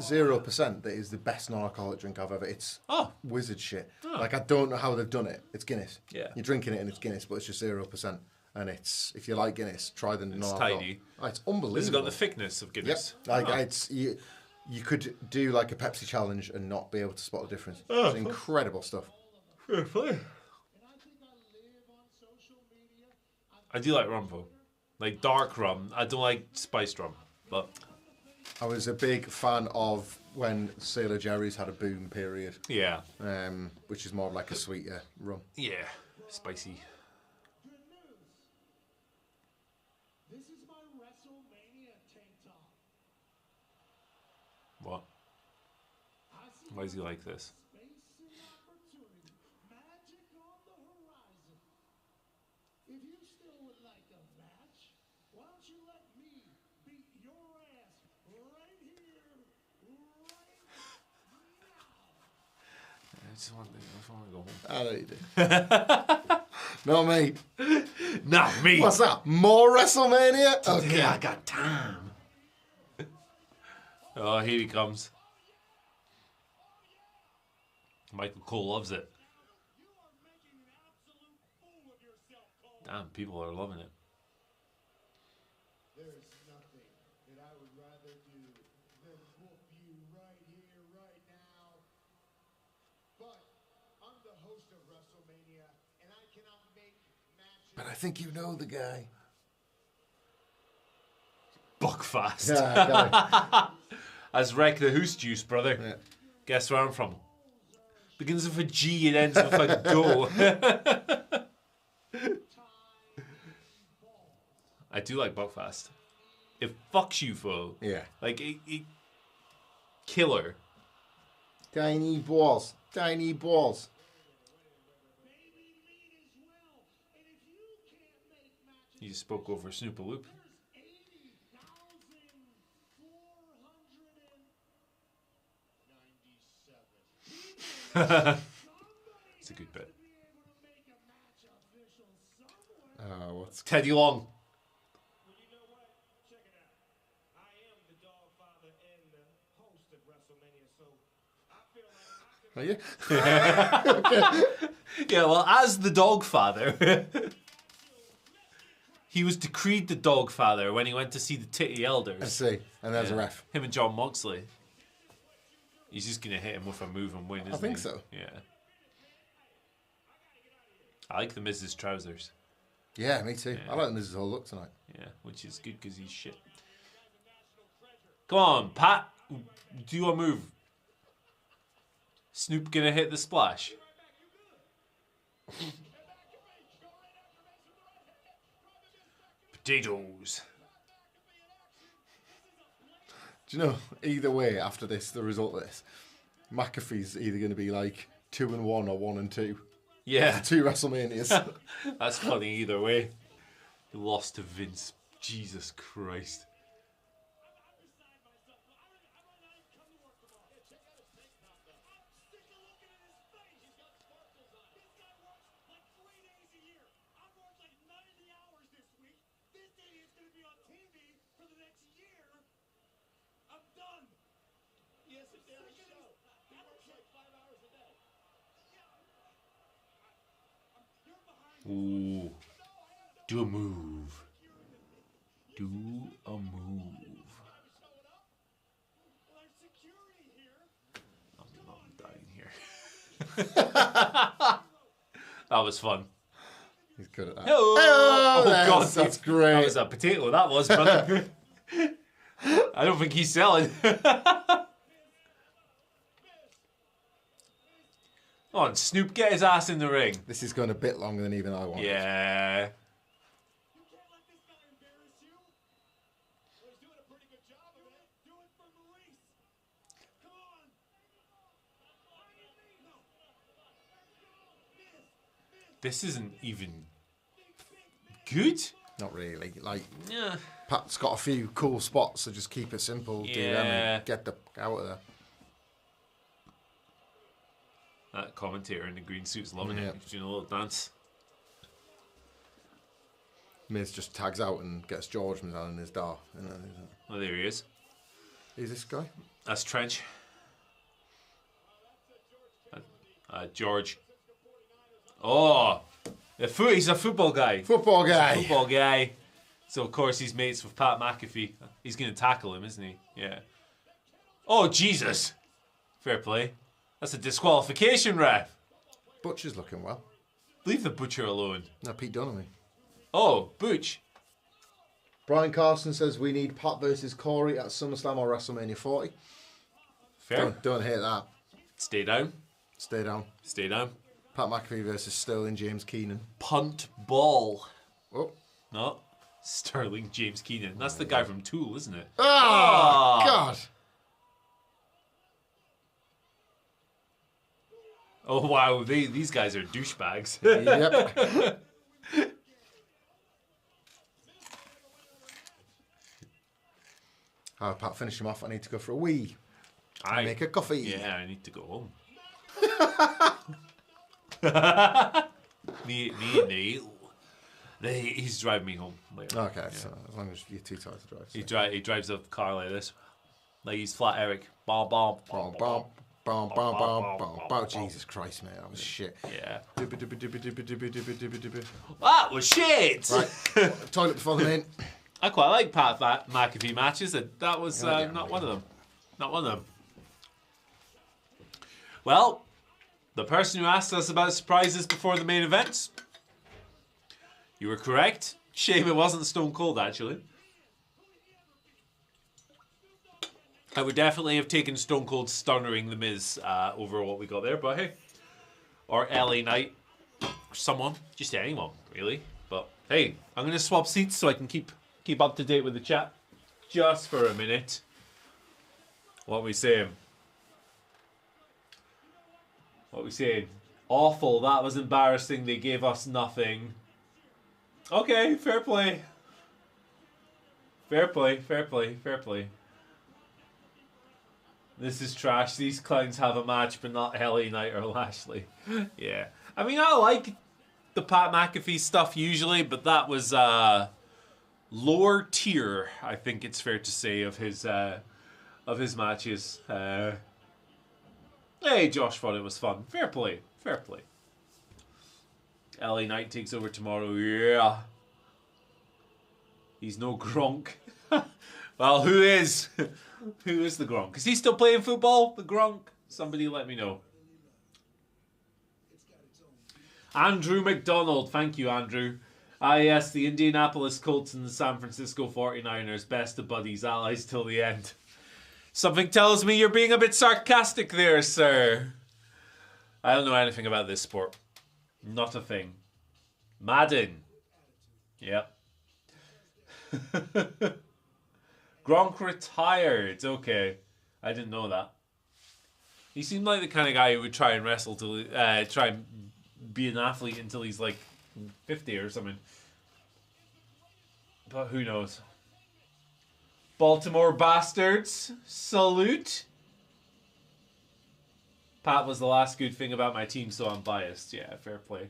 0% that is the best non-alcoholic drink I've ever. It's wizard shit. Like, I don't know how they've done it. It's Guinness. Yeah. You're drinking it and it's Guinness, but it's just 0%. And it's, if you like Guinness, try the non-alcoholic. tiny. Oh, it's unbelievable. This has got the thickness of Yep. Guinness. Like, it's, you could do like a Pepsi challenge and not be able to spot the difference. It's incredible stuff. Fair play. I do like rum though. Like dark rum. I don't like spiced rum. But I was a big fan of when Sailor Jerry's had a boom period, yeah. which is more like a sweeter rum. Yeah. Spicy. This is my WrestleMania tank top. What? Why is he like this? Space and opportunity. Magic on the horizon. If you still would like a match, why don't you let me beat your ass right here, right now? I just want to go home. I know you do. Not me. Not me. What's that? More WrestleMania? Okay. Yeah, I got time. Oh, here he comes. Michael Cole loves it. Damn, people are loving it. There's nothing that I would rather do than whoop you right here, right now. But I'm the host of WrestleMania, and I cannot make matches. But I think you know the guy. Buckfast. Yeah, got As Wreck the Hoose Juice, brother. Yeah. Guess where I'm from? Begins with a G and ends with a Do. I do like Buckfast. It fucks you, fool. Yeah. Like, it killer. Tiny balls. Tiny balls. You just spoke over Snoop a Loop. It's a good bit. What's Teddy Long. Well, you know what? Check it out. I am the dog father and the host of WrestleMania, so I feel like I can. Are you? Yeah, well, as the dog father, he was decreed the dog father when he went to see the Titty I Elders. see. And there's a Yeah. ref. Him and John Moxley. He's just going to hit him with a move and win, isn't he? I think so. Yeah. I like the Miz's trousers. Yeah, me too. Yeah. I like Mrs. whole look tonight. Yeah, which is good because he's shit. Come on, Pat. Do a move. Snoop going to hit the splash. Potatoes. Do you know, either way, after this, the result of this, McAfee's either going to be like 2-1 or 1-2. Yeah. 2 WrestleManias. That's funny either way. He lost to Vince. Jesus Christ. Ooh. Do a move. Do a move. I'm dying here. That was fun. He's good at that. Hello. Oh, God, that's that great. was a potato. That was, brother. I don't think he's selling. Come on, Snoop, get his ass in the ring. This is going a bit longer than even I wanted. Yeah. This isn't even good. Not really. Like, Yeah. Pat's got a few cool spots, so just keep it simple. Do them Yeah. and get the out of there. That commentator in the green suit's loving Yeah. it. He's doing a little dance. Miz just tags out and gets George down in his door. Oh, there he is. Who's this guy? That's Trench. George. Oh, he's a football guy. Football guy. Football guy. So, of course, he's mates with Pat McAfee. He's going to tackle him, isn't he? Yeah. Oh, Jesus. Fair play. That's a disqualification, ref. Butcher's looking well. Leave the Butcher alone. No, Pete Dunne. Oh, Butch. Brian Carson says we need Pat versus Corey at SummerSlam or WrestleMania 40. Fair. Don't hate that. Stay down. Stay down. Stay down. Pat McAfee versus Sterling James Keenan. Punt ball. Oh. No. Sterling James Keenan. That's the guy from Tool, isn't it? Oh, God. Oh, wow. These guys are douchebags. Yep. Pat, finish him off. I need to go for a wee. I Make a coffee. Yeah, I need to go home. me. He's driving me home later. Okay, Yeah. so as long as you're too tired to drive. So. He drives a car like this. Like he's flat Eric. Bom, bom, Bom, bom, bom, bom. bom, bom, bom, bom, bom. Jesus Christ, mate, that was shit. Yeah. Right, That was shit! toilet before the main. I quite like Pat McAfee matches. That was not one of them. Not one of them. Well, the person who asked us about surprises before the main events, you were correct. Shame it wasn't Stone Cold, actually. I would definitely have taken Stone Cold stunnering The Miz over what we got there, but hey. Or LA Knight. Or someone. Just anyone, really. But hey, I'm going to swap seats so I can keep up to date with the chat. Just for a minute. What are we saying? What are we saying? Awful. That was embarrassing. They gave us nothing. Okay, fair play. Fair play, fair play, fair play. This is trash. These clowns have a match, but not LA Knight or Lashley. Yeah. I mean, I like the Pat McAfee stuff usually, but that was lower tier, I think it's fair to say, of his matches. Hey, Josh thought it was fun. Fair play. Fair play. LA Knight takes over tomorrow. Yeah. He's no Gronk. Well, who is? Who is the Gronk? Is he still playing football? The Gronk? Somebody let me know. Andrew McDonald. Thank you, Andrew. Yes, the Indianapolis Colts and the San Francisco 49ers. Best of buddies, allies till the end. Something tells me you're being a bit sarcastic there, sir. I don't know anything about this sport. Not a thing. Madden. Yep. Gronk retired. Okay. I didn't know that. He seemed like the kind of guy who would try and wrestle till try and be an athlete until he's like 50 or something. But who knows? Baltimore Bastards. Salute. Pat was the last good thing about my team, so I'm biased. Yeah, fair play.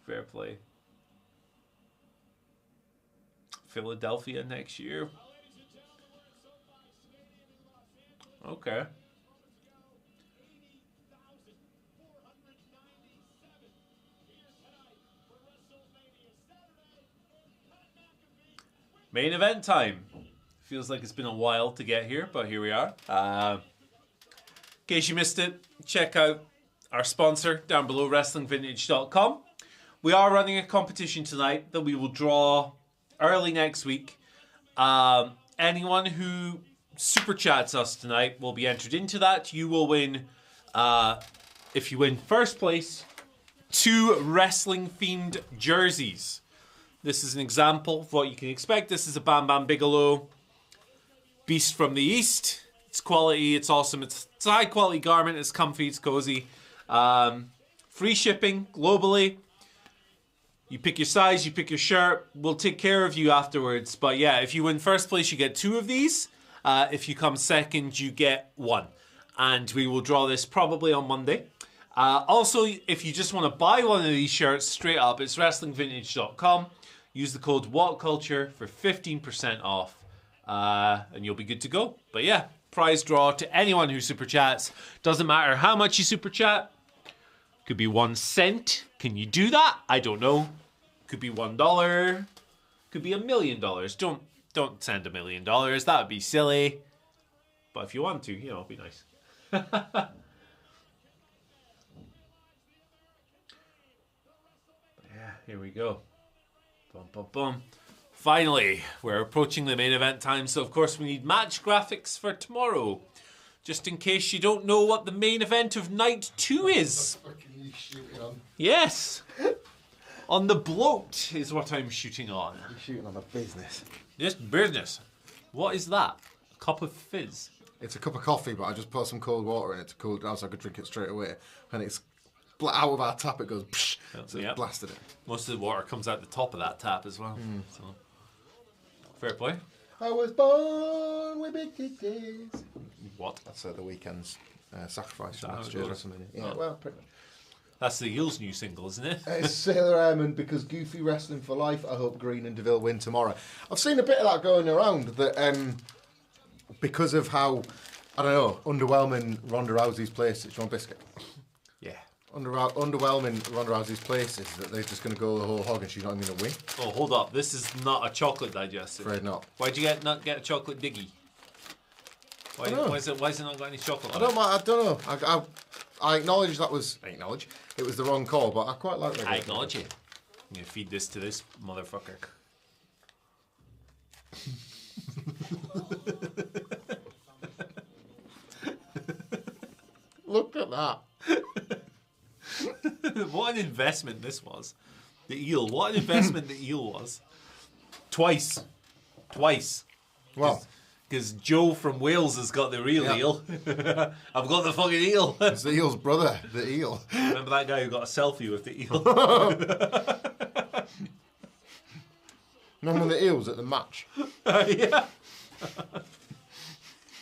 Fair play. Philadelphia next year. Okay. Main event time. Feels like it's been a while to get here, but here we are. In case you missed it, check out our sponsor down below, WrestlingVintage.com. We are running a competition tonight that we will draw early next week. Anyone who super chats us tonight will be entered into that. You will win, if you win first place, 2 wrestling themed jerseys. This is an example of what you can expect. This is a Bam Bam Bigelow Beast from the East. It's quality, it's awesome, it's a high quality garment, it's comfy, it's cozy. Free shipping globally. You pick your size, you pick your shirt. We'll take care of you afterwards. But yeah, if you win first place, you get 2 of these. If you come second, you get 1. And we will draw this probably on Monday. Also, if you just want to buy one of these shirts straight up, it's WrestlingVintage.com. Use the code WhatCulture for 15% off. And you'll be good to go. But yeah, prize draw to anyone who super chats. Doesn't matter how much you super chat. Could be 1 cent. Can you do that? I don't know. Could be $1. Could be $1 million. Don't send $1 million. That would be silly. But if you want to, it'd be nice. Yeah, here we go. Boom, boom, boom. Finally, we're approaching the main event time, so of course we need match graphics for tomorrow. Just in case you don't know what the main event of night 2 is. Yes. On the bloat is what I'm shooting on. You're shooting on a business. Yes, business. What is that? A cup of fizz. It's a cup of coffee, but I just put some cold water in it to cool it down so I could drink it straight away. And it's out of our tap, it goes psh, so it's blasted it. Most of the water comes out the top of that tap as well. So. Fair play. I was born with big titties. What? That's the Weeknd's Sacrifice from That last how it year's goes? WrestleMania. Yeah, Oh. well, pretty much. That's the Eels' new single, isn't it? It's Sailor Airman because Goofy Wrestling for Life. I hope Green and DeVille win tomorrow. I've seen a bit of that going around that because of how, I don't know, underwhelming Ronda Rousey's place at Sean Biscuit. Yeah. Underwhelming Ronda Rousey's place is that they're just going to go the whole hog and she's not even going to win. Oh, hold up. This is not a chocolate digestive. Afraid not. Why'd you not get a chocolate diggy? Why is it not got any chocolate on it? I don't know. I acknowledge that was... I acknowledge. It was the wrong call, but I quite like that. I acknowledge it. I'm going to feed this to this motherfucker. Look at that. What an investment this was. The eel. What an investment the eel was. Twice. Well, because Joe from Wales has got the real eel. I've got the fucking eel. it's the eel's brother, the eel. Remember that guy who got a selfie with the eel? Remember the eels at the match? Yeah.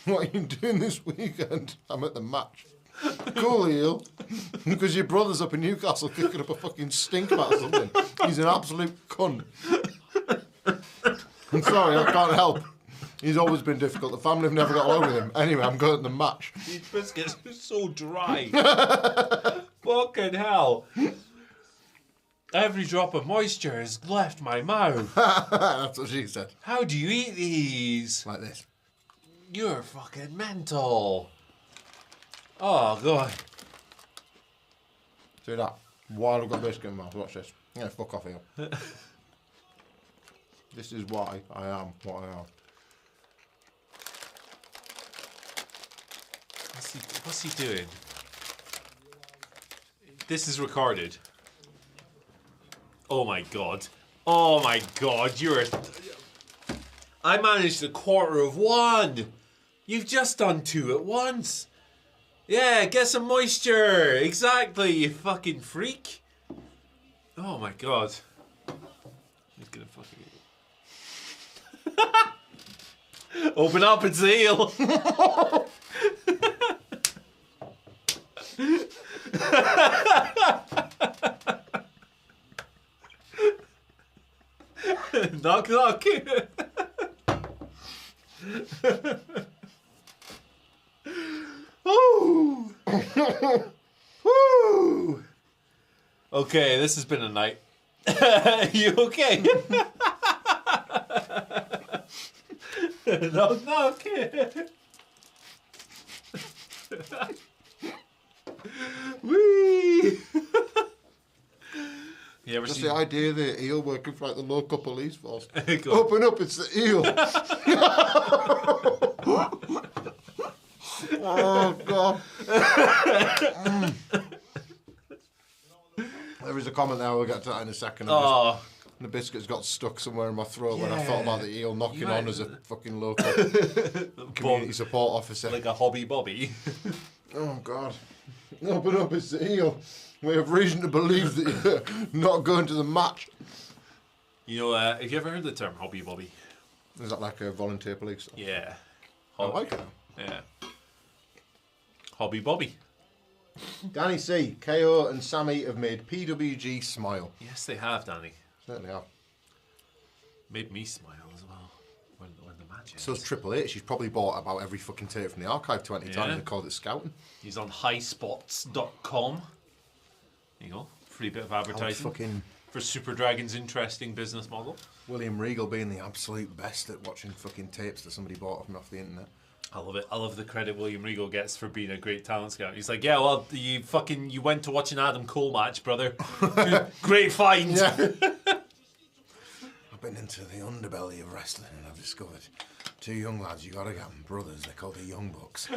What are you doing this weekend? I'm at the match. Cool, eel. Because your brother's up in Newcastle kicking up a fucking stink about something. He's an absolute cunt. I'm sorry, I can't help. He's always been difficult. The family have never got along with him. Anyway, I'm going to the match. These biscuits are so dry. Fucking hell. Every drop of moisture has left my mouth. That's what she said. How do you eat these? Like this. You're fucking mental. Oh, God. See that? While I've got biscuit in my mouth, watch this. Yeah, fuck off here. This is why I am what I am. What's he doing? This is recorded. Oh my god. Oh my god, I managed a quarter of one. You've just done two at once. Yeah, get some moisture. Exactly, you fucking freak. Oh my god. He's gonna fucking... Open up, it's the eel. Knock, knock. Woo! Woo! Okay, this has been a night. You okay? Knock, knock. Whee! You ever Just seen... the idea of the eel working for like the local police force. Go. Open up, it's the eel. Oh, God. There is a comment there, we'll get to that in a second. Oh. The biscuits got stuck somewhere in my throat when I thought about the eel knocking on as a fucking local community support officer. Like a hobby bobby. Oh, God. Open up, it's the eel. We have reason to believe that you're not going to the match. You know, have you ever heard the term hobby bobby? Is that like a volunteer police? Yeah. I like it. Yeah. Hobby bobby. Danny C, KO and Sammy have made PWG smile. Yes, they have, Danny. Certainly have. Made me smile as well when the match ends. So it's Triple H. He's probably bought about every fucking tape from the archive 20 Yeah. times and called it scouting. He's on highspots.com. There you go. Free bit of advertising Fucking for Super Dragon's interesting business model. William Regal being the absolute best at watching fucking tapes that somebody bought off him off the internet. I love it. I love the credit William Regal gets for being a great talent scout. He's like, yeah, well, you went to watch an Adam Cole match, brother. Great find. Yeah. I've been into the underbelly of wrestling and I've discovered two young lads, you gotta get them brothers, they're called the Young Bucks.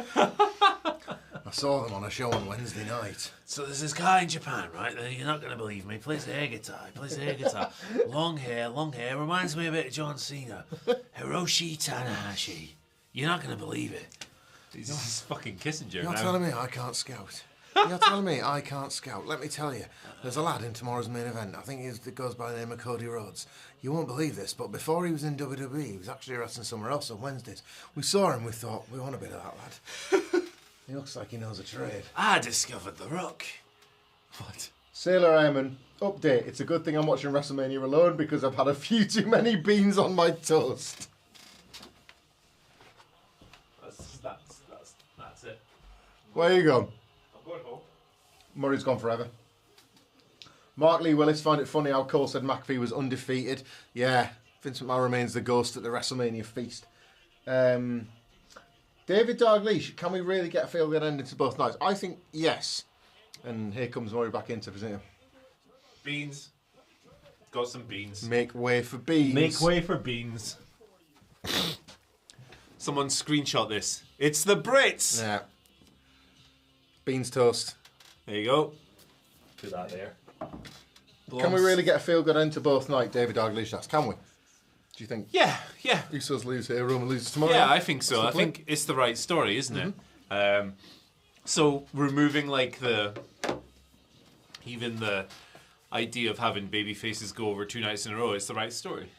I saw them on a show on Wednesday night. So there's this guy in Japan, right? You're not going to believe me. Plays the air guitar. Long hair. Reminds me a bit of John Cena. Hiroshi Tanahashi. You're not going to believe it. He's fucking Kissinger You're now. telling me I can't scout. You're telling me I can't scout. Let me tell you, there's a lad in tomorrow's main event. I think he goes by the name of Cody Rhodes. You won't believe this, but before he was in WWE, he was actually wrestling somewhere else on Wednesdays. We saw him, we thought, we want a bit of that lad. He looks like he knows a trade. I discovered The Rock. What? Sailor Airman, update. It's a good thing I'm watching WrestleMania alone because I've had a few too many beans on my toast. That's it. Where you going? I'm going home. Murray's gone forever. Mark Lee Willis find it funny how Cole said McAfee was undefeated. Yeah, Vincent McMahon remains the ghost at the WrestleMania feast. David Dalglish, can we really get a feel-good ending to both nights? I think yes. And here comes Murray back into it. Beans. Got some beans. Make way for beans. Make way for beans. Someone screenshot this. It's the Brits. Yeah. Beans toast. There you go. Put that there. Can we really get a feel-good end to both night, David Dalglish asks? Can we? Do you think? Yeah. Usos lose here, Roman loses tomorrow? Yeah, I think so. I think it's the right story, isn't it? So removing like even the idea of having baby faces go over 2 nights in a row, it's the right story,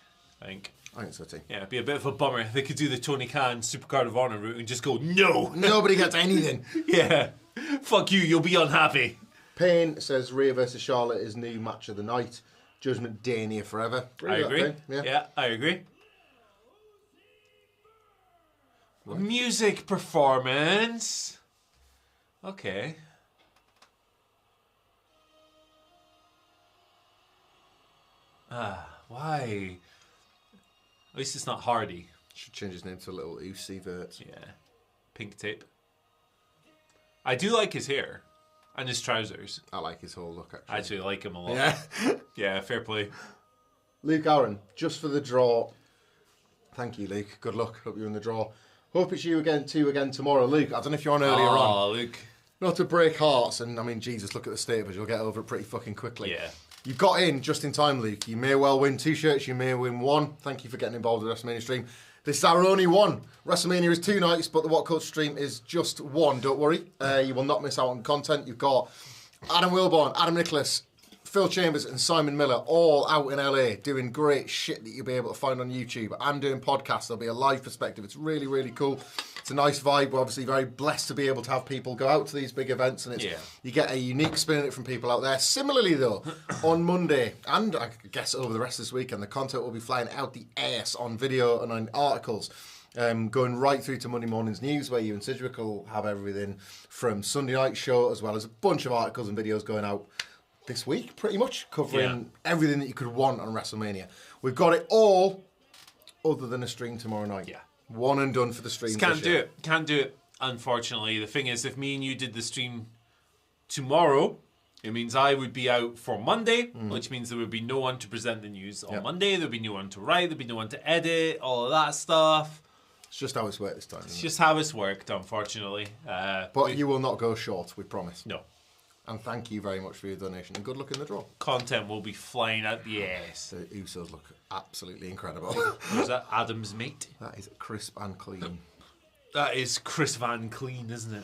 I think. I think so too. Yeah, it'd be a bit of a bummer. They could do the Tony Khan Supercard of Honor route and just go, no! Nobody gets anything. Yeah. Fuck you, you'll be unhappy. Payne says Rhea versus Charlotte is new match of the night. Judgment Day near forever. I agree. That, yeah, I agree. Right. Music performance. Okay. Why? At least it's not Hardy. Should change his name to a little Uzi Vert. Yeah. Pink tape. I do like his hair. And his trousers. I like his whole look, actually. I actually like him a lot. Yeah. Yeah, fair play. Luke Aaron, just for the draw. Thank you, Luke. Good luck. Hope you're in the draw. Hope it's you again tomorrow. Luke, I don't know if you're on earlier on. Oh, Luke. Not to break hearts, and I mean, Jesus, look at the state of us. You'll get over it pretty fucking quickly. Yeah. You've got in just in time, Luke. You may well win 2 shirts. You may win 1. Thank you for getting involved with the WrestleMania stream. This is our only one. WrestleMania is 2 nights, but the WhatCulture stream is just 1. Don't worry. You will not miss out on content. You've got Adam Wilborn, Adam Nicholas, Phil Chambers and Simon Miller all out in LA doing great shit that you'll be able to find on YouTube. I'm doing podcasts. There'll be a live perspective. It's really, really cool. It's a nice vibe. We're obviously very blessed to be able to have people go out to these big events, and you get a unique spin in it from people out there. Similarly, though, on Monday, and I guess over the rest of this weekend, the content will be flying out the ass on video and on articles. Going right through to Monday morning's news, where you and Sidgwick will have everything from Sunday night show, as well as a bunch of articles and videos going out this week, pretty much, covering everything that you could want on WrestleMania. We've got it all, other than a stream tomorrow night. Yeah. One and done for the stream. Can't do it, unfortunately. The thing is, if me and you did the stream tomorrow, it means I would be out for Monday, which means there would be no one to present the news on Monday. There would be no one to write. There'd be no one to edit, all of that stuff. It's just how it's worked this time. It's just how it's worked, unfortunately. But you will not go short, we promise. No. And thank you very much for your donation, and good luck in the draw. Content will be flying out the ass. The Usos look absolutely incredible. Was that Adam's mate? That is crisp and clean. That is Chris Van Clean, isn't it?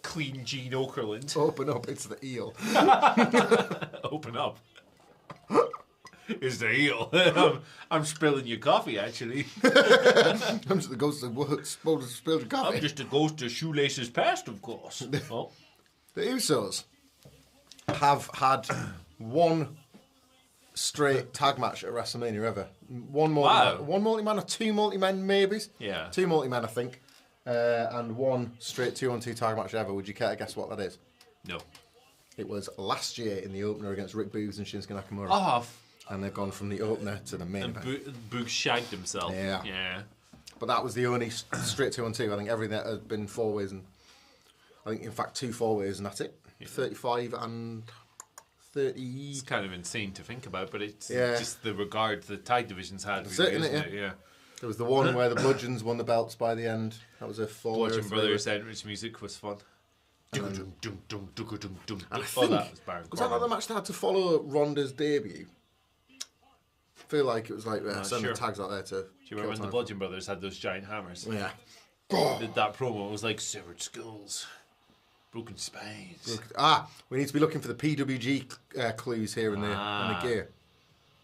Clean Gene Okerlund. Open up, it's the eel. Open up. It's the eel. I'm spilling your coffee, actually. I'm just the ghost of spilled your coffee. I'm just a ghost of shoelaces past, of course. Oh. The Usos have had one straight tag match at WrestleMania ever. One multi-man or 2 multi-men, maybe? Yeah. 2 multi-men, I think. And one straight 2-on-2 tag match ever. Would you care to guess what that is? No. It was last year in the opener against Rick Boogs and Shinsuke Nakamura. Oh, and they've gone from the opener to the main event. Boog shagged himself. Yeah. But that was the only straight 2-on-2. I think everything has been 4 ways, and I think in fact 2 4-ways, and that's it. 35 and 30. It's kind of insane to think about, but it's just the regard the tag divisions had. That's really, isn't it? Yeah. There was the one where the Bludgeons won the belts by the end. That was a 4-way. Bludgeon Brothers entrance music was fun. And I think, that was that not the match that had to follow Ronda's debut? I feel like it was like sending tags out there to. Do you remember when the Bludgeon Brothers had those giant hammers? Yeah. Did that promo? It was like severed skulls, broken spines. We need to be looking for the PWG clues here in the gear.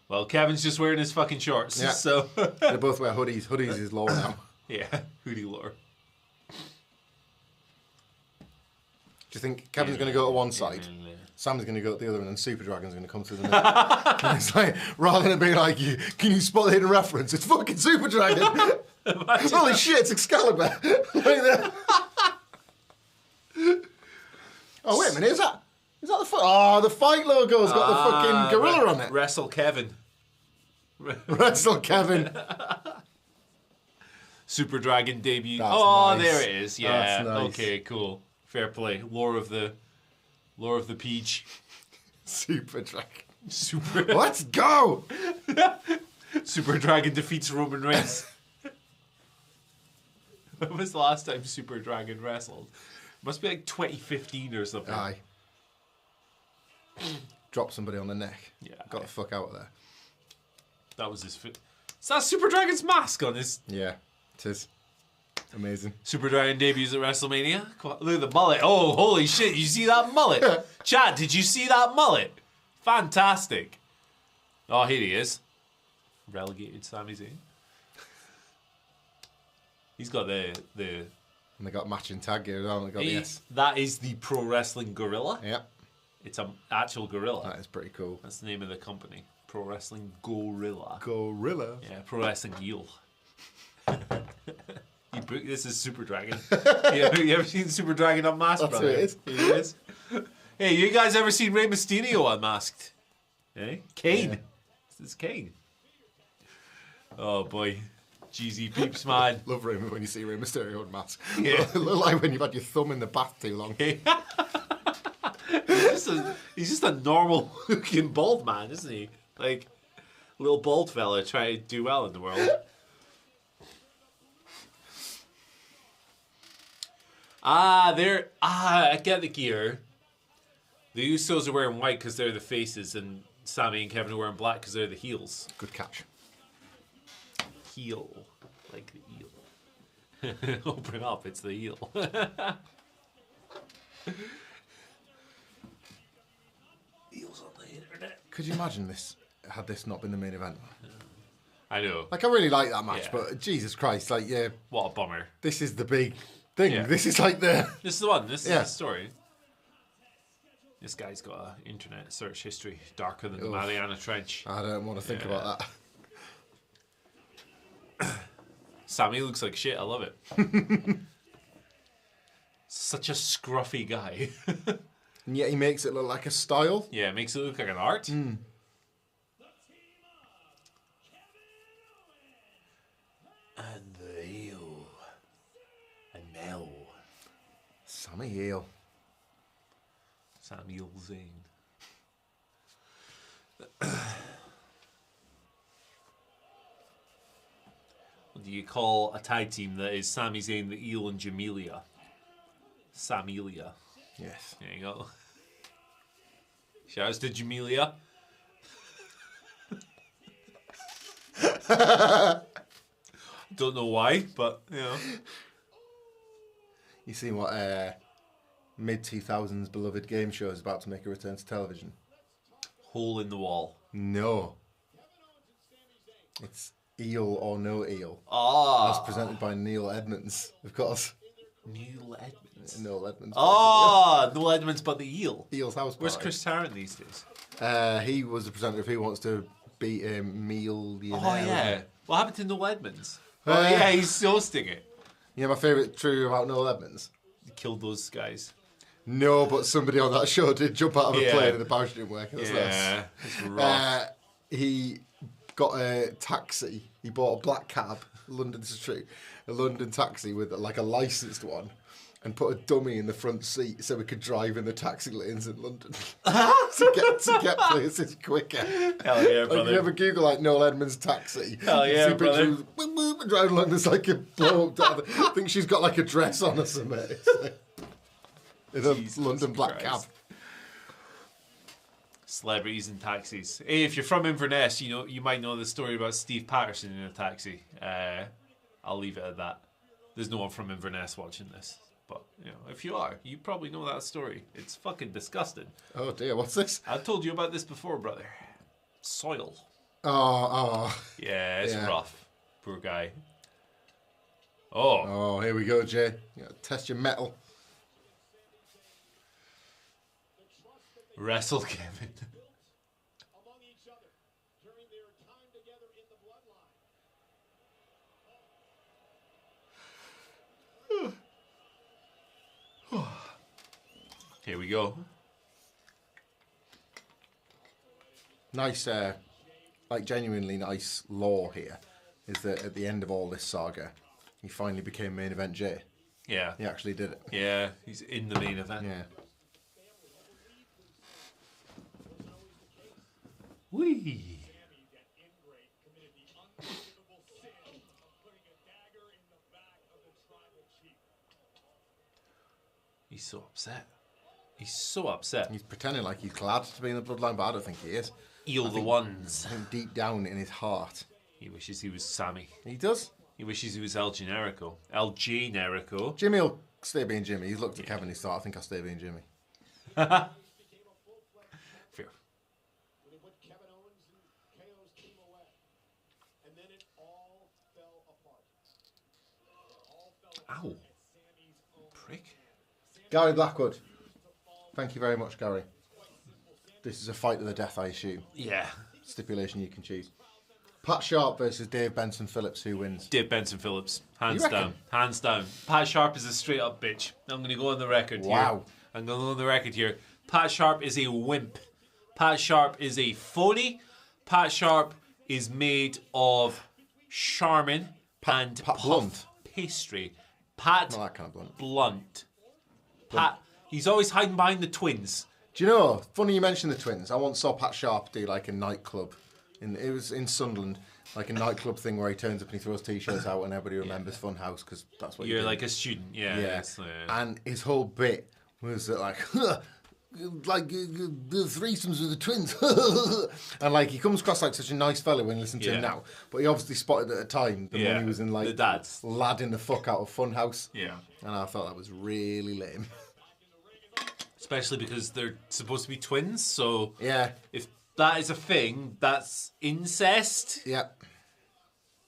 Well, Kevin's just wearing his fucking shorts, so they both wear hoodies. Hoodies is lore now. Yeah, hoodie lore. Do you think Kevin's going to go to one side, Sam's going to go to the other, and then Super Dragon's going to come to the middle? And it's like, rather than being like, can you spot the hidden reference? It's fucking Super Dragon. Holy shit, it's Excalibur. Oh, wait a minute, is that the fight? Oh, the fight logo's got the fucking gorilla on it. Wrestle Kevin. Wrestle Kevin. Super Dragon debut. That's oh, nice. there it is. Yeah. That's nice. Okay, cool. Fair play. Lore of the Peach. Super Dragon. Super Let's go! Super Dragon defeats Roman Reigns. When was the last time Super Dragon wrestled? Must be like 2015 or something. Aye. Drop somebody on the neck. Yeah. Got the fuck out of there. That was his foot. Is that Super Dragon's mask on his? Yeah, it is. Amazing. Super Dragon debuts at WrestleMania. Come on, look at the mullet. Oh, holy shit. You see that mullet? Chad, did you see that mullet? Fantastic. Oh, here he is. Relegated Sami Zayn. He's got the And they got matching tag gear as well. They got the S. That is the pro wrestling gorilla. Yep. It's an actual gorilla. That is pretty cool. That's the name of the company. Pro Wrestling Gorilla. Gorilla. Yeah, Pro Wrestling Eel. This is Super Dragon. You ever seen Super Dragon unmasked? That's brother? who it is. He is. Hey, you guys ever seen Rey Mysterio unmasked? Hey, Kane. Yeah. This is Kane. Oh boy, GZ peeps, man. Love Rey when you see Rey Mysterio mask. Yeah. Look like when you've had your thumb in the bath too long. He's just a normal looking bald man, isn't he? Like little bald fella trying to do well in the world. I get the gear. The Usos are wearing white because they're the faces, and Sami and Kevin are wearing black because they're the heels. Good catch. Heel, like the eel. Open up, it's the eel. Eels on the internet. Could you imagine this had this not been the main event? I know. Like, I really like that match, Yeah. but Jesus Christ, like, yeah, What a bummer. this is the big thing. Yeah. This is like the... This is the one. This is Yeah. the story. This guy's got an internet search history darker than the Oof. Mariana Trench. I don't want to think about that. Sammy looks like shit. I love it. Such a scruffy guy. And yet he makes it look like a style. Yeah, it makes it look like an art. Mm. And the heel. And Mel. Sammy Heel. Samuel Zayn. What do you call a tag team that is Sami Zayn, the Eel, and Jamelia? Samelia. Yes. There you go. Shouts to Jamelia. Don't know why, but you know. You seen what mid-2000s beloved game show is about to make a return to television? Hole in the wall. No. It's Eel or No Eel. Ah. As presented by Neil Edmonds, of course. Neil Edmonds. Neil Edmonds. Ah, Neil Edmonds, but the Eel. Eel's House Party. Where's Chris Tarrant these days? He was the presenter of Who Wants to Beat a Millionaire. Oh, yeah. What happened to Neil Edmonds? Uh, Oh, yeah, he's hosting it. You know my favourite trivia about Noel Edmonds? He killed those guys. No, but somebody on that show did jump out of a Yeah. plane and the parachute didn't work. That's Yeah, it's rough. he got a taxi. He bought a black cab. London, this is true. A London taxi with like a licensed one, and put a dummy in the front seat so we could drive in the taxi lanes in London to get places quicker. Hell yeah, Like, brother. you ever Google like Noel Edmonds taxi? Hell you yeah, see brother. pictures, boop, boop, driving along. There's like a blow up. I think she's got like a dress on or something. It's like, in a Jesus London black Christ. cab. Celebrities in taxis. Hey, if you're from Inverness, you might know the story about Steve Patterson in a taxi. I'll leave it at that. There's no one from Inverness watching this, but if you are, you probably know that story. It's fucking disgusting. Oh dear, what's this? I've told you about this before, brother. Soil. Oh. Yeah, it's Yeah. rough. Poor guy. Oh, Oh, here we go, Jay. You gotta test your metal. wrestle Kevin. among each other during their time together in the bloodline. Here we go. Nice, like genuinely nice lore here is that at the end of all this saga, he finally became main event Jay. Yeah. He actually did it. Yeah, he's in the main event. Yeah. Whee! He's so upset. He's so upset. He's pretending like he's glad to be in the bloodline, but I don't think he is. Eel the ones. I think deep down in his heart, He wishes he was Sammy. he does. He wishes he was El Generico. El Generico. Jimmy will stay being Jimmy. He's looked at Kevin. He's thought, I think I'll stay being Jimmy. Fair. When they put Kevin Owens and KO's team away. And then it all fell apart. Ow. Prick. Gary Blackwood. Thank you very much, Gary. This is a fight to the death, I assume. Yeah. Stipulation you can choose. Pat Sharp versus Dave Benson Phillips. Who wins? Dave Benson Phillips. Hands You reckon? down. Hands down. Pat Sharp is a straight up bitch. I'm going to go on the record here. Wow. I'm going to go on the record here. Pat Sharp is a wimp. Pat Sharp is a phony. Pat Sharp is made of Charmin and Pat puff Blunt. pastry. Pat Not that kind of blunt. Blunt. Pat, he's always hiding behind the twins. Do you know, funny you mentioned the twins. I once saw Pat Sharp do like a nightclub. It was in Sunderland, like a nightclub thing where he turns up and he throws T-shirts out and everybody remembers Funhouse because that's what You're you do. like a student. Yeah. Yeah. Yes, And his whole bit was that like, the threesomes with the twins. And like he comes across like such a nice fella when you listen to him Yeah. now. But he obviously spotted at the time that when he was in like the dads. ladding the fuck out of Funhouse. Yeah. And I thought that was really lame. Especially because they're supposed to be twins, so Yeah. if that is a thing, that's incest. Yeah.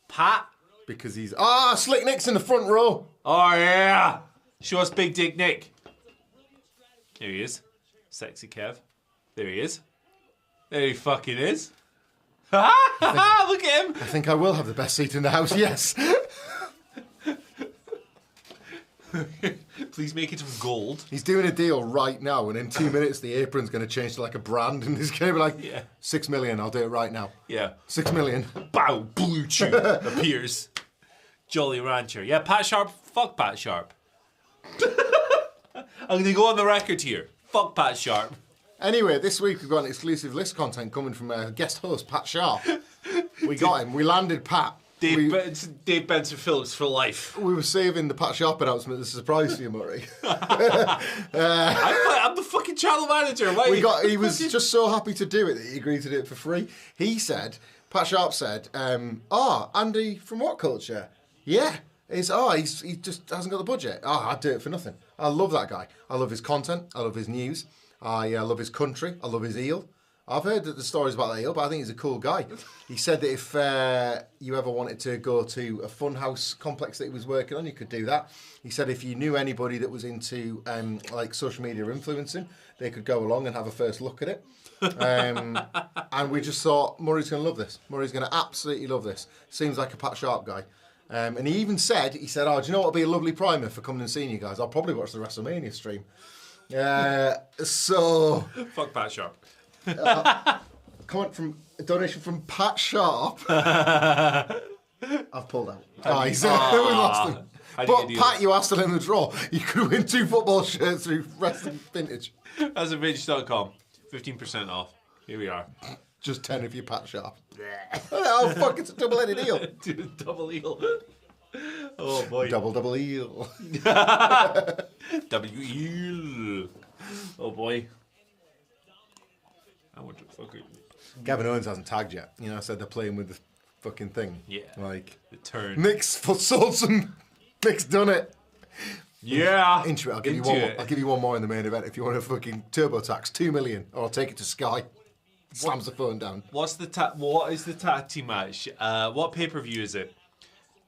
Pat. Because he's Slick Nick's in the front row. Oh yeah. Show us Big Dick Nick. There he is. Sexy Kev. There he is. There he fucking is. Look at him. I think I will have the best seat in the house. Yes. Please make it of gold. He's doing a deal right now, and in 2 minutes the apron's going to change to like a brand, and he's going to be like, Yeah. 6 million. I'll do it right now. Yeah. 6 million. Bow, blue chew appears. Jolly Rancher. Yeah, Pat Sharp. Fuck Pat Sharp. I'm going to go on the record here. Fuck Pat Sharp. Anyway, this week we've got an exclusive list content coming from our guest host, Pat Sharp. We got him. We landed Pat. Dave Benson Phillips for life. We were saving the Pat Sharp announcement as a surprise for you, Murray. I'm the fucking channel manager. Why He was just so happy to do it that he agreed to do it for free. He said, Pat Sharp said, Andy from WhatCulture. Yeah. He just hasn't got the budget. I'd do it for nothing. I love that guy. I love his content. I love his news. I love his country. I love his eel. I've heard the stories about that eel, but I think he's a cool guy. He said that if you ever wanted to go to a funhouse complex that he was working on, you could do that. He said if you knew anybody that was into like social media influencing, they could go along and have a first look at it. And we just thought, Murray's going to love this. Murray's going to absolutely love this. Seems like a Pat Sharp guy. And he even said, do you know what would be a lovely primer for coming and seeing you guys? I'll probably watch the WrestleMania stream. So... Fuck Pat Sharp. Comment from a donation from Pat Sharp. I've pulled out. We lost him. But Pat, you are still in the draw. You could win 2 football shirts through Wrestling Vintage. That's a vintage.com. 15% off. Here we are. Just 10 if you Pat Sharp. Oh fuck! It's a double-headed eel. Dude, double eel. Oh boy. Double eel. W eel. Oh boy. I want to fucking. Gavin Owens hasn't tagged yet. You know, I said they're playing with the fucking thing. Yeah. Like The turn. Nick's sold some. Nick's done it. Yeah. Into it. I'll give you Into one. More. it. I'll give you one more in the main event if you want a fucking TurboTax 2 million, or I'll take it to Sky. Slams the phone down. What is the tag team match? What pay-per-view is it?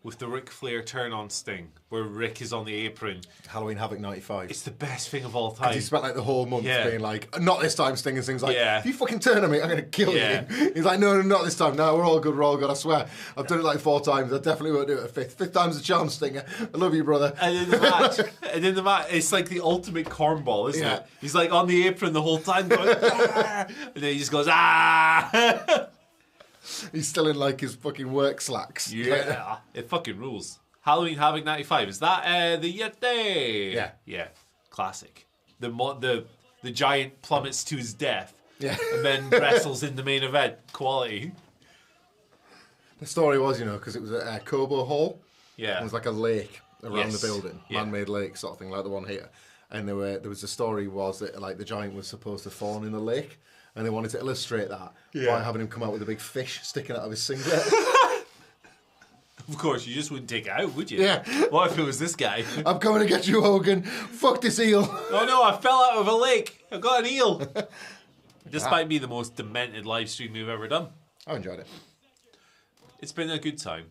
with the Ric Flair turn on Sting, where Rick is on the apron. Halloween Havoc 95. It's the best thing of all time. He spent like the whole month being like, not this time, Sting, and Sting's like, Yeah. if you fucking turn on me, I'm going to kill Yeah. you. He's like, no, not this time. No, we're all good, I swear. I've done it like 4 times. I definitely won't do it a fifth. Fifth time's the charm, Stinger. I love you, brother. And in the match, it's like the ultimate cornball, isn't Yeah. it? He's like on the apron the whole time going, "Ah!" And then he just goes, ah! He's still in like his fucking work slacks. Yeah. It fucking rules. Halloween Havoc 95. Is that the Yeti? Yeah. Yeah. Classic. The giant plummets to his death. Yeah. And then wrestles in the main event. Quality. The story was, because it was at Cobo Hall. Yeah. It was like a lake around Yes. the building, Yeah. man-made lake sort of thing, like the one here. And there was a story was that like the giant was supposed to fawn in the lake, and they wanted to illustrate that by having him come out with a big fish sticking out of his singlet. Of course, you just wouldn't take it out, would you? Yeah. What if it was this guy? I'm coming to get you, Hogan. Fuck this eel. Oh no, I fell out of a lake. I got an eel. This might be the most demented live stream we've ever done. I enjoyed it. It's been a good time.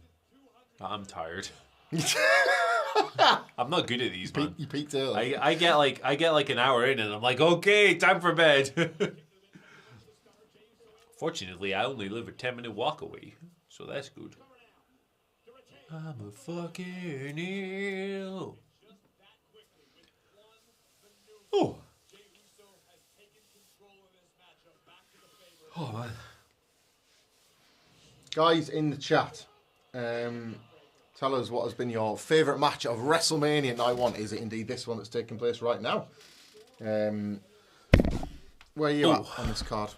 I'm tired. I'm not good at these, man. You peaked early. I get like an hour in and I'm like, okay, time for bed. Fortunately, I only live a 10-minute walk away, so that's good. I'm a fucking eel. Oh. Oh man. Guys in the chat, tell us what has been your favourite match of WrestleMania Night 1. Is it indeed this one that's taking place right now? Where are you at on this card?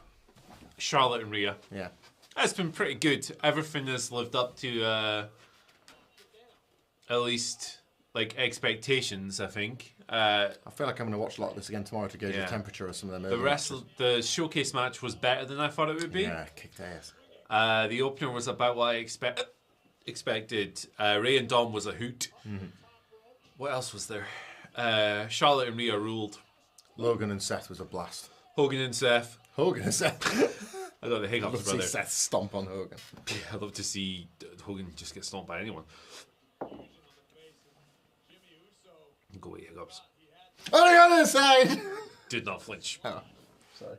Charlotte and Rhea. Yeah. It's been pretty good. Everything has lived up to at least like expectations, I think. I feel like I'm going to watch a lot of this again tomorrow to gauge Yeah. the temperature of some of them. The showcase match was better than I thought it would be. Yeah, kicked ass. The opener was about what I expected. Ray and Dom was a hoot. Mm-hmm. What else was there? Charlotte and Rhea ruled. Logan and Seth was a blast. Hogan and Seth. Hogan and Seth. I got the I'd hiccups, love to brother. see Seth stomp on Hogan. Yeah, I'd love to see Hogan just get stomped by anyone. Go away, hiccups. On the other side! Did not flinch. Oh, sorry.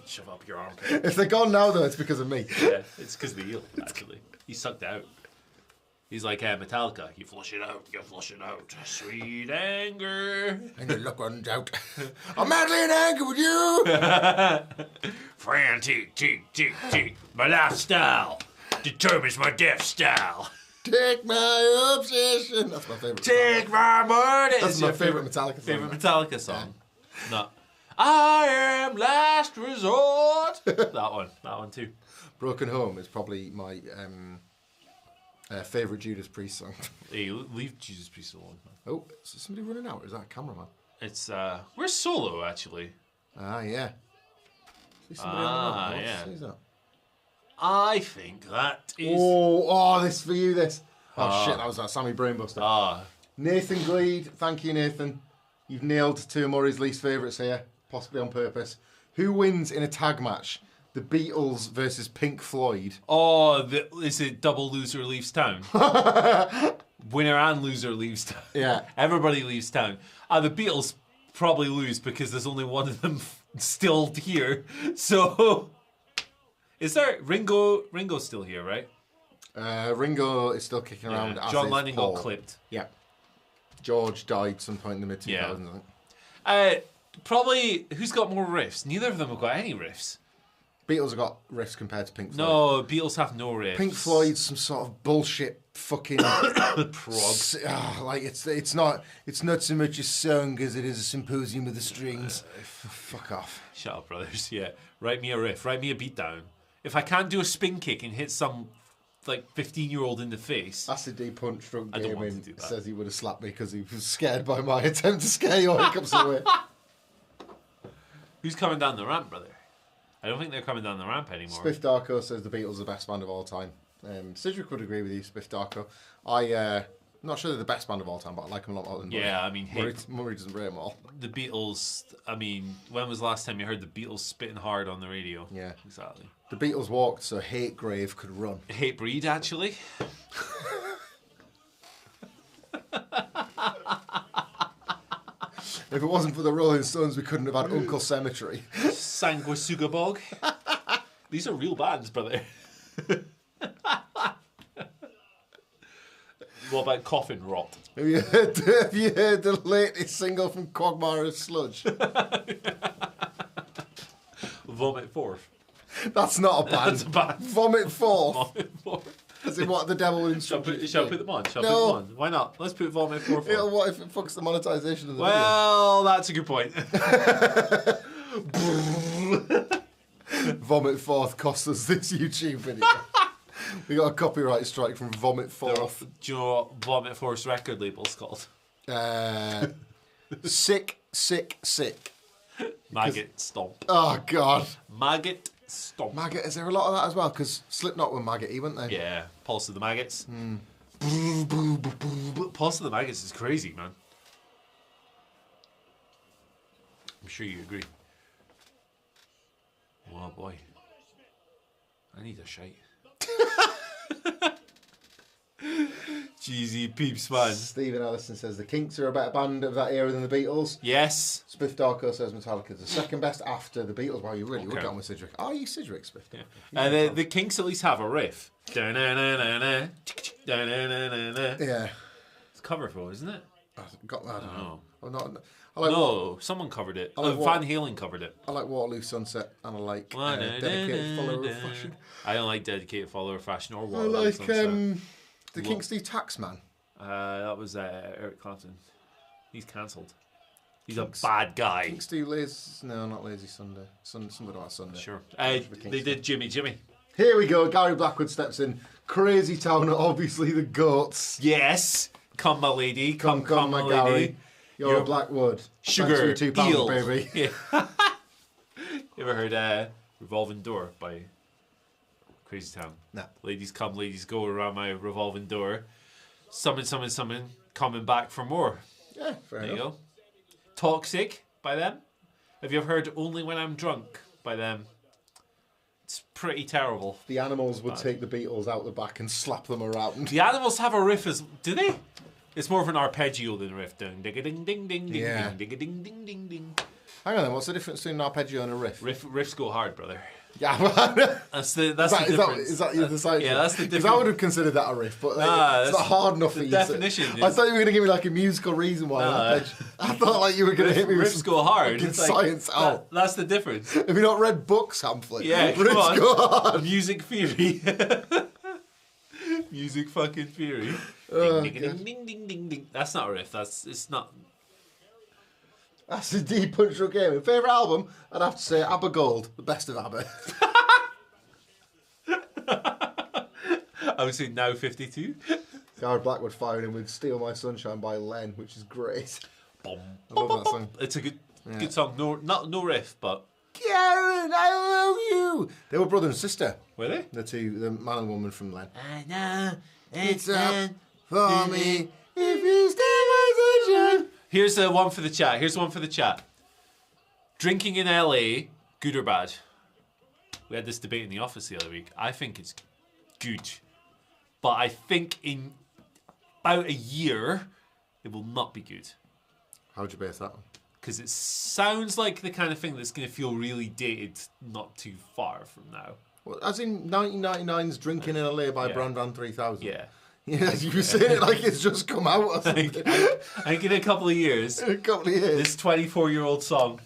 Shove up your armpit. If they're gone now, though, it's because of me. Yeah, it's because of the eel, actually. He sucked out. He's like Metallica. You flush it out, you flush it out. Sweet anger. And your luck runs out. I'm madly in anger with you! Frantic, tick. My lifestyle determines my death style. Take my obsession. That's my favourite. Take my money. That's my favourite Metallica song. Favorite Metallica song. No. I am last resort. that one too. Broken Home is probably my favourite Judas Priest song. Hey, leave Jesus Priest alone, man. Oh, is somebody running out? Or is that a cameraman? It's where's Solo actually? Ah, yeah. See somebody on the road. yeah. Who's that? I think that is. Oh, this for you, this. Oh, shit, that was that Sammy Brainbuster. Ah, Nathan Gleed, thank you, Nathan. You've nailed two of Murray's least favourites here, possibly on purpose. Who wins in a tag match? The Beatles versus Pink Floyd. oh, is it double loser leaves town? Winner and loser leaves town. Yeah. Everybody leaves town. The Beatles probably lose because there's only one of them still here. So, is there Ringo's still here, right? Ringo is still kicking around. Yeah. As John is Lennon Paul. got clipped. Yeah. George died some point in the mid 2000s, Yeah. I think. Probably, who's got more riffs? Neither of them have got any riffs. Beatles have got riffs compared to Pink Floyd. No, Beatles have no riffs. Pink Floyd's some sort of bullshit fucking prog. like it's not so much a song as it is a symposium of the strings. Fuck off. Shut up, brothers. Yeah, write me a riff. Write me a beat down. If I can't do a spin kick and hit some like 15-year-old in the face, Acid D Punch drunk I don't want gaming to do that. says he would have slapped me because he was scared by my attempt to scare your hiccups away. who's coming down the ramp, brother? I don't think they're coming down the ramp anymore. Spiff Darko says the Beatles are the best band of all time. Cedric would agree with you, Spiff Darko. I I'm not sure they're the best band of all time, but I like them a lot more than Murray. Yeah, I mean, Murray doesn't rate them all. the Beatles. I mean, when was the last time you heard the Beatles spitting hard on the radio? Yeah. Exactly. The Beatles walked so Hate Grave could run. Hate breed, actually. If it wasn't for the Rolling Stones, we couldn't have had Uncle Cemetery. Sanguisuga Bog. These are real bands, brother. What about Coffin Rot? Have you heard the latest single from Quagmire of Sludge? Vomit Forth. That's not a band. That's a band. Vomit Forth. Vomit Forth. As in what the devil would Shall instruct you to I do. put them on? Shall I No. put them on? Why not? Let's put Vomit Forth It'll, on. what if it fucks the monetization of the Well, that's a good point. video? Vomit Forth cost us this YouTube video. We got a copyright strike from Vomit Forth. Do you know what Vomit Forth's record label's called? Sick, sick, sick. Maggot Stomp. Oh, God. Maggot Stomp. Maggot, is there a lot of that as well? Because Slipknot were maggoty, weren't they? Yeah, Pulse of the Maggots. Pulse of the Maggots is crazy, man. I'm sure you agree. Oh boy. I need a shite. Cheesy peeps, man. Stephen Ellison says the Kinks are a better band of that era than the Beatles. Yes. Spiff Darko says Metallica's the second best after the Beatles. Wow, you really would Okay. get on with Sidgwick. Are you Sidgwick, Spiff? Yeah. And the Kinks at least have a riff. Da-na-na-na-na, da-na-na-na-na. Yeah. It's cover for, isn't it? I've got that. I don't know. I'm not, I like No, someone covered it. like Van Halen covered it. I like Waterloo Sunset and I like Dedicated Follower of Fashion. I don't like Dedicated Follower of Fashion or I Waterloo like Sunset. the Kinks do Taxman. That was Eric Clapton. He's cancelled. He's a bad guy. Kinks do Lazy... No, not Lazy Sunday. Something about Sunday. Sure. The They Kinks did Jimmy. Here we go. Gary Blackwood steps in. Crazy Town, obviously the goats. Yes. Come, my lady. Come, my Gary. lady. You're Blackwood. Sugar. Thanks for your Eel. £2, baby. Yeah. You ever heard Revolving Door by Crazy Town? No. Ladies come, ladies go around my revolving door. Summon, coming back for more. Yeah, fair There you enough. go. Toxic by them. Have you ever heard Only When I'm Drunk by them? It's pretty terrible. The Animals would take the Beatles out the back and slap them around. The Animals have a riff as... Do they? It's more of an arpeggio than a riff. Ding, ding, ding, ding, ding, Yeah. ding, ding, ding, ding, ding, ding. Hang on then, what's the difference between an arpeggio and a riff? Riffs go hard, brother. Yeah, but That's the is that difference. is that the side? Yeah, that's the Because difference. I would have considered that a riff, but Nah, it's that's not hard enough for the you. definition I is- thought you were going to give me like a musical reason why. an arpeggio. I thought like you were going to hit me with Riffs some go hard. fucking It's like, science. that's the difference. Have you not read books, Hamlet? Yeah, come Riffs on. go hard. Music theory. Music fucking theory. Oh, ding, ding, ding, ding, ding, ding. That's not a riff. It's not. That's a deep punch through game. My favourite album, I'd have to say ABBA Gold, the best of ABBA. I would say now 52. Gary Blackwood firing in with Steal My Sunshine by Len, which is great. Boom. I love that song. It's a good song. No riff, but Karen, I love you. They were brother and sister. were they? The man and woman from Len. I know It's up for me if you steal my sunshine. Here's one for the chat. Drinking in LA, good or bad? We had this debate in the office the other week. I think it's good, but I think in about a year it will not be good. How'd you base that one? Because it sounds like the kind of thing that's going to feel really dated not too far from now. Well, as in 1999's Drinking in LA by Yeah. Brand Van 3000. Yeah. Yeah, you were saying it like it's just come out or I something. think in a couple of years, In a couple of years. this 24-year-old song.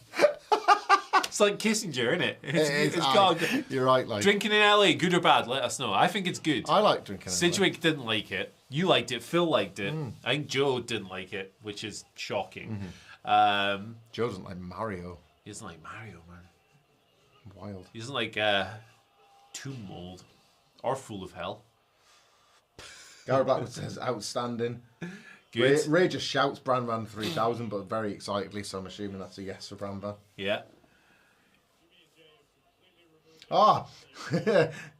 It's like Kissinger, isn't it? It's got You're right, like. Drinking in LA, good or bad? Let us know. I think it's good. I like Drinking in LA. Sidgwick didn't like it. You liked it. Phil liked it. I think Joe didn't like it, which is shocking. Joe doesn't like Mario. He doesn't like Mario, man. Wild. He doesn't like Tomb Mold or Fool of Hell. Gary Blackwood says outstanding. Good. Ray just shouts Brand Van 3000, but very excitedly, so I'm assuming that's a yes for Brand Van. Yeah. Ah,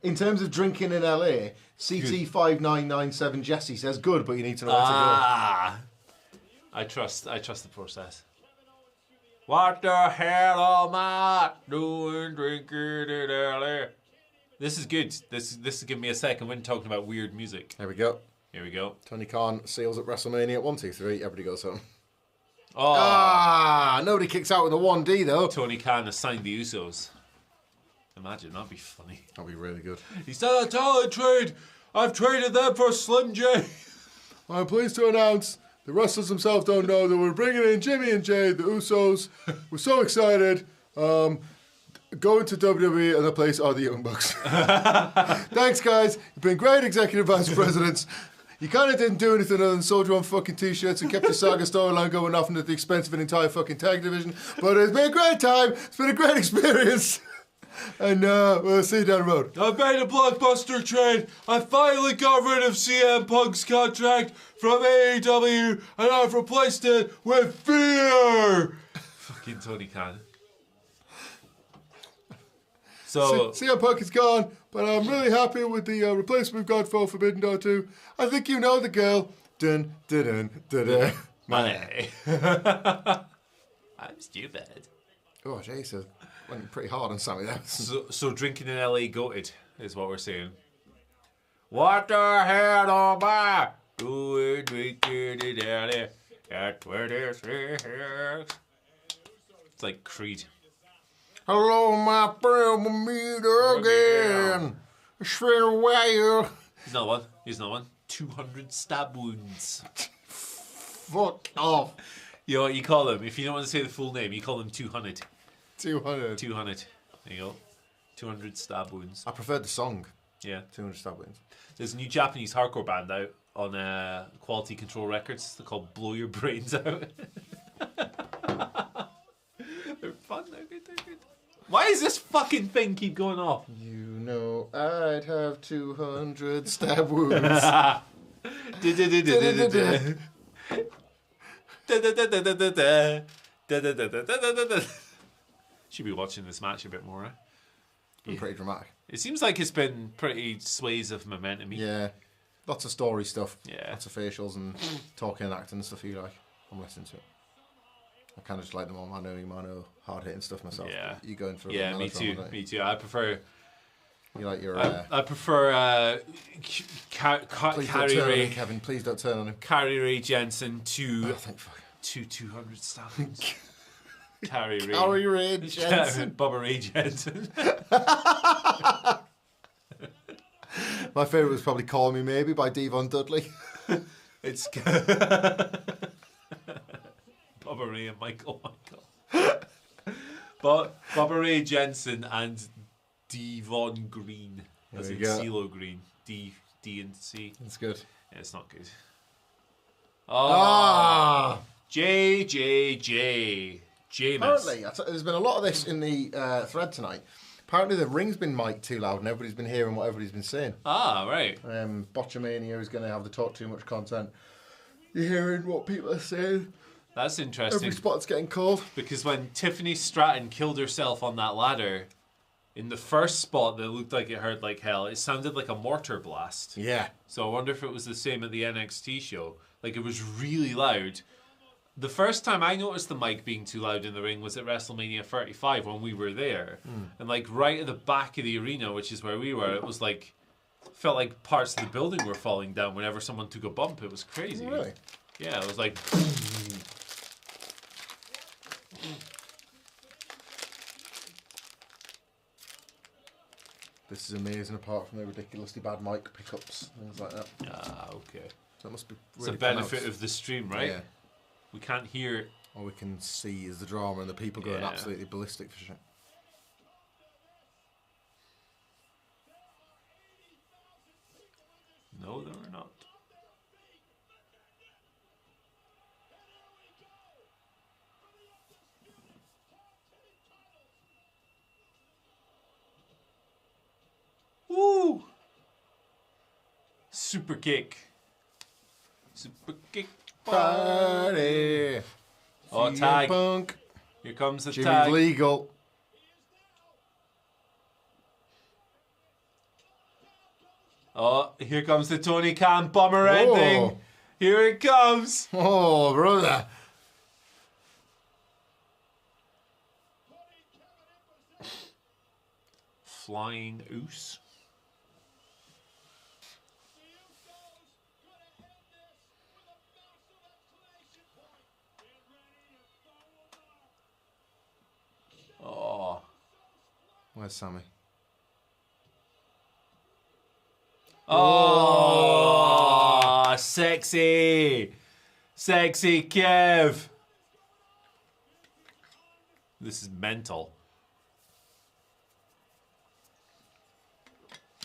in terms of drinking in LA, CT5997 Jesse says good, but you need to know where to Ah, I trust the process. What the hell am I doing drinking in LA? This is good. This is giving me a second wind talking about weird music. go. There we go. Here we go. Tony Khan seals at WrestleMania. 1, 2, 3. Everybody goes home. Oh, Nobody kicks out with a 1D though. Tony Khan has signed the Usos. Imagine, that'd be funny. That'll be really good. He's done a talent trade. I've traded them for Slim J. I'm pleased to announce the wrestlers themselves don't know that we're bringing in Jimmy and Jay, the Usos. We're so excited. Going to WWE and the place are the Young Bucks. Thanks, guys. You've been great executive vice presidents. You kind of didn't do anything other than sold your own fucking t-shirts and kept the Saga storyline going off at the expense of an entire fucking tag division. But it's been a great time. It's been a great experience. And we'll see you down the road. I made a blockbuster trade. I finally got rid of CM Punk's contract from AEW and I've replaced it with fear. Fucking Tony Khan. So CM Punk is gone, but I'm really happy with the replacement we've got for Forbidden Door 2. I think you know the girl. Dun, dun, dun, dun, dun. money. I'm stupid. Oh, Jesus. Went pretty hard on Sammy there. So drinking in LA goated is what we're saying. What the hell am I doing drinking in LA at 26? It's like Creed. Hello, my friend, we'll meet again. It's been a while. He's not one. He's not one. 200 stab wounds. Fuck off. You know what you call them? If you don't want to say the full name, you call them 200. 200. 200. There you go. 200 stab wounds. I preferred the song. Yeah. 200 stab wounds. There's a new Japanese hardcore band out on Quality Control Records. They're called Blow Your Brains Out. They're fun. They're good. They're good. Why does this fucking thing keep going off? You know I'd have 200 stab wounds. Should be watching this match a bit more. Been pretty dramatic. It seems like it's been pretty sways of momentum. Yeah. Lots of story stuff. Yeah. Lots of facials and talking and acting and stuff you like. I'm listening to it. I kind of just like them all. I know hard hitting stuff myself. Yeah. You going for a Yeah, me too. Me too. I prefer. You like your. I prefer Please don't Carrie turn on Ray. him, Kevin. Please don't turn on him. Carrie Ray Jensen Oh, thank fuck. to 200 stabs. Carrie Ray. Carrie Ray Jensen. Bubba Ray Jensen. My favourite was probably Call Me Maybe by Devon Dudley. It's Bubba Ray and Michael. But Bubba Ray Jensen and Devon Green. As in CeeLo Green. D and C. That's good. Yeah, it's not good. Oh, J. Apparently, there's been a lot of this in the thread tonight. Apparently, the ring's been mic'd too loud and everybody's been hearing what everybody's been saying. Ah, right. Botchamania is going to have the talk too much content. You're hearing what people are saying. That's interesting. Every spot's getting called. Because when Tiffany Stratton killed herself on that ladder, in the first spot that looked like it hurt like hell, it sounded like a mortar blast. Yeah. So I wonder if it was the same at the NXT show. Like, it was really loud. The first time I noticed the mic being too loud in the ring was at WrestleMania 35 when we were there. And like right at the back of the arena, which is where we were, it was like, felt like parts of the building were falling down whenever someone took a bump. It was crazy. Really? Yeah, it was like... This is amazing apart from the ridiculously bad mic pickups, things like that. Ah, okay. So it must be It's really a benefit pronounced. of the stream, right? Yeah. We can't hear... All we can see is the drama and the people going Yeah. absolutely ballistic for shit. No, they were not. Woo! Super kick. Super kick. Party! Oh, CM tag. Punk. Here comes the Jimmy's tag. legal. Oh, here comes the Tony Khan bummer ending. Here it comes. Oh, brother. Flying Oos. Oh. Where's Sammy? Oh, sexy. Sexy Kev. This is mental.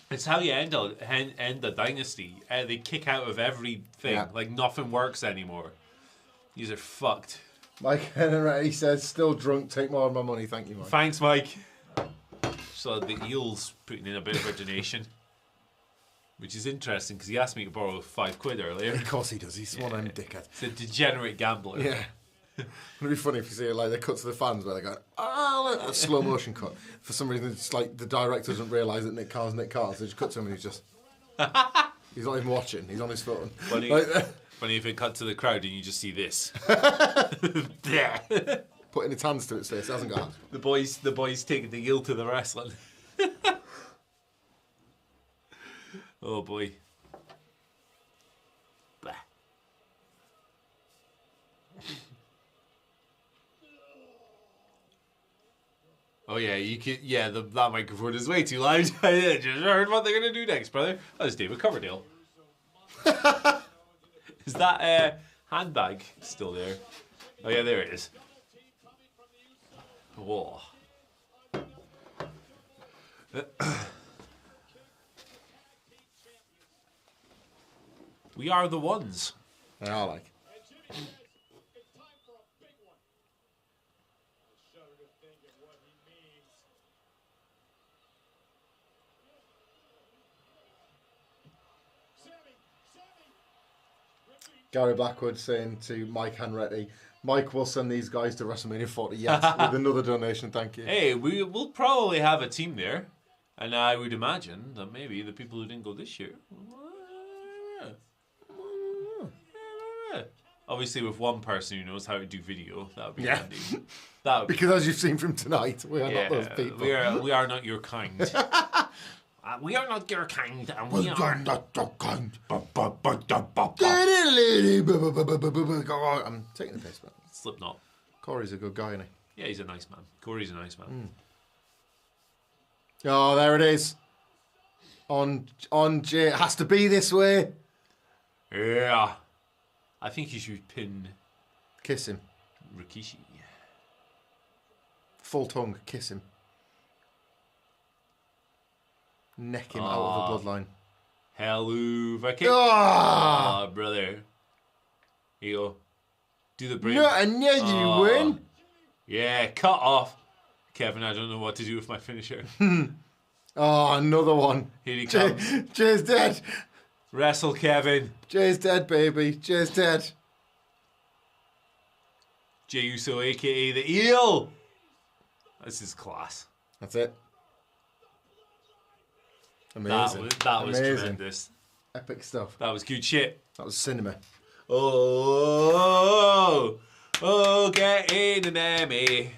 It's how you end a dynasty. They kick out of everything. Yeah. Like nothing works anymore. These are fucked. Mike Henry says, still drunk, take more of my money. Thank you, Mike. Thanks, Mike. So the Eels putting in a bit of a donation. Which is interesting because he asked me to borrow £5 earlier. Of course he does. He's one of them dickheads. It's a degenerate gambler. Yeah. It'd be funny if you see it like they cut to the fans where they go, like a slow motion cut. For some reason, it's like the director doesn't realise that Nick Carr's Nick Carr, so they just cut to him and he's just. He's not even watching. He's on his phone. Funny, funny if it cut to the crowd and you just see this. Putting his hands to its face. It hasn't got hands. The boys taking the Eel to the wrestling. Oh boy. Bah. Oh yeah, you can. Yeah, that microphone is way too loud. I just heard what they're gonna do next, brother. That was David Coverdale. Is that handbag still there? Oh yeah, there it is. Whoa. We are the ones. They are like. Gary Blackwood saying to Mike Hanretty, Mike will send these guys to WrestleMania 40 yet with another donation, thank you. Hey, we'll probably have a team there. And I would imagine that maybe the people who didn't go this year. Obviously, with one person who knows how to do video, that would be handy. That would be, Because as you've seen from tonight, we are not those people. We are not your kind. We are not your kind, and we are not your kind. I'm taking the piss, man. Slipknot. Corey's a good guy, isn't he? Yeah, he's a nice man. Corey's a nice man. Oh, there it is. On Jay. It has to be this way. Yeah. I think you should pin Kiss him. Rikishi. Full tongue. Kiss him. Neck him out of the bloodline. Helluva kick. Ah! Oh, brother. Here you go. Do the brain. No, and yeah, you win. Yeah, cut off. Kevin, I don't know what to do with my finisher. Oh, another one. Here he comes. Jay's dead. Wrestle, Kevin. Jay's dead, baby. Jay's dead. Jey Uso, a.k.a. the Eel. This is class. That's it. Amazing. That was Amazing. tremendous. Epic stuff. That was good shit. That was cinema. Oh, get in an Emmy.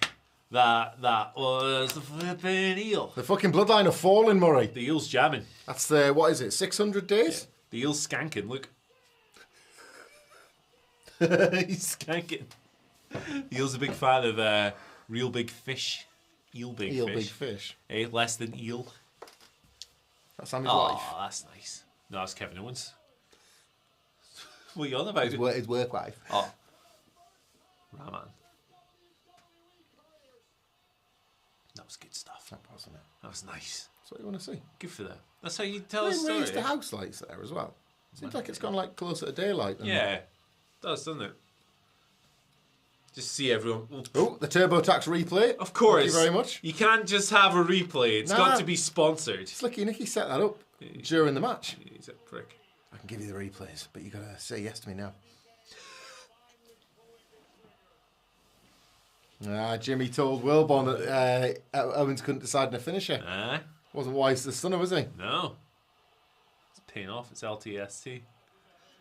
That was the flipping Eel. The fucking bloodline are falling, Murray. The Eel's jamming. That's the, what is it, 600 days? Yeah. The Eel's skanking, look. He's skanking. The Eel's a big fan of real big fish. Eel big Eel fish. big fish. Eh, less than eel. That's Sammy's Oh, wife. that's nice. No, that's Kevin Owens. What are you on about? His work wife. Oh. Rahman. That was good stuff. That wasn't it. That was nice. That's what you want to see. Good for them. That's how you tell a They story. raised the house lights there as well. Seems like it's gone like closer to daylight. Than Yeah. It does, doesn't it? Just see everyone. Oh, the TurboTax replay. Of course. Thank you very much. You can't just have a replay. It's got to be sponsored. Slicky Nicky set that up during the match. He's a prick. I can give you the replays, but you gotta say yes to me now. Jimmy told Wilborn that Owens couldn't decide on a finisher. Wasn't wise to the stunner, was he? No. It's Paying off. It's LTST.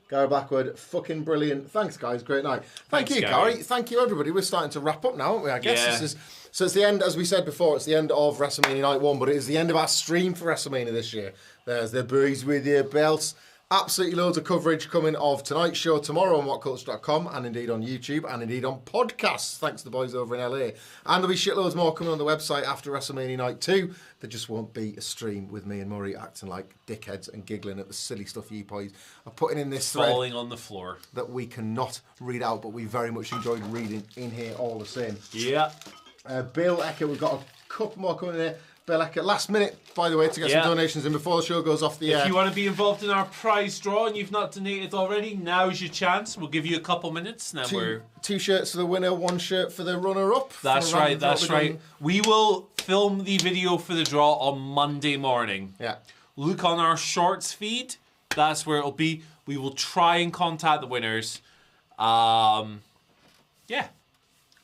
Gary Blackwood, fucking brilliant. Thanks, guys. Great night. Thank Thanks, you, Gary. Thank you, everybody. We're starting to wrap up now, aren't we? I guess Yeah. this is. So it's the end, as we said before, it's the end of WrestleMania Night 1, but it is the end of our stream for WrestleMania this year. There's the boys with your belts. Absolutely loads of coverage coming of tonight's show tomorrow on WhatCulture.com and indeed on YouTube and indeed on podcasts, thanks to the boys over in LA. And there'll be shitloads more coming on the website after WrestleMania Night 2. There just won't be a stream with me and Murray acting like dickheads and giggling at the silly stuff you boys are putting in this thread Falling on the floor. that we cannot read out, but we very much enjoyed reading in here all the same. Yeah. Bill Ecker, we've got a couple more coming in here. Bill Ecker, last minute, by the way, to get some donations in before the show goes off the air. If you want to be involved in our prize draw and you've not donated already, now's your chance. We'll give you a couple minutes. Now Two shirts for the winner, one shirt for the runner-up. That's right. We will film the video for the draw on Monday morning. Yeah. Look on our shorts feed. That's where it'll be. We will try and contact the winners. Yeah.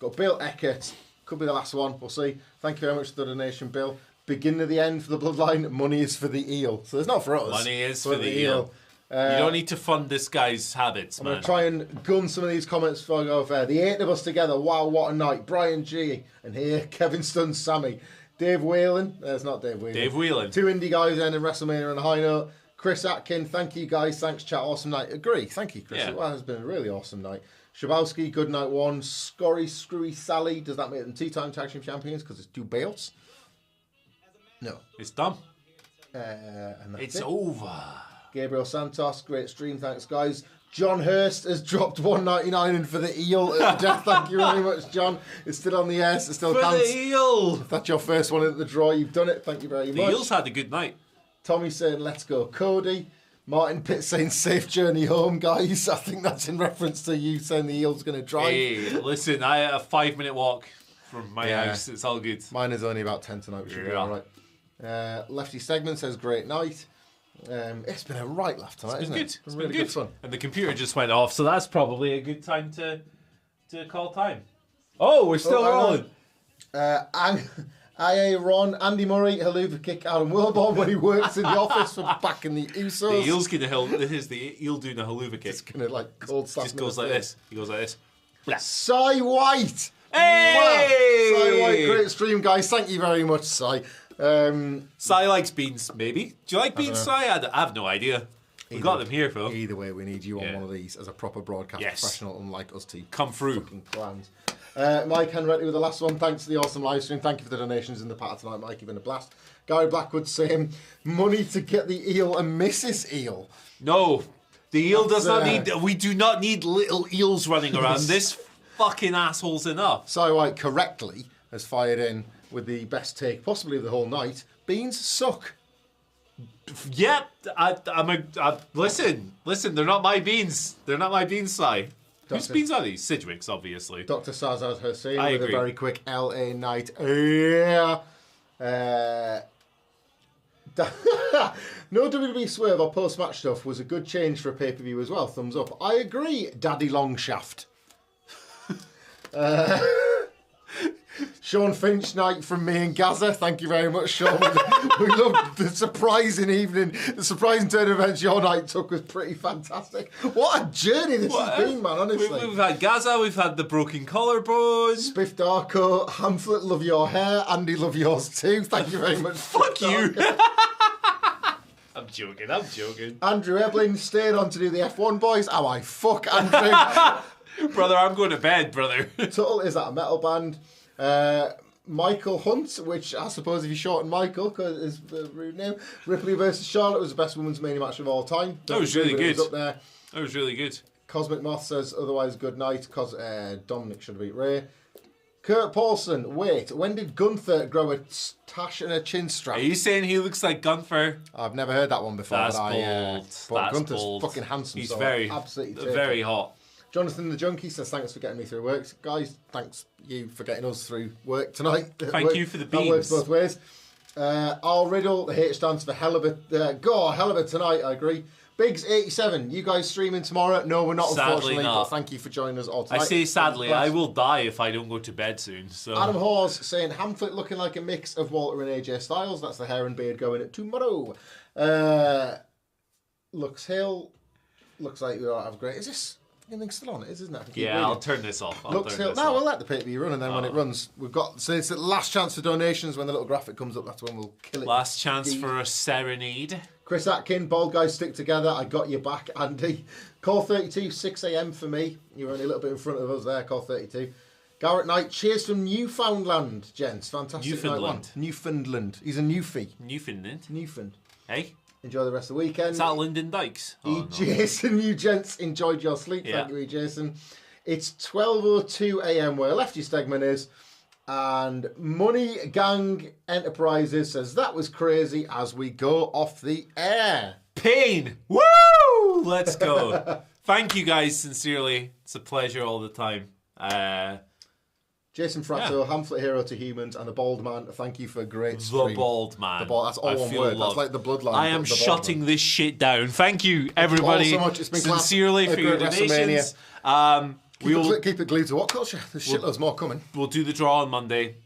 Got Bill Eckert. Could be the last one. We'll see. Thank you very much for the donation, Bill. Beginning of the end for the bloodline. Money is for the eel. So it's not for us. Money is for the eel. You don't need to fund this guy's habits, man. I'm going to try and gun some of these comments before I go off air. The 8 of us together. Wow, what a night. Brian G. And here, Kevin Stun, Sammy. Dave Whelan. It's not Dave Whelan. Dave Whelan. 2 indie guys ending WrestleMania on a high note. Chris Atkin. Thank you, guys. Thanks, chat. Awesome night. Agree. Thank you, Chris. Yeah. Well, it's been a really awesome night. Shabowski, good night 1. Scurry, Screwy Sally. Does that make them 2-time tag team champions? Because it's 2 belts. No. It's done. And that's It's it. over. Gabriel Santos, great stream, thanks guys. John Hurst has dropped $1.99 in for the eel. Thank you very much, John. It's still on the air, so it still For counts. the eel. If that's your first one at the draw, you've done it. Thank you very The much. eel's had a good night. Tommy saying, let's go, Cody. Martin Pitt saying, safe journey home, guys. I think that's in reference to you saying the eel's going to drive. Hey, listen, I had a 5-minute walk from my house. It's all good. Mine is only about 10 tonight, which should be all right. Lefty Segment says, great night. It's been a right laugh tonight, isn't it? It's It's been been really good fun. And the computer just went off, so that's probably a good time to call time. Oh, we're still rolling. IA Ron, Andy Murray, Haluva kick Adam Wilborn when he works in the office for backing the Usos. The eel's gonna this is the eel doing a haluva kick. It's gonna like cold slap. Just goes like this. He goes like this. Cy White. Hey! Wow. Cy White, great stream, guys. Thank you very much, Cy. Cy likes beans, maybe. Do you like beans, Cy? I have no idea. We've got them here, Phil. Either way, we need you on Yeah. one of these as a proper broadcast professional, unlike us two. Come through. Fucking clowns. Mike Henretti with the last one. Thanks for the awesome live stream. Thank you for the donations in the part tonight, Mike. You've been a blast. Gary Blackwood saying, money to get the eel and Mrs. Eel. No, the eel does not That's, need. We do not need little eels running around. This fucking asshole's enough. Cy White correctly has fired in with the best take, possibly of the whole night. Beans suck. Yep, listen. They're not my beans. They're not my beans, Cy. Whose beans are these? Sidgwick's, obviously. Dr. Sazaz Hussein I with agree. a very quick LA night. Yeah. No WWE swerve or post-match stuff was a good change for a pay-per-view as well. Thumbs up. I agree, Daddy Longshaft. Sean Finch night from me and Gaza. Thank you very much, Sean. We loved the surprising evening. The surprising turn of events your night took was pretty fantastic. What a journey this has been, man, honestly. We've had Gaza, we've had the broken collarbone. Spiff Darko, Hamlet, love your hair. Andy, love yours too. Thank you very much. Fuck you. I'm joking. Andrew Eblin stayed on to do the F1 boys. Oh, I fuck Andrew. Brother, I'm going to bed, brother. Tuttle, is that a metal band? Michael Hunt, which I suppose if you shorten Michael, because it's the rude name. Ripley versus Charlotte was the best women's mania match of all time. That was really But it good. was up there. That was really good. Cosmic Moth says otherwise good night because Dominic should have beat Ray. Kurt Paulson, wait, when did Gunther grow a tash and a chin strap? Are you saying he looks like Gunther? I've never heard that one before. That's but bold. But That's Gunther's bold. fucking handsome. He's so very, absolutely very hot. Jonathan the Junkie says thanks for getting me through work. Guys, thanks you for getting us through work tonight. Thank you for the That works beans. both ways. Al Riddle, the H stands for hell of a tonight, I agree. Biggs87, you guys streaming tomorrow? No, we're not, Sadly unfortunately, not. but thank you for joining us all tonight. I say sadly, I will die if I don't go to bed soon. So Adam Hawes saying Hamlet looking like a mix of Walter and AJ Styles. That's the hair and beard going at tomorrow. Lux Hill. Looks like we don't have a great. Is this anything still on? It is, isn't it? I can keep Yeah, reading. I'll turn this off. Lux Hill. No, we'll let the pay-per-view run, and then when it runs, we've got. So it's the last chance for donations. When the little graphic comes up, that's when we'll kill it. Last chance for a serenade. Chris Atkin, bald guys stick together. I got you back, Andy. Call 32, 6 a.m. for me. You're only a little bit in front of us there. Call 32. Garrett Knight, cheers from Newfoundland, gents. Fantastic. Newfoundland. Newfoundland. He's a Newfie. Newfoundland. Newfound. Hey? Enjoy the rest of the weekend. Is that Lyndon Dykes? Oh, no. Jason, you gents enjoyed your sleep. Yeah. Thank you, Jason. It's 12:02 a.m. where Lefty Stegman is. And Money Gang Enterprises says that was crazy as we go off the air. Pain! Woo! Let's go. Thank you guys sincerely. It's a pleasure all the time. Jason Fratto, Hamlet Hero to Humans, and the Bald Man. Thank you for a great stream. The Bald Man. The Bald. That's all I one feel word. loved. That's like the bloodline. I am the Bald shutting Man. this shit down. Thank you, everybody, so much. It's been sincerely class. for your A great donations. Keep it glued to WhatCulture. There's shitloads more coming. We'll do the draw on Monday.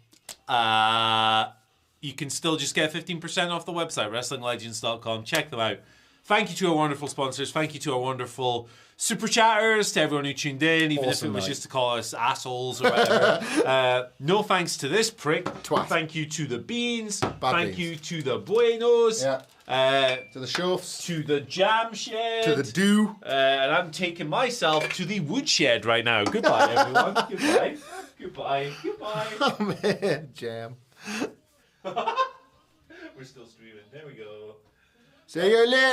You can still just get 15% off the website, WrestlingLegends.com. Check them out. Thank you to our wonderful sponsors. Thank you to our wonderful super chatters, to everyone who tuned in, even if it was just to call us assholes or whatever. No thanks to this prick. Twat. Thank you to the Beans. Bad Thank beans. you to the Buenos. Yeah. To the Chauffs. To the Jam Shed. To the Do. And I'm taking myself to the Woodshed right now. Goodbye, everyone. Goodbye. Goodbye. Goodbye. Oh, man. Jam. We're still streaming. There we go. See you later.